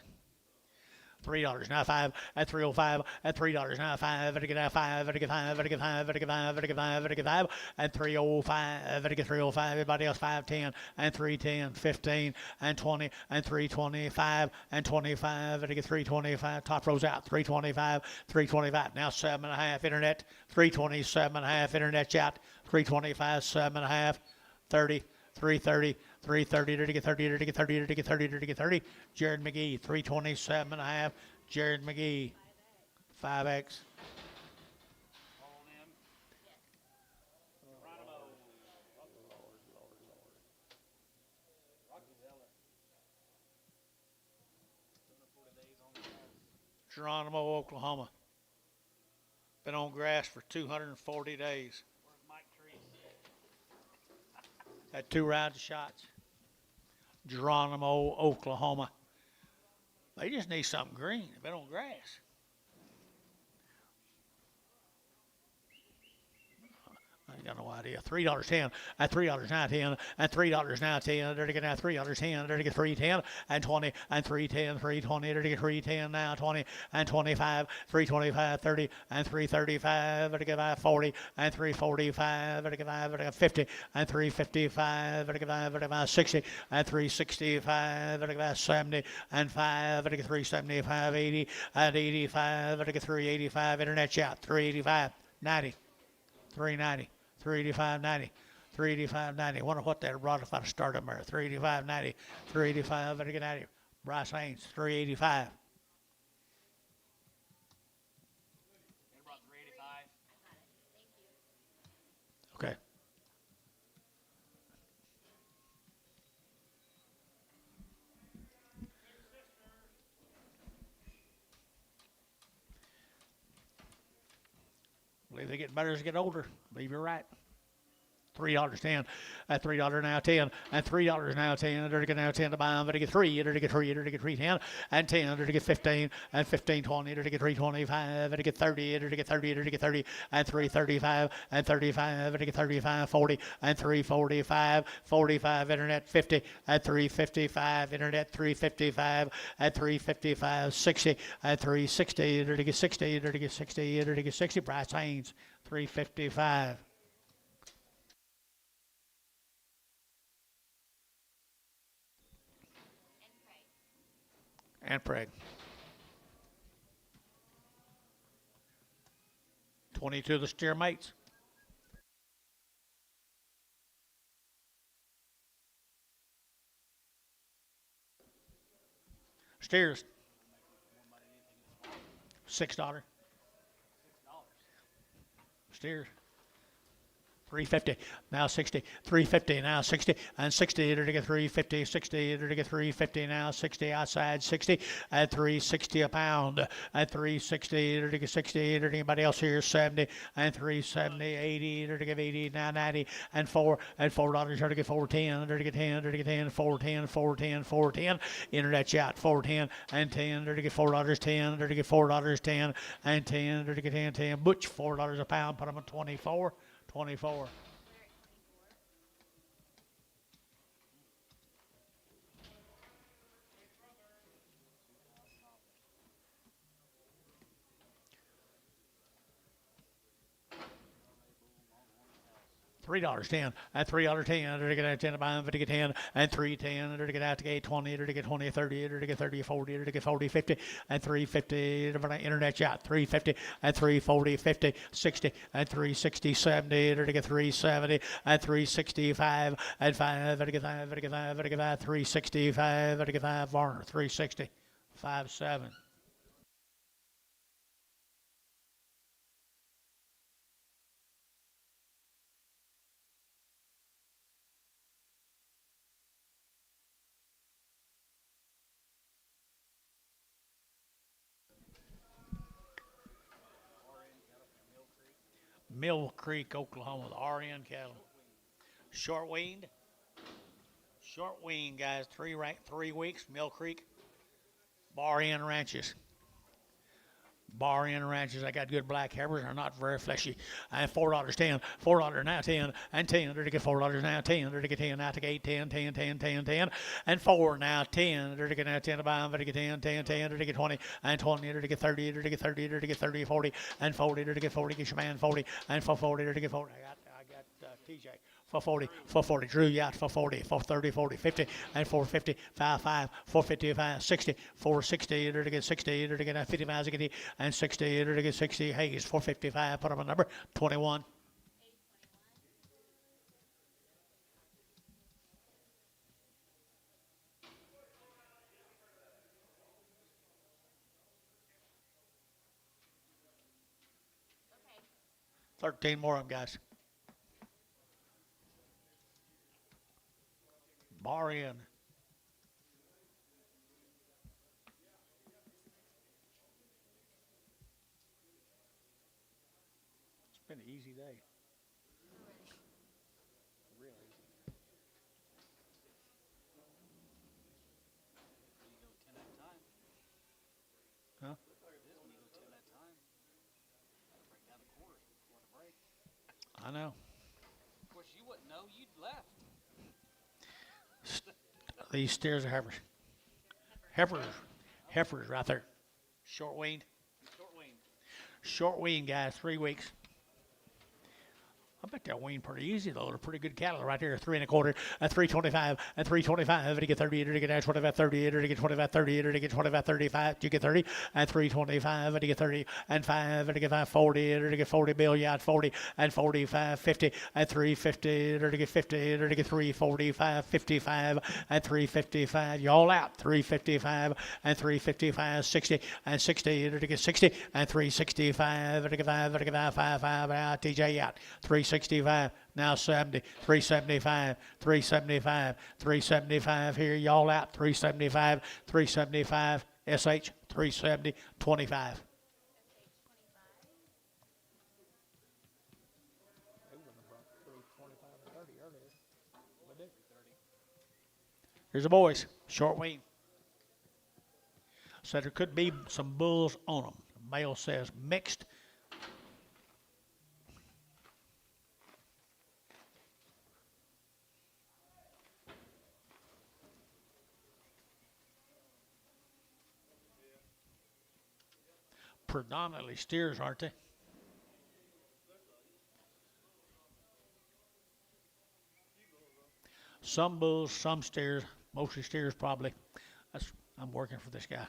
$3 now 5 at 305 at $3 now 5 at get 5 at get 5 at get 5 at get 5 at get 5 at get 5 at 305 at get 305. Everybody else 510 and 310 15 and 20 and 325 and 25 at get 325. Top rows out 325 325. Now 7.5 internet 327.5 internet chat 325 7.5 30 330 330 to get 30 to get 30 to get 30 to get 30. Jared McGee 327.5. Jared McGee 5X. All them. Geronimo. Rocky Zeller. 240 days on grass. Geronimo, Oklahoma. Been on grass for 240 days. Where's Mike Treese? Had 2 rounds of shots. Geronimo, Oklahoma. They just need something green. They've been on grass. I ain't got no idea. $3.10 at $3 now 10 and $3 now 10. There to get now $3.10. There to get 310 and 20 and 310 320. There to get 310 now 20 and 25 325 30 and 335. There to get 40 and 345. There to get 50 and 355. There to get 60 and 365. There to get 70 and 5. There to get 375 80 and 85. There to get 385. Internet chat 385 90 390. 385 90. 385 90. Wonder what that brought if I'd started there. 385 90. 385 better get out of here. Bryce Haynes 385. They brought 385. Okay. I believe they get better as they get older. I believe you're right. $3.10 at $3 now 10 and $3 now 10. They're to get now 10 to buy them. They're to get 3. They're to get 3. They're to get 310 and 10. They're to get 15 and 15 20. They're to get 325. They're to get 30. They're to get 30. They're to get 30 and 335 and 35. They're to get 35 40 and 345 45 internet 50 at 355 internet 355 at 355 60 at 360. They're to get 60. They're to get 60. They're to get 60. Bryce Haynes 355. And Preg. 22 of the steer mates. Steers. $6. Steers. 350, now 60, 350, now 60, and 60 to get 350, 60 to get 350, now 60 outside, 60 at 360 a pound, at 360 to get 60 to anybody else here, 70 and 370, 80 to get 80, now 90 and 4 at $4 to get 410 to get 10 to get 10, 410, 410, 410, internet chat 410 and 10 to get $4, 10 to get $4, 10 and 10 to get 10, 10, butch $4 a pound, put them at 24. 24. We're at 24. $3.10 and $3.10 to get 10 to buy 50 get 10 and 310 to get out to get 20 to get 20 30 to get 30 40 to get 40 50 and 350 to buy internet chat 350 and 340 50 60 and 360 70 to get 370 and 365 and 5 to get 5 to get 5 to get 5 365 to get 5 Varner 360 57. Mill Creek, Oklahoma, the RN cattle. Short weaned, guys. 3 weeks. Mill Creek, Bar Inn ranches. Bar Inn ranches. I got good black heifers. They're not very fleshy. And $4.10, $4 now 10, and 10 to get $4 now 10 to get 10 now to get 8, 10, 10, 10, 10, 10, and 4 now 10 to get now 10 to buy them to get 10, 10, 10 to get 20, and 20 to get 30 to get 30 to get 30, 40, and 40 to get 40, get your man 40, and 440 to get 40. I got TJ. 440, Drew, yeah, 440, 430, 40, 50, and 450, 55, 455, 60, 460, to get 60, to get 55, to get and 60, to get 60, Hayes, 455, put up a number, 21. Okay. 13 more of them, guys. Bar in. It's been an easy day. Real easy. You go 10 at a time. Huh? This when you go 10 at a time. Break down the quarters before the break. I know. Of course, you wouldn't know. You'd left. These steers are heifers. Heifers right there. Short weaned. Short wean. Short wean, guys, 3 weeks. I bet they'll wean pretty easy, though. They're pretty good cattle right here. 3 1/4, and 325, and 325, to get 30, to get 25, 30, to get 25, 30, to get 25, 35, to get 30, and 325, to get 30, and 5, to get 540, to get 40 bill yard 40, and 45, 50, and 350, to get 50, to get 345, 55, and 355. Y'all out. 355, and 355, 60, and 60, to get 60, and 365, to get 5, to get 5, 5, 5, out. TJ out. 365, now 70, 375, 375, 375 here, y'all out, 375, 375, SH, 370, 25. Here's the boys, short wean. So there could be some bulls on them. The male says mixed. Predominantly steers, aren't they? Some bulls, some steers, mostly steers probably. I'm working for this guy.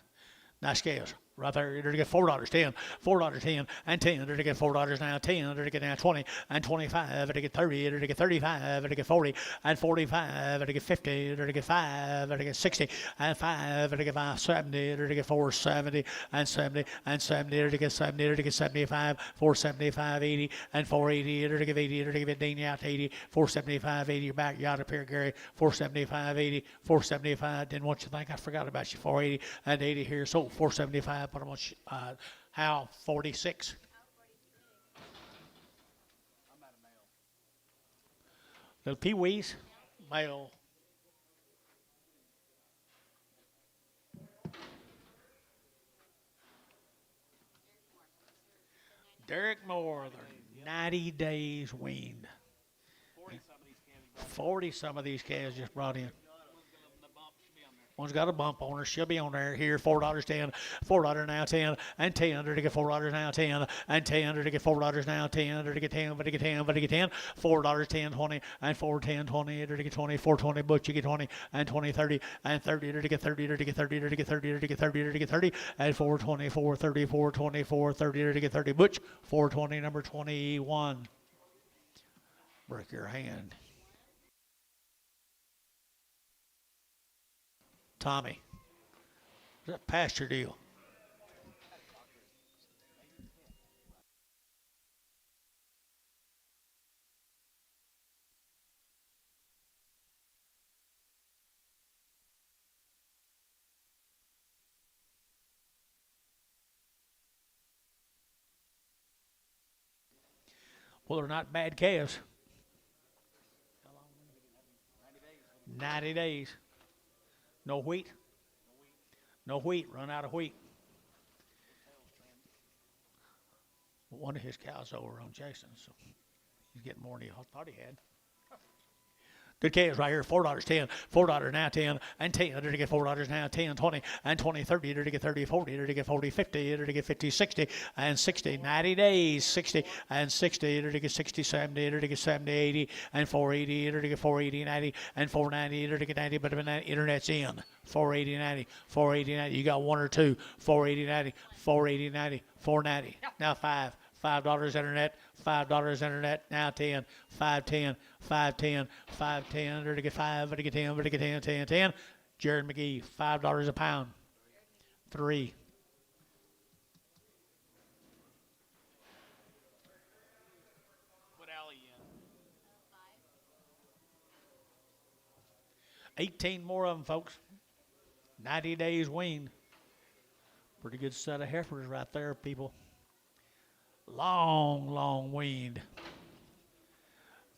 Now scales. right there. You're to get $4, 10, $4, 10, and 10. You're to get $4 now, 10. You're to get now 20 and 25. You're to get 30. You're to get 35. You're to get 40 and 45. You're to get 50. You're to get 5. You're to get 60 and 5. You're to get 5, 70. You're to get 4, 70 and 70 and 70. You're to get 70. You're to get 75, 475, 80 and 480. You're to get 80. You're to get Dean you out to 80, 475, 80. You're back. You out up here, Gary. 475, 80, 475. Didn't want you to think I forgot about you. 480 and 80 here. So 475. Put them on Hal 46. I'm at a male. Little Pee Wee's male. Derek Moore, they're 90 days weaned. 40 some of these calves just brought in. One's got a bump on her. She'll be on there here. $4, 10, $4 now, 10, and 10. Under to get $4 now, 10, and 10. Under to get $4 now, 10. Under to get 10, but to get 10, but to get 10. $4, 10, 20, and 4, 10, 20. Under to get 20, 4, 20. Butch, you get 20, and 20, 30, and 30. Under to get 30, under to get 30, under to get 30, under to get 30, under to get 30, and 4, 24, 30, 4, 24, 30. Under to get 30. Butch, 420, number 21. Break your hand. Tommy, is that pasture deal? Well, they're not bad calves. 90 days. No wheat? No wheat. Run out of wheat. One of his cows over on Jason, so he's getting more than he thought he had. Good calves right here. $4, 10, $4 now, 10, and 10. Under to get $4 now, 10, 20, and 20, 30. Under to get 30, 40. Under to get 40, 50. Under to get 50, 60, and 60. 90 days, 60, and 60. Under to get 60, 70. Under to get 70, 80, and 480. Under to get 480, 90, and 490. Under to get 90, but the internet's in. 480, 90, 480, 90. You got one or two. 480, 90, 480, 90, 490. Now $5 internet, $5 internet, now 10, 510, 510, 510, under to get 5, under to get 10, under to get 10, 10, 10. Jared McGee, $5 a pound, 3. Put Allie in. 18 more of them, folks. 90 days weaned. Pretty good set of heifers right there, people. Long weaned.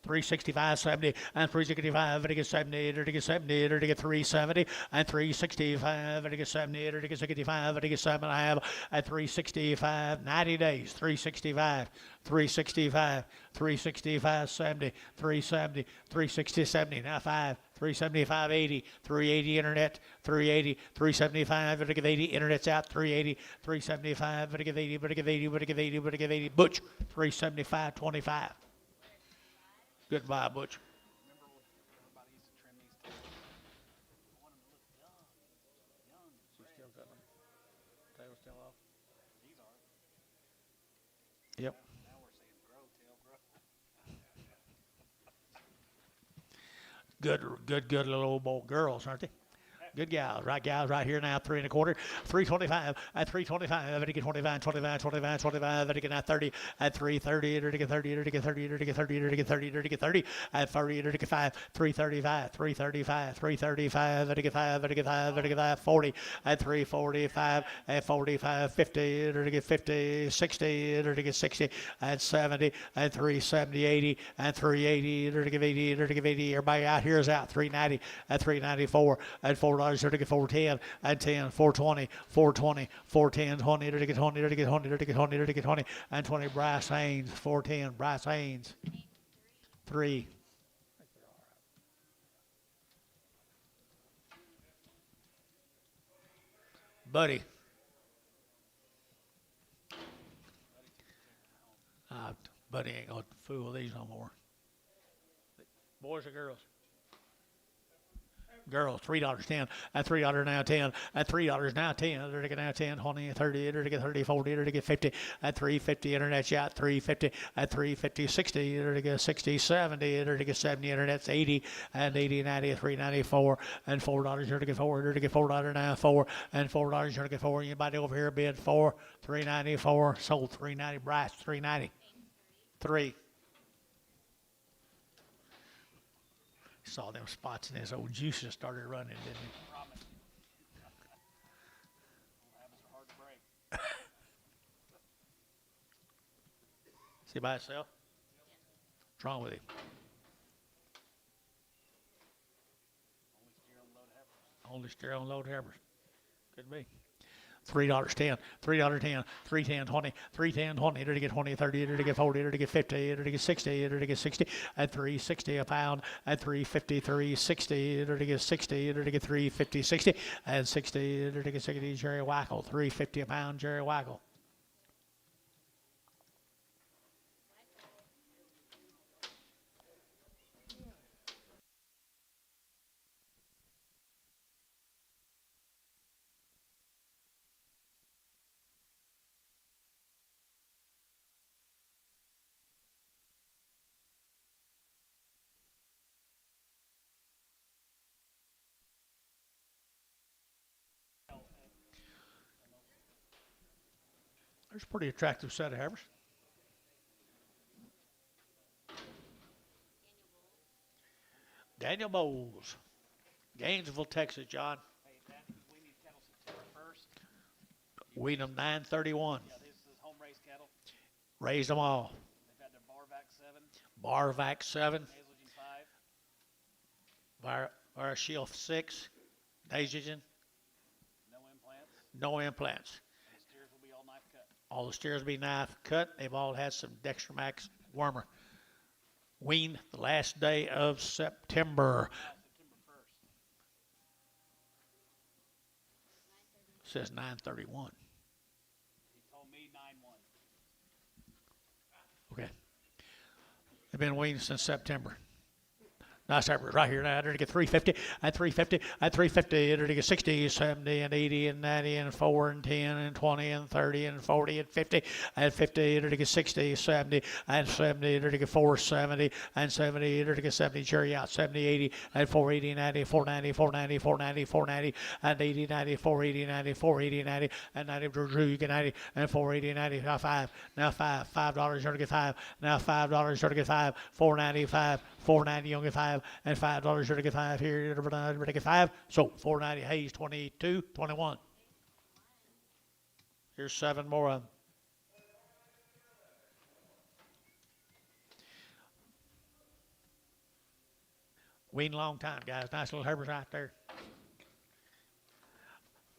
365, 70, and 365, to get 70, to get 70, to get 370, and 365, to get 70, to get 65, to get 7.5, at 365, 90 days, 365, 365, 365, 70, 370, 360, 70, now 5, 375, 80, 380 internet, 380, 375, to give 80, internet's out, 380, 375, to give 80, to give 80, to give 80, to give 80, Butch, 375, 25. Goodbye, Butch. Remember everybody used to trim these tails? I want them to look young. Young. She's still got them. Tail still off. These are. Yep. Now we're saying grow, tail grow. Good little old boy girls, aren't they? Good gals right here now, 3 1/4, 325, at 325, to get 25, 25, 25, 25, to get now 30, at 330, to get 30, to get 30, to get 30, to get 30, to get 30, at 30, to get 5, 335, 335, 335, to get 5, to get 5, to get 5, 40, at 345, at 45, 50, to get 50, 60, to get 60, at 70, at 370, 80, at 380, to get 80, to get 80. Everybody out here is out, 390, at 394, at $4. To get 410 and 10, 420, 420, 410, 20, to get 20, to get 20, to get 20, to get 20, and 20. Bryce Haynes, 410. Bryce Haynes, 3. Buddy. Buddy ain't gonna fool with these no more. Boys or girls? Girls, $3.10, and $3 now 10, and $3 now 10, they're taking now 10, 20, 30, they're taking 30, 40, they're taking 50, and $3.50 internet chat, $3.50, and $3.50, 60, they're taking 60, 70, they're taking 70, internet's 80, and 80, 90, $3.94, and $4, you're taking 4, they're taking $4 now 4, and $4, you're taking 4, anybody over here bid 4, $3.94, sold $3.90, Bryce, $3.90, 3. Saw them spots and his old juices started running, didn't he? Promise. Old habits are hard to break. See by itself? What's wrong with him? Only steer on load heifers. Only steer on load heifers. Could be. $3.10, $3.10, $3.10, 20, $3.10, 20, to get 20, 30, to get 40, to get 50, to get 60, to get 60, at $3.60 a pound, at $3.50, $3.60, to get 60, to get $3.50, 60, and 60, to get 60, Jerry Wackel, $3.50 a pound, Jerry Wackel. There's a pretty attractive set of heifers. Daniel Bowles, Gainesville, Texas, John. Hey, that we need cattle September 1st. Weed them 931. Yeah, this is home raised cattle. Raised them all. They've had their Barvac 7, Barvac 7, Hazelgen 5, Varashield 6, Daisigen, no implants. no implants. And the steers will be all knife cut. All the steers will be knife cut. They've all had some Dextramax wormer. Weaned the last day of September. September 1st. Says 931. He told me 9-1. Okay. They've been weaned since September. Nice heifers right here now. They're to get 350 and 350 and 350. They're to get 60, 70 and 80 and 90 and 4 and 10 and 20 and 30 and 40 and 50 and 50. They're to get 60, 70 and 70. They're to get 470 and 70. They're to get 70. Cherry out 70, 80 and 480, 90, 490, 490, 490, 490 and 80, 90, 480, 90, 480, 90 and 90. Drew, you get 90 and 480, 90. Now 5. Now 5. $5. You're to get 5. Now $5. You're to get 5. 495. 490, you only get 5, and $5 you're to get 5 here, you're to get 5. So 490 Hayes, 22, 21. Here's 7 more of them. Wean long time, guys. Nice little heifers right there.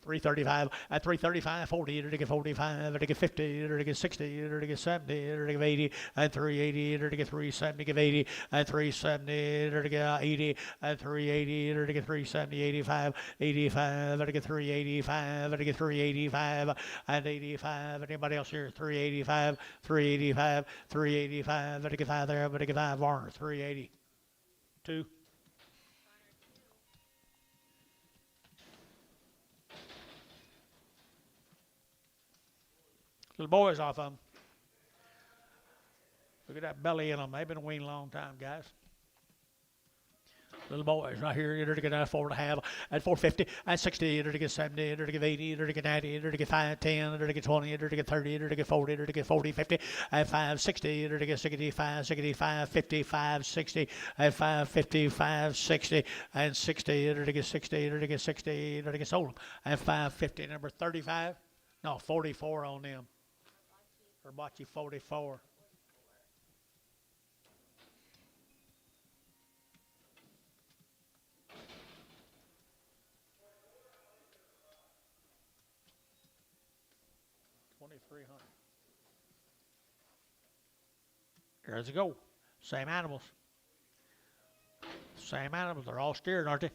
335 at 335, 40, to get 45, to get 50, to get 60, to get 70, to get 80, and 380, to get 370, give 80, and 370, to get 80, and 380, to get 370, 85, 85, to get 385, to get 385, and 85. Anybody else here? 385, 385, 385, to get 5 there, but to get 5 Varner, 380. 2. Little boys off of them. Look at that belly in them. They've been weaned a long time, guys. Little boys right here. They're to get 4.5 at 450 at 60. They're to get 70. They're to get 80. They're to get 90. They're to get 5, 10. They're to get 20. They're to get 30. They're to get 40. They're to get 40, 50 at 5, 60. They're to get 65, 65, 55, 60 at 5, 55, 60 and 60. They're to get 60. They're to get 60. They're to get sold at 550. Number 35. No, 44 on them. Herbachi 44. $2,300. There's a go. Same animals. Same animals. They're all steered, aren't they?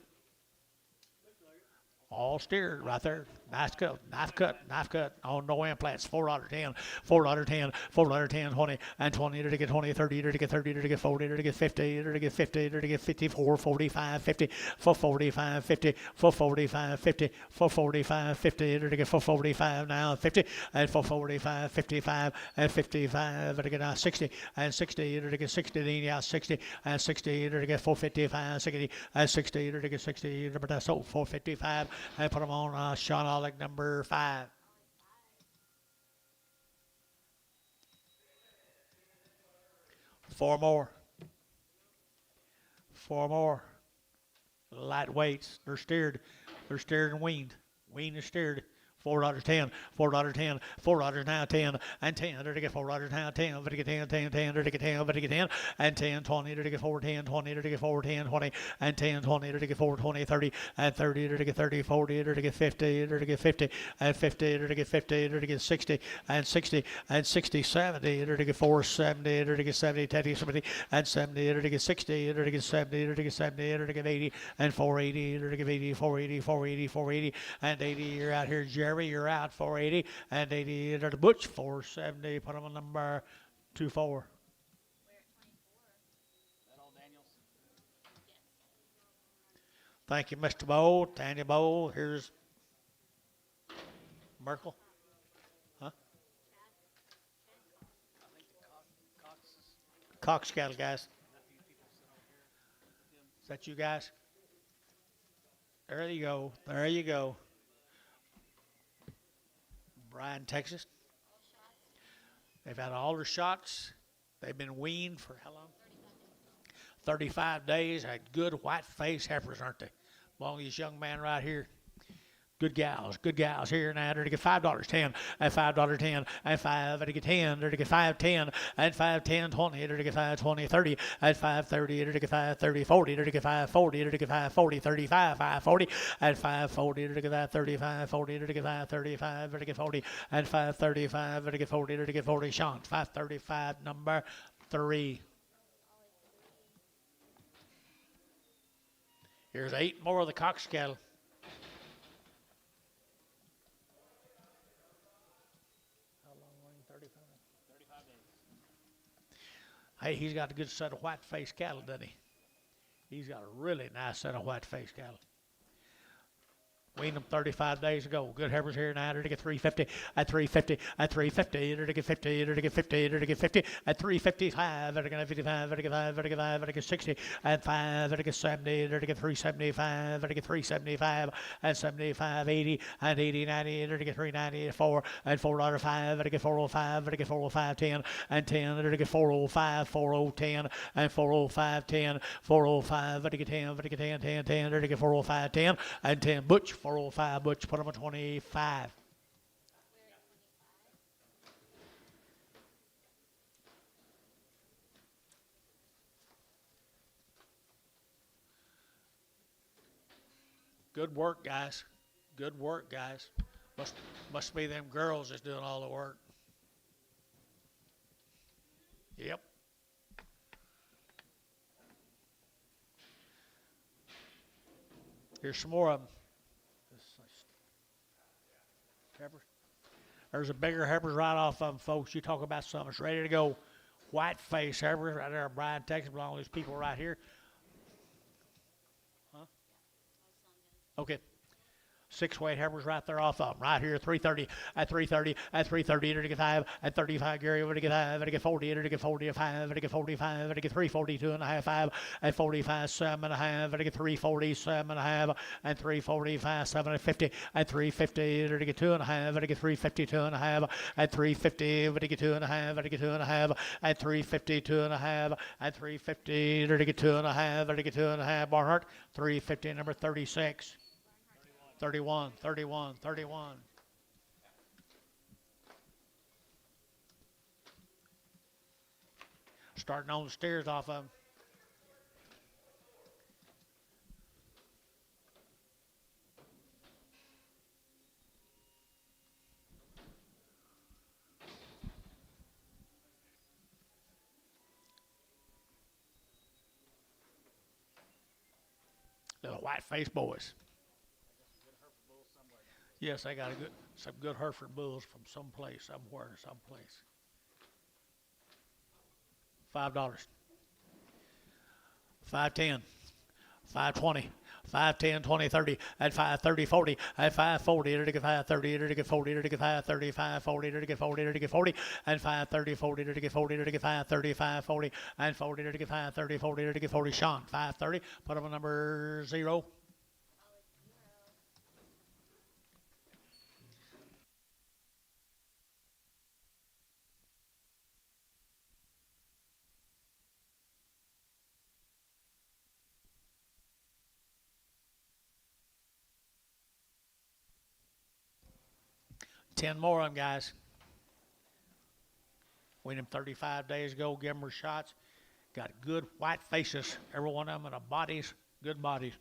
All steered right there. Nice cut, knife cut, knife cut. On no implants. $4.10, $4.10, $4.10, 20, and 20 to get 20, 30 to get 30 to get 40 to get 50 to get 50 to get 54, 45, 50, for 45, 50, for 45, 50, for 45, 50 to get for 45 now, 50, and for 45, 55, and 55 to get 60, and 60 to get 60, yeah, 60, and 60 to get 455, 60, and 60 to get 60, but that's so 455, and put them on Sean Alec number 5. Four more. Four more. Light weights. They're steered. They're steered and weaned. Weaned and steered. $4.10, $4.10, $4 now 10, and 10 to get $4 now 10, to get 10, 10, 10 to get 10, to get 10, and 10, 20 to get 4, 10, 20 to get 4, 10, 20, and 10, 20 to get 4, 20, 30, and 30 to get 30, 40 to get 50 to get 50, and 50 to get 50 to get 60, and 60, and 60, 70 to get 4, 70 to get 70, 70, and 70 to get 60 to get 70 to get 70 to get 80, and 480 to get 80, 480, 480, 480, and 80. You're out here, Jerry. You're out 480 and 80 to the Butch 470. Put them on number 24. We're at 24. That all Daniels? Yes. Thank you, Mr. Bowl, Tanya Bowl. Here's Merkel. Huh? I think the Cox's Cox cattle, guys. nephew people sit over here. Is that you guys? There you go. There you go. Bryan, Texas. All shots. They've had all their shots. They've been weaned for how long? 35 days. 35 days. Had good white face heifers, aren't they? Along this young man right here. Good gals here now. They're to get $5, 10, and $5, 10, and 5, to get 10, they're to get 5, 10, and 5, 10, 20, they're to get 5, 20, 30, and 5, 30, they're to get 5, 30, 40, they're to get 5, 40, they're to get 5, 40, 35, 5, 40, and 5, 40, they're to get 5, 35, 40, they're to get 5, 35, they're to get 40, and 5, 35, they're to get 40, they're to get 40. Sean, 535, number 3. Here's 8 more of the Cox cattle. How long, Wayne? 35? 35 days. Hey, he's got a good set of white face cattle, doesn't he? He's got a really nice set of white face cattle. Weaned them 35 days ago. Good heifers here now. They're to get 350 at 350 at 350. They're to get 50. They're to get 50. They're to get 50 at 355. They're to get 55. They're to get 5. They're to get 5. They're to get 60 and 5. They're to get 70. They're to get 375. They're to get 375 and 75, 80 and 80, 90. They're to get 390, 4 and $4.05. They're to get 405. They're to get 405, 10 and 10. They're to get 405, 4010 and 405, 10, 405. They're to get 10. They're to get 10, 10, 10. They're to get 405, 10 and 10. Butch. 405, Butch, put them on 25. We're at 25. Good work, guys. Good work, guys. Must be them girls that's doing all the work. Yep. Here's some more of them. Heifers. There's a bigger heifers right off of them, folks. You talk about something that's ready to go. White face heifers right there in Bryan, Texas, belong to these people right here. Huh? I was selling them. Okay. 6 weight heifers right there off of them. Right here, 330 at 330 at 330 to get 5 at 35. Gary to get 5 to get 40 to get 40 at 5 to get 45 to get 342 and a half 5 at 45 7 and a half to get 340 7 and a half and 345 7 at 50 at 350 to get 2 and a half to get 352 and a half at 350 to get 2 and a half to get 2 and a half at 352 and a half at 350 to get 2 and a half to get 2 and a half. Barnhart 350 number 36. 31, 31, 31. Starting on the stairs off of them. Little white-faced boys. Yes, I got some good Hereford bulls from someplace, somewhere, someplace. $5. 510. 520. 510, 20, 30, at 530, 40, at 540, to get 530, to get 40, to get 530, 540, to get 40, to get 40, and 530, 40, to get 40, to get 530, 540, and 40, to get 530, 40, to get 40. Sean, 530, put up a number 0. Ten more of them, guys. Weaned them 35 days ago. Give them their shots. Got good white faces. Every one of them, and a bodies, good bodies.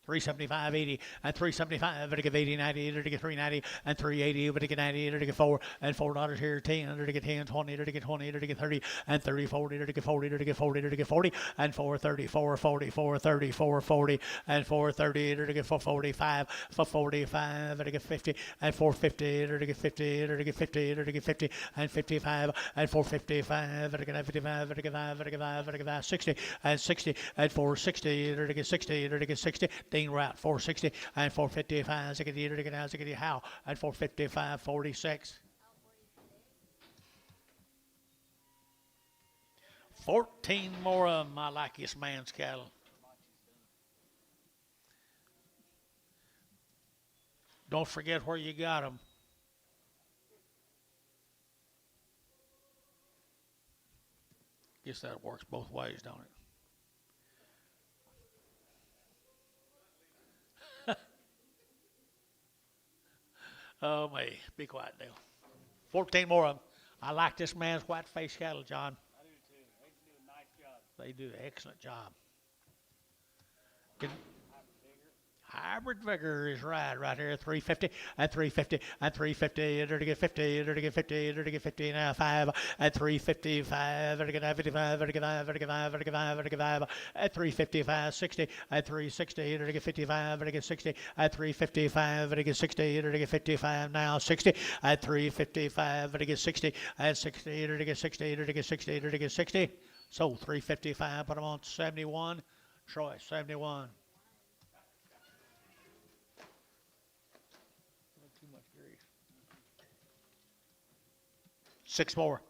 375, 80, and 375, to get 80, 90, to get 390, and 380, to get 90, to get 4, and $4 here, 10, to get 10, 20, to get 20, to get 30, and 30, 40, to get 40, to get 40, to get 40, and 430, 440, 430, 440, and 430, to get 445, 445, to get 50, and 450, to get 50, to get 50, to get 50, and 55, and 455, to get 55, to get 5, to get 5, to get 5, 60, and 60, and 460, to get 60, to get 60. Dean route 460 and 455. Ziggity, to get out, ziggity, how at 455, 46. 14 more of them. I like this man's cattle. Don't forget where you got them. Guess that works both ways, don't it? Oh, me. Be quiet, Dale. 14 more of them. I like this man's white-faced cattle, John. I do too. They do a nice job. They do an excellent job. Hybrid vigor. Hybrid vigor is right here, 350 and 350 and 350, to get 50, to get 50, to get 50, now 5 at 355, to get 55, to get 5, to get 5, to get 5, to get 5 at 355, 60 at 360, to get 55, to get 60 at 355, to get 60, to get 55, now 60 at 355, to get 60 at 60, to get 60, to get 60, to get 60. So 355, put them on 71. Troy, 71. Too much grease. 6 more.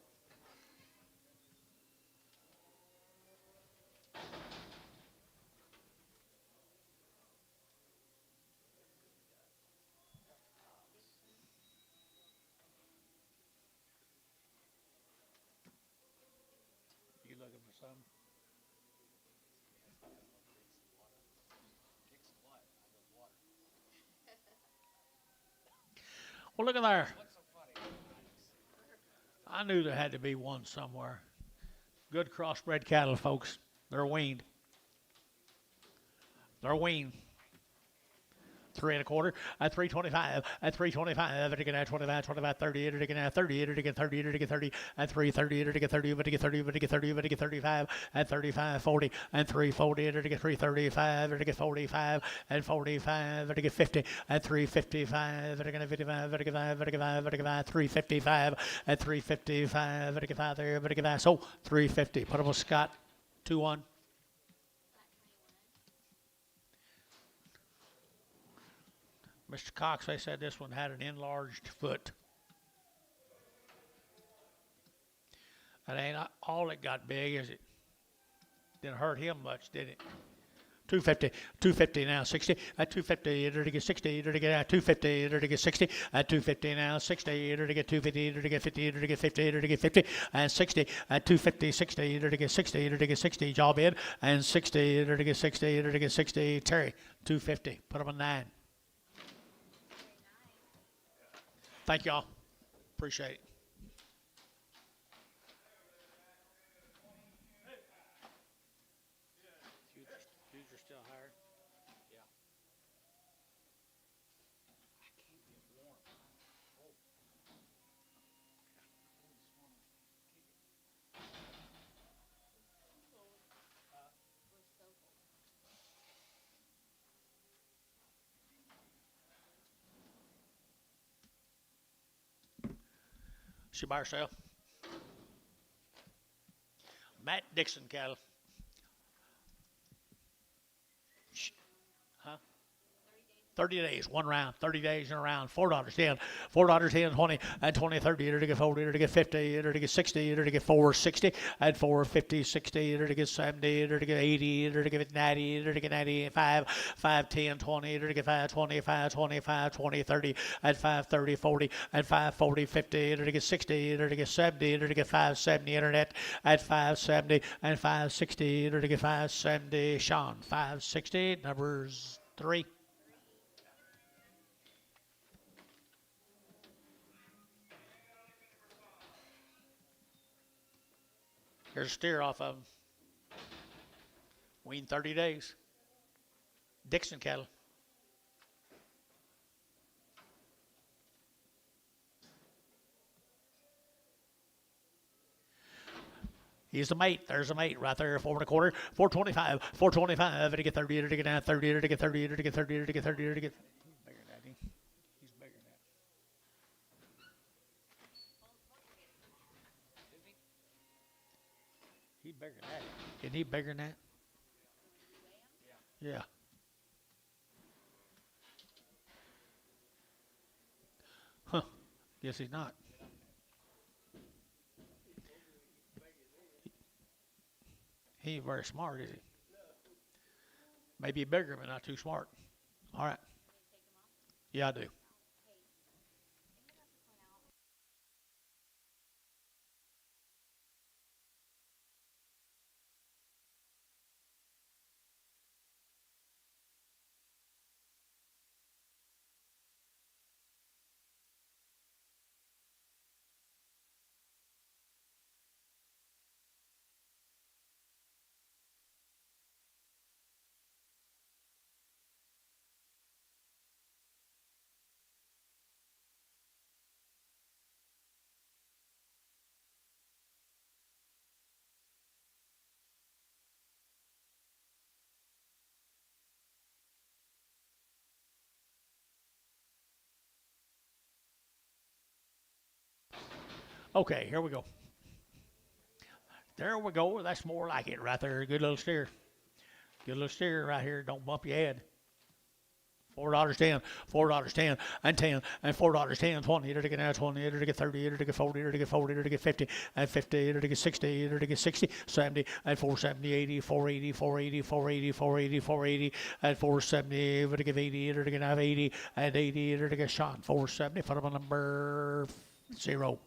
You looking for some? Well, look at there. I knew there had to be one somewhere. Good crossbred cattle, folks. They're weaned. They're weaned. 3 1/4 at 325 at 325 to get at 25 25 30 to get at 30 to get 30 to get 30 at 330 to get 30 to get 30 to get 30 to get 35 at 35 40 and 340 to get 335 to get 45 and 45 to get 50 at 355 to get 55 to get 5 to get 5 to get 5 355 at 355 to get 5 there to get 5 so 350 put up with Scott 2-1. Mr. Cox, they said this one had an enlarged foot. That ain't all it got big, is it? Didn't hurt him much, did it? 250 now, 60 at 250 to get 60 to get at 250 to get 60 at 250 now, 60 to get 250 to get 50 to get 50 to get 50 and 60 at 250 60 to get 60 to get 60 job in and 60 to get 60 to get 60 Terry 250 put him on 9. Thank y'all. Appreciate it. Dudes are still hired? Yeah. I can't get warm. Oh. She by herself. Matt Dixon cattle. Huh? 30 days, one round, 30 days in a round, $4, 10, $4, 10, 20, and 20, 30, to get 40, to get 50, to get 60, to get 460, and 450, 60, to get 70, to get 80, to get 90, to get 95, 5, 10, 20, to get 5, 25, 25, 20, 30, and 5, 30, 40, and 5, 40, 50, to get 60, to get 70, to get 570, internet at 570, and 560, to get 570, Sean, 560, numbers 3. Here's a steer off of him. Weaned 30 days. Dixon cattle. He's the mate. There's a mate right there. 4 1/4. 425. 425. To get 30. To get down 30. To get 30. To get 30. To get 30. To get. He's bigger than that. He's bigger than that. He's bigger than that. Isn't he bigger than that? Yeah. Huh. Guess he's not. He ain't very smart, is he? Maybe bigger, but not too smart. All right. Yeah, I do. Okay, here we go. There we go. That's more like it right there. Good little steer. Good little steer right here. Don't bump your head. $4, 10, $4, 10, and 10, and $4, 10, 20, to get now 20, to get 30, to get 40, to get 40, to get 50, and 50, to get 60, to get 60, 70, and 470, 80, 480, 480, 480, 480, 480, and 470, to get 80, to get now 80, and 80, to get shot, 470, put them on number 0.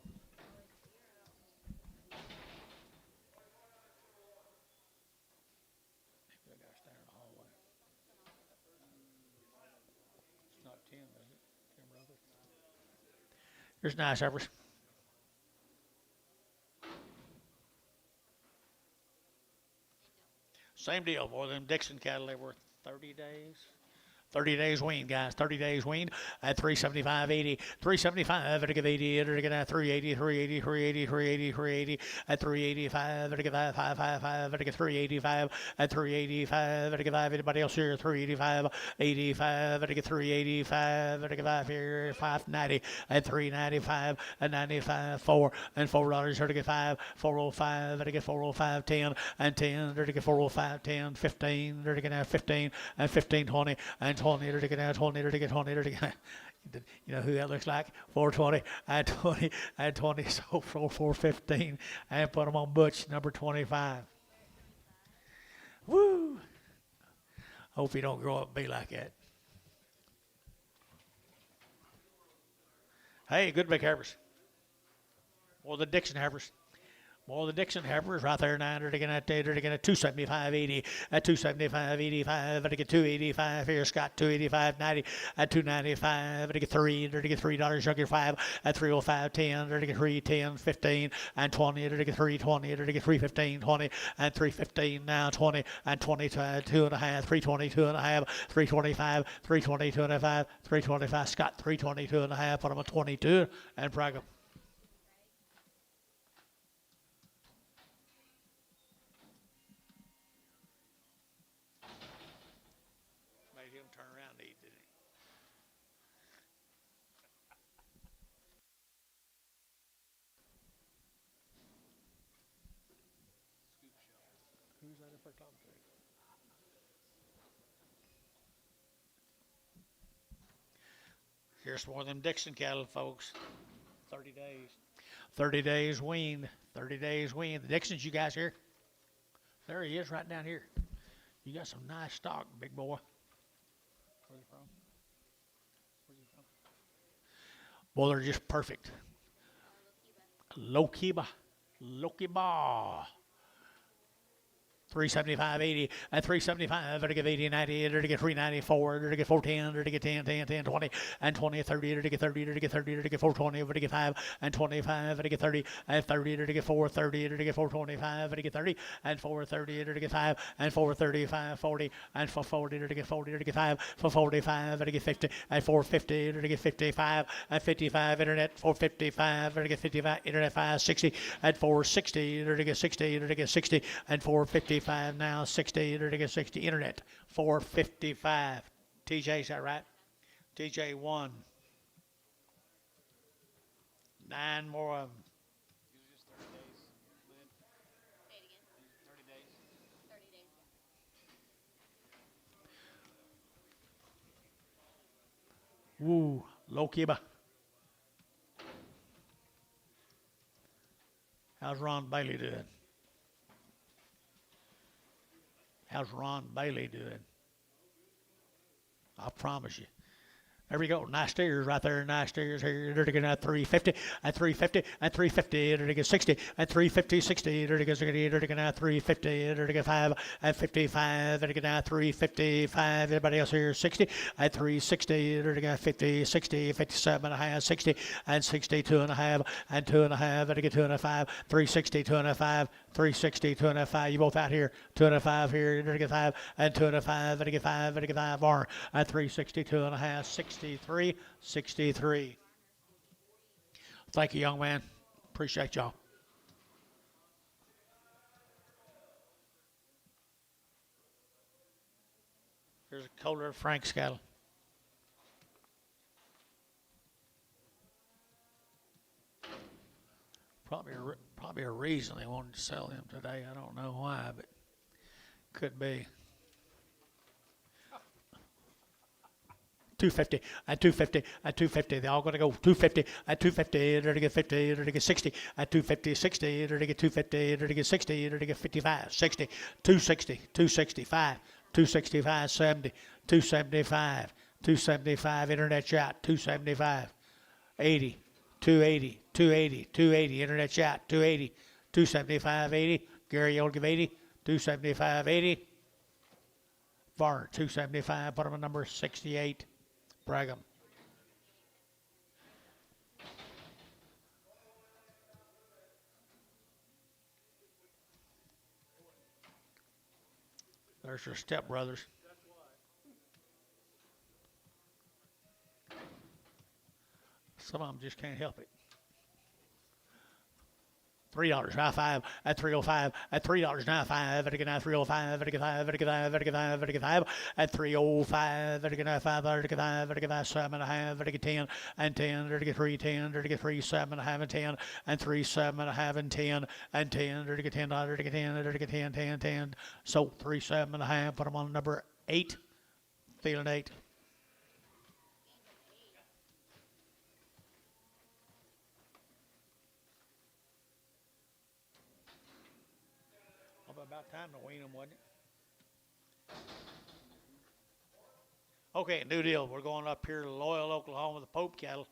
Here's nice heifers. Same deal, boy. Them Dixon cattle, they were 30 days. 30 days weaned, guys. 30 days weaned at 375.80. 375 to give 80. To get 380, 380, 380, 380, 380 at 385. To get 555. To get 385 at 385. To get 5. Anybody else here? 385, 85. To get 385. To get 5 here. 590 at 395 and 95. 4 and $4 to get 5. 405 to get 405. 10 and 10 to get 405. 10. 15 to get 15 and 15. 20 and 20 to get 20 to get 20 to get. You know who that looks like? 420 and 20 and 20. So 415 and put them on Butch number 25. Woo! Hope he don't grow up and be like that. Hey, good big heifers. Well, the Dixon heifers. Well, the Dixon heifers right there now. They're going to 275.80 at 275.85. They get 285 here. Scott 285.90 at 295. They get 3. They get $3. Sugar 5 at 305.10. They get 310, 15 and 20. They get 320. They get 315, 20 and 315 now 20 and 22 and a half. 322 and a half. 325, 322 and a half. 325. Scott 322 and a half. Put them at 22 and Praga. Turn around and eat, didn't he? Here's more of them Dixon cattle, folks. 30 days. 30 days weaned. 30 days weaned. The Dixons, you guys here? There he is, right down here. You got some nice stock, big boy. Where's he from? Where's he from? Well, they're just perfect. Lokiba. Lokiba. 375.80 and 375. Better give 80, 90. Better get 394. Better get 410. Better get 10, 10, 10, 20 and 20, 30. Better get 30. Better get 30. Better get 420. Better get 5 and 25. Better get 30 and 30. Better get 430. Better get 425. Better get 30 and 430. Better get 5 and 435. 40 and 440. Better get 40. Better get 5 for 45. Better get 50 and 450. Better get 55 and 55. Internet 455. Better get 55. Internet 560 and 460. Better get 60. Better get 60 and 455. Now 60, to get 60. Internet 455. TJ, is that right? TJ 1. 9 more of them. These are just 30 days. Lynn. Say it again. 30 days. 30 days. Woo, low kiba. How's Ron Bailey doing? How's Ron Bailey doing? I promise you. There we go. Nice steers right there. Nice steers here. They're going to 350 and 350 and 350. They're going to get 60 and 350, 60. They're going to 350. They're going to 5 and 55. They're going to 355. Everybody else here 60 and 360. They're going to 50, 60, 57 and a half, 60 and 62 and a half and 2 and a half. They're going to 2 and a 5, 360, 2 and a 5, 360, 2 and a 5. You both out here. 2 and a 5 here. They're going to get 5 and 2 and a 5. They're going to 5. They're going to 5 more at 362 and a half, 63, 63. Thank you, young man. Appreciate y'all. Here's a Kohler Frank's cattle. Probably a reason they wanted to sell him today. I don't know why, but could be. 250 at 250 at 250. They're all going to go 250 at 250. They're to get 50. They're to get 60 at 250, 60. They're to get 250. They're to get 60. They're to get 55, 60, 260, 265, 265, 70, 275, 275. Internet shot 275, 80, 280, 280, 280. Internet shot 280, 275, 80. Gary, you'll give 80, 275, 80. Varner 275. Put him at number 68. Brigham. There's your stepbrothers. Some of them just can't help it. $3, high five at 305 at $3.95 at now 305 at 5 at 5 at 5 at 5 at 305 at 5 at 5 at 5 7 and a half at 10 and 10 at 310 at 3 7 and a half and 10 and 3 7 and a half and 10 and 10 at $10 at 10 at 10 10 10. So 3 7 and a half. Put them on number 8. Feeling 8. About time to wean them, wasn't it? Okay, new deal. We're going up here to Loyal, Oklahoma, the Pope cattle.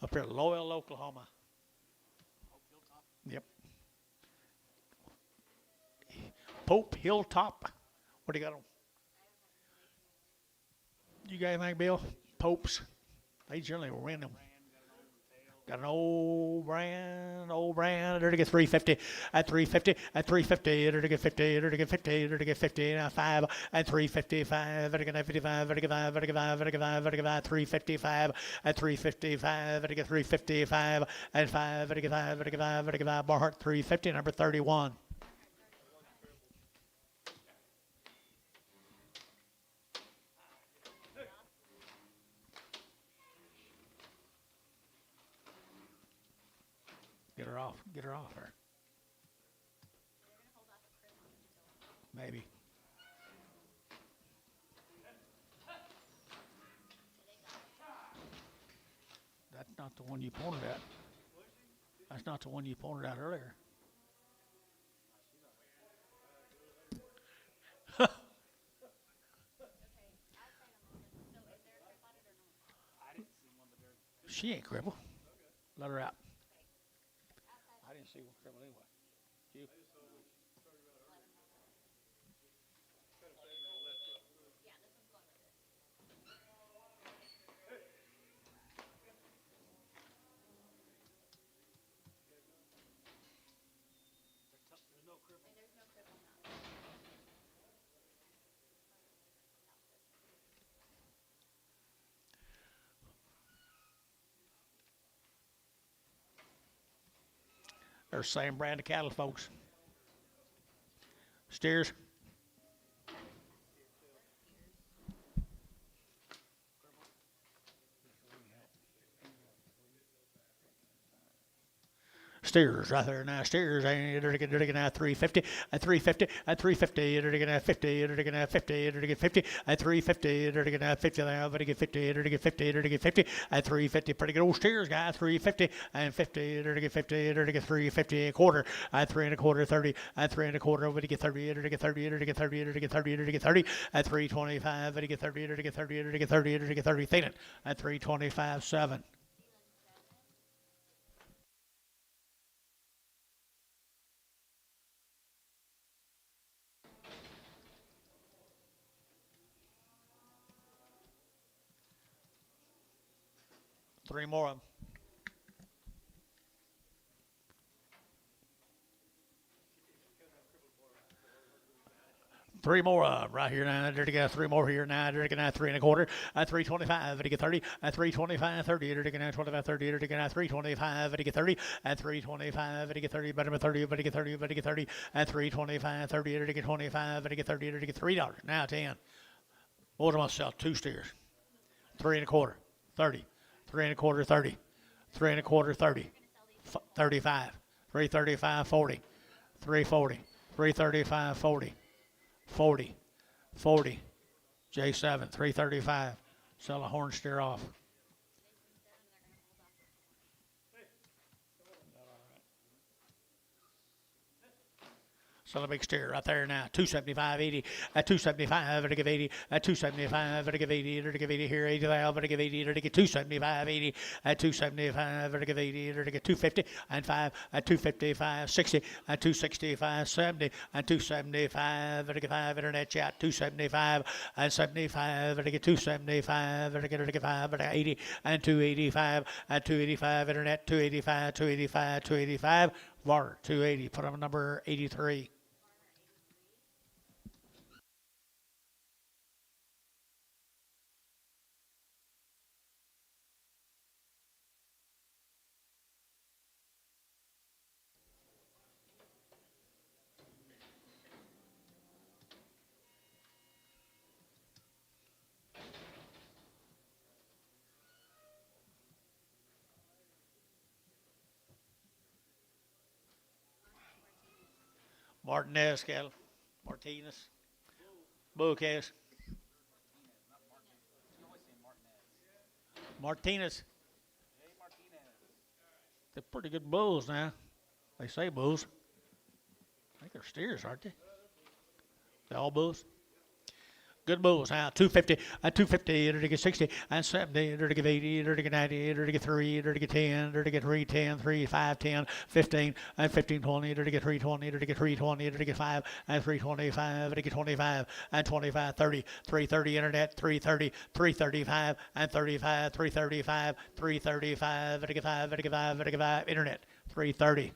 Up here, Loyal, Oklahoma. Yep. Pope Hilltop. What do you got on? You got anything, Bill? Popes. They generally win them. Got an old brand, They're to get 350 at 350 at 350. They're to get 50. They're to get 50. They're to get 50. Now 5 and 355. They're to get 55. They're to get 5. They're to get 5. They're to get 5. They're to get 5. 355 at 355. They're to get 355 and 5. They're to get 5. They're to get 5. They're to get 5. Barhart 350. Number 31. Get her off. Get her off her. maybe. That's not the one you pointed at. That's not the one you pointed at earlier. I didn't see one, but there's She ain't crippled. Let her out. I didn't see one crippled anyway. You? there's no cripple. They're the same brand of cattle, folks. Steers. Steers right there now. Steers, they're looking at 350 and 350 and 350. They're looking at 50. They're looking at 50. They're looking at 50 and 350. They're looking at 50 now. They're looking at 50. They're looking at 50. They're looking at 50 and 350. Pretty good old steers, guy. 350 and 50. They're looking at 50. They're looking at 350 and a quarter and 3 and a quarter 30 and 3 and a quarter. They're looking at 30. They're looking at 30. They're looking at 30. They're looking at 30. They're looking at 30 and 325. They're looking at 30. They're looking at 30. They're looking at 30. They're looking at 30. Thin it at 325 7. Three more of them. Three more right here now. They're to get three more here now. They're going to 3 and a quarter at 325. They get 30 at 325 30. They're going to 25 30. They're going to 325. They get 30 at 325. They get 30. Better than 30. But they get 30. But they get 30 at 325 30. They get 25. They get 30. They get $3. Now 10. What do I sell? Two steers. 3 and a quarter 30. 3 and a quarter 30. 3 and a quarter 30. 35. 335 40. 340. 335 40. 40, 40, J7, 335. Sell a horn steer off. Sell a big steer right there now. 275.80 at 275. Better give 80 at 275. Better give 80. Better give 80 here. 80 there. Better give 80. Better get 275.80 at 275. Better give 80. Better get 250 and 5 at 255. 60 at 265. 70 at 275. Better get 5 internet chat. 275 and 75. Better get 275. Better get 5. Better 80 and 285 at 285 internet. 285. 285. 285. Water 280. Put on number 83. Martinez cattle. Martinez. Bull calves. Martinez. Jay Martinez. They're pretty good bulls now. They say bulls. I think they're steers, aren't they? They're all bulls. Good bulls now. 250 and 250. They're to get 60 and 70. They're to get 80. They're to get 90. They're to get 3. They're to get 10. They're to get 3, 10, 3, 5, 10, 15 and 15, 20. They're to get 320. They're to get 320. They're to get 5 and 325. They're to get 25 and 25, 30, 330 internet, 330, 335 and 35, 335, 335. They're to get 5. They're to get 5. They're to get 5 internet, 330.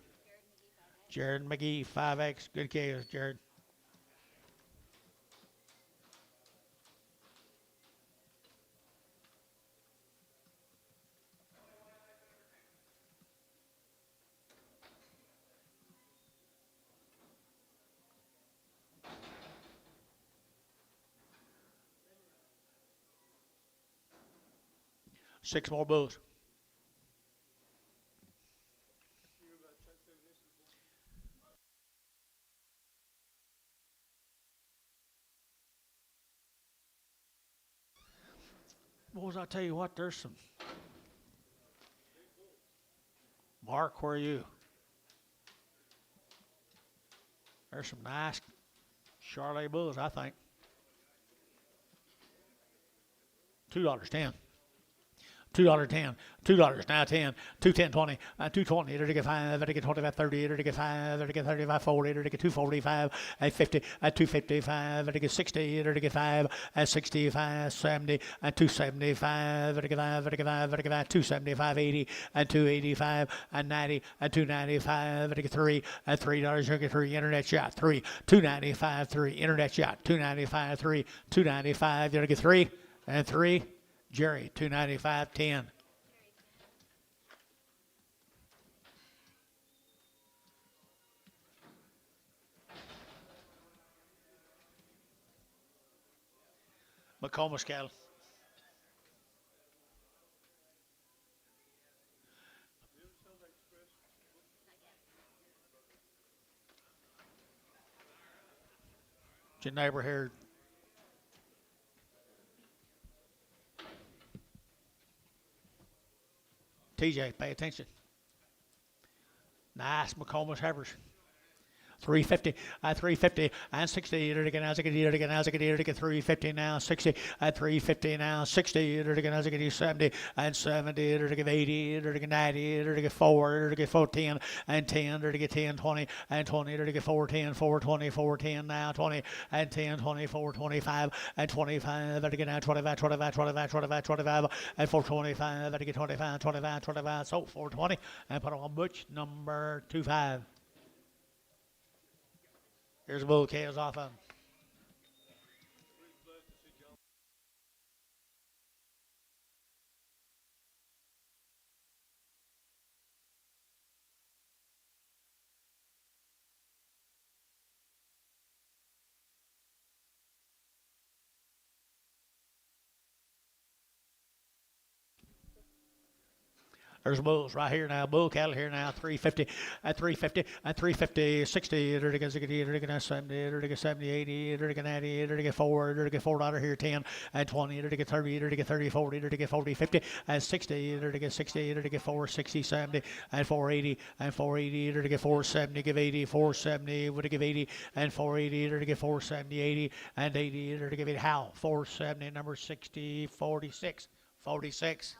Jared McGee, 5X. Good calves, Jared. Six more bulls. Bulls, I'll tell you what, there's some. Mark, where are you? There's some nice Charolais bulls, I think. $2.10. $2.10, $2 now 10, 210 20, 220, to get 5, to get 25, 30, to get 5, to get 35, 40, to get 245, at 50, at 255, to get 60, to get 5, at 65, 70, at 275, to get 5, to get 5, to get 5, 275, 80, at 285, at 90, at 295, to get 3, at $3, to get 3, internet shot, 3, 295, 3, internet shot, 295, 3, 295, to get 3, and 3. Jerry, 295, 10. McComas cattle. It's your neighbor here. TJ, pay attention. Nice McComas heifers. 350, 350, and 60, to get 350 now, 60, 350 now, 60, to get 70, and 70, to get 80, to get 90, to get 4, to get 410, and 10, to get 10, 20, and 20, to get 410, 420, 410 now, 20, and 10, 20, 425, and 25, to get now 25, 25, 25, 25, 25, and 425, to get 25, 25, 25, so 420, and put on Butch number 25. Here's a bull calves off of him. There's bulls right here now. Bull cattle here now. 350, at 350, at 350, 60, to get 70, to get 70, 80, to get 90, to get 4, to get $4 here, 10, and 20, to get 30, to get 30, 40, to get 40, 50, and 60, to get 60, to get 4, 60, 70, and 480, and 480, to get 470, give 80, 470, to give 80, and 480, to get 470, 80, and 80, to give 80. How? 470, number 60, 46, 46.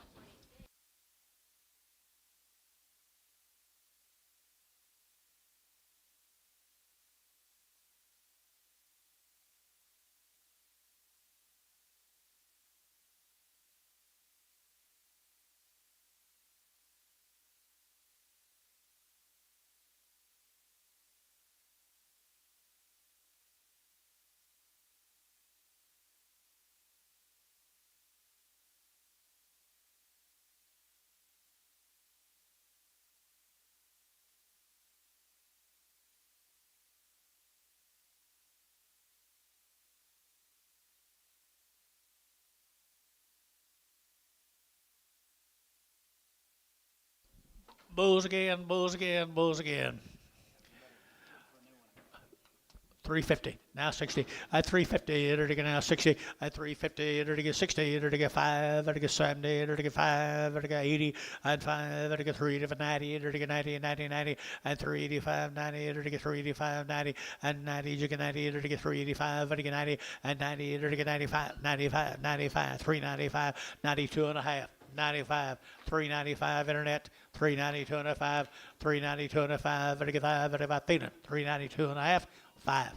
Bulls again, bulls again, bulls again. 350, now 60, at 350, to get now 60, at 350, to get 60, to get 5, to get 70, to get 5, to get 80, and 5, to get 3, to get 90, to get 90, 90, 90, and 385, 90, to get 385, 90, and 90, to get 90, to get 385, to get 90, and 90, to get 95, 95, 95, 395, 92 and a half. 95, 395 internet, 392 and a 5, 392 and a 5, to get 5, to about 392 and a half, 5.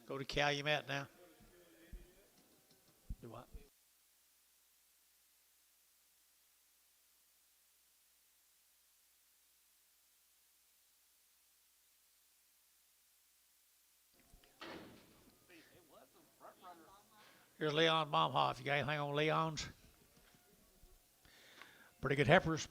Go to Calumet now. Do what? Here's Leon Baumhoff. You got anything on Leon's? Pretty good heifers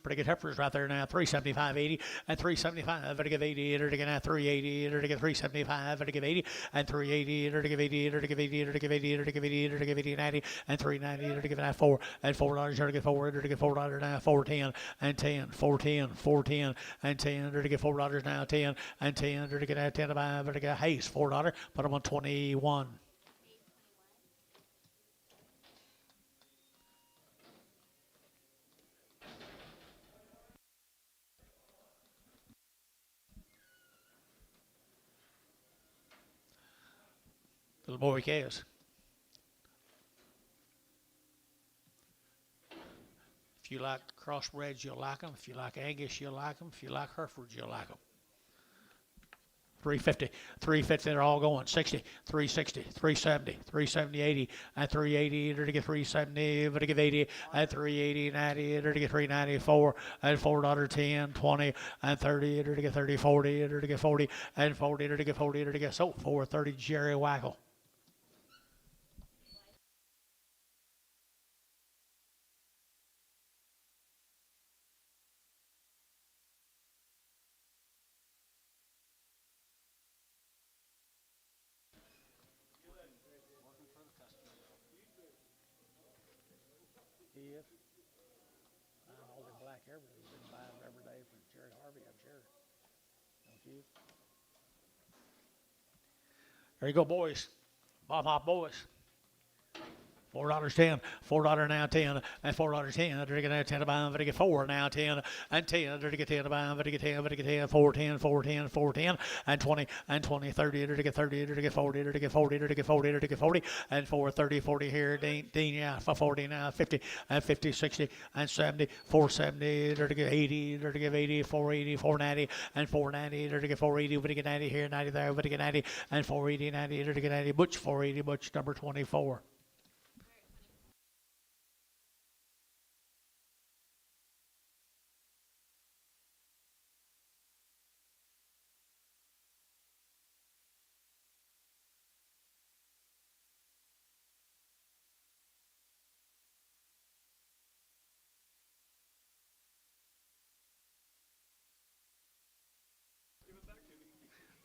right there now. 375.80 and 375. Better give 80. Better give now 380. Better give 375. Better give 80 and 380. Better give 80. Better give 80. Better give 80. Better give 80. Better give 80 90 and 390. Better give now 4 and $4. Better give 4. Better give $4 now 410 and 10. 410. 410 and 10. Better give $4 now 10 and 10. Better give now 10 to 5. Better give Hayes $4. Put them on 21. Little boy calves. If you like crossbreds, you'll like them. If you like Angus, you'll like them. If you like Herefords, you'll like them. 350, 350, they're all going. 60, 360, 370, 370, 80, and 380, to get 370, to get 80, and 380, 90, to get 394, and $4, 10, 20, and 30, to get 30, 40, to get 40, and 40, to get 40, to get so 430, Jerry Wackel. He is. I'm holding black every day. He's been buying them every day from Jerry Harvey, I'm sure. Don't you? There you go, boys. Bob boys. $4.10, $4 now 10, and $4.10. They're going to 10 to buy them, but they get 4 now 10, and 10. They're get 10 to buy them, but they get 10, but they get 10, 410, 410, 410, and 20, and 20, 30. They're get 30, they're get 40, they're get 40, they're get 40, they're get 40, and 430, 40 here. Dean, yeah, for 40 now, 50, and 50, 60, and 70, 470. They're get 80, they're get 80, 480, 490, and 490. They're get 480, but they get 90 here, 90 there, but they get 90, and 480, 90. They're get 90. Butch 480, Butch number 24.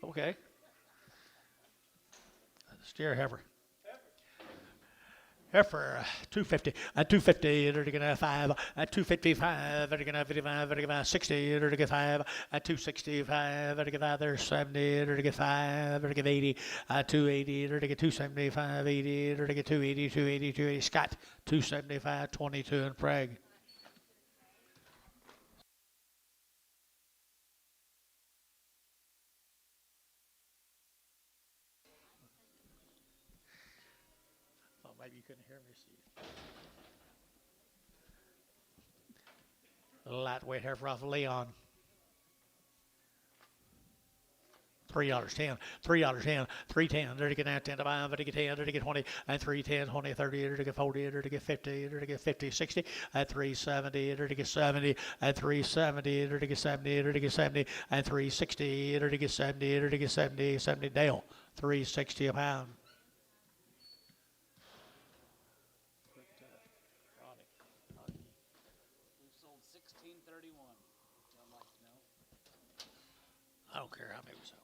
Okay. Steer heifer. Heifer, 250, at 250, they're going to have 5, at 255, they're going to have 55, they're going to have 60, they're going to get 5, at 265, they're going to get 5, there's 70, they're going to get 5, they're going to get 80, at 280, they're going to get 275, 80, they're going to get 280, 280, 280, Scott, 275, 22, and Prague. Oh, maybe you couldn't hear me, Steve. Lightweight heifer off of Leon. $3.10, $3.10, $3.10. They're to get now 10 to buy, but to get 10, they're to get 20, and 3.10, 20, 30, they're to get 40, they're to get 50, they're to get 50, 60, at 370, they're to get 70, at 370, they're to get 70, they're to get 70, and 360, they're to get 70, they're to get 70, 70 Dale, 360 a pound. We've sold 1631. Which I'd like to know. I don't care how many we sell.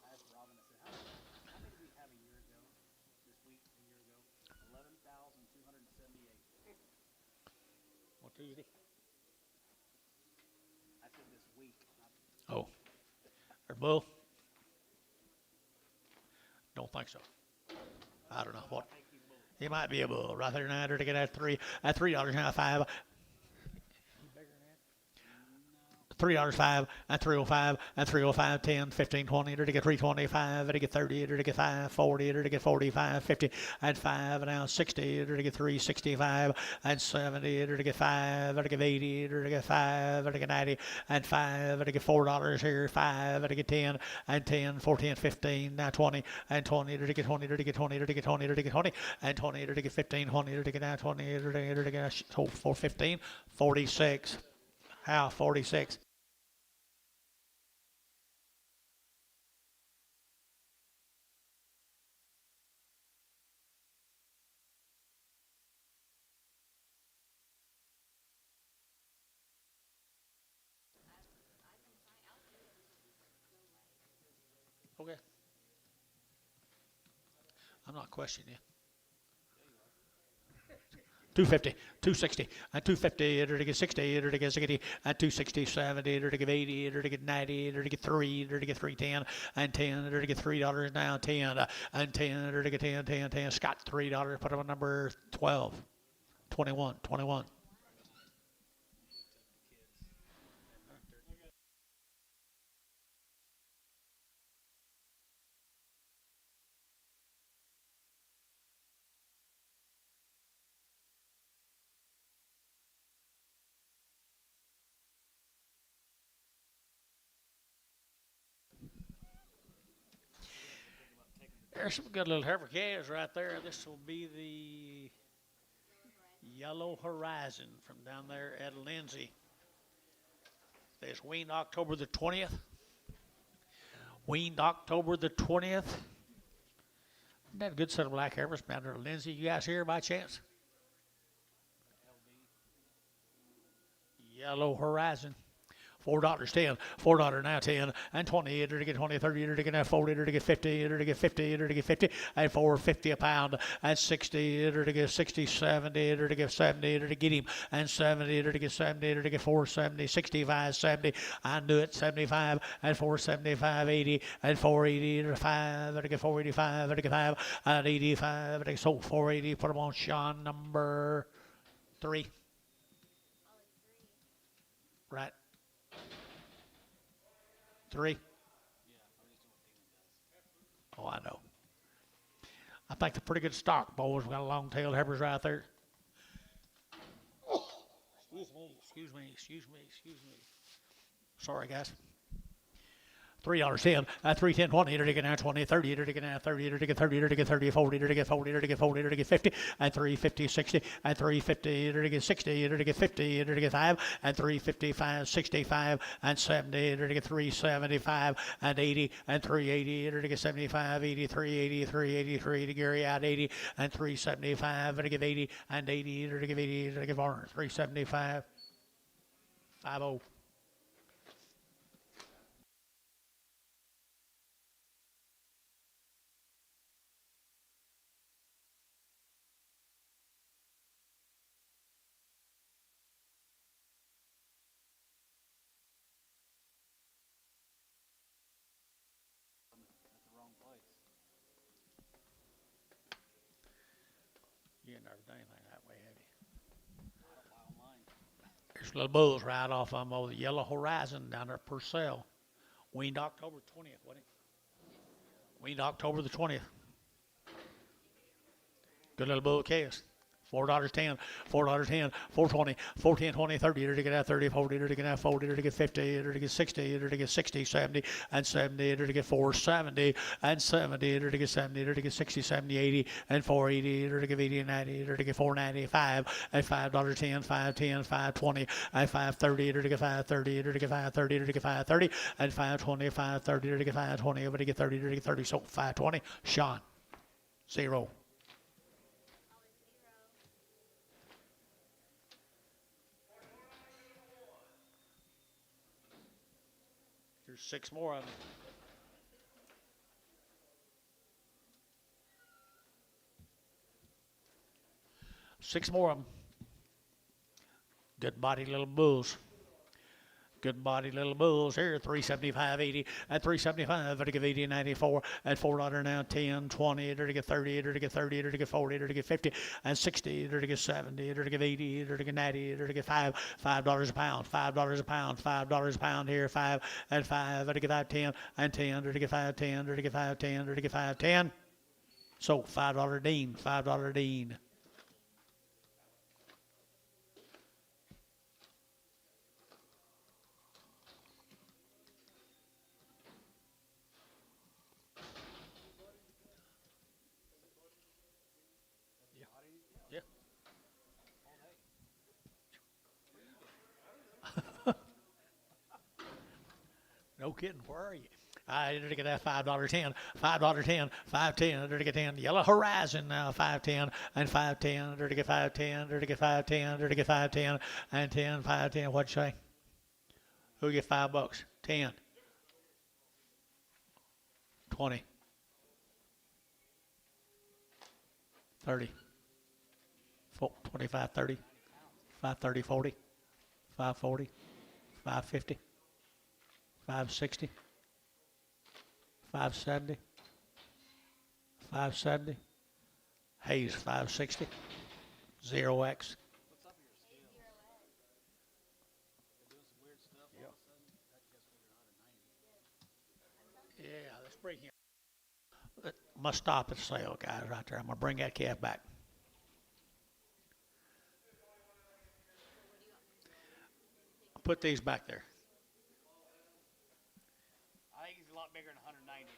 I asked Robin, I said, how many did we have a year ago? This week, a year ago? 11,278. On Tuesday? I said this week. Oh. Or bull? Don't think so. I don't know what. He might be a bull right there now. They're to get at $3 now 5. $3 5 and 305 and 305 10 15 20 to get 325 to get 30 to get 5 40 to get 45 50 and 5 and now 60 to get 365 and 70 to get 5 to get 80 to get 5 to get 90 and 5 to get $4 here 5 to get 10 and 10 14 15 now 20 and 20 to get 20 to get 20 to get 20 to get 20 and 20 to get 15 20 to get now 20 to get 415 46. How 46? Okay. I'm not questioning you. 250, 260, and 250, to get 60, to get 60, and 260, 70, to get 80, to get 90, to get 3, to get 310, and 10, to get $3 now, 10, and 10, to get 10, 10, 10. Scott, $3, put him on number 12, 21, 21. There's some good little heifer calves right there. This will be the Yellow Horizon from down there at Lindsay. It's weaned October the 20th. Weaned October the 20th. Isn't that a good set of black heifers down there at Lindsay? You guys here by chance? Yellow Horizon. $4, 10, $4 now, 10, and 20, to get 20, 30, to get 40, to get 50, to get 50, to get 50, and $4.50 a pound, and 60, to get 60, 70, to get 70, to get him, and 70, to get 70, to get 470, 65, 70, I knew it, 75, and 475, 80, and 480, to 5, to get 485, to get 5, and 85, to get sold 480, put them on Sean number 3. Right. 3. Oh, I know. I think they're pretty good stock, boys. We got a long-tailed heifers right there. Excuse me. Sorry, guys. $3, 10, 310, 20, to get now 20, 30, to get now 30, to get 30, to get 30, 40, to get 40, to get 40, to get 50, and 350, 60, and 350, to get 60, to get 50, to get 5, and 355, 65, and 70, to get 375, and 80, and 380, to get 75, 80, 380, 383, to Gary out 80, and 375, to get 80, and 80, to get 80, to get 375, 50. At the wrong place. You ain't never done anything that way, have you? I don't buy online. There's little bulls right off of them over the Yellow Horizon down there at Purcell. Weaned October 20th, wasn't it? Weaned October the 20th. Good little bull cast. $4, 10, $4, 10, 420, 410, 20, 30, to get out 30, 40, to get out 40, to get 50, to get 60, to get 60, 70, and 70, to get 470, and 70, to get 70, to get 60, 70, 80, and 480, to get 80 and 90, to get 495, and $5, 10, 510, 520, and 530, to get 530, to get 530, to get 530, and 520, 530, to get 520, but to get 30, to get 30, so 520. Sean, 0. There's 6 more of them. Six more of them. Good body little bulls. Good body little bulls here, 375, 80, and 375, to get 80 and 94, and $4 now, 10, 20, to get 30, to get 30, to get 40, to get 50, and 60, to get 70, to get 80, to get 90, to get $5 a pound, $5 a pound, $5 a pound here, 5, and 5, to get 510, and 10, to get 510, to get 510, to get 510. So $5 Dean, $5 Dean. Yeah. No kidding. Where are you? I did get that $5 10, $5 10, 510, to get 10. Yellow Horizon now, 510, and 510, to get 510, to get 510, to get 510, and 10, 510. What'd you say? Who get $5? 10. 20, 30, 25, 30, 5, 30, 40, 5, 40, 5, 50, 5, 60, 5, 70, 5, 70, Hayes 560, 0X. What's up with your scales? They're doing some weird stuff all of a sudden. That just figured 190. Yeah, let's bring him. Must stop at the sale, guys, right there. I'm going to bring that calf back. Put these back there. I think he's a lot bigger than 190.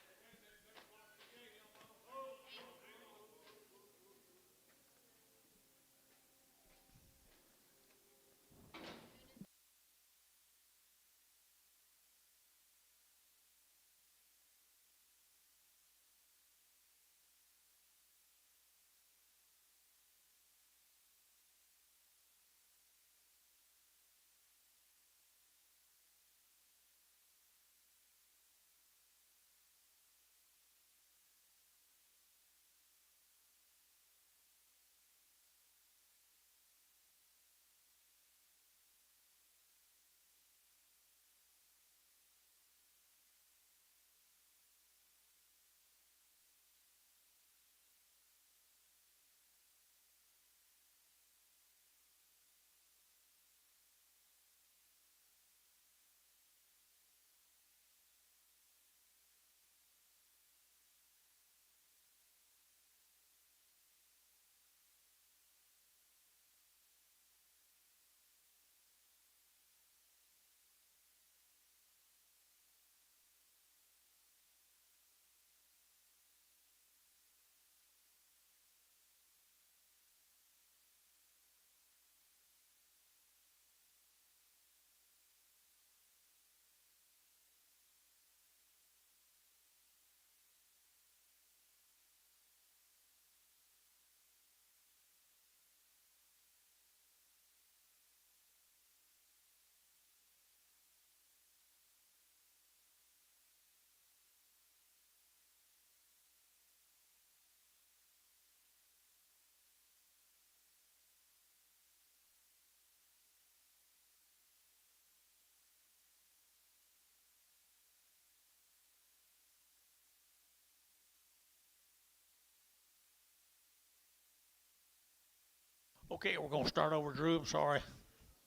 Okay, we're going to start over, Drew. I'm sorry.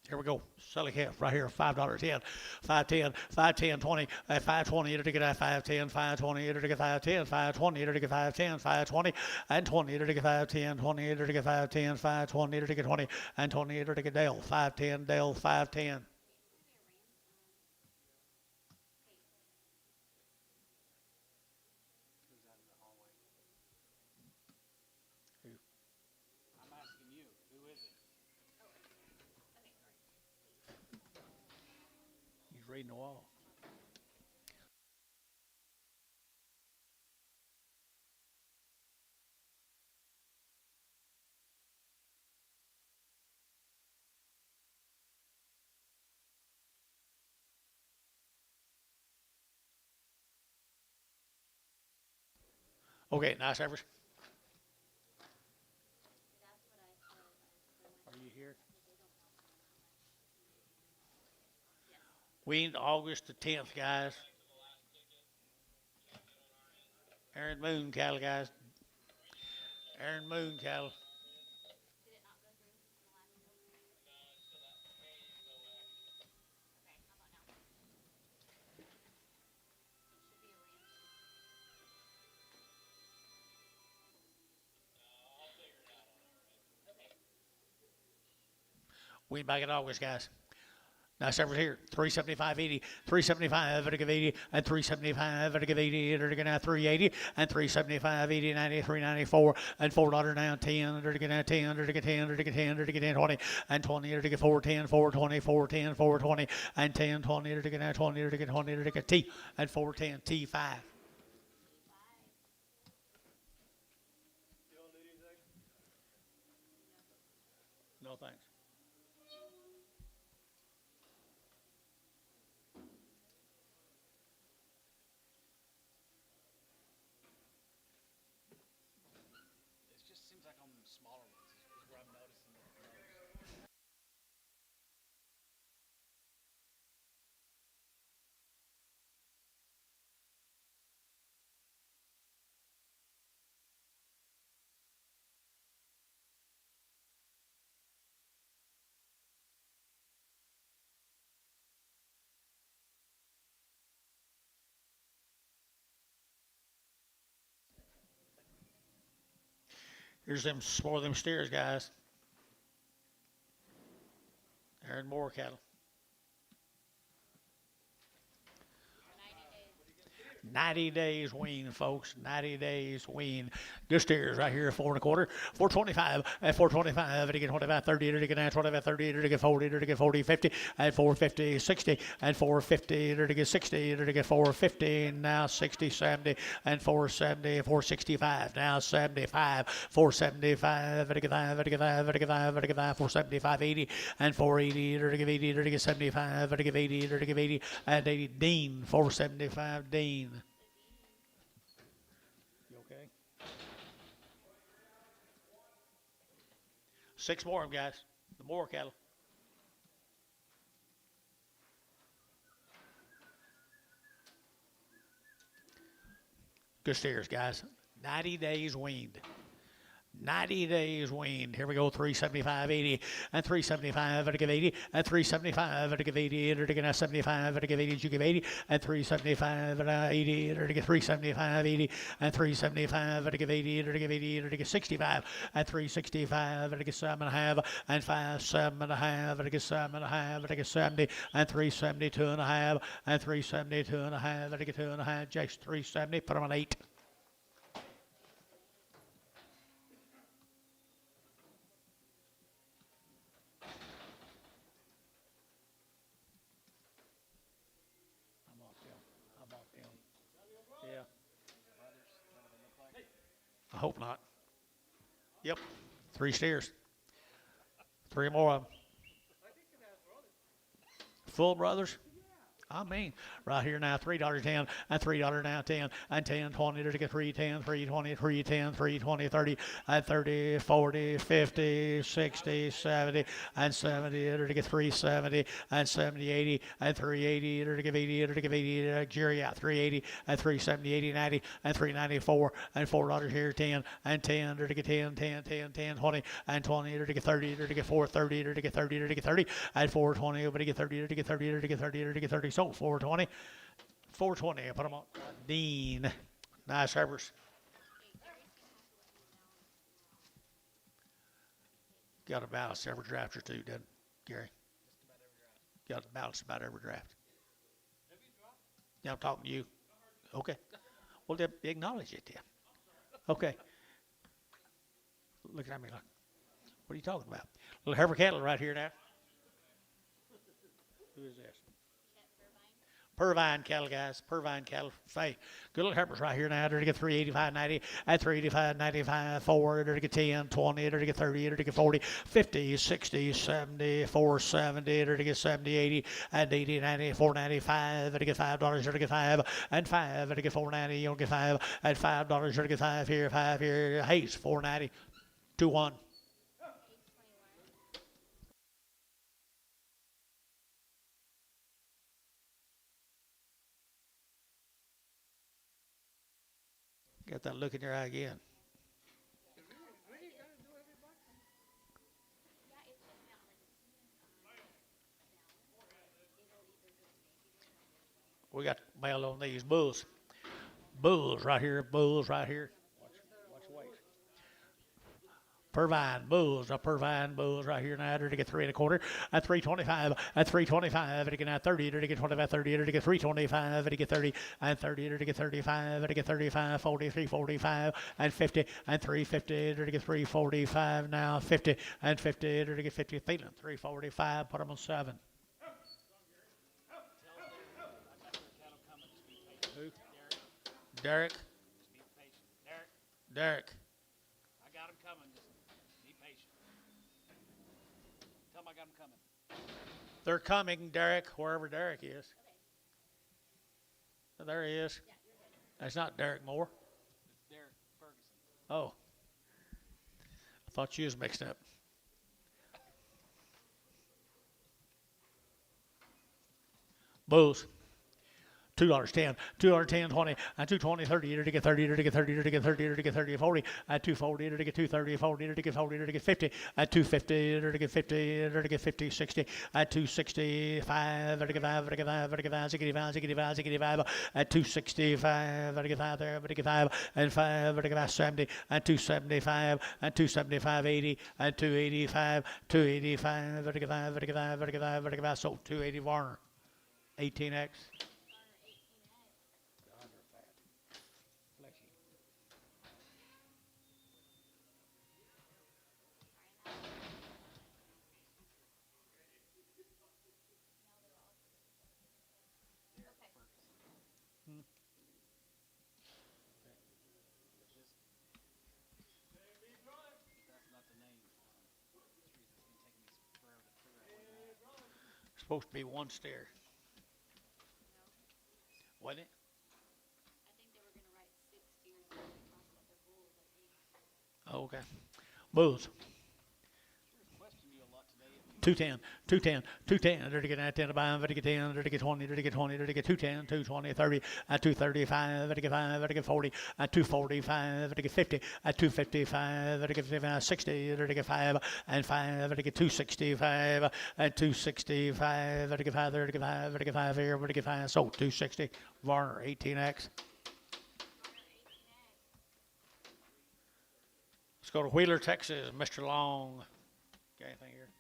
Here we go. Selling calf right here. $5.10. 510. 510. 20. At 520. Enter to get at 510. 520. Enter to get 510. 520. Enter to get 510. 520. And 20. Enter to get 510. 20. Enter to get 510. 520. Enter to get 20. And 20. Enter to get Dale. 510. Dale. 510. Who's out in the hallway? I'm asking you. Who is it? He's reading the wall. Okay, nice average. Are you here? Weaned August the 10th, guys. Aaron Moon cattle, guys. Aaron Moon cattle. Weaned back in August, guys. Nice average here. 375.80, 375 at 80, and 375 at 80, and 380, and 375, 80, 90, 394, and $4 down 10, under to get 10, under to get 10, under to get 10, under to get 10, 20, and 20, under to get 410, 420, 410, 420, and 10, 20, under to get 20, under to get 20, under to get T, and 410, T5. No thanks. smaller ones is where I'm noticing the most. Here's them more of them steers, guys. There's more cattle. 90 days wean, folks. 90 days wean. Good steers right here, 4 1/4, 425, and 425, and again 25, 30, and again 25, 30, and again 40, and again 40, 50, and 450, 60, and 450, and again 60, and again 450, now 60, 70, and 470, 465, now 75, 475, and again 5, and again 5, and again 5, and again 5, 475, 80, and 480, and again 80, and again 75, and again 80, and again 80, and 80, Dean, 475, Dean. You okay? 6 more of them, guys. The more cattle. Good steers, guys. 90 days weaned. 90 days weaned. Here we go. 375, 80, and 375, and I give 80, and 375, and I give 80, and I give 75, and I give 80, and you give 80, and 375, and 80, and I give 375, 80, and 375, and I give 80, and I give 80, and I give 65, and 365, and I give 7.5, and 5, 7.5, and I give 7.5, and I give 70, and 372.5, and 372.5, and I give 2.5, Jake's 370, put them on 8. Yeah. I hope not. Yep. 3 steers. 3 more of them. Full brothers. I mean, right here now, $3.10, and $3 now 10, and 10, 20, to get 310, 320, 310, 320, 30, and 30, 40, 50, 60, 70, and 70, to get 370, and 70, 80, and 380, to give 80, to give 80, Jerry out 380, and 370, 80, 90, and 394, and $4 here, 10, and 10, to get 10, 10, 10, 10, 20, and 20, to get 30, to get 430, to get 30, to get 30, and 420, but to get 30, to get 30, to get 30, to get 30. So 420, 420. I put them on. Dean, nice heifers. Got a balance every draft or two, doesn't it, Gary? Got a balance about every draft. Yeah, I'm talking to you. Okay. Well, then acknowledge it then. Okay. Look at me. Look. What are you talking about? Little heifer cattle right here now. Who is this? Purvine cattle, guys. Purvine cattle. Hey, good little heifers right here now. They're to get 385, 90, and 385, 95, 4. They're to get 10, 20. They're to get 30. They're to get 40, 50, 60, 70, 470. They're to get 70, 80, and 80, 90, 495. They're to get $5. They're to get 5, and 5. They're to get 490. You don't get 5, and $5. They're to get 5 here, 5 here. Hayes, 490, 2-1. Got that look in your eye again. We got mail on these bulls. Bulls right here. Bulls right here. Watch the weight. Purvine bulls, Purvine bulls right here now. To get 3 1/4, at 325, at 325, to get now 30, to get 25, 30, to get 325, to get 30, and 30, to get 35, to get 35, 40, 345, and 50, and 350, to get 345, now 50, and 50, to get 50, feeling 345, put them on 7. Who? Derek. Just be patient. Derek, Derek. I got him coming. Just be patient. Tell him I got him coming. They're coming, Derek, wherever Derek is. There he is. That's not Derek Moore. It's Derek Ferguson. Oh. Thought you was mixed up. Bulls. $2.10, $2.10, 20, and 220, 30, to get 30, to get 30, to get 30, to get 30, 40, at 240, to get 230, 40, to get 40, to get 50, at 250, to get 50, to get 50, 60, at 265, to get 5, to get 5, to get 5, 65, 65, 65, at 265, to get 5 there, to get 5, and 5, to get 5, 70, at 275, at 275, 80, at 285, 285, to get 5, to get 5, to get 5, to get 5, so 280 Warner, 18X. That's not the name. Trees, it's been taking me forever to figure out what it is. Supposed to be one steer. Wasn't it? I think they were going to write 6 steers and talk about their bulls, I think. Oh, okay. Bulls. Sure questioned you a lot today. 210, 210, 210, to get 10 to buy, to get 10, to get 20, to get 20, to get 210, 220, 30, at 235, to get 5, to get 40, at 245, to get 50, at 255, to get 55, 60, to get 5, and 5, to get 265, at 265, to get 5 there, to get 5, to get 5 here, to get 5, so 260, Varner, 18X. Let's go to Wheeler, Texas, Mr. Long. Got anything here?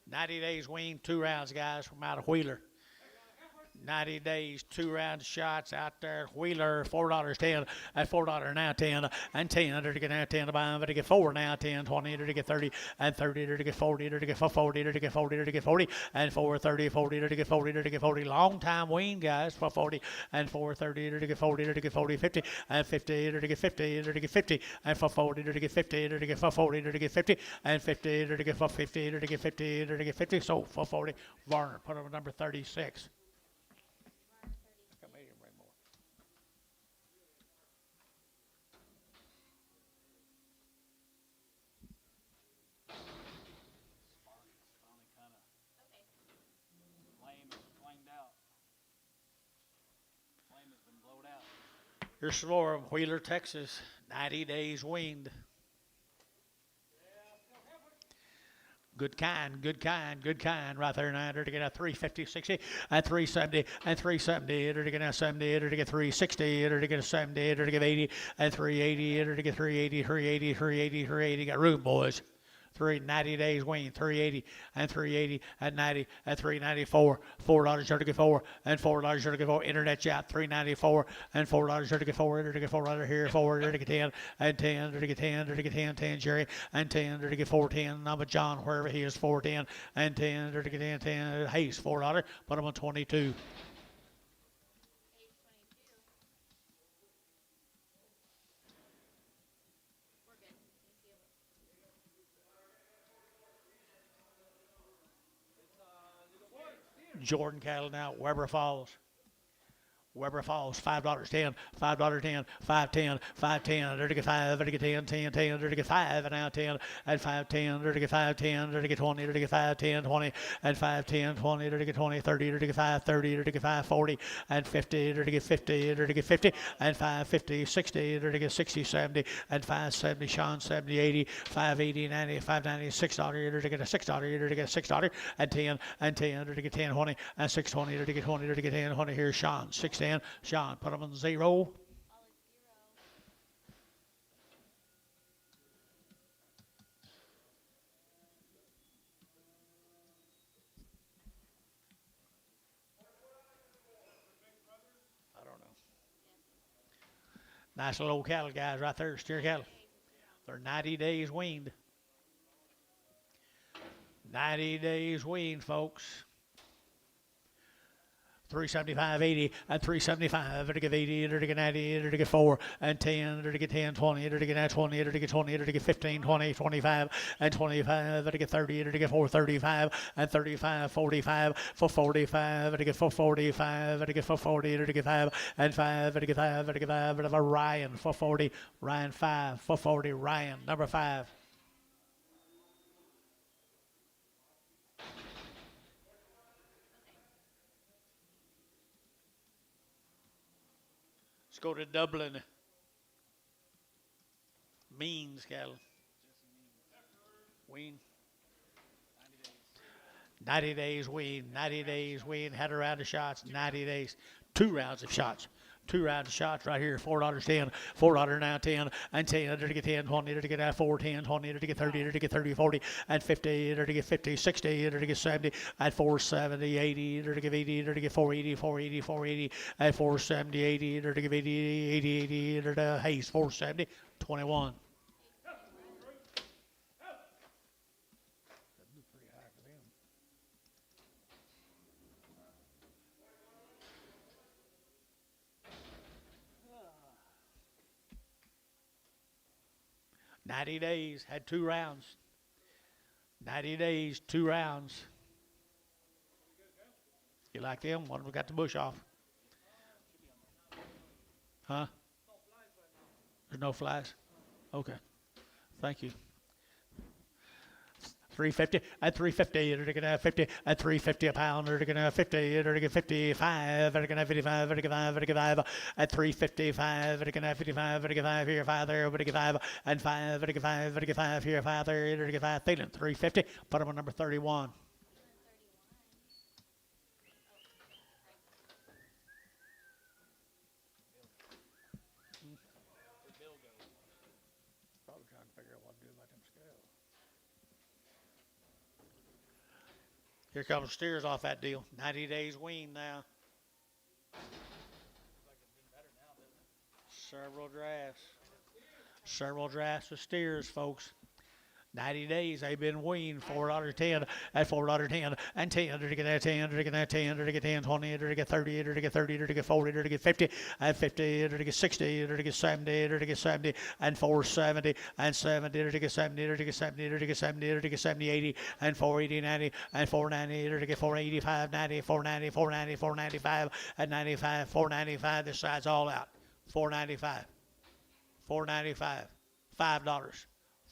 Yeah, they're 90 days 90 days and 2 rounds. wean, 2 rounds, guys, from out of Wheeler. 90 days, 2 round shots out there at Wheeler, $4.10, at $4 now 10, and 10, to get now 10 to buy, to get 4 now 10, 20, to get 30, and 30, to get 40, to get 40, to get 40, to get 40, and 4, 30, 40, to get 40, to get 40, long time wean, guys, for 40, and 4, 30, to get 40, to get 40, 50, and 50, to get 50, to get 50, and for 40, to get 50, to get 40, to get 50, and 50, to get 50, to get 50, to get 50, so for 40, Varner, put him at number 36. Finally kind of flame is flamed out. Flame has been blowed out. Here's some more of Wheeler, Texas. 90 days weaned. Good kind, good kind, good kind. Right there now, to get a 350, 60, and 370, and 370, to get a 70, to get 360, to get a 70, to get 80, and 380, to get 380, 380, 380, 380. Got room, boys. 90 days wean, 380, and 380, and 90, and 394, $4 to get 4, and $4 to get 4. Internet chat, 394, and $4 to get 4, to get 4 right here, 4 to get 10, and 10 to get 10, to get 10, 10 Jerry, and 10 to get 410. Number John, wherever he is, 410, and 10 to get 10, 10. Hayes, $4, put him on 22. Age 22. We're good. Thank you. Jordan cattle now, Weber Falls. Weber Falls, $5.10, $5.10, $5.10, $5.10, there to get 5, there to get 10, 10, 10, there to get 5, and now 10, and 5.10, there to get 5.10, there to get 20, there to get 5.10, 20, and 5.10, 20, there to get 20, 30, there to get 5.30, there to get 5.40, and 50, there to get 50, there to get 50, and 5.50, 60, there to get 60, 70, and 5.70, Sean, 70, 80, 5.80, 90, 5.90, $6, there to get a $6, there to get a $6, and 10, and 10, there to get 10, 20, and 6.20, there to get 20, there to get 10, 20, here's Sean, 6.10. Sean, put him on 0. All is 0. I don't know. Nice little old cattle, guys, right there, steer cattle. They're 90 days weaned. 90 days weaned, folks. 375, 80, and 375, to get 80, to get 90, to get 4, and 10, to get 10, 20, to get 20, to get 20, to get 15, 20, 25, and 25, to get 30, to get 4, 35, and 35, 45, for 45, to get 445, to get 440, to get 5, and 5, to get 5, to get 5, of a Ryan, 440, Ryan 5, 440, Ryan, number 5. Let's go to Dublin. Means cattle. Wean. 90 days wean. 90 days wean. Had a round of shots. 90 days. 2 rounds of shots. 2 rounds of shots right here. $4.10. $4 now 10 and 10 to get 10, 20 to get 4, 10, 20 to get 30 to get 30, 40 and 50 to get 50, 60 to get 70 and 470, 80 to get 80 to get 480, 480, 480 and 470, 80 to get 80, 80, 80 to Hayes 470, 21. 90 days, had 2 rounds. 90 days, 2 rounds. You like them? One of them got the bush off. Huh? There's no flies? Okay. Thank you. 350 and 350, they're gonna have 50 and 350 a pound, they're gonna have 50, they're gonna 55, they're gonna have 55, they're gonna 55, they're gonna 5 and 355, they're gonna have 55, they're gonna 5 here, 5 there, they're gonna 5 and 5, they're gonna 5, they're gonna 5 here, 5 there, they're gonna 5, Thielen, 350, put them on number 31. Probably trying to figure out what to do about them scales. Here comes steers off that deal. 90 days wean now. Several drafts. Several drafts of steers, folks. 90 days they've been weaned. $4.10 at $4.10 and 10 to get 10 to get 10 to get 10, 20 to get 30 to get 30 to get 40 to get 50 and 50 to get 60 to get 70 to get 70 and 470 and 70 to get 70 to get 70 to get 70 to get 70 80 and 480 90 and 490 to get 485 90 490 490 495 and 95 495. This side's all out. 495 495 $5.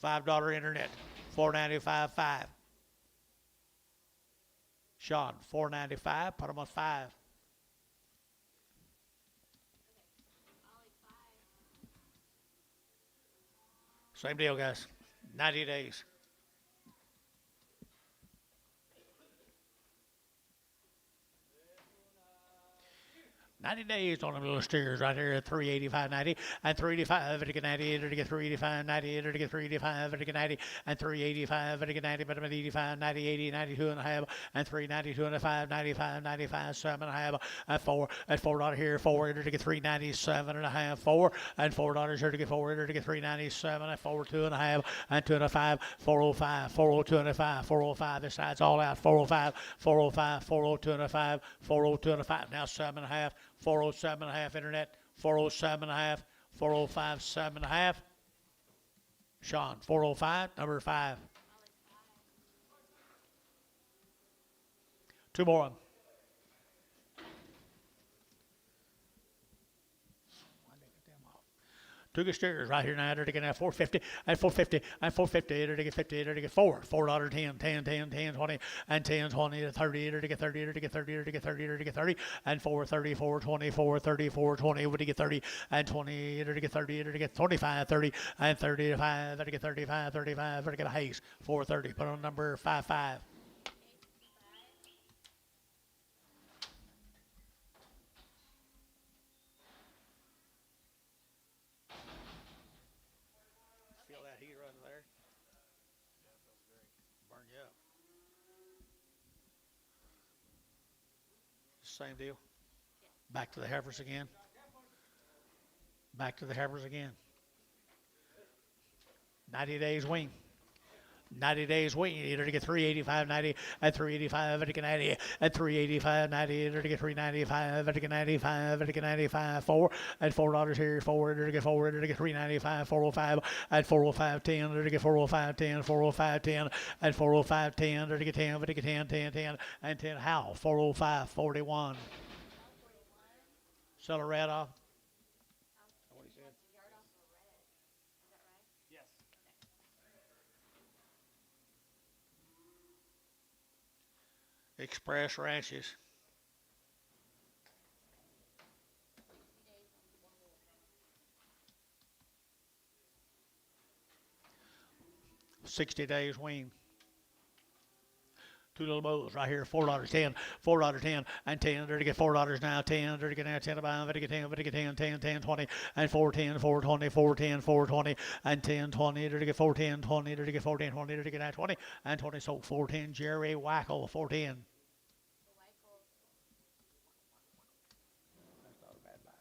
$5 internet, $4.95 5. Sean, $4.95. Put them on 5. Same deal, guys. 90 days. 90 days on them little steers right here at 385.90 and 385 to get 90 to get 385 90 to get 385 to get 90 and 385 to get 90 but I'm at 85 90 80 92 and a half and 392 and a 5 95 95 7 and a half and 4 and $4 here 4 to get 397 and a half 4 and $4 here to get 4 to get 397 and 4 2 and a half and 2 and a 5 405 402 and a 5 405 this side's all out 405 405 402 and a 5 402 and a 5 now 7 and a half 407 and a half internet 407 and a half 405 7 and a half Sean 405 number 5 2 more. Two good steers right here now. They're going to have 450 and 450 and 450. They're to get 50. They're to get 4. $4 10, 10, 10, 10, 20 and 10, 20 to 30. They're to get 30. They're to get 30. They're to get 30. They're to get 30 and 4, 34, 24, 34, 20. Would you get 30 and 20? They're to get 30. They're to get 25, 30 and 35. They're to get 35, 35. They're to get a Hayes 430. Put on number 55. Same deal. Back to the heifers again. Back to the heifers again. 90 days wean. 90 days wean, to get 385, 90, and 385, to get 90, and 385, 90, to get 395, to get 95, to get 95, 4, and $4 here, 4, to get 4, to get 395, 405, and 405, 10, to get 405, 10, 405, 10, and 405, 10, to get 10, to get 10, 10, 10, and 10, how? 405, 41. Sell a red off. What he said? Yard off a red. Is that right? Yes. Express Ranches. 60 days wean. Two little bulls right here, $4, 10, $4, 10, and 10, to get $4 now, 10, to get now, 10, about, to get 10, to get 10, 10, 10, 20, and 410, 420, 410, 420, and 10, 20, to get 410, 20, to get 410, 20, to get now, 20, and 20, so 410, Jerry Wackel, 410. The white gold. That's not a bad buy.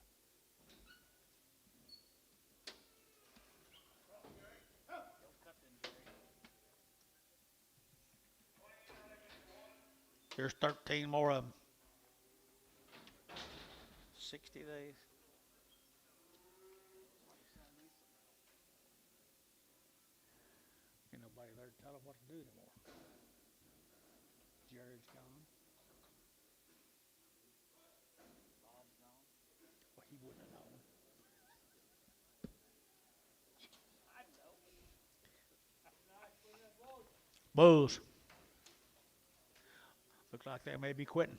Don't cut them, Jerry. Here's 13 more of them. 60 days. Ain't nobody there to tell them what to do anymore. Jared's gone. Bob's gone. Well, he wouldn't have known. I know. Bulls. Looks like they may be quitting.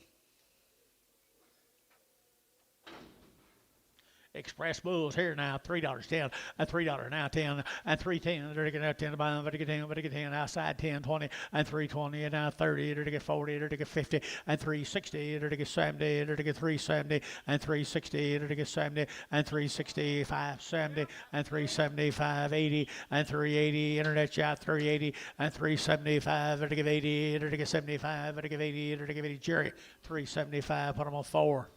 Express Bulls here now, $3, 10, and $3 now, 10, and 310, they're getting out 10 to buy them, but get 10, but get 10, outside 10, 20, and 320, and now 30, they're to get 40, they're to get 50, and 360, they're to get 70, they're to get 370, and 360, they're to get 70, and 365, 70, and 375, 80, and 380, internet chat 380, and 375, they're to give 80, they're to get 75, they're to give 80, they're to give 80, Jerry, 375, put them on 4.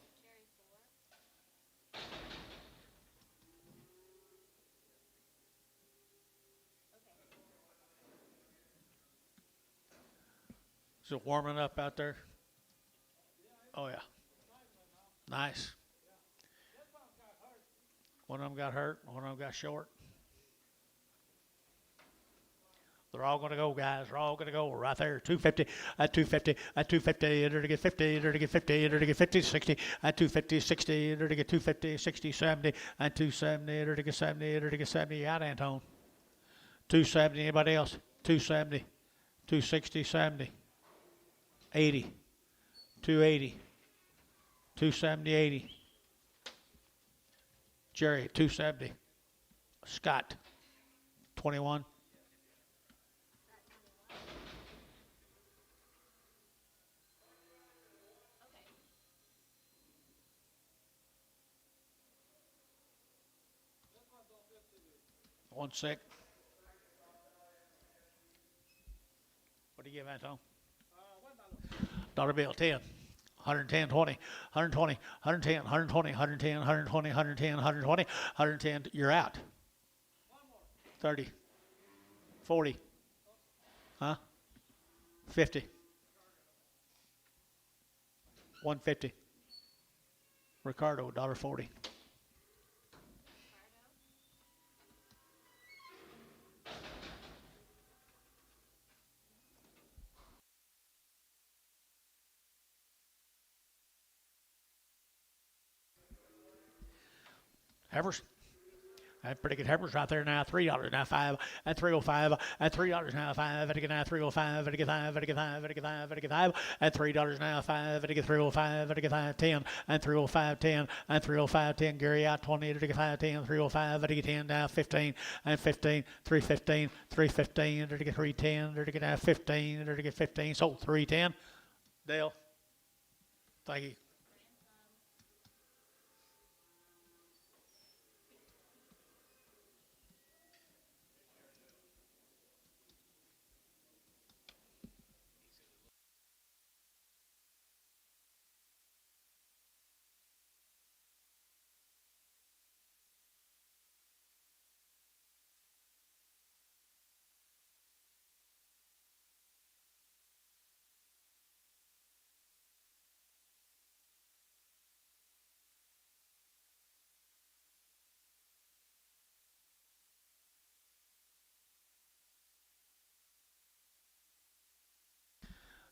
Is it warming up out there? Oh, yeah. Nice. One of them got hurt, one of them got short. They're all going to go, guys. They're all going to go right there. 250, at 250, at 250, they're to get 50, they're to get 50, they're to get 50, 60, at 250, 60, they're to get 250, 60, 70, and 270, they're to get 70, they're to get 70. You out, Antone. 270, anybody else? 270, 260, 70. 80, 280, 270, 80. Jerry, 270. Scott, 21. One sec. What do you give, Antone? Dollar bill, 10, 110, 20, 120, 110, 120, 110, 120, 110, 120, 110, you're out. 30, 40, huh? 50, 150. Ricardo, $1.40. Heifers. And pretty good heifers right there now. $3 now, 5, and 305, and $3 now, 5, and again now 305, and again 5, and again 5, and again 5, and again 5, and $3 now, 5, and again 305, and again 5, 10, and 305, 10, and 305, 10. Gary out 20, and again 5, 10, 305, and again 10 now, 15, and 15, 315, 315, and again 310, and again now 15, and again 15. So 310. Dale. Thank you.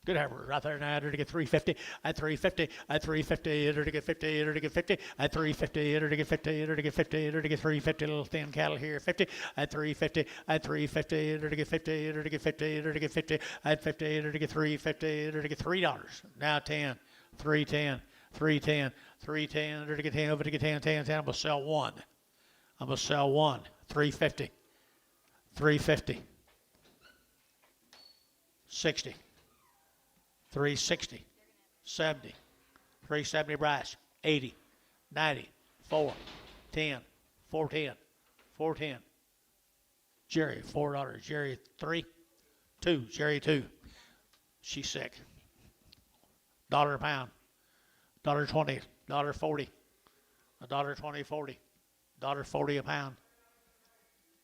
Good heifer right there now. To get 350 at 350 at 350. To get 50. To get 50 at 350. To get 50. To get 50. To get 350. Little thin cattle here. 50 at 350 at 350. To get 50. To get 50. To get 50 at 50. To get 350. To get $3. Now 10. 310. 310. 310. To get 10. To get 10. 10. 10. I'm gonna sell one. I'm gonna sell one. 350. 350. 60. 360, 70, 370 Bryce, 80, 90, 4, 10, 410, 410. Jerry, $4. Jerry, 3, 2, Jerry, 2. She's sick. Dollar a pound, $1.20, $1.40, $1.20, 40, $1.40 a pound.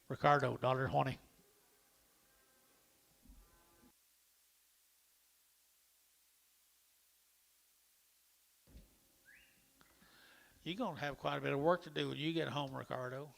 Ricardo, $1.20. You're going to have quite a bit of work to do when you get home, Ricardo.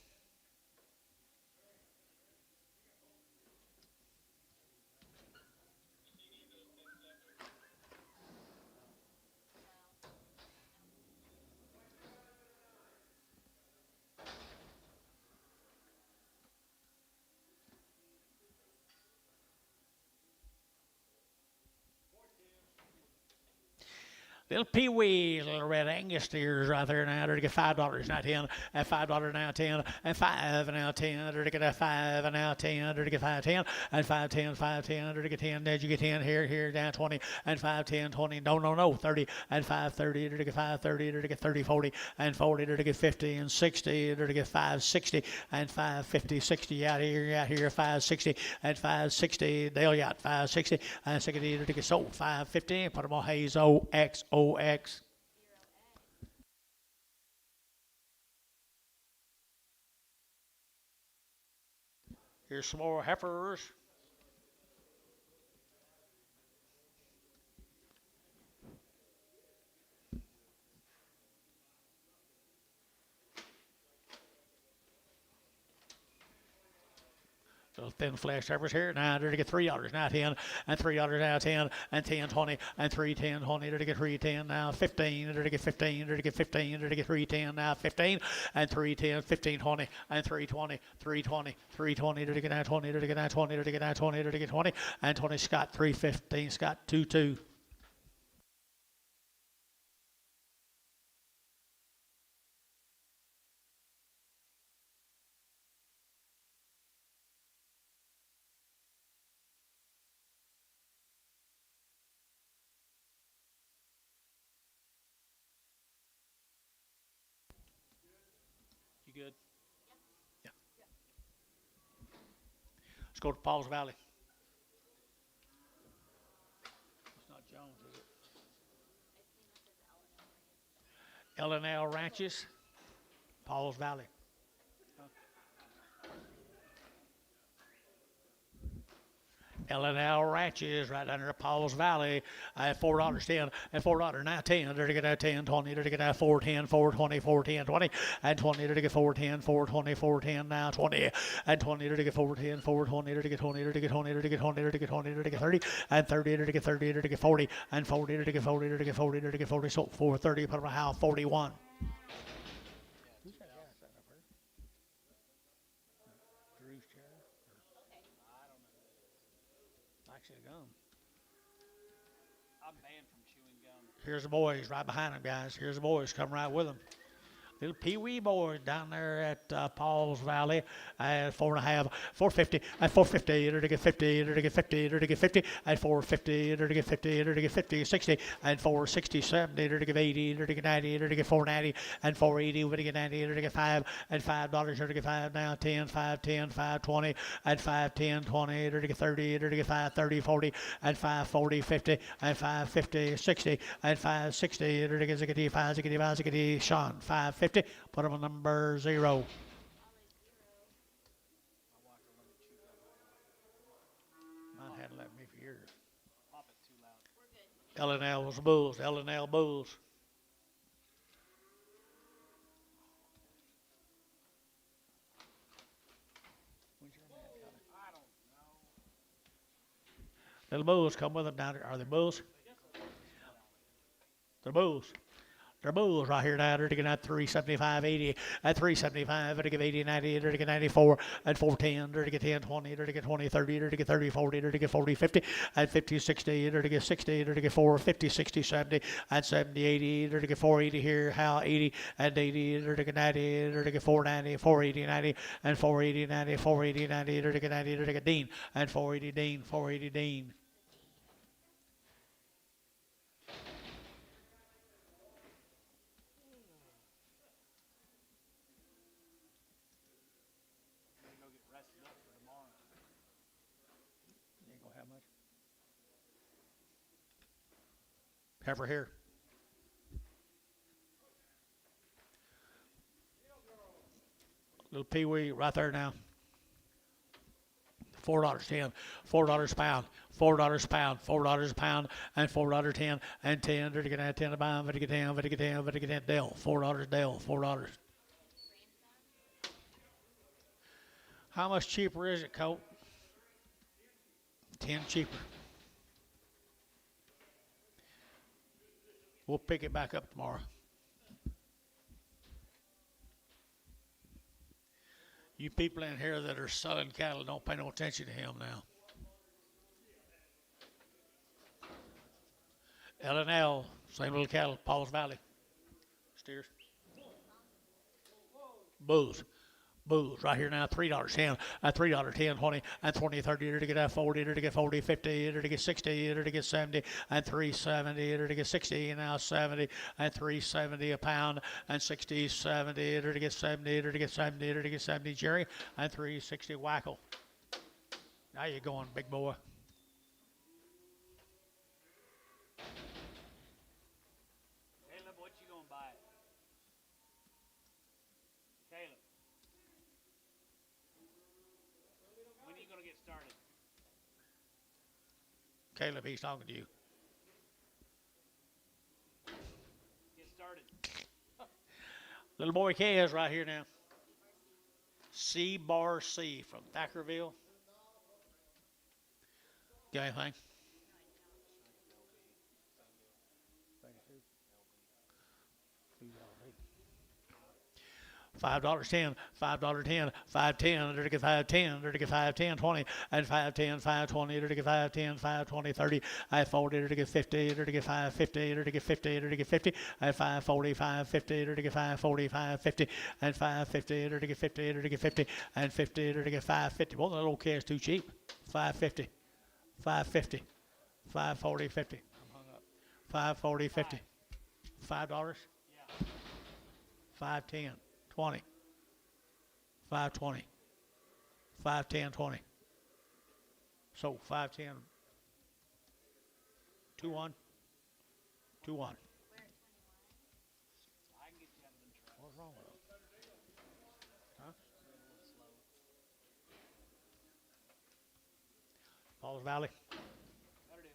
Little Pee-wee, little red Angus steers right there now. They're to get $5 now 10, at $5 now 10, and 5 now 10. They're to get a 5 and now 10. They're to get 5 10 and 5 10 5 10. They're to get 10. Then you get 10 here down 20 and 5 10 20. No 30 and 5 30. They're to get 5 30. They're to get 30 40 and 40. They're to get 50 and 60. They're to get 5 60 and 5 50 60 out here 5 60 and 5 60. They'll got 5 60 and 60. They're to get sold 5 50. Put them on Hayes OX. Here's some more heifers. Those thin flesh heifers here. Now they're to get $3 now 10 and $3 now 10 and 10 20 and 3 10 20. They're to get 3 10 now 15. They're to get 15. They're to get 15. They're to get 3 10 now 15 and 3 10 15 20 and 3 20 3 20 3 20. They're to get now 20. They're to get now 20. They're to get now 20. They're to get 20 and 20. Scott 3 15. Scott 2 2. You good? Yeah. Let's go to Paul's Valley. It's not Jones, is it? L&L Ranches, Paul's Valley. L&L Ranches right under Paul's Valley at $4 10 and $4 now 10. They're to get 10 20. They're to get 4 10 4 20 4 10 20 and 20. They're to get 4 10 4 20 4 10 now 20 and 20. They're to get 4 10 4 20. They're to get 20. They're to get 20. They're to get 20. They're to get 20. They're to get 30 and 30. They're to get 30. They're to get 40 and 40. They're to get 40. They're to get 40. They're to get 40. So 430. Put them on how 41. Drew's chair. Actually, gum. I'm banned from chewing gum. Here's the boys right behind them, guys. Here's the boys. Come right with them. Little Pee-wee boys down there at Paul's Valley at 4.5, 450, at 450, they're to get 50, they're to get 50, they're to get 50, at 450, they're to get 50, they're to get 50, 60, and 460, 70, they're to get 80, they're to get 90, they're to get 490, and 480, we're to get 90, they're to get 5, and $5, they're to get 5 now, 10, 5, 10, 5, 20, and 5, 10, 20, they're to get 30, they're to get 5, 30, 40, and 5, 40, 50, and 5, 50, 60, and 5, 60, they're to get 5, 5, Sean, 5, 50. Put them on number 0. Mine hadn't let me for years. Pop it too loud. L&L was Bulls. L&L Bulls. Little bulls come with them down there. Are they bulls? They're bulls. They're bulls right here now. They're to get at 375.80, at 375, they're to get 80, 90, they're to get 94, at 410, they're to get 10, 20, they're to get 20, 30, they're to get 30, 40, they're to get 40, 50, at 50, 60, they're to get 60, they're to get 4, 50, 60, 70, at 70, 80, they're to get 480 here, how 80, and 80, they're to get 90, they're to get 490, 480, 90, and 480, 90, 480, 90, they're to get 90, they're to get Dean, and 480, Dean, 480, Dean. Go get rested up for tomorrow. You ain't gonna have much. Heifer here. Little peewee right there now. $4.10, $4 a pound, $4 a pound, $4 a pound, and $4.10, and 10. They're gonna have 10 a pound, but to get 10, but to get 10, but to get 10. Dell, $4 Dell, $4. How much cheaper is it, Colt? 10 cheaper. We'll pick it back up tomorrow. You people in here that are selling cattle, don't pay no attention to him now. L&L, same little cattle, Paul's Valley. Steers. Bulls. Bulls right here now, $3.10, $3.10, 20, and 20, 30, to get 40, to get 40, 50, to get 60, to get 70, and 370, to get 60, and now 70, and 370 a pound, and 60, 70, to get 70, to get 70, to get 70, Jerry, and 360 Wackel. Now you're going, big boy. Caleb, what you gonna buy? Caleb. When are you gonna get started? Caleb, he's talking to you. Get started. Little boy Kaz right here now. C-Bar C from Thackerville. Got anything? $5.10, $5.10, $5.10, to get $5.10, to get $5.10, 20, and $5.10, $5.20, to get $5.10, $5.20, 30, and $40, to get $50, to get $5.50, to get $50, to get $50, and $5.40, $5.50, to get $5.40, $5.50, and $5.50, to get $50, to get $50, and $50, to get $5.50. Well, that old cat's too cheap. $5.50, $5.50, $5.40, $50. $5.40, $50. $5? Yeah. $5.10. 20, 520, 510, 20. So 510, 2-1, 2-1. I can get you out of them trucks. What's wrong with it? Huh? They're a little slow. Paul's Valley. Better do.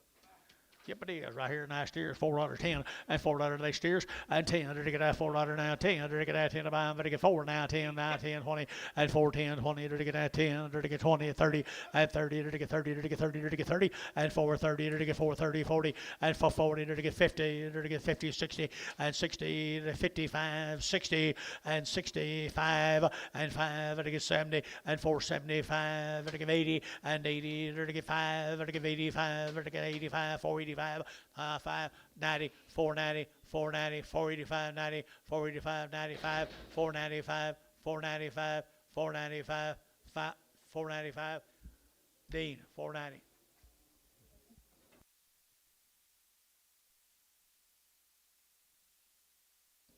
Yep, it is. Right here, nice steers, $4.10, and $4 they steers, and 10. They're to get that $4 now, 10. They're to get that 10 to buy them, but to get 4 now, 10, now 10, 20, and 410, 20. They're to get that 10. They're to get 20, 30, and 30. They're to get 30. They're to get 30. They're to get 30, and 430. They're to get 430, 40, and 440. They're to get 50. They're to get 50, 60, and 60, 55, 60, and 65, and 5. They're to get 70, and 475. They're to get 80, and 80. They're to get 5. They're to get 85. They're to get 85, 485. 5, 90, 490, 490, 485, 90, 485, 95, 495, 495, 495, 495. Dean, 490.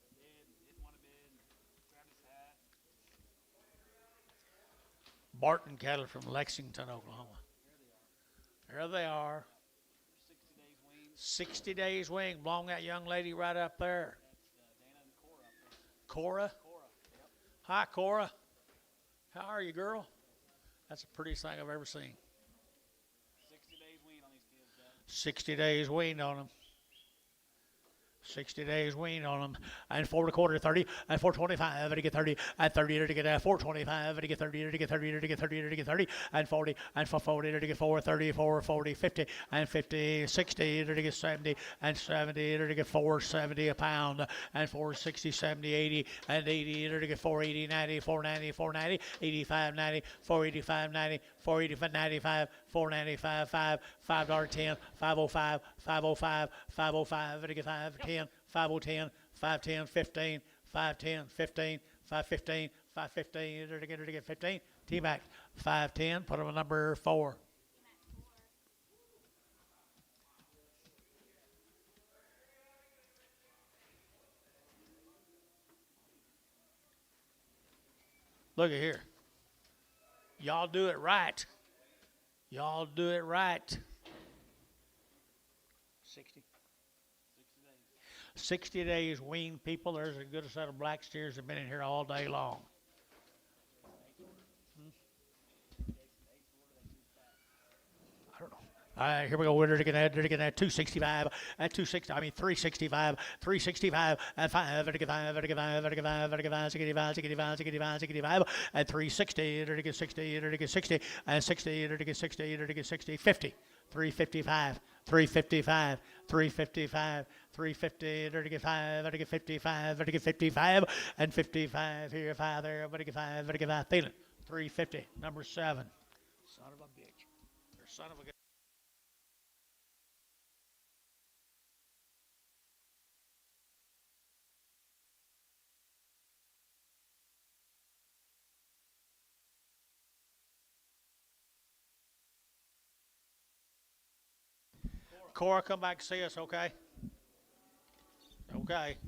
Didn't want to bid. Grab his hat. Barton cattle from Lexington, Oklahoma. There they are. 60 days 60 days weaned. wing. Belong that young lady right up there. That's Dana and Cora up there. Cora. Cora. Yep. Hi, Cora. How are you, girl? That's the prettiest thing I've ever seen. 60 days weaned on these kids, Dad. 60 days weaned on them. 60 days weaned on them, and 4 1/4 30, and 425 to get 30, and 30 to get 425 to get 30 to get 30 to get 30 to get 30, and 40, and 40 to get 4 34 40 50, and 50 60 to get 70, and 70 to get 470 a pound, and 460 70 80, and 80 to get 480 90 490 490 85 90 485 90 485 95 495 5 $5 10 505 505 505 to get 510 5010 510 15 510 15 515 515 to get 15 T-Mac 510 put them on number 4. Look at here. Y'all do it right. Y'all do it right. 60. 60 days weaned people. There's a good set of black steers that have been in here all day long. I don't know. All right, here we go. They're going to add 265 at 260. I mean 365, 365 at 5 at 5 at 5 at 5 at 5 65 65 65 65 at 360 to get 60 to get 60 and 60 to get 60 to get 60 50 355 355 355 350 to get 5 to get 55 to get 55 and 55 here 5 there but to get 5 to get 5 feeling 350 number 7 son of a bitch or son of a Cora, come back and see us, okay? Okay.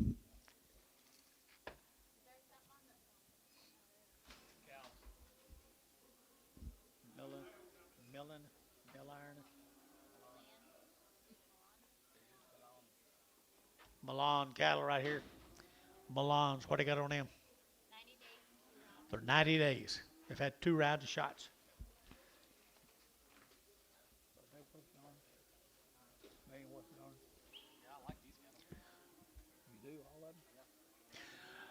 Milliron. Milan cattle right here. Milans, what do you got on them? 90 days. They're 90 days. They've had 2 rounds of shots.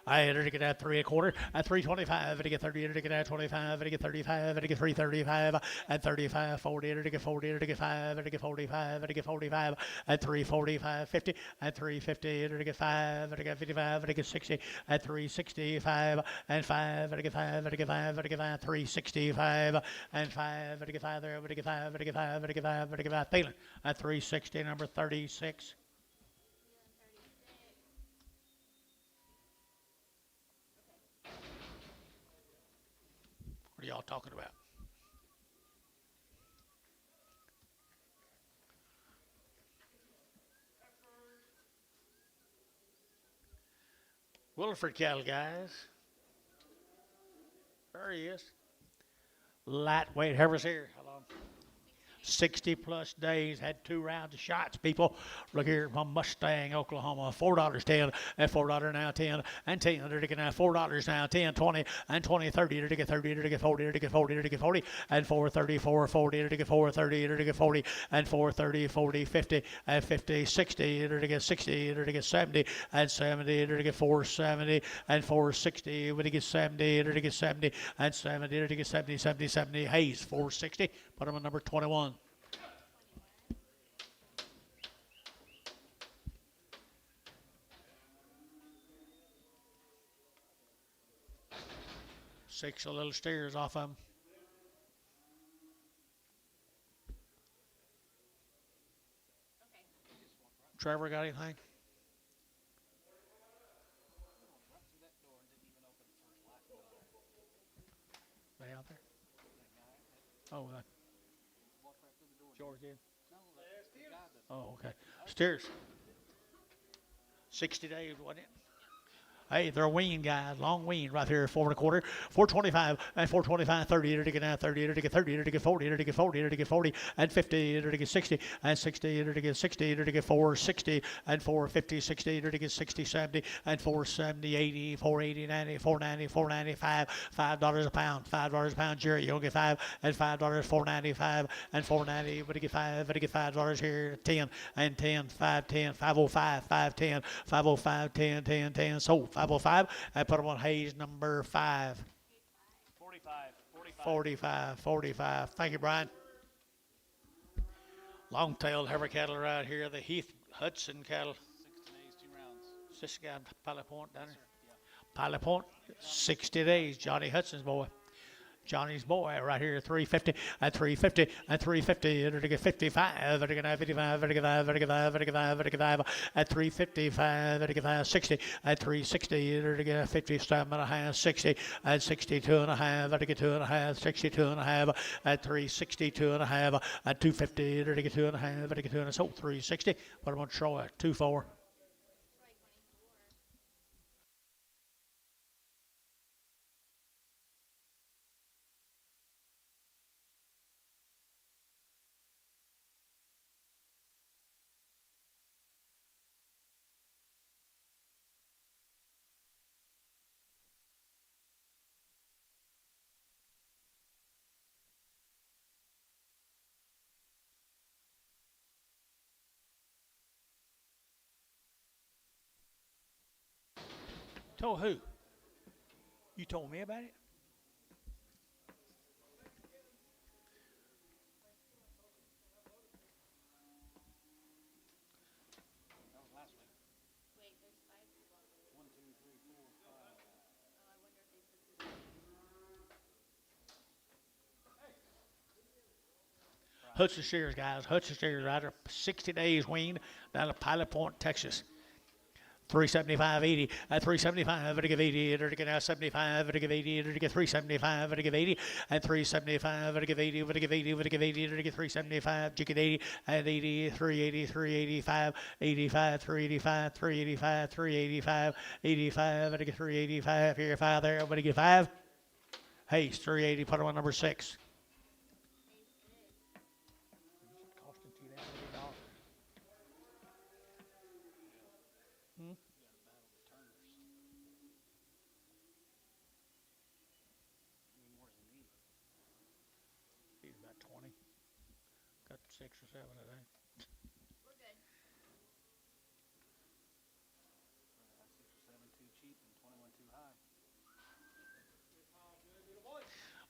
I enter to get at 3 1/4 at 325 to get 30 to get at 25 to get 35 to get 335 at 35 40 to get 40 to get 5 to get 45 to get 45 at 345 50 at 350 to get 5 to get 55 to get 60 at 365 and 5 to get 5 to get 5 to get 5 365 and 5 to get 5 there to get 5 to get 5 to get 5 to get 5 feeling at 360 number 36. What are y'all talking about? Williford cattle, guys. There he is. Lightweight heifers here. Hold on. 60 plus days, had 2 rounds of shots, people. Look here from Mustang, Oklahoma, $4 10 and $4 now 10 and 10 to get now $4 now 10 20 and 20 30 to get 30 to get 40 to get 40 to get 40 and 430 440 to get 430 to get 40 and 430 40 50 and 50 60 to get 60 to get 70 and 70 to get 470 and 460 to get 70 to get 70 and 70 to get 70 70 70 Hayes 460. Put him on number 21. Six little steers off them. Okay. Trevor got anything? They out there? Oh, George did? Oh, okay. Steers. 60 days, wasn't it? Hey, they're wean guys, long wean right here, 4 1/4, 425, and 425, 30, to get 30, to get 30, to get 40, to get 40, to get 40, and 50, to get 60, and 60, to get 60, to get 460, and 450, 60, to get 60, 70, and 470, 80, 480, 90, 490, 495, $5 a pound, $5 a pound, Jerry, you'll get 5, and $5, 495, and 490, but to get 5, but to get $5 here, 10, and 10, 5, 10, 505, 5, 10, 505, 10, 10, 10, so 505, I put them on Hayes number 5. 45. 45. 45, 45. Thank you, Brian. Long-tailed heifer cattle right here, the Heath Hudson cattle. 60 days, 2 rounds. Is this guy Pilot Point down Sir, here? yeah. Pilot Point, 60 days. Johnny Hudson's boy. Johnny's boy right here, 350, and 350, and 350, to get 55, to get 55, to get 5, to get 5, to get 5, to get 5, at 355, to get 5, 60, at 360, to get 57 and a half, 60, at 62 and a half, to get 2 and a half, 62 and a half, at 362 and a half, at 250, to get 2 and a half, to get 2 and a half, so 360, but I'm going to Troy, 24. Told who? You told me about it? That was last week. Wait, there's 5 people. 1, 2, 3, 4, 5. Oh, I wonder if they said Hudson Steers, guys. Hudson Steers rider, 60 days wean down to Pilot Point, Texas. 375, 80, at 375, to give 80, to get 75, to give 80, to get 375, to give 80, and 375, to give 80, to give 80, to give 80, to get 375, to get 80, and 80, 380, 385, 85, 385, 385, 385, 85, to get 385, here, 5 there, but to get 5. Hey, it's 380, put him on number 6. Costing $2 million. You got to battle the turners. You need more than me. He's about 20. Got 6 or 7, I think. we're good. 6 or 7 too cheap and 21 too high.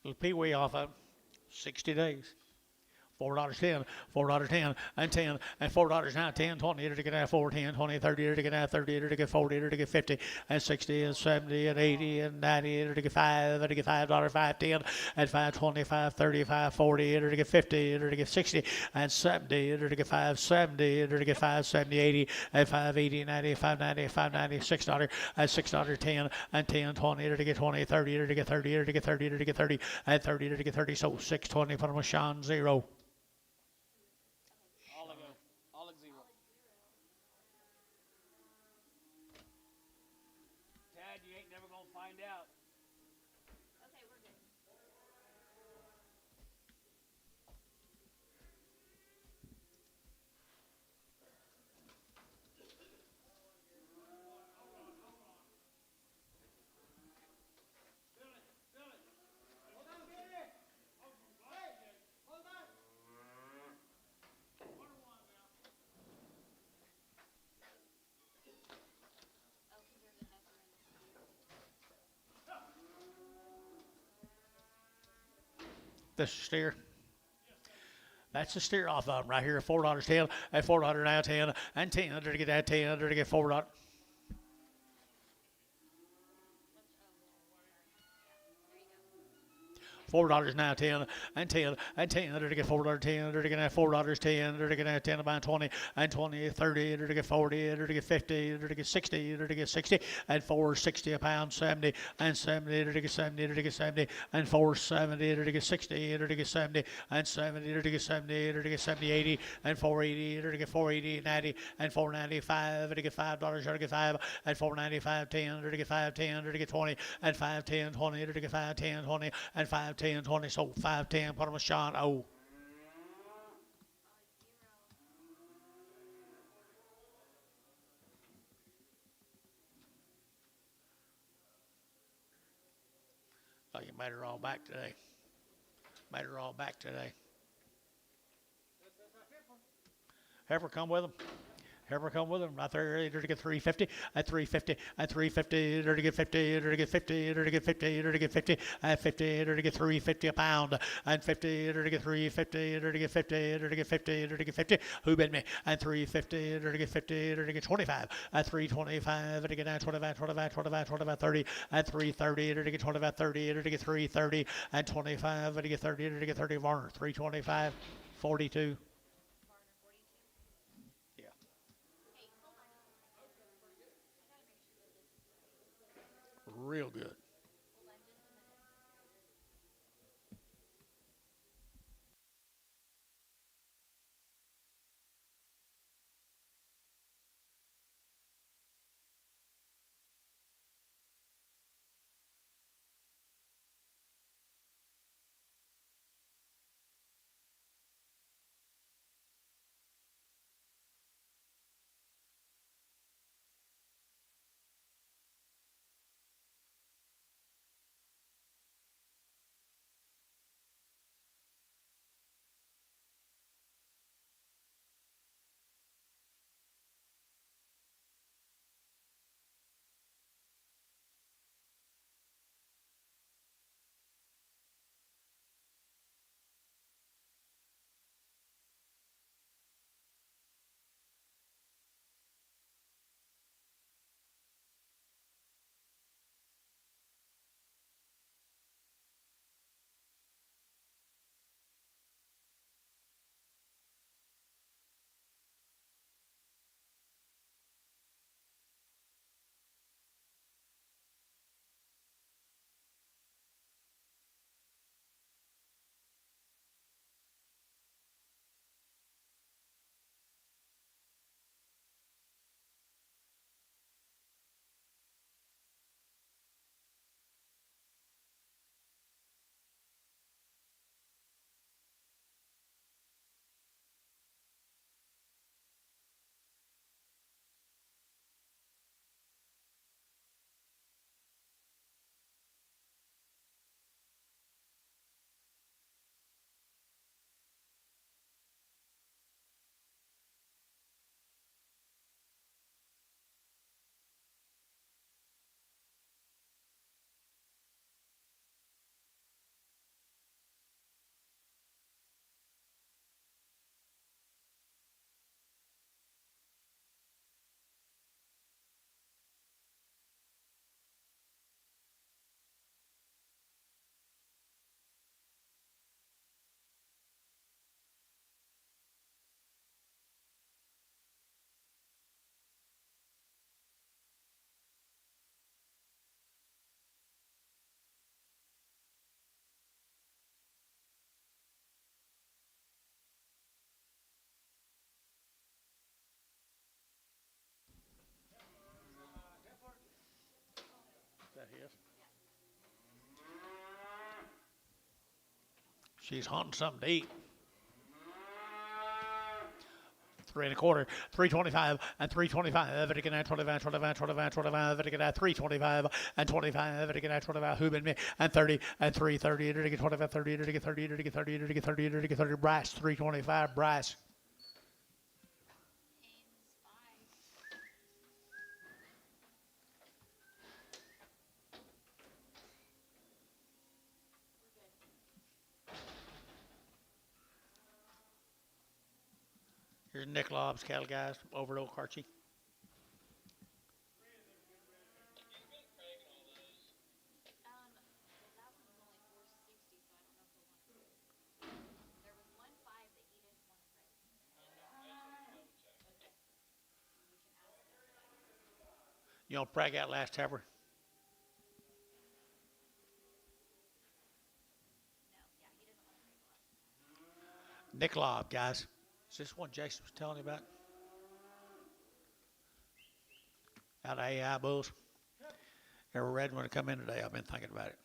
Little peewee off of 60 days. $4.10, $4.10, and 10, and $4 now, 10, 20, to get out 4, 10, 20, 30, to get out 30, to get 40, to get 50, and 60, and 70, and 80, and 90, to get 5, to get $5, 5, 10, and 5, 25, 35, 40, to get 50, to get 60, and 70, to get 5, 70, to get 5, 70, 80, and 5, 80, 90, 5, 90, 5, 90, $6, and $6, 10, and 10, 20, to get 20, 30, to get 30, to get 30, to get 30, and 30, to get 30, so 620, put them with Sean 0. All at 0. Dad, you ain't never going to find out. Okay, we're good. Oh, because there's a heifer in the steer. This is steer. That's the steer off of them right here. $4.10, and $4 now, 10, and 10, to get that 10, to get $4. There you go. $4 now, 10 and 10 and 10. They're to get $4.10. They're to get $4.10. They're to get 10 about 20 and 20, 30. They're to get 40. They're to get 50. They're to get 60. They're to get 60 and 4.60 a pound. 70 and 70. They're to get 70. They're to get 70 and 4.70. They're to get 60. They're to get 70 and 70. They're to get 70. They're to get 70, 80 and 4.80. They're to get 4.80, 90 and 4.95. They're to get $5. They're to get 5 and 4.95, 10. They're to get 5.10. They're to get 20 and 5.10, 20. They're to get 5.10, 20 and 5.10, 20. So 5.10. Put him a shot. Oh. Oh, you made her all back today. Made her all back today. Heifer come with them. Heifer come with them. Right there, they're to get 350 at 350 at 350. They're to get 50. They're to get 50. They're to get 50. They're to get 50 at 50. They're to get 350 a pound and 50. They're to get 350. They're to get 50. They're to get 50. They're to get 50. Who bid me? And 350. They're to get 50. They're to get 25 at 325. They're to get 25, 25, 25, 25, 30 at 330. They're to get 25, 30. They're to get 330 and 25. They're to get 30. They're to get 30. Varner 325, 42. Real good. That is. She's hunting something to eat. 3.25, 325 and 325. Vatican at 25, 25, 25, 25. Vatican at 325 and 25. Vatican at 25. Who been me? And 30 and 330. Vatican 25, 30. Vatican 30. Vatican 30. Vatican 30. Vatican 30. Brass 325. Brass. Here's Nick Lobbs, cattle guys, over at Old Carchie. You don't brag out last heifer. Nick Lobb, guys. Is this one Jason was telling you about? Out of AI bulls. Every red one to come in today. I've been thinking about it.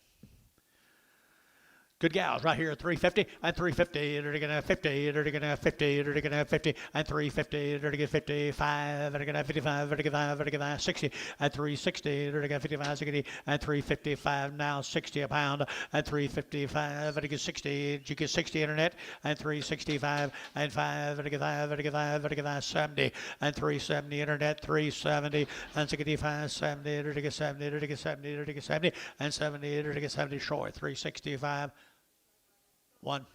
Good gals right here, 350 and 350. They're gonna 50. They're gonna 50. They're gonna 50 and 350. They're gonna 55. They're gonna 55. They're gonna 55. 60 and 360. They're gonna 55. 60 and 355. Now 60 a pound and 355. They're gonna 60. You get 60 internet and 365 and 5. They're gonna 5. They're gonna 5. They're gonna 70 and 370 internet 370 and 65 70. They're gonna 70. They're gonna 70. They're gonna 70 and 70. They're gonna 70 short 365. One.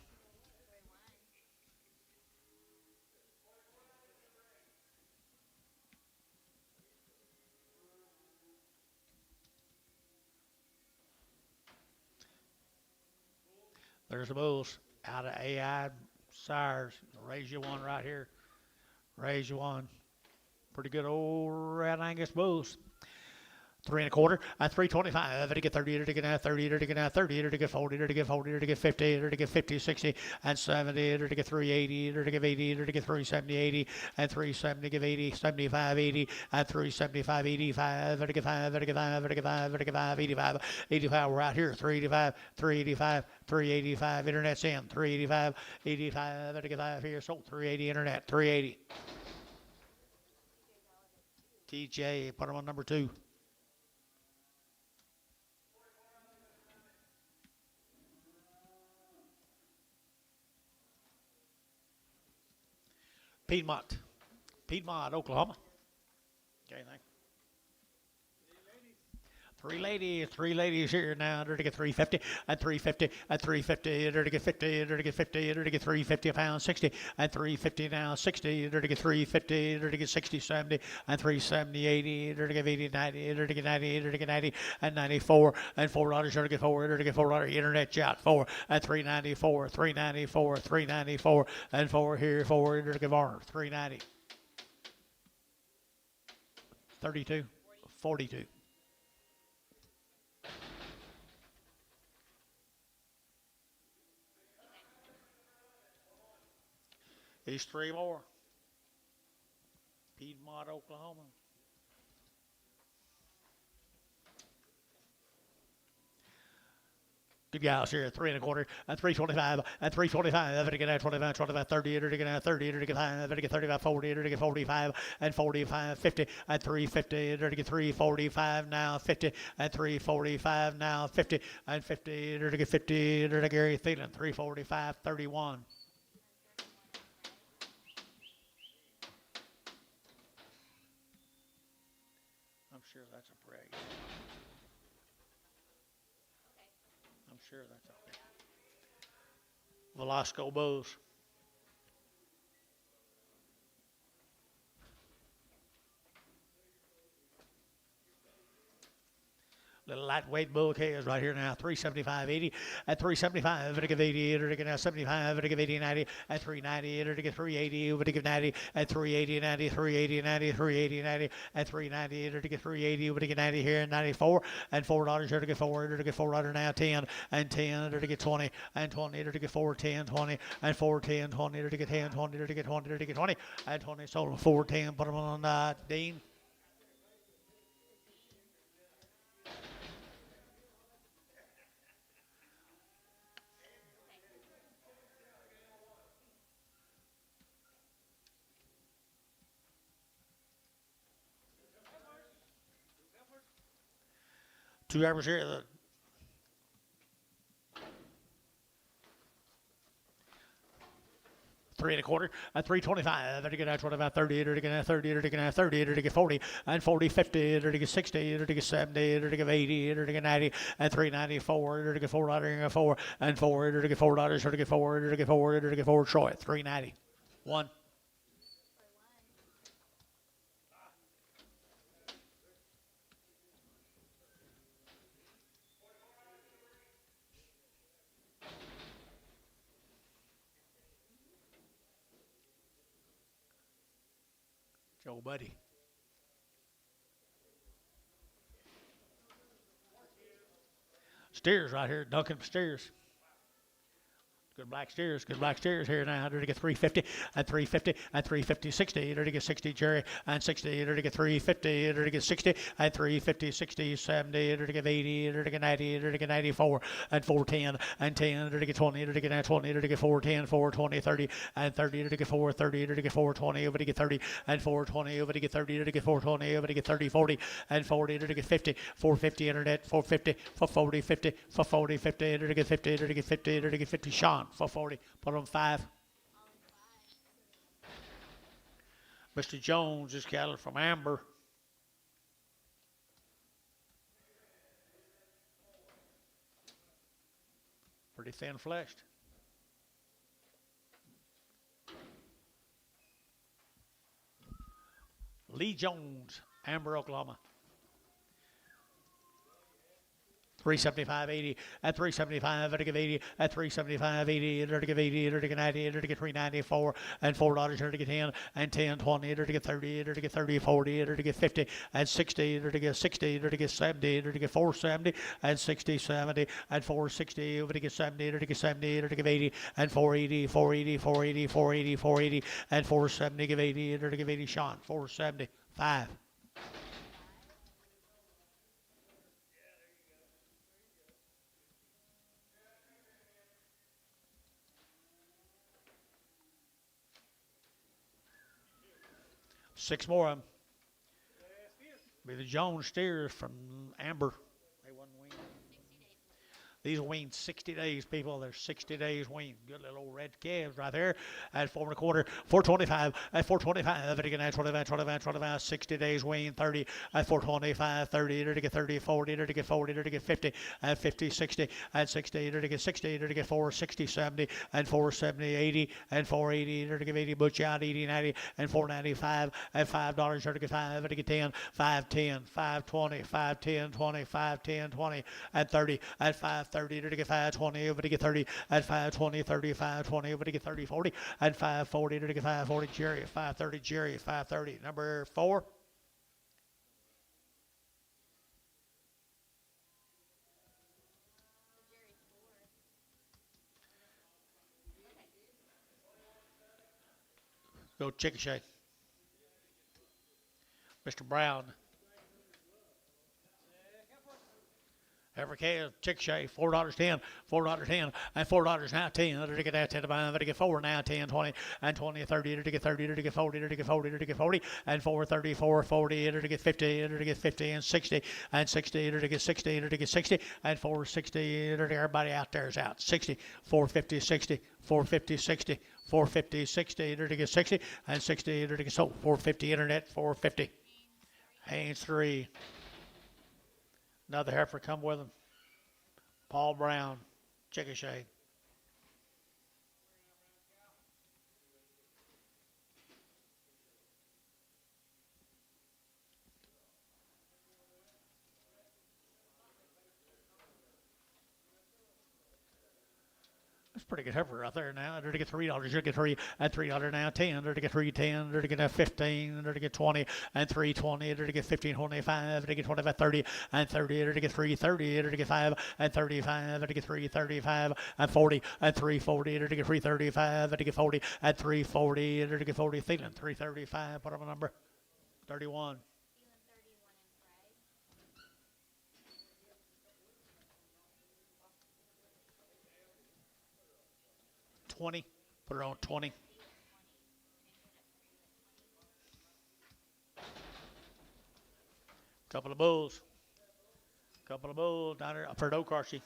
There's the bulls out of AI sires. Raise you one right here. Raise you one. Pretty good old Red Angus bulls. 3 1/4 and 325. To get 30, to get 30, to get 30, to get 40, to get 40, to get 50, to get 50, 60 and 70, to get 380, to get 80, to get 370, 80 and 370, give 80, 75, 80 and 375, 85, to get 5, to get 5, to get 5, to get 5, 85, 85. We're out here. 385, 385, 385. Internet's in. 385, 85, to get 5 here. So 380 internet, 380. TJ, put him on number 2. Piedmont, Oklahoma. Okay, thank you. 3 ladies here now. They're to get 350 and 350 and 350. They're to get 50. They're to get 50. They're to get 350 a pound. 60 and 350 now. 60. They're to get 350. They're to get 60, 70 and 370, 80. They're to get 80, 90. They're to get 90. They're to get 90 and 94 and $4. They're to get 4. They're to get $4. Internet chat 4 and 394, 394, 394 and 4 here. 4. They're to get 390. 32, 42. These 3 more. Piedmont, Oklahoma. Good gals here, 3 1/4 and 325 and 325. To get 25, 25, 30, to get 30, to get 5, to get 35, 40, to get 45 and 45, 50 and 350, to get 345 now, 50 and 345 now, 50 and 50, to get 50, to get Gary Thielen, 345, 31. I'm sure that's a praise. I'm sure that's okay. Velasco Bulls. Little lightweight bull is right here now. 375, 80 at 375. To give 80, to give 75, to give 80, 90 at 390, to give 380, to give 90 at 380, 90, 380, 90, 380, 90 at 390, to give 380, to give 90 here, 94 and $4 here to get 4, to get $4 now, 10 and 10, to get 20 and 20, to get 4, 10, 20 and 4, 10, 20, to get 10, 20, to get 20, to get 20 and 20. So 4, 10, put them on Dean. Two hours here. 3 1/4 and 325. To get 25, 30, to get 30, to get 30, to get 40 and 40, 50, to get 60, to get 70, to get 80, to get 90 and 394, to get $4, 4 and 4, to get $4, to get 4, to get 4, to get 4. Troy 390. 1. Joe Buddy. Steers right here, Duncan steers. Good black steers here now. They're to get 350 and 350 and 350, 60. They're to get 60, Jerry, and 60. They're to get 350. They're to get 60 and 350, 60, 70. They're to get 80. They're to get 90. They're to get 94 and 410 and 10. They're to get 20. They're to get 20. They're to get 410, 420, 30 and 30. They're to get 430. They're to get 420. Over to get 30 and 420. Over to get 30. They're to get 420. Over to get 30, 40 and 40. They're to get 50, 450 internet, 450, 440, 50, 440, 50. They're to get 50. They're to get 50. They're to get 50. Sean. 440. Put on 5. Mr. Jones is cattle from Amber. Pretty thin fleshed. Lee Jones, Amber, Oklahoma. 375.80 at 375 at 80 at 375 80 at 80 at 90 at 394 and $4 at 10 and 10 20 at 30 at 30 40 at 50 and 60 at 60 at 70 at 470 and 60 70 and 460 at 70 at 70 at 80 and 480 480 480 480 480 and 470 give 80 at 80 Sean 475. Six more of them. Be the Jones steers from Amber. They wasn't weaned. 60 days. These are weaned 60 days, people. They're 60 days weaned. Good little old red calves right there at 4 1/4, 425, at 425, at again at 25, 25, 25, 60 days weaned, 30, at 425, 30, to get 30, 40, to get 40, to get 50, at 50, 60, at 60, to get 60, to get 4, 60, 70, and 470, 80, and 480, to get 80, butch out, 80, 90, and 495, at $5, to get 5, to get 10, 510, 520, 510, 20, 510, 20, at 30, at 530, to get 520, over to get 30, at 520, 30, 520, over to get 30, 40, at 540, to get 540, Jerry, 530, Jerry, 530, number 4. Go Chickasha. Mr. Brown. Every calf, Chickasha, $4.10, $4.10, and $4 now 10. To get that 10 to buy, to get 4 now 10, 20, and 20, 30, to get 30, to get 40, to get 40, to get 40, and 430, 440, to get 50, to get 50, and 60, and 60, to get 60, to get 60, and 460, to everybody out there is out. 60, 450, 60, 450, 60, 450, 60, to get 60, and 60, to get so 450 internet, 450. Haynes 3. Another heifer come with him. Paul Brown, Chickasha. That's a pretty good heifer right there now. They're to get $3. You'll get 3 at $3 now 10. They're to get 310. They're to get 15. They're to get 20 and 320. They're to get 15, 25. They're to get 25, 30 and 30. They're to get 330. They're to get 5 and 35. They're to get 335 and 40 and 340. They're to get 335. They're to get 40 and 340. They're to get 40. Thielen 335. Put on a number 31. 20. Put her on 20. Couple of bulls down there up for Okarshi.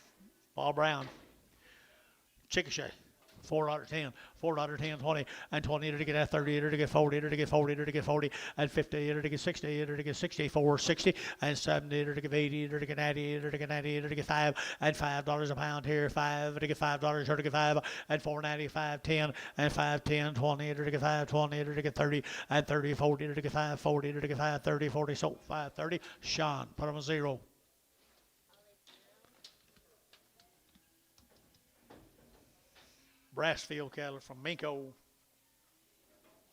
Paul Brown. Chickasha. $4.10, $4.10, 20, and 20 to get that 30, to get 40, to get 40, to get 40, and 50, to get 60, to get 64, 60, and 70, to get 80, to get 90, to get 90, to get 5, and $5 a pound here, 5, to get $5, to get 5, and 4.95, 10, and 5.10, 20, to get 5.20, to get 30, and 30, 40, to get 5.40, to get 5.30, 40, so 5.30. Sean, put him a 0. Brassfield cattle from Minko.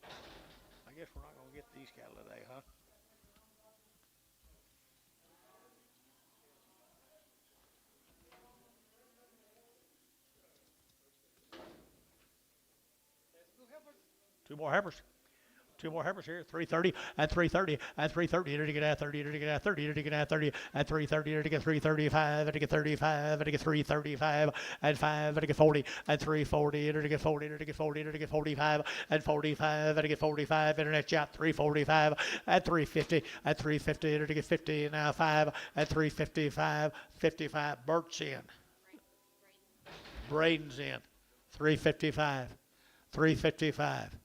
I guess we're not going to get these cattle today, huh? Two more heifers. Two more heifers here. 330 and 330 and 330. Here to get at 30. Here to get at 30. Here to get at 30 and 330. Here to get 335. Here to get 35. Here to get 335 and 5. Here to get 40 and 340. Here to get 40. Here to get 40. Here to get 45 and 45. Here to get 45. Internet shot 345 and 350 and 350. Here to get 50 now 5 and 355. 55. Bert's in. Braden's in. 355. 355.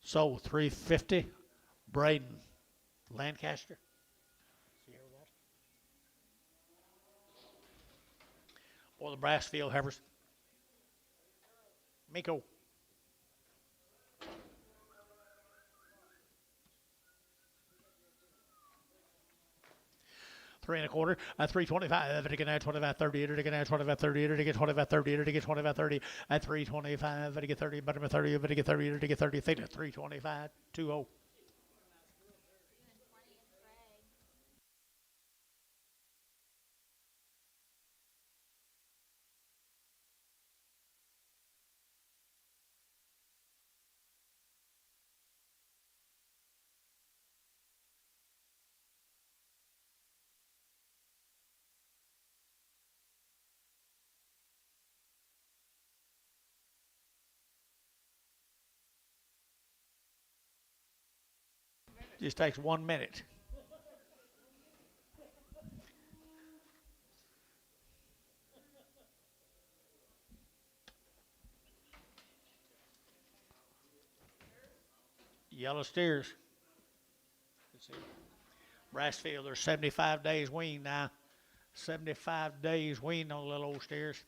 So 350, Braden, Lancaster. Or the Brassfield heifers. Miko. 3 1/4, 325, to get 25, 30, to get 25, 30, to get 25, 30, to get 25, 30, at 325, to get 30, bottom of 30, to get 30, to get 30, 325, 20. Just takes 1 minute. Yellow steers. Let's see. Brassfield, they're 75 days weaned now. 75 days weaned on little old steers.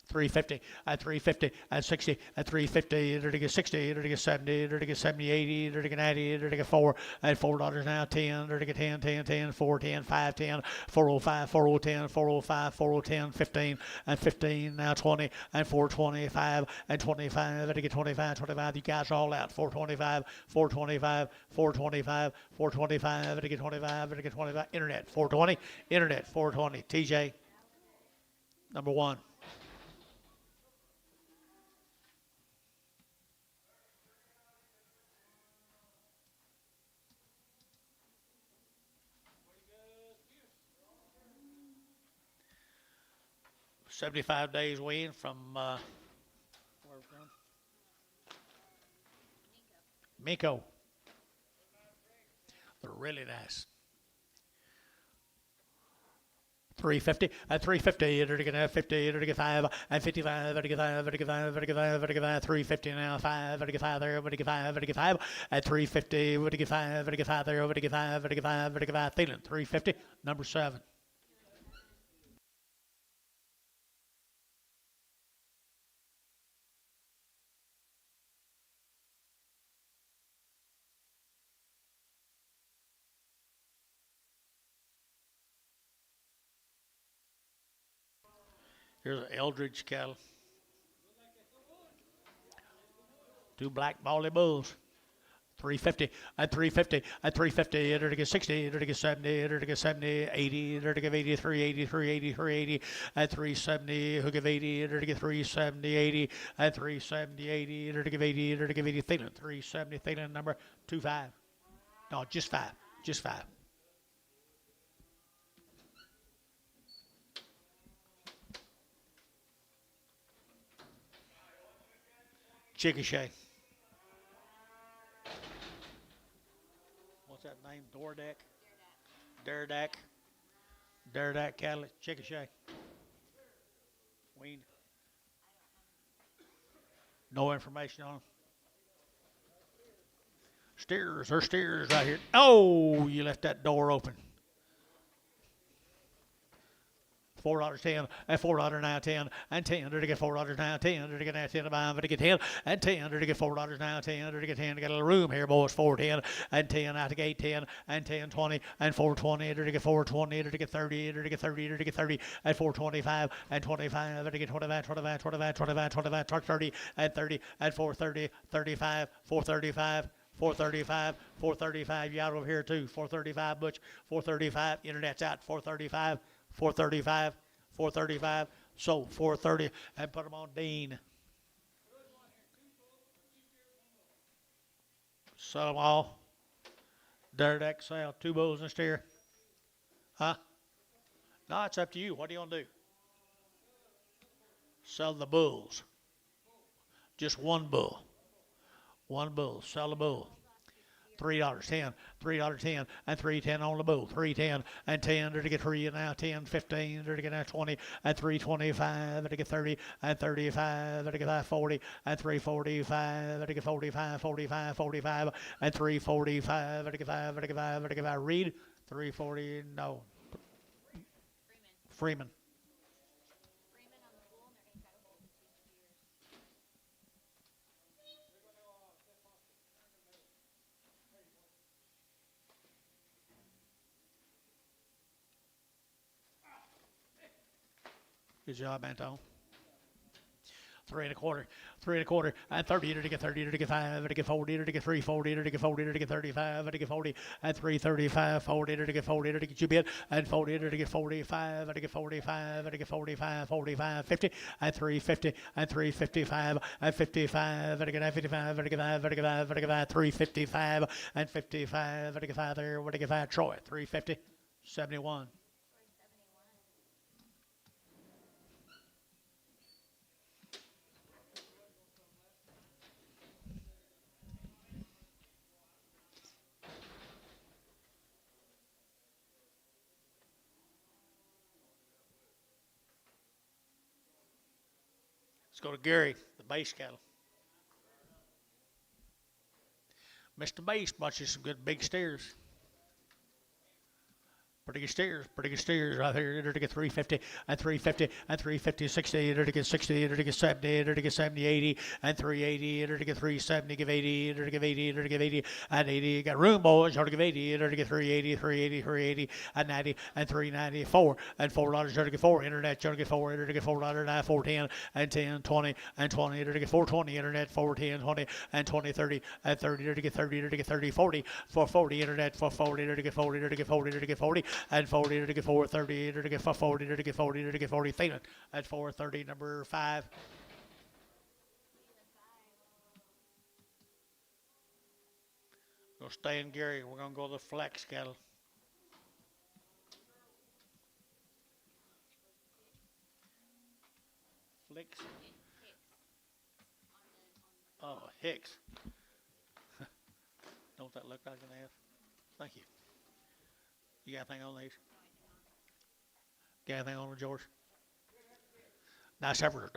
350, at 350, at 60, at 350, to get 60, to get 70, to get 70, 80, to get 90, to get 4, at $4 now, 10, to get 10, 10, 10, 4, 10, 5, 10, 405, 4010, 405, 4010, 15, and 15, now 20, and 425, and 25, to get 25, 25, you guys are all out, 425, 425, 425, 425, to get 25, to get 25, internet, 420, internet, 420, TJ, number 1. $75 days weaned from where from? Miko. They're really nice. 350 at 350, to get 50, to get 5, and 55, to get 5, to get 5, to get 5, to get 5, 350 now, 5, to get 5 there, to get 5, to get 5, at 350, to get 5, to get 5 there, to get 5, to get 5, to get 5, Thielen, 350, number 7. Here's an Eldridge cattle. 2 black bally bulls. 350 at 350 at 350, to get 60, to get 70, to get 70, 80, to get 80, 380, 380, 380 at 370, who give 80, to get 370, 80 at 370, 80, to give 80, to give 80, Thielen, 370, Thielen, number 25. No, just 5, just 5. Chickasha. What's that name? Derdak. Derdak cattle. Chickasha. Weaned. No information on them. Steers. They're steers right here. Oh, you left that door open. $4.10 and $4 now 10 and 10 to get $4 now 10 to get now 10 to buy to get 10 and 10 to get $4 now 10 to get 10 to get a little room here, boys. 410 and 10 out to gate 10 and 10 20 and 420 to get 420 to get 30 to get 30 to get 30 and 425 and 25 to get 25 25 25 25 25 truck 30 and 30 and 430 35 435 435, 435, you out over here too, 435, Butch, 435, internet's out, 435, 435, 435, so 430, and put them on Dean. Sell them all. Dirt XL, 2 bulls and a steer. Huh? No, it's up to you. What do you want to do? Sell the bulls. Just one bull. One bull. Sell the bull. $3.10, $3.10, and $3.10 on the bull. $3.10 and 10 to get free, and now 10, 15 to get now 20, and $3.25 to get 30, and 35 to get 540, and $3.45 to get 45, 45, 45, and $3.45 to get 5 to get 5 to get 5. Read $3.40. No, Freeman. Freeman on the bull, and he's got a bull for 2 steers. Good job, Anton. 3 1/4, 3 1/4, and 30 to get 30 to get 5 to get 40 to get 340 to get 40 to get 35 to get 40, and 335, 40 to get 40 to get you bit, and 40 to get 45 to get 45 to get 45, 45, 50, and 350, and 355, and 55 to get 55 to get 5 to get 5 to get 5, 355, and 55 to get 5 there to get 5. Troy, 350, 71. Let's go to Gary, the base cattle. Mr. Base brought you some good big steers. Pretty good steers right here. To get 350, and 350, and 350, 60, to get 60, to get 70, to get 70, 80, and 380, to get 370, give 80, to give 80, to give 80, and 80. Got room, boys. To give 80, to get 380, 380, 380, and 90, and 394, and $4 to get 4. Internet, to get 4, to get $4, and 410, and 10, 20, and 20, to get 420. Internet, 410, 20, and 20, 30, and 30, to get 30, to get 30, 40, for 40. Internet, for 40, to get 40, to get 40, to get 40. And 40 to get 430 to get 40 to get 40 to get 40. Thielen at 430, number 5. We'll stay in Gary. We're going to go to the flex cattle. Flex. Oh, Hicks. Don't that look like an F? Thank you. You got anything on these? Got anything on them, George? Nice efforts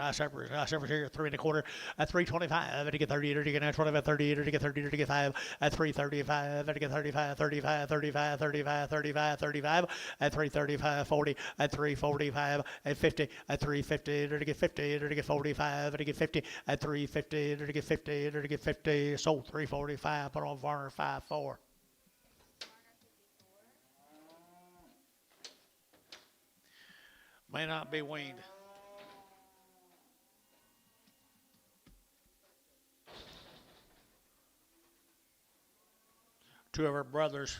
here. 3 1/4 at 325 to get 30 to get 25, 30 to get 30 to get 5 at 335 to get 35, 35, 35, 35, 35, 35 at 335, 40 at 345 at 50 at 350 to get 50 to get 45 to get 50 at 350 to get 50 to get 50. Sold 345. Put on Varner 5-4. May not be weaned. Two of their brothers.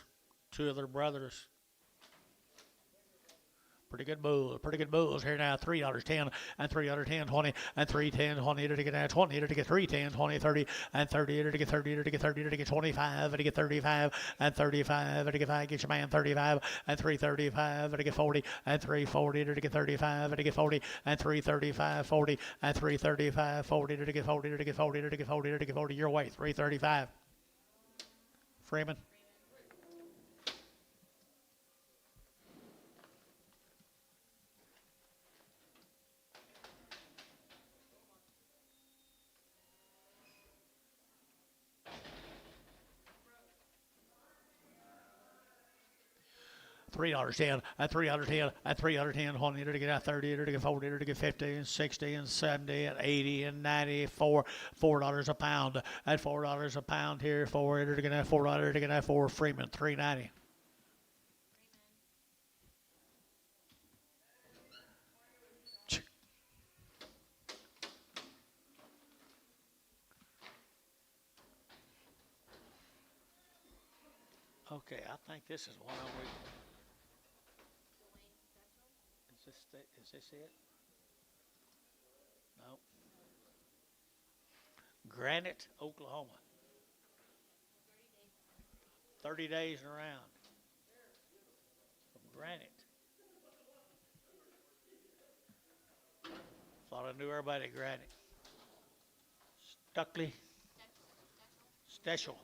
Pretty good bulls here now. $3.10 and $3.10, 20 and $3.10, 20 to get 20 to get 3.10, 20, 30 and 30 to get 30 to get 30 to get 25 to get 35 and 35 to get 5. Get your man 35 and 335 to get 40 and 340 to get 35 to get 40 and 335, 40 and 335, 40 to get 40 to get 40 to get 40 to get 40. Your way 335. Freeman. $3.10 and $3.10 and $3.10, 20 to get 30 to get 40 to get 50 and 60 and 70 and 80 and 94. $4 a pound at $4 a pound here. $4 to get $4 to get 4. Freeman $3.90. Okay, I think this is one of them. Is this it? No. Granite, Oklahoma. 30 days and around. From Granite. Thought I knew everybody at Granite. Stuckley. Stechel.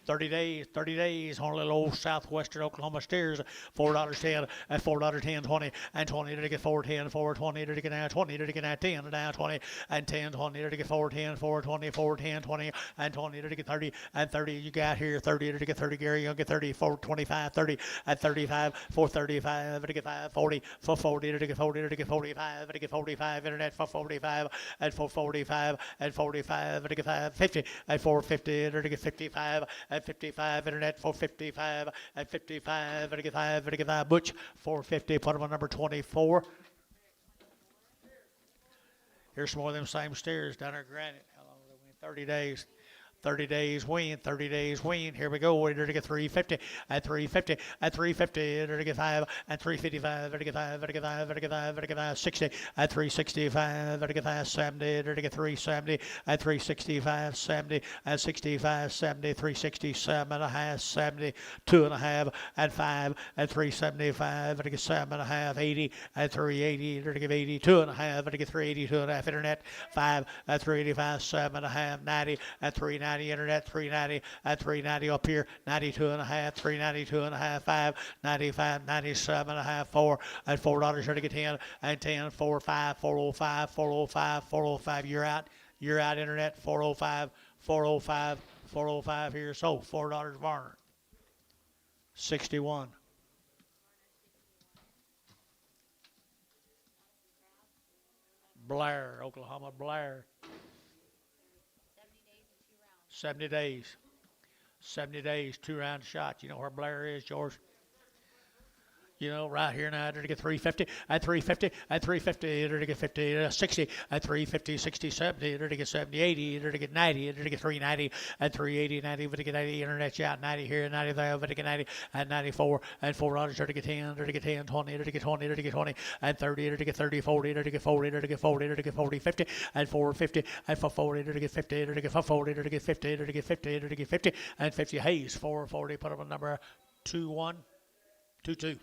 30 days, on little old southwestern Oklahoma steers, $4.10, at $4.10, 20, and 20 to get 4.10, 4.20 to get now 20 to get now 10, and now 20, and 10, 20 to get 4.10, 4.20, 4.10, 20, and 20 to get 30, and 30 you got here, 30 to get 30, Gary, you'll get 30, 4.25, 30, at 35, 4.35 to get 5, 40, 4.40 to get 40 to get 45, to get 45, internet for 45, at 4.45, at 45 to get 5, 50, at 4.50 to get 55, at 55, internet 455, at 55, at 5, Butch 450, put him on number 24. Here's some more of them same steers down there, Granite. How long have they been? 30 days. 30 days wean, 30 days wean. Here we go. We're to get 350, at 350, at 350, to get 5, at 355, to get 5, to get 5, to get 5, to get 5, 60, at 365, to get 5, 70, to get 370, at 365, 70, at 65, 70, 367 and a half, 70, 2.5, at 5, at 375, to get 7.5, 80, at 380, to get 82.5, to get 382.5, internet, 5, at 385, 7.5, 90, at 390, internet, 390, at 390 up here, 92.5, 392.5, 5, 95, 97.5, 4, at $4 to get 10, and 10, 4, 5, 405, 405, 405, you're out, internet, 405, 405, 405 here, so $4 Varner, 61. Blair, Oklahoma, Blair. 70 days. 70 days, 2-round shot. You know where Blair is, George? You know, right here now, to get 350, at 350, at 350, to get 50, 60, at 350, 60, 70, to get 70, 80, to get 90, to get 390, at 380, 90, to get 90, internet shot, 90 here, 90 there, to get 90, at 94, and $4 to get 10, to get 10, 20, to get 20, to get 20, and 30, to get 30, 40, to get 40, to get 40, to get 40, 50, and 450, and 440, to get 50, to get 440, to get 50, to get 50, to get 50, and 50 Hayes, 440, put up a number 2122.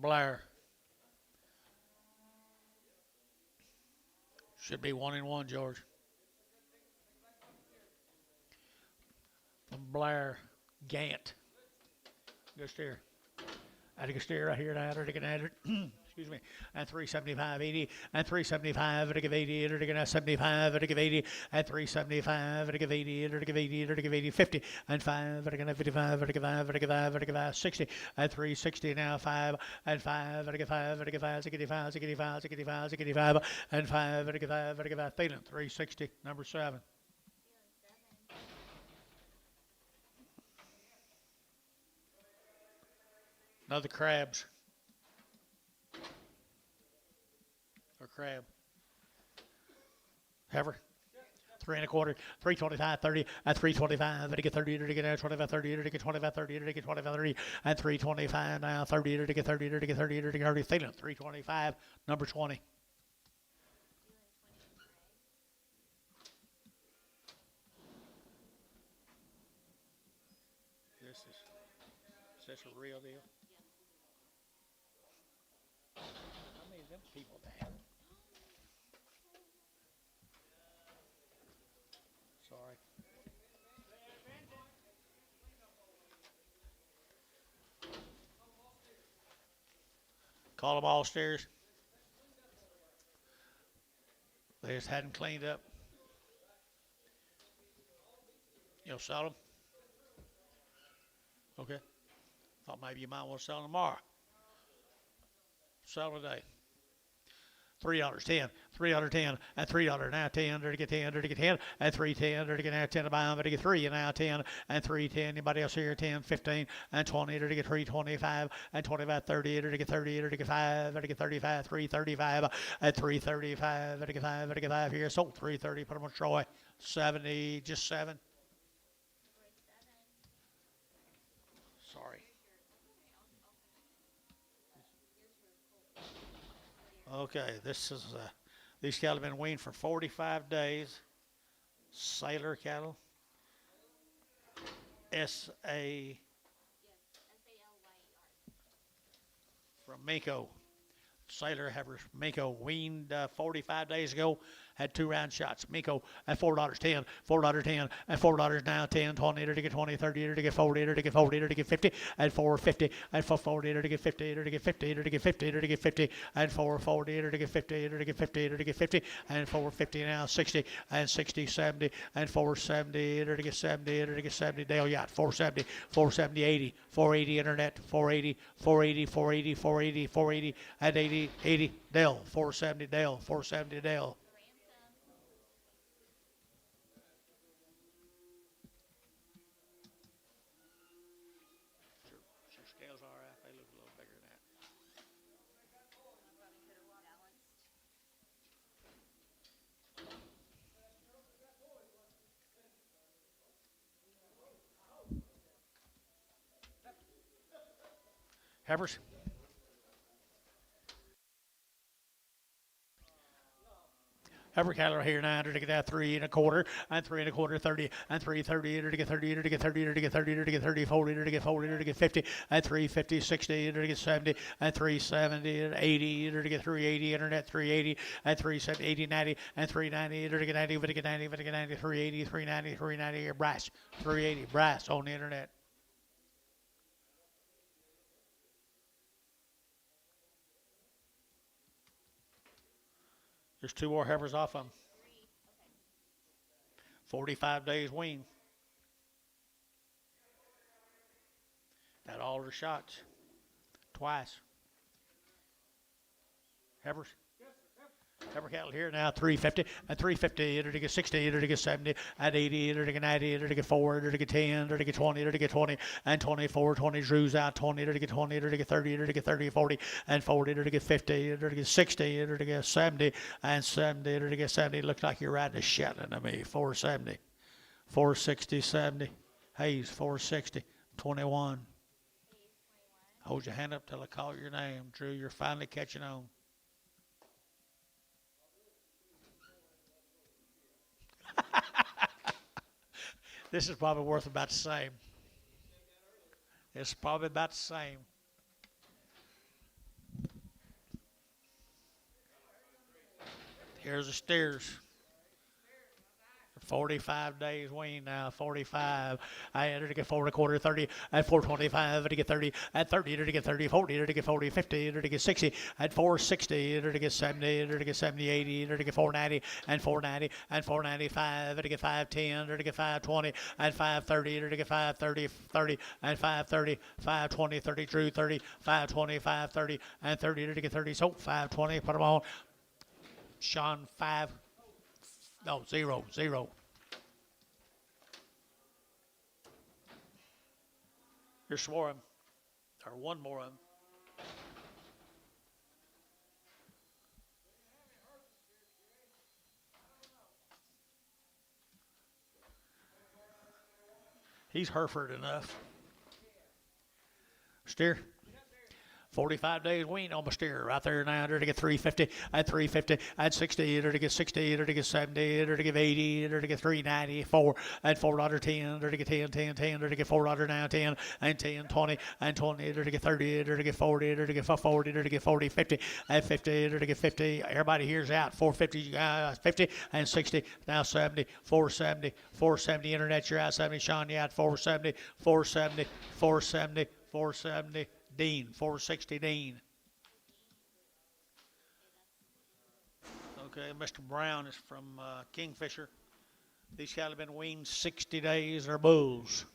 Blair. Should be 1-1, George. From Blair, Gant. Good steer. I had a good steer right here. I had to get at it. Excuse me, and 375, 80, and 375, to give 80, to give 75, to give 80, and 375, to give 80, to give 80, to give 80, 50, and 5, to give 55, to give 5, to give 5, to give 5, 60, and 360 now, 5, and 5, to give 5, to give 5, to give 5, to give 5, to give 5, to give 5, and 5, to give 5, to give 5, Thielen, 360, number 7. Another crabs. Or crab. Heifer. 3 1/4, 325, 30, at 325, to get 30, to get 25, 30, to get 25, 30, to get 25, 30, and 325 now, 30, to get 30, to get 30, to get 30, Thielen, 325, number 20. Is this a real deal? How many of them people they have? Sorry. Call them all stairs. They just hadn't cleaned up. You'll sell them? Okay. Thought maybe you might want to sell them tomorrow. Sell them today. $3, 10, $3, and $3 now 10, to get 10, to get 10, and 310, to get now 10 to buy them, to get 3, and now 10, and 310. Anybody else here? 10, 15, and 20, to get 325, and 25, 30, to get 30, to get 5, to get 35, 335, at 335, to get 5, to get 5 here. So 330, put them on Troy. 70, just 7. Sorry. Okay, this is these cattle have been weaned for 45 days. Sailor cattle. S.A. Yes, SALYER. from Mako. Sailor Heifers. Mako weaned 45 days ago. Had 2 round shots. Mako at $4, 10, $4, 10, and $4 now, 10, 20, to get 20, 30, to get 40, to get 40, to get 50, and 450, and 440, to get 50, to get 50, to get 50, to get 50, and 440, to get 50, to get 50, to get 50, and 450 now, 60, and 60, 70, and 470, to get 70, to get 70, Dale Yacht, 470, 470, 80, 480 Internet, 480, 480, 480, 480, 480, and 80, 80, Dale, 470, Dale, 470, Dale. Your scales all right. They look a little bigger than that. Heifers. Every cattle here now to get that 3 1/4 and 3 1/4 30 and 330 to get 30 to get 30 to get 30 to get 30 40 to get 40 to get 50 and 350 60 to get 70 and 370 and 80 to get 380 Internet 380 and 370 80 90 and 390 to get 90 to get 90 to get 90 380 390 390 brass 380 brass on the Internet. There's 2 more heifers off them. 45 days wean. Got all their shots. Twice. Heifers. Heifer cattle here now, 350 and 350 to get 60 to get 70 and 80 to get 90 to get 4 to get 10 to get 20 to get 20 and 24 20 drews out 20 to get 20 to get 30 to get 30 40 and 40 to get 50 to get 60 to get 70 and 70 to get 70. Looks like you're riding a Shetland to me. 470, 460, 70. Hayes 460, 21. Hold your hand up till I call your name. Drew, you're finally catching on. This is probably worth about the same. It's probably about the same. Here's the steers. 45 days wean now, 45. I entered to get 4 1/4, 30, and 425 to get 30, and 30 to get 30, 40 to get 40, 50 to get 60, and 460 to get 70, to get 70, 80 to get 490, and 490, and 495 to get 510 to get 520, and 530 to get 530, 30, and 530, 520, 30, Drew 30, 520, 530, and 30 to get 30. So 520, put them on. Sean 5. No, 0, 0. Here's more of them, or one more of them. He's Hereford enough. Steer. 45 days wean on my steer right there now to get 350 and 350 and 60 to get 60 to get 70 to get 80 to get 394 and $4.10 to get 10 10 10 to get $4 now 10 and 10 20 and 20 to get 30 to get 40 to get 40 to get 40 50 and 50 to get 50. Everybody here's out 450 50 and 60 now 70 470 470 Internet you're out 70 Sean you out 470 470 470 470 Dean, 460 Dean. Okay, Mr. Brown is from Kingfisher. These cattle have been weaned 60 days. They're bulls.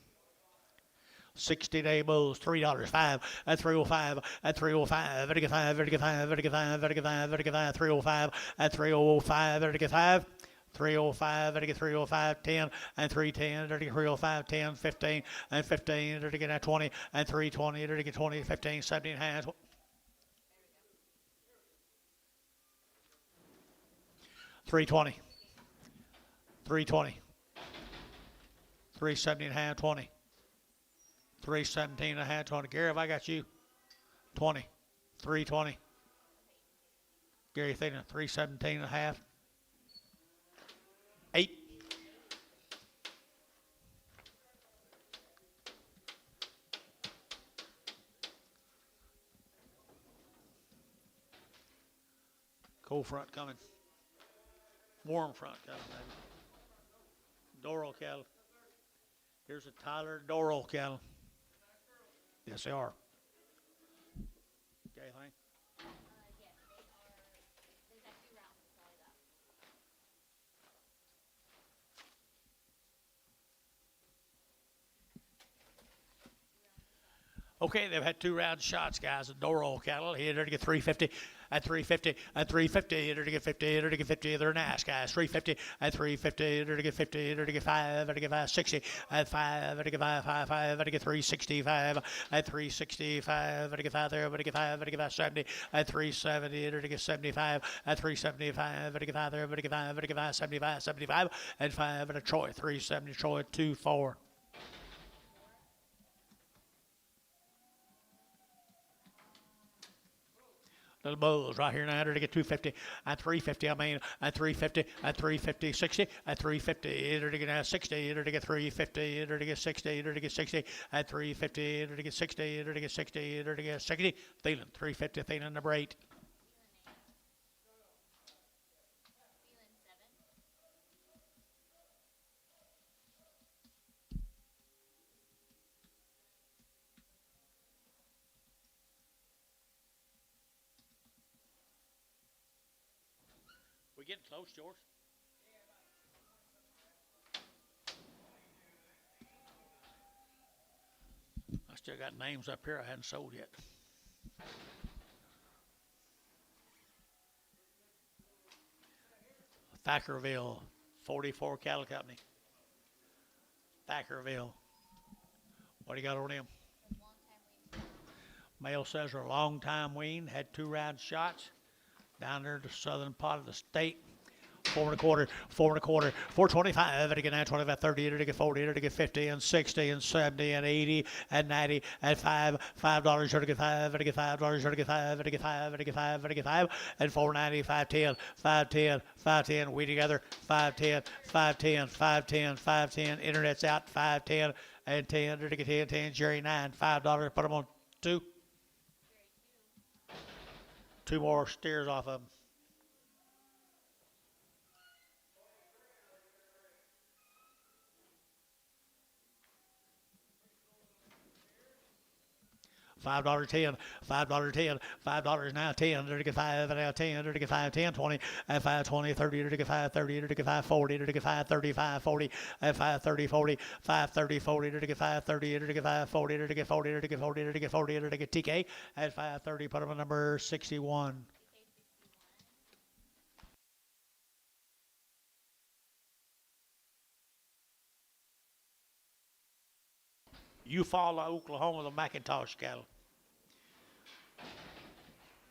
60-day bulls, $3, 5 at 305 at 305 at 5 at 5 at 5 at 5 at 5 305 at 305 at 5. 305 to get 305 10 and 310 to get 305 10 15 and 15 to get 20 and 320 to get 20 15 17 hands 320 320 370 and a half 20 317 and a half 20. Gary, have I got you? 20 320. Gary Thelen, 317 and a half. 8. Cold front coming. Warm front coming, maybe. Doral cattle. Here's a Tyler Doral cattle. Yes, they are. Okay, Lane. Yes, they are. They've got 2 rounds. That's all I got. Okay, they've had 2 round shots, guys. The Doral cattle. He entered to get 350 at 350 at 350. He entered to get 50. Entered to get 50. They're nice, guys. 350 at 350. Entered to get 50. Entered to get 5. Entered to get 560 at 5. Entered to get 5. Entered to get 365 at 365. Entered to get 5 there. Entered to get 5. Entered to get 570 at 370. Entered to get 75 at 375. Entered to get 5 there. Entered to get 5. Entered to get 5. 75 and 5 and a Troy. 370 Troy 2-4. Little bulls right here now to get 250 at 350. I mean at 350 at 350 60 at 350. Enter to get 60. Enter to get 350. Enter to get 60. Enter to get 60 at 350. Enter to get 60. Enter to get 60. Enter to get 60. Thielen 350. Thielen number 8. Feeling 7. We getting close, George? I still got names up here I hadn't sold yet. Thackerville, 44 Cattle Company. Thackerville. What do you got on them? Long time waiting. Male says they're a long time wean, had 2 round shots down there in the southern part of the state. 4 1/4, 4 1/4, 425, and again 925, 30, and again 40, and again 50, and 60, and 70, and 80, and 90, and $5, $5, and again 5, and again $5, and again 5, and again 5, and again 5, and again 5, and 490, 510, 510, 510, we together, 510, 510, 510, 510, internet's out, 510, and 10, and again 10, 10, Jerry 9, $5, put them on 2. 2 more steers off of them. $5.10, $5.10, $5 now 10, to get 5 and now 10, to get 5, 10, 20, and 5, 20, 30, to get 5, 30, to get 5, 40, to get 5, 35, 40, and 5, 30, 40, 5, 30, 40, to get 5, 30, to get 5, 40, to get 40, to get 40, to get 40, to get TK, at 5, 30, put them on number 61. Eufaula, Oklahoma, the Macintosh cattle.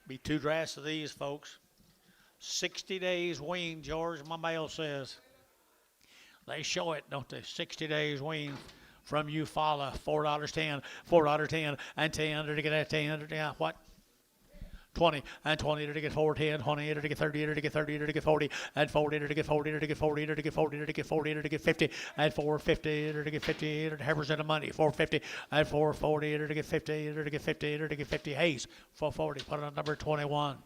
Be 2 drafts of these, folks. 60 days wean, George, my mail says. They show it, don't they? 60 days wean from Eufaula. $4.10, $4.10, and 10 to get that 10. Yeah, what? 20 and 20 to get 4, 10, 20 to get 30 to get 30 to get 40 and 40 to get 40 to get 40 to get 40 to get 40 to get 50 and 450 to get 50 to represent the money 450 and 440 to get 50 to get 50 to get 50 Hayes 440 put it on number 21.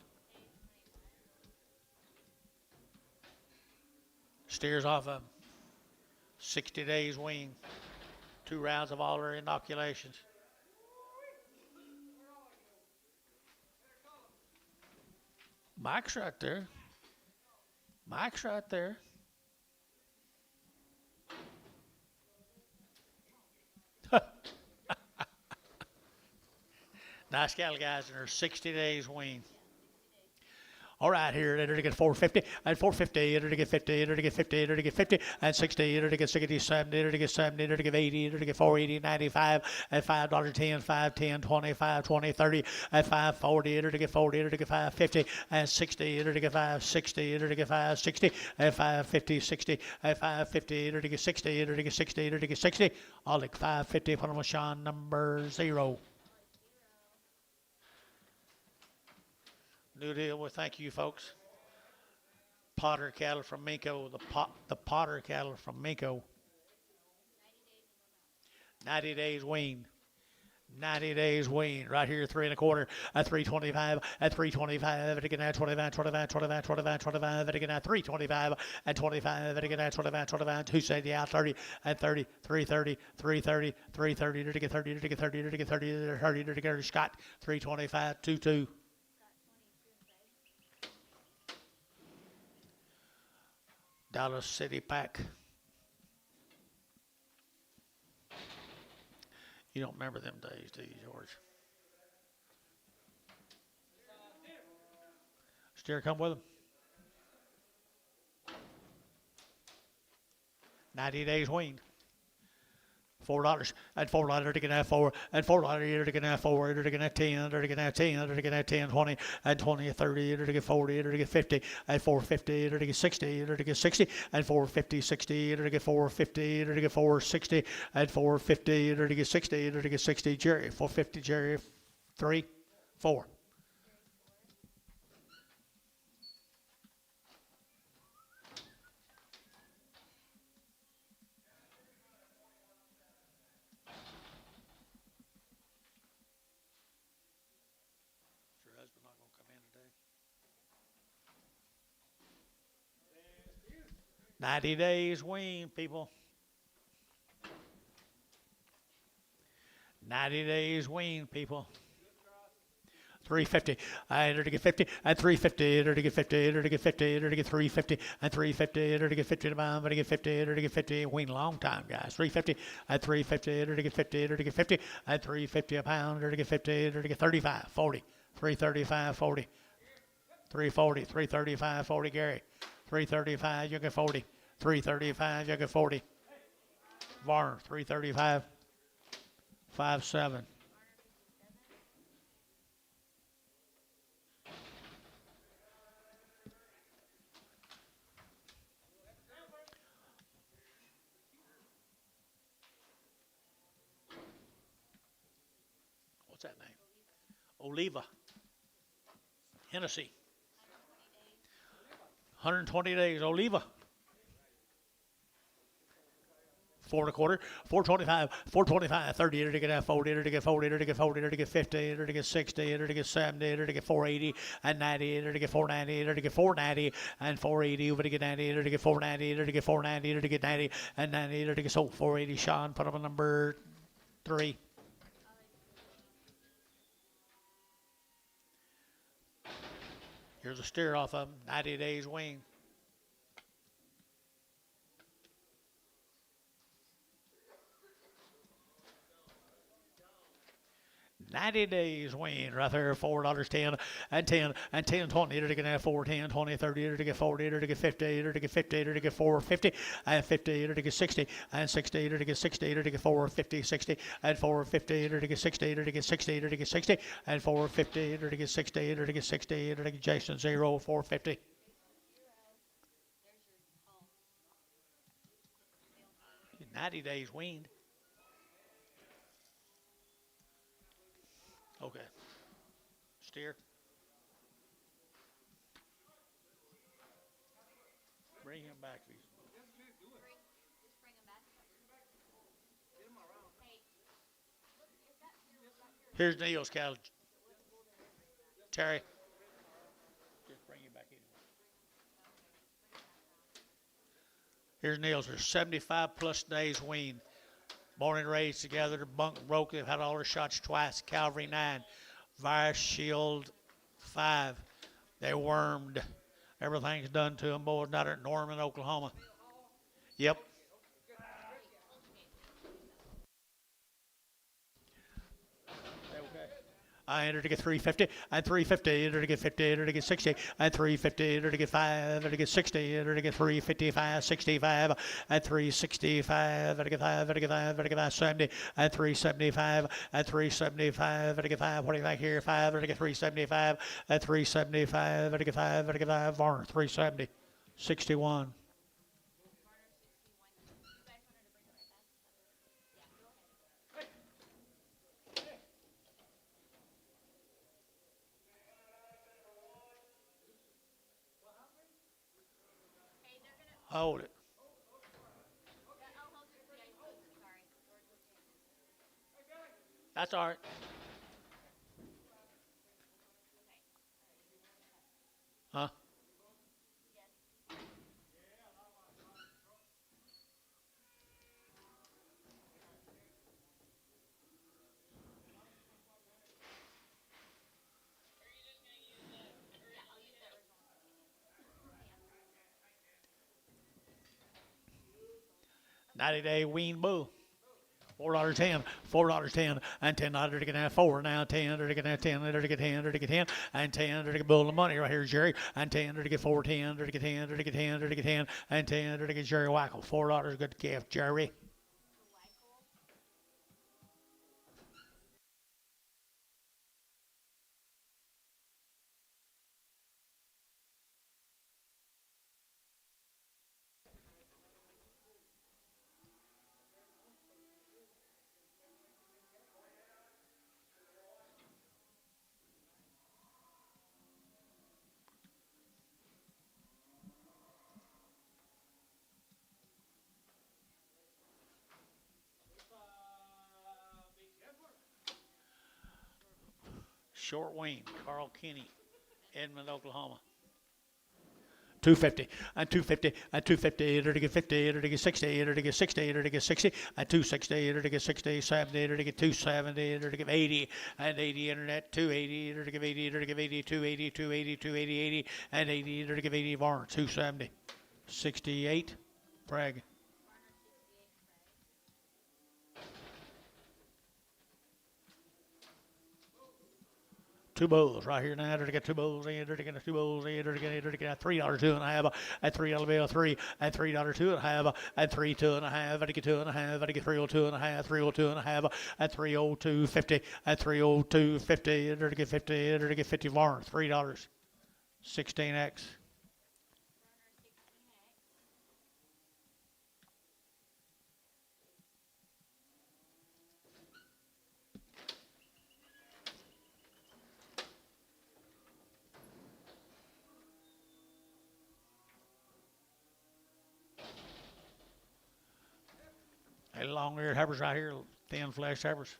Steers off of 60 days wean, 2 rounds of all their inoculations. Mike's right there. Mike's right there. Nice cattle, guys, and they're 60 days wean. All right, here, enter to get 450, and 450, enter to get 50, enter to get 50, enter to get 50, and 60, enter to get 60, 70, enter to get 70, enter to get 80, enter to get 480, 95, and $5.10, 510, 25, 20, 30, and 540, enter to get 40, enter to get 550, and 60, enter to get 560, enter to get 560, and 550, 60, and 550, enter to get 60, enter to get 60, enter to get 60. I'll like 550, put them on Sean number 0. New deal. Well, thank you, folks. Potter cattle from Minko. The Potter cattle from Minko. 90 days wean. 90 days wean. Right here, 3 1/4 at 325 at 325 at again at 25, 25, 25, 25, 25 at again at 325 at 25 at again at 25, 25, 270 out 30 at 30, 330, 330, 330 to get 30 to get 30 to get 30 to get 30 to get Scott 325, 22. Dallas City Pack. You don't remember them days, do you, George? Steer come with them. 90 days wean. $4 and $4 to get that 4 and $4 to get that 4 to get that 10 to get that 10 to get that 10 20 and 20 30 to get 40 to get 50 and 450 to get 60 to get 60 and 450 60 to get 450 to get 460 and 450 to get 60 to get 60 Jerry 450 Jerry 3 4. Your husband not gonna come in today. 90 days wean, people. 90 days wean, people. 350. I enter to get 50 and 350. Enter to get 50. Enter to get 50. Enter to get 350 and 350. Enter to get 50 to pound. Enter to get 50. Enter to get 50. Wean a long time, guys. 350 and 350. Enter to get 50. Enter to get 50 and 350 a pound. Enter to get 50. Enter to get 35, 40, 335, 40, 340, 335, 40. Gary, 335. You get 40. 335. You get 40. Varner, 335, 57. What's that name? Oliva. Hennessy. 120 days. Oliva. 4 1/4, 425, 425, 30, enter to get 40, enter to get 40, enter to get 40, enter to get 50, enter to get 60, enter to get 70, enter to get 480 and 90, enter to get 490, enter to get 490 and 480, over to get 90, enter to get 490, enter to get 490, enter to get 90 and 90, enter to get 480. Sean, put up a number 3. Here's a steer off of them. 90 days wean. $90 days wean right there. $4.10 and 10 and 10 20 to get 4 10 20 30 to get 40 to get 50 to get 50 to get 450 and 50 to get 60 and 60 to get 60 to get 450 60 and 450 to get 60 to get 60 to get 60 and 450 to get 60 to get 60 to get Jason 0 450. There's your 90 days weaned. Okay. Steer. Bring him back, please. Just bring them back. Hey, look, if that deer was out here, Here's Neil's cattle. Terry. Just bring him back in. Here's Neil's. There's 75 plus days weaned. Born and raised together, bunk broke. They've had all their shots twice. Calvary 9, Virus Shield 5. They wormed. Everything's done to them, boys, down at Norman, Oklahoma. Yep. I entered to get 350 and 350, entered to get 50, entered to get 60 and 350, entered to get 5, entered to get 60, entered to get 355, 65 and 365, entered to get 5, entered to get 5, entered to get 570 and 375 and 375, entered to get 5. What do you think here? 5, entered to get 375 and 375, entered to get 5, entered to get 5. Varner 370, 61. Hold it. Oh, hold it. Yeah, sorry. That's all right. Huh? Yes. 90-day wean bull. $4.10, $4.10, and $10 to get that 4 now, 10 to get that 10, to get 10, to get 10, and 10 to get bull the money right here, Jerry, and 10 to get 4, 10 to get 10, to get 10, to get 10, and 10 to get Jerry Wackel. $4 good gift, Jerry. Short wean, Carl Kinney, Edmond, Oklahoma. 250 and 250 and 250 to get 50 to get 60 to get 60 to get 60 and 260 to get 60 70 to get 270 to get 80 and 80 internet 280 to get 80 to get 80 280 280 280 80 and 80 to get 80 Varn 270 68 Prague. Two bulls right here now. To get two bulls in. To get two bulls in. To get $3 two and a half. At $3 bill three. At $3 two and a half. At 3 2 and a half. At get 2 and a half. At get 302 and a half. 302 and a half. At 302.50. At 302.50. To get 50. To get 50 Varn. $3. 16x. A long-eared heifers right here, thin flesh heifers.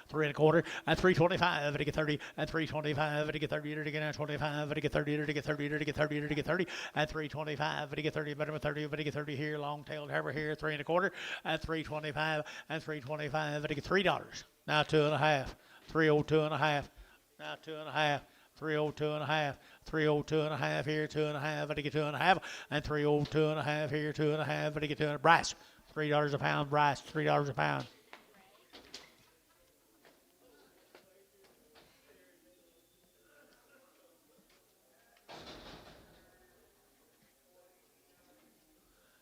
3 1/4 and 325 to get 30 and 325 to get 30 to get 25 to get 30 to get 30 to get 30 to get 30 and 325 to get 30 better than 30 to get 30 here long-tailed heifer here 3 1/4 and 325 and 325 to get $3 now 2 and a half 302 and a half now 2 and a half 302 and a half 302 and a half here 2 and a half to get 2 and a half and 302 and a half here 2 and a half to get 2 and a half. Bryce $3 a pound. Bryce $3 a pound.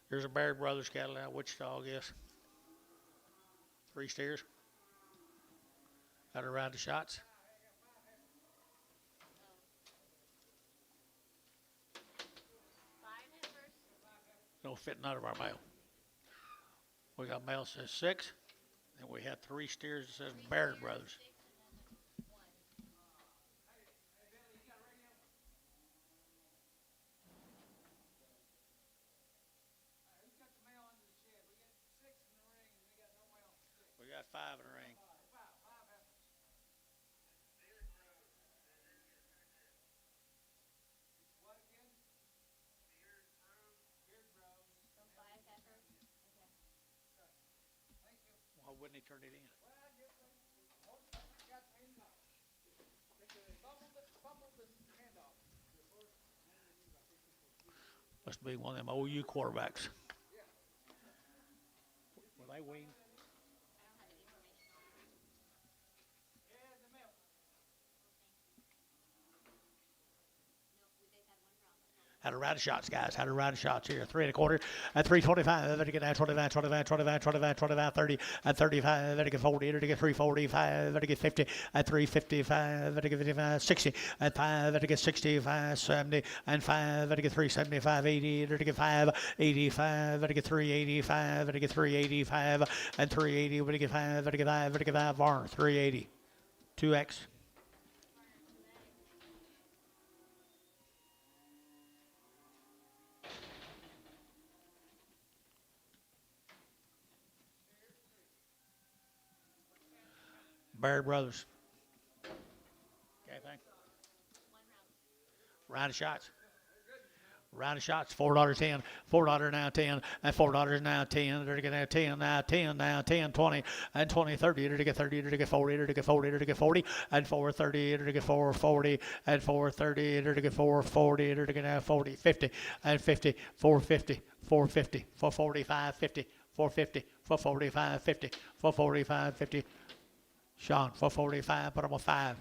Here's a Baird Brothers cattle out Wichita, I guess. 3 steers. Got to ride the shots. No fit none of our mail. We got mail that says 6, and we had 3 steers that says Baird Brothers. We got 5 in the ring. Why wouldn't he turn it in? Must be one of them OU quarterbacks. Were they weaned? How to ride the shots, guys. How to ride the shots here. 3 1/4 at 325. To get that 25, 25, 25, 25, 25, 30 at 35. To get 40. To get 345. To get 50 at 355. To get 55, 60 at 5. To get 65, 70 and 5. To get 375, 80. To get 5, 85. To get 385. To get 385 and 380. To get 5. To get 5. To get 5 Varn 380. 2x. Baird Brothers. Okay, thank you. Round of shots. Round of shots, $4.10, $4 now 10, and $4 now 10. They're gonna have 10 now, 10 now, 10, 20, and 20, 30. They're gonna get 30, they're gonna get 40, they're gonna get 40, they're gonna get 40, and 430, they're gonna get 440, and 430, they're gonna get 440, they're gonna have 40, 50, and 50, 450, 450, 445, 50, 450, 445, 50, 445, 50. Sean, 445, put them on 5.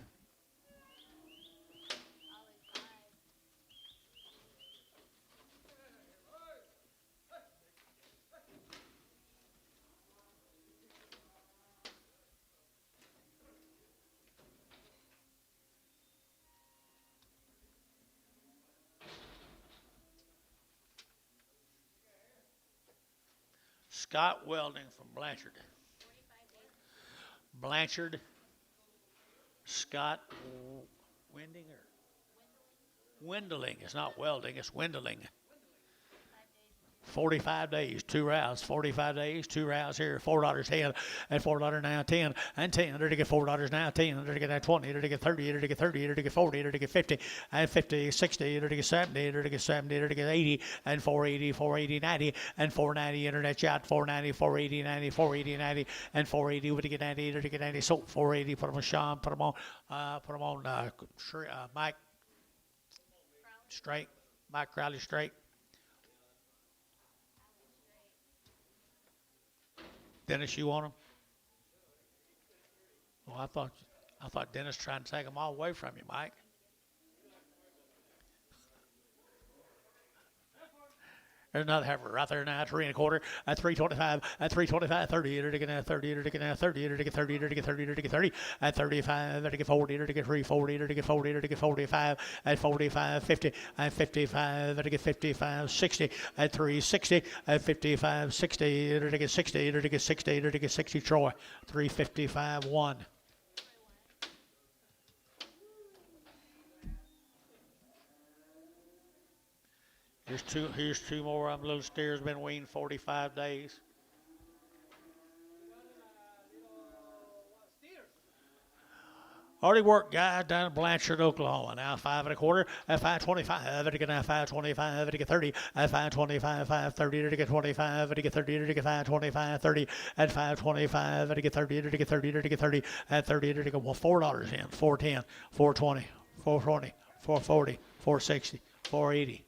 Scott Welding from Blanchard. Blanchard. Scott Winding or Windling. It's not welding, it's Windling. 45 days, 2 rounds, 45 days, 2 rounds here, $4.10, and $4 now 10, and 10, they're to get $4 now 10, they're to get 20, they're to get 30, they're to get 30, they're to get 40, they're to get 50, and 50, 60, they're to get 70, they're to get 70, they're to get 80, and 480, 480, 90, and 490, internet chat, 490, 480, 90, 480, 90, and 480, we're to get 90, they're to get 90, so 480, put them on Sean, put them on Mike Straight, Mike Crowley Straight. Dennis, you want them? Well, I thought Dennis tried to take them all away from you, Mike. There's another heifer right there now, 3 1/4, at 325, at 325, 30, they're to get 30, they're to get 30, they're to get 30, they're to get 30, they're to get 30, at 35, they're to get 40, they're to get 340, they're to get 40, they're to get 45, at 45, 50, at 55, they're to get 55, 60, at 360, at 55, 60, they're to get 60, they're to get 60, they're to get 60, Troy, 355, 1. Here's two more. Little steer's been weaned 45 days. Already worked guys down in Blanchard, Oklahoma. Now 5 1/4 at 525. They get now 525. They get 30 at 525. 530 to get 25. They get 30 to get 525. 30 at 525. They get 30 to get 30 to get 30 at 30 to get $4 in. 410, 420, 420, 440, 460, 480.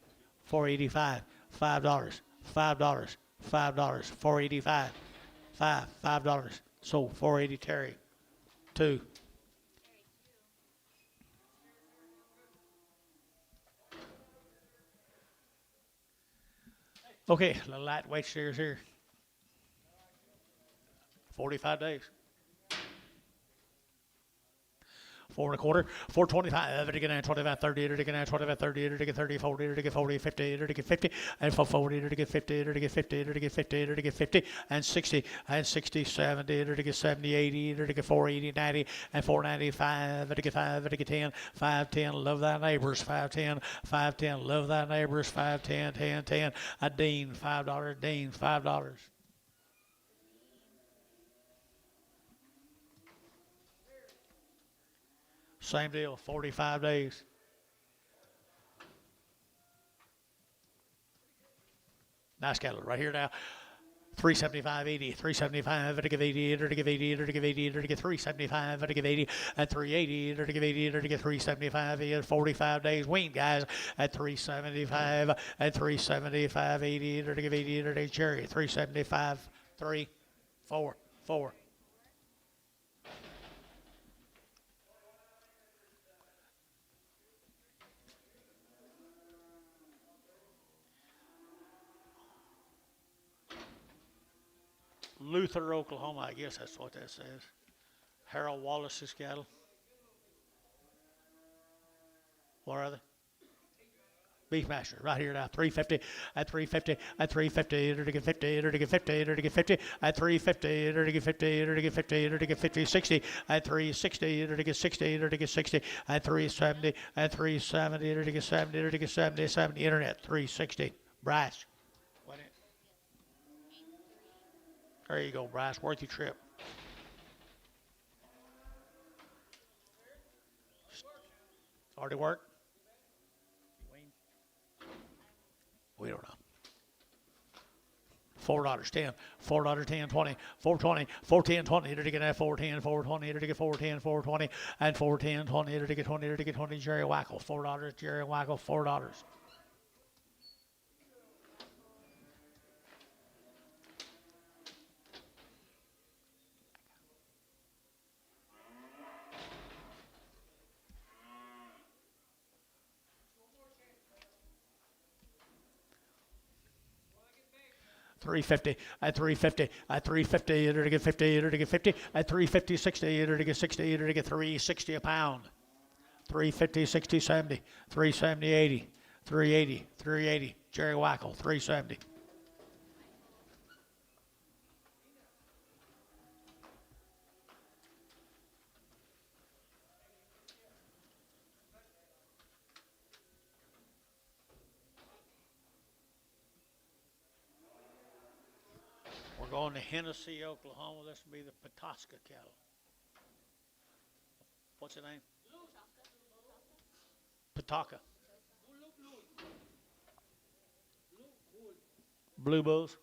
485, $5, $5, $5, 485, $5. So 480 Terry, 2. Okay, the lightweight steers here. 45 days. 4 1/4, 425, to get 25, 30, to get 25, 30, to get 30, 40, to get 40, 50, to get 50, and 440, to get 50, to get 50, to get 50, to get 50, and 60, and 60, 70, to get 70, 80, to get 480, 90, and 495, to get 5, to get 10, 510, love thy neighbors, 510, 510, love thy neighbors, 510, 10, 10, a Dean, $5, Dean, $5. Same deal, 45 days. Nice cattle right here now. 375, 80, 375, to give 80, to give 80, to give 80, to give 375, to give 80, at 380, to give 80, to give 375, at 45 days weaned, guys, at 375, at 375, 80, to give 80, to give Cherry, 375, 3, 4, 4. Luther, Oklahoma, I guess that's what that says. Harold Wallace's cattle. What are they? Beefmaster, right here now, 350, at 350, at 350, to get 50, to get 50, to get 50, at 350, to get 50, to get 50, to get 50, 60, at 360, to get 60, to get 60, at 370, at 370, to get 70, to get 70, 70, internet, 360, Bryce. There you go, Bryce. Worth your trip. Already worked? Wayne. We don't know. $4, 10, $4, 10, 20, 420, 410, 20, to get that 410, 420, to get 410, 420, and 410, 20, to get 20, to get 20, Jerry Wackel, $4, Jerry Wackel, $4. $350 at $350 at $350 to get 50 to get 50 at $350 $60 to get 60 to get $360 a pound. $350 $60 $70 $370 $80 $380 $380 Jerry Wackel $370. We're going to Hennessy, Oklahoma. This will be the Petoska cattle. What's the name? Petoska. Blue Bulls.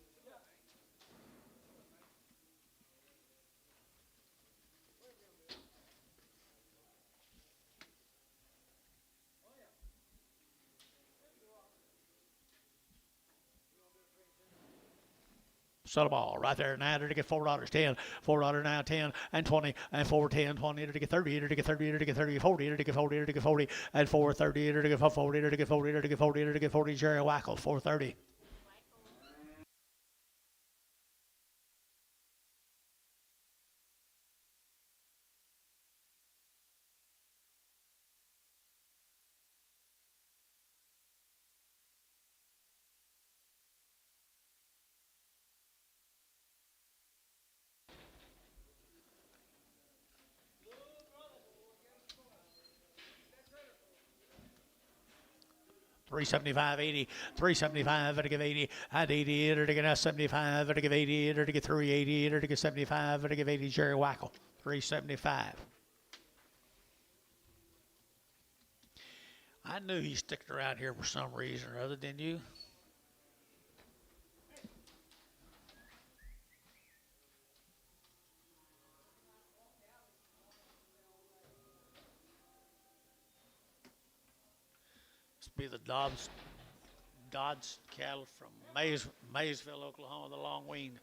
Sell a ball right there now to get $4, 10, $4 now, 10 and 20 and 410, 20 to get 30, to get 30, to get 30, 40, to get 40, to get 40 and 430 to get 40, to get 40, to get 40, to get 40, Jerry Wackel 430. $375, 80, $375 to give 80, at 80 to get 75 to give 80 to get 380 to get 75 to give 80, Jerry Wackel 375. I knew he sticked around here for some reason or other, didn't you? This will be the Dodds cattle from Maysville, Oklahoma, the long weaned.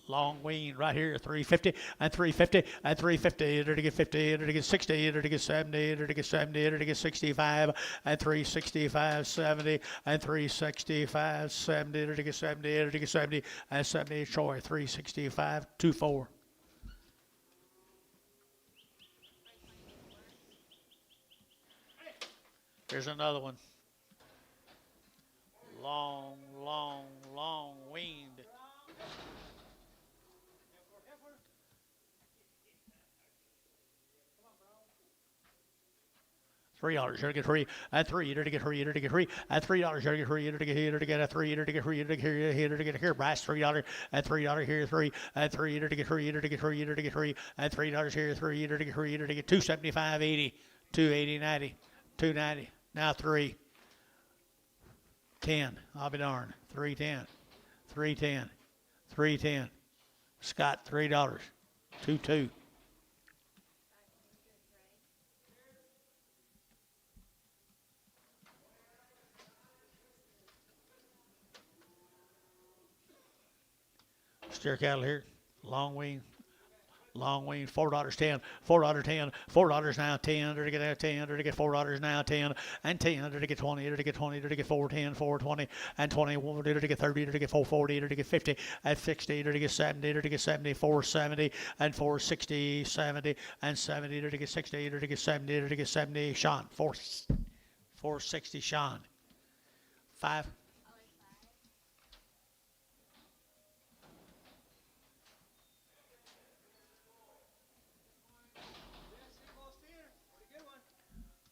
Long wean right here, 350 and 350 and 350 to get 50 to get 60 to get 70 to get 70 to get 65 and 365 70 and 365 70 to get 70 to get 70 and 70 Troy 365 24. Here's another one. Long weaned. $3 to get free, and $3 to get free, to get free, and $3 to get free, to get here, to get a $3 to get free, to get here, to get here, brass $3, and $3 here, 3, and $3 to get free, to get free, to get free, and $3 here, 3 to get free, to get 275, 80, 280, 90, 290, now 3, 10, I'll be darned, 310, 310, 310, Scott $3, 22. Steer cattle here, long wean, $4 10, $4 10, $4 now 10 to get that 10 to get $4 now 10 and 10 to get 20 to get 20 to get 410 420 and 20 to get 30 to get 440 to get 50 and 60 to get 70 to get 70 470 and 460 70 and 70 to get 60 to get 70 to get 70 Sean 460 Sean 5.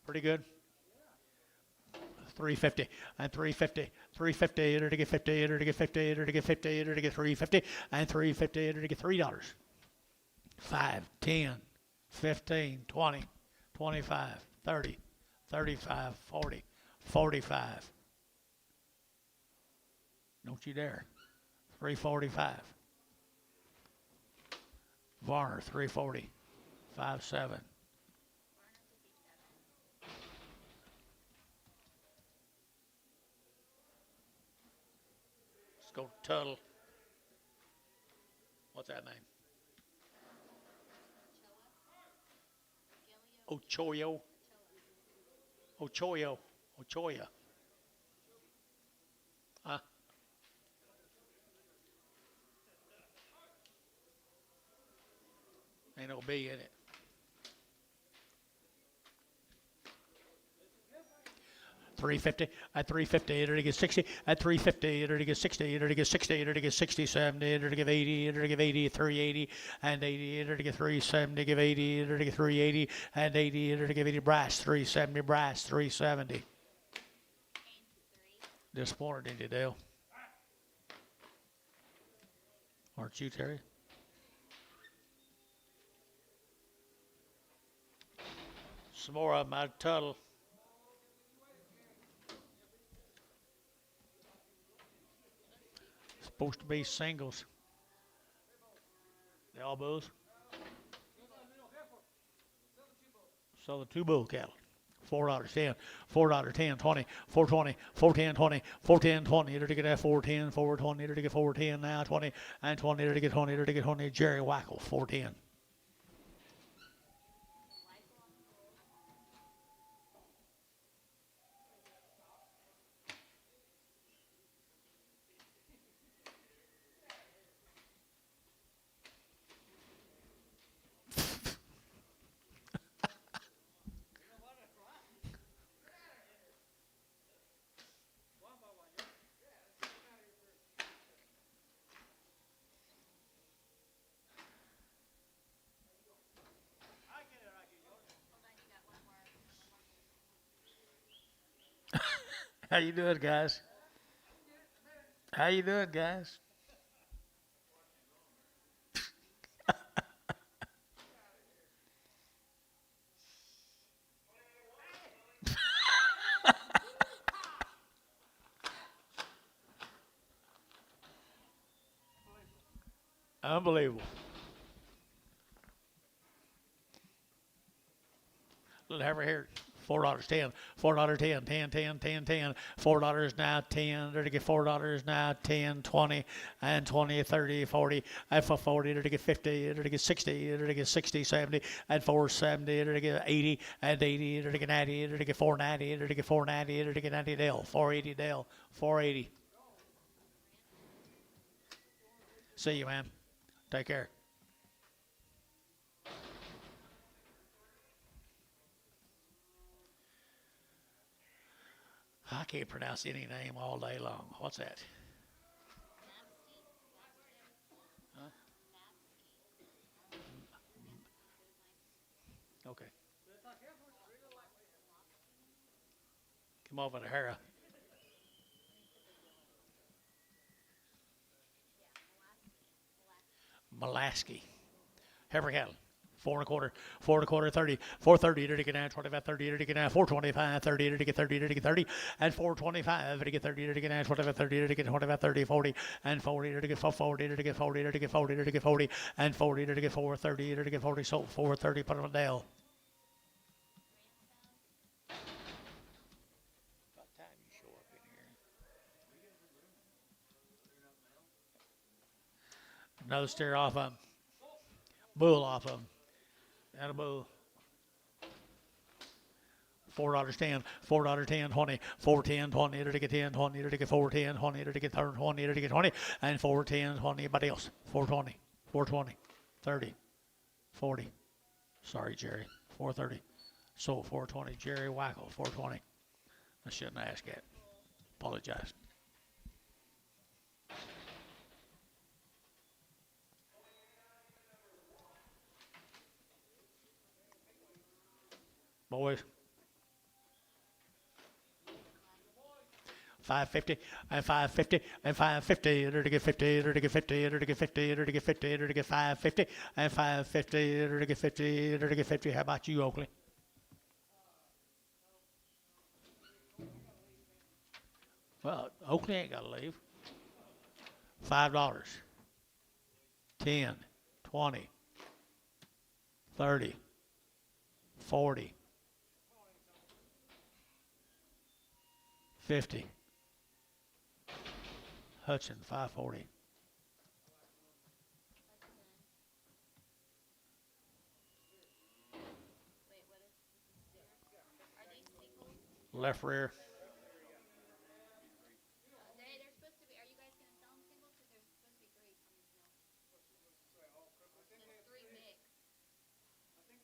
Pretty good. 350 and 350, 350 to get 50 to get 50 to get 50 to get 350 and 350 to get $3. 5, 10, 15, 20, 25, 30, 35, 40, 45. Don't you dare. 345. Varner, 340. 5-7. Let's go Tuttle. What's that name? Ochoyo. Ochoyo. Ochoya. Huh? Ain't no B in it. $350 at $350, it'll get 60 at $350, it'll get 60, it'll get 60, it'll get 60, 70, it'll give 80, it'll give 80, 380 and 80, it'll get 370, give 80, it'll get 380 and 80, it'll give 80. Brass 370, brass 370. Disappointed in you, Dale. Aren't you, Terry? Some more of them out of Tuttle. Supposed to be singles. The all bulls. So the two bull cattle. $4.10, $4.10, 20, 420, 410, 20, 410, 20. It'll get that 410, 420. It'll get 410 now, 20 and 20. It'll get 20. It'll get 20. Jerry Wackel, 410. How you doing, guys? How you doing, guys? Unbelievable. Little hammer here. $4.10, $4.10, 10, 10, 10, 10, $4 now, 10, to get $4 now, 10, 20, and 20, 30, 40, and for 40, to get 50, to get 60, to get 60, 70, and 470, to get 80, and 80, to get 90, to get 490, to get 490, to get 90 Dale, 480 Dale, 480. See you, man. Take care. I can't pronounce any name all day long. What's that? Huh? Okay. Come over to Hera. Molaski. Heifer cattle. 4 1/4, 30, 430, to get now, 25, 30, to get now, 425, 30, to get 30, to get 30, and 425, to get 30, to get now, 25, 30, to get 25, 30, 40, and 40, to get 40, to get 40, to get 40, to get 40, and 40, to get 430, to get 40, so 430, put on Dale. About time you show up in here. Another steer off of him. Bull off of him. And a bull. $4.10, $4.10, 20, 410, 20, to get 10, 20, to get 410, 20, to get 20, to get 20, and 410, 20. Anybody else? 420, 420, 30, 40. Sorry, Jerry. 430. So 420. Jerry Wackel, 420. I shouldn't ask that. Apologize. Boys. 550 and 550 and 550 to get 50 to get 50 to get 50 to get 50 to get 550 and 550 to get 50 to get 50. How about you, Oakley? Well, Oakley ain't got to leave. $5. 10, 20, 30, 40, 50. Hudson, 540. Hudson. Wait, what is this? Are these singles? Left rear. They're supposed to be. Are you guys gonna sell them singles? Because there's supposed to be three on this deal. There's three mix,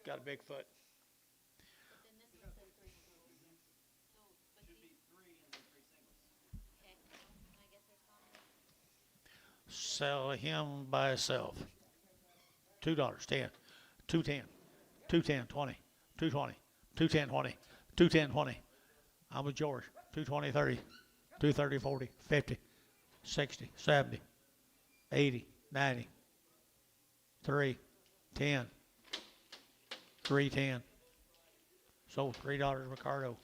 Got a big foot. but then this one says three singles. So, but Should these. be three and then three singles. Okay. I guess there's common. Sell him by himself. $2, 10, 210, 210, 20, 220, 210, 20, 210, 20. I'm with George. 220, 30, 230, 40, 50, 60, 70, 80, 90, 3, 10, 310. Sold $3, Ricardo.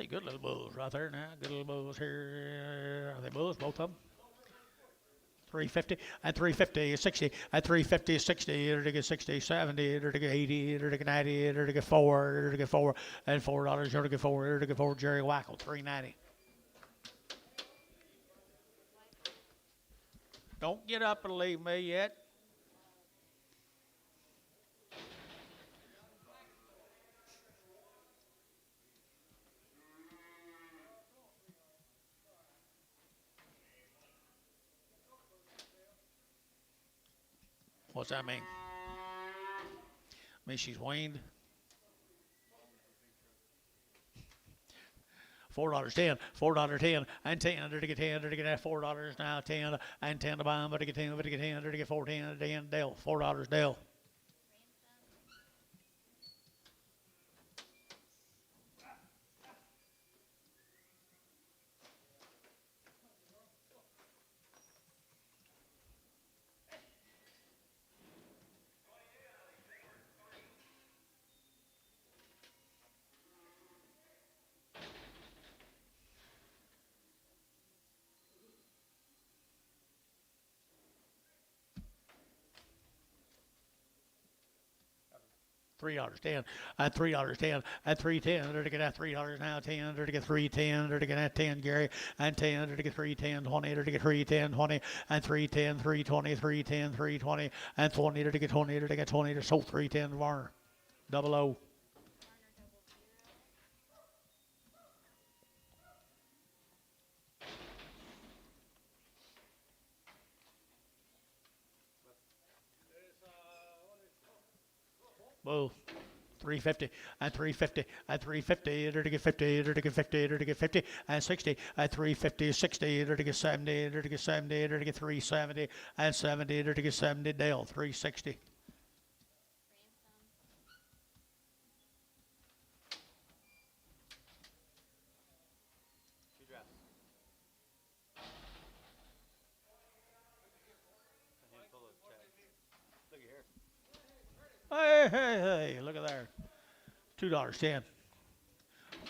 Hey, good little bulls right there now. Good little bulls here. Are they bulls, both of them? 350 and 350, 60 and 350, 60, to get 60, 70, to get 80, to get 90, to get 4, to get 4, and $4, to get 4, to get 4, Jerry Wackel, 390. Don't get up and leave me yet. What's that mean? Means she's weaned. $4, 10, $4, 10, and 10, to get 10, to get $4 now, 10, and 10 to buy them, to get 10, to get 10, to get 4, 10, 10, Dale, $4, Dale. $3, 10, and $3, 10, and 310, to get that $3 now, 10, to get 310, to get that 10, Gary, and 10, to get 310, 20, to get 310, 20, and 310, 320, 310, 320, and 20, to get 20, to get 20, to sold 310, Warner, double O. Bull. 350 and 350 and 350 to get 50 to get 50 to get 50 and 60 and 350 60 to get 70 to get 70 to get 370 and 70 to get 70 Dale 360. Two drafts. A handful of tags. Look here. Hey, hey, hey, look at there. $2, 10.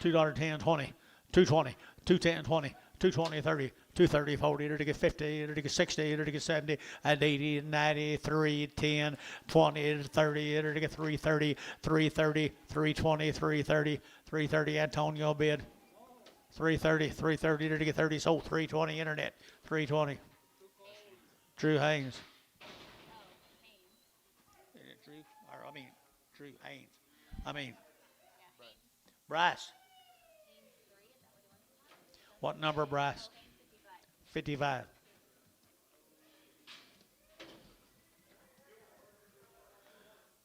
$2, 10, 20. 220. 210, 20. 220, 30. 230, 40. To get 50. To get 60. To get 70. And 80, 90, 3, 10, 20, 30. To get 330. 330, 320, 330. 330, Antonio bid. 330, 330 to get 30. Sold 320 internet. 320. Drew Haynes. Drew, or I mean, Drew Haynes. I mean, Bryce. What number, Bryce? 55.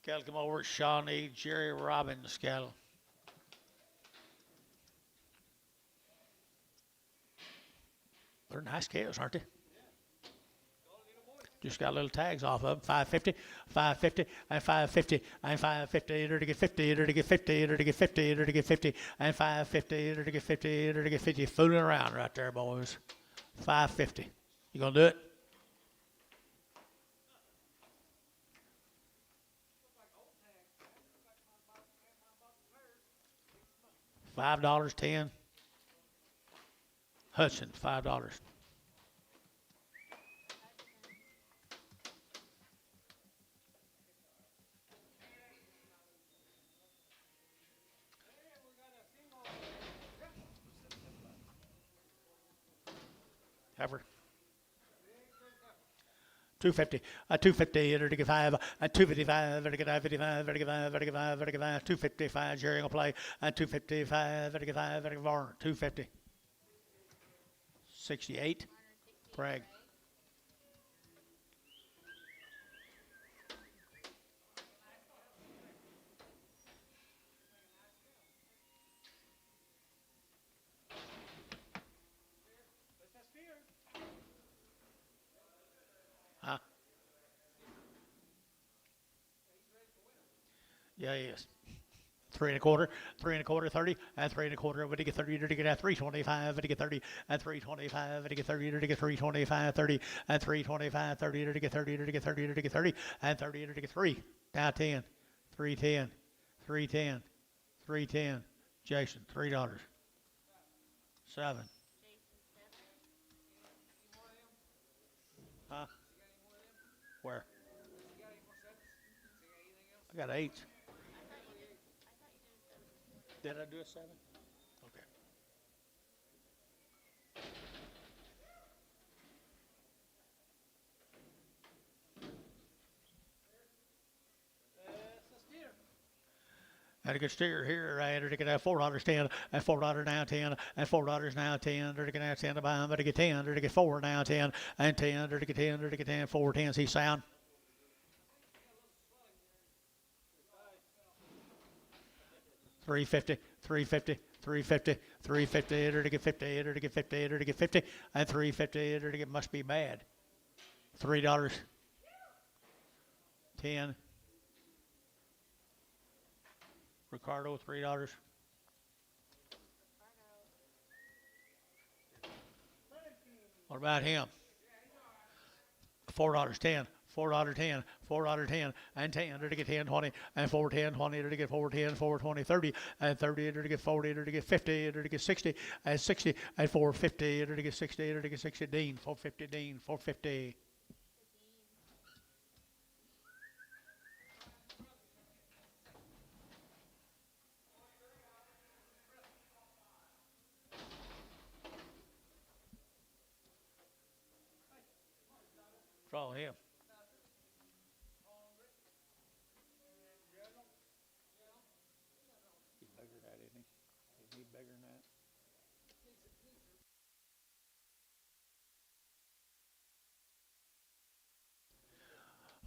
Cattle come over. Shawnee, Jerry Robbins cattle. They're nice cows, aren't they? Just got little tags off of them. 550, 550, and 550, and 550, enter to get 50, enter to get 50, enter to get 50, enter to get 50, and 550, enter to get 50, enter to get 50. Fooling around right there, boys. 550. You gonna do it? $5, 10. Hudson, $5. Ever. 250, 250, enter to get 5, 255, enter to get 55, enter to get 5, enter to get 5, enter to get 5, 255, Jerry gonna play, 255, enter to get 5, enter to get 4, 250. 68, Bragg. Huh? Yeah, he is. 3 1/4, 3 1/4, 30, and 3 1/4, but to get 30, to get 325, to get 30, and 325, to get 30, to get 325, 30, and 325, 30, to get 30, to get 30, to get 30, and 30, to get 3. Now 10, 310, 310, 310. Jason, $3. 7. Huh? Where? I got 8. Did I do a 7? Okay. And a good steer here, right? To get $4 10, and $4 now 10, and $4 now 10, to get 10 to buy him, to get 10, to get 4 now 10, and 10, to get 10, to get 10, 4 10s. He sound. $350, $350, $350, $350, enter to get 50, enter to get 50, enter to get 50, and $350, enter to get must be bad. $3, 10. Ricardo, $3. What about him? $4, 10. $4, 10, $4, 10, and 10, to get 10, 20, and 4, 10, 20, to get 4, 10, 4, 20, 30, and 30, to get 40, to get 50, to get 60, and 60, and 450, to get 60, to get 60, Dean, 450, Dean, 450. Draw him. He's bigger than that, isn't he? Isn't he bigger than that?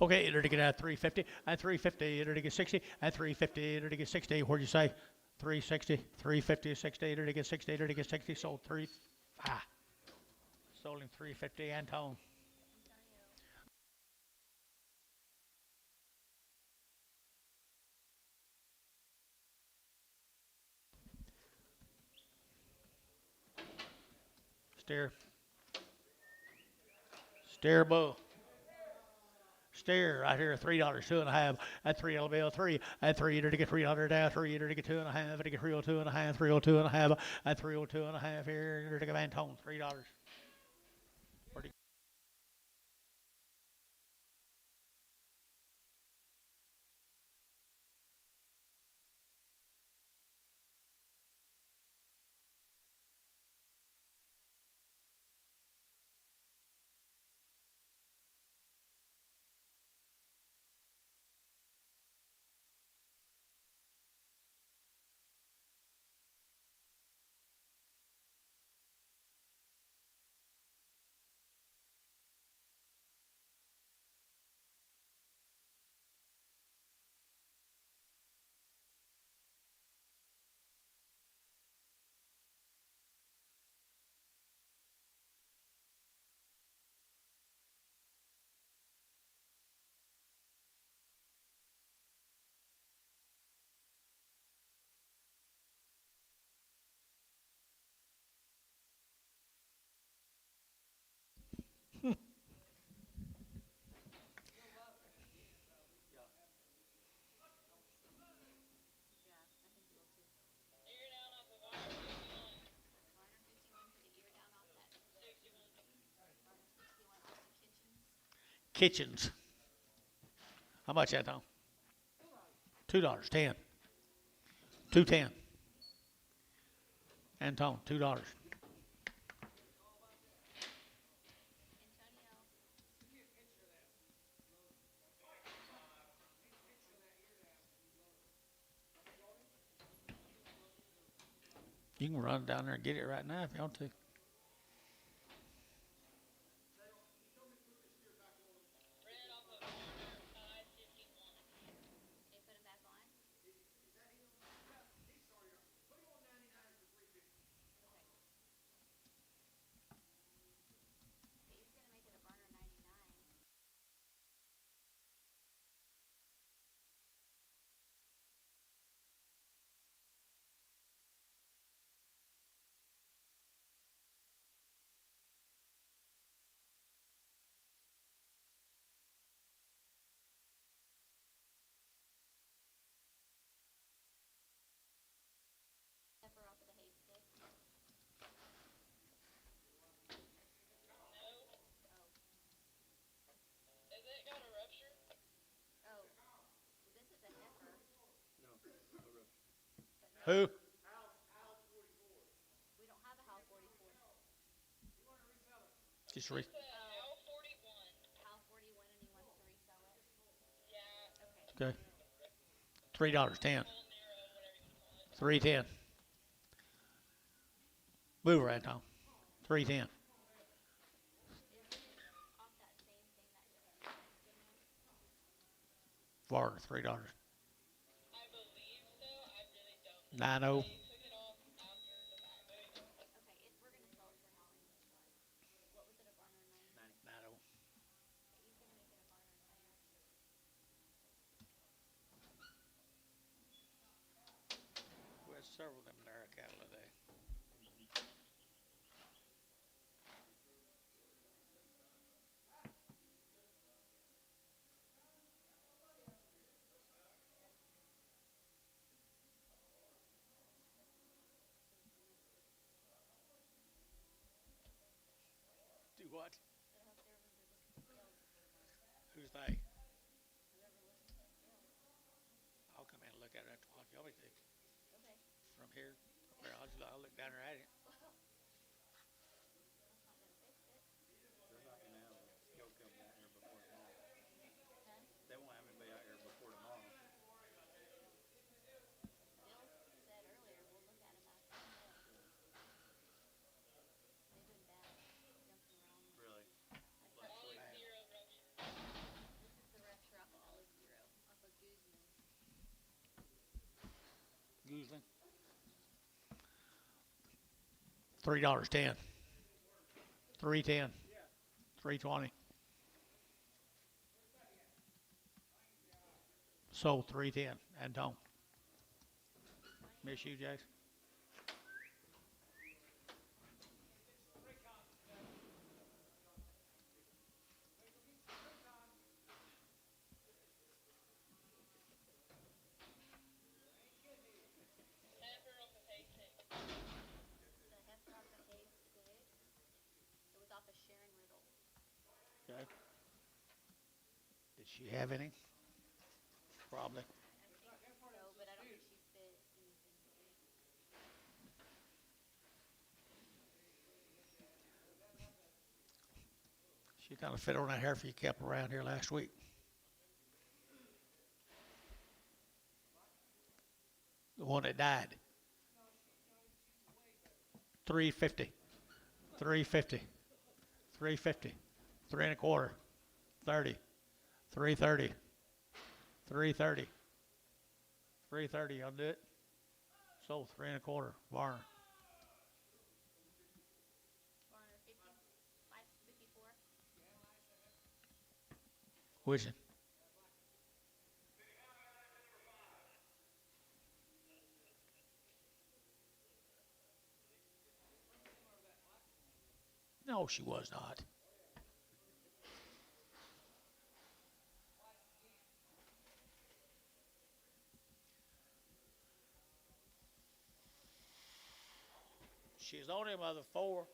Okay, enter to get 350, and 350, enter to get 60, and 350, enter to get 60. What'd you say? 360, 350, 60, enter to get 60, enter to get 60. Sold 3. Sold him 350, Antone. Steer. Steer bull. Steer right here, $3, 2.5, and 3 on the bill, 3, and 3 to get 300 down, 3 to get 2.5, to get 302.5, 302.5, and 302.5 here to get Antone, $3. Kitchens. How much that, Tom? $2. 10. 2.10. Antone, $2. Antonio. You can run down there and get it right now if you want to. Red off of corner 551. They put him back on? Okay. He's gonna make it a burner 99. Pepper off of the hay stick. No. Oh. Has it got a rupture? Oh. This is a heifer. No, no rupture. Who? We don't have a Hal 44. Just re- Hal 41. Hal 41 and he wants to resell it? Yeah. Okay. Okay. $3. 10. Full narrow, whatever you want to call it. 3.10. Move right now. 3.10. Is this off that same thing that just connected him? Varner, $3. I believe so. I really don't. 9.0. They took it off after the fact. Okay, we're gonna sell it for how anyways. What was it, a barn or 90? 9.0. He's gonna make it a barn or 90. We had several of them there cattle today. Do what? So whoever they're looking to sell tomorrow. Who's they? Whoever looking to sell. I'll come in and look at it after you want me to. Okay. From here. I'll look down there at it. That's not gonna fix it. They're not gonna have a skill company out here before tomorrow. Huh? They won't have anybody out here before tomorrow. Bill said earlier, we'll look at him after the sale. They've been bad, jumping around. Really? Olive 0 rupture. This is the rupture off of Olive 0, off of Guzman. Usually. $3.10. 3.10. 3.20. Sold 3.10. And don't. Miss you, Jason. Heifer off of hay stick. The heifer off of hay stick. It was off of Sharon Riddle. Okay. Did she have any? Probably. I think so, but I don't think she fit anything. She kind of fit on that heifer you kept around here last week. The one that died. 350. 350. 350. 3 1/4. 30. 330. 330. 330. I'll do it. Sold 3 1/4. Barn. Barn or 50, 554. Which one? No, she was not. She's only mother 4.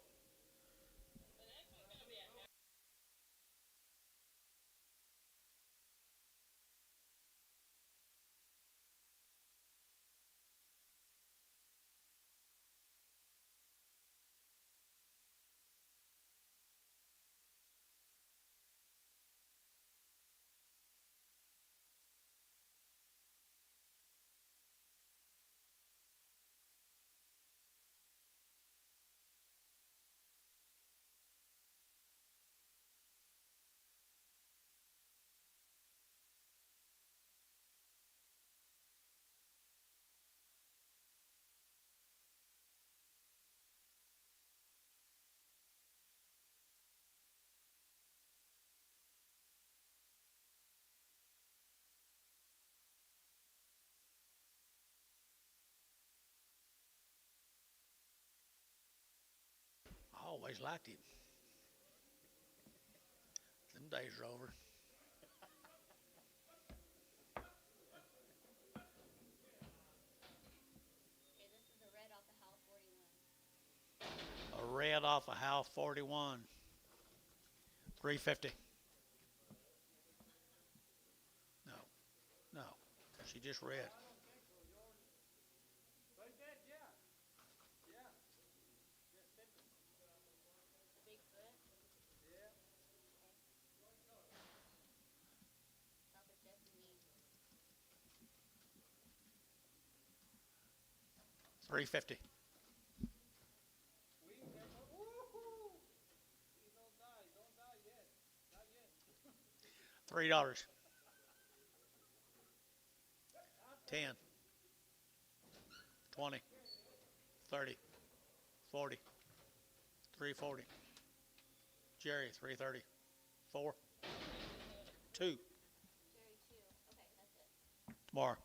always liked him. Them days are over. Okay, this is a red off the Hal 41. A red off a Hal 41. 350. No, no. She just read. But that, yeah. Yeah. Just 50. The big foot. Yeah. Stop at Stephanie. 350. Wings have no. Woohoo! Please don't die. Don't die yet. Not yet. $3. 10. 20. 30. 40. 340. Jerry, 330. 4. 2. Jerry 2. Okay, that's it. Tomorrow.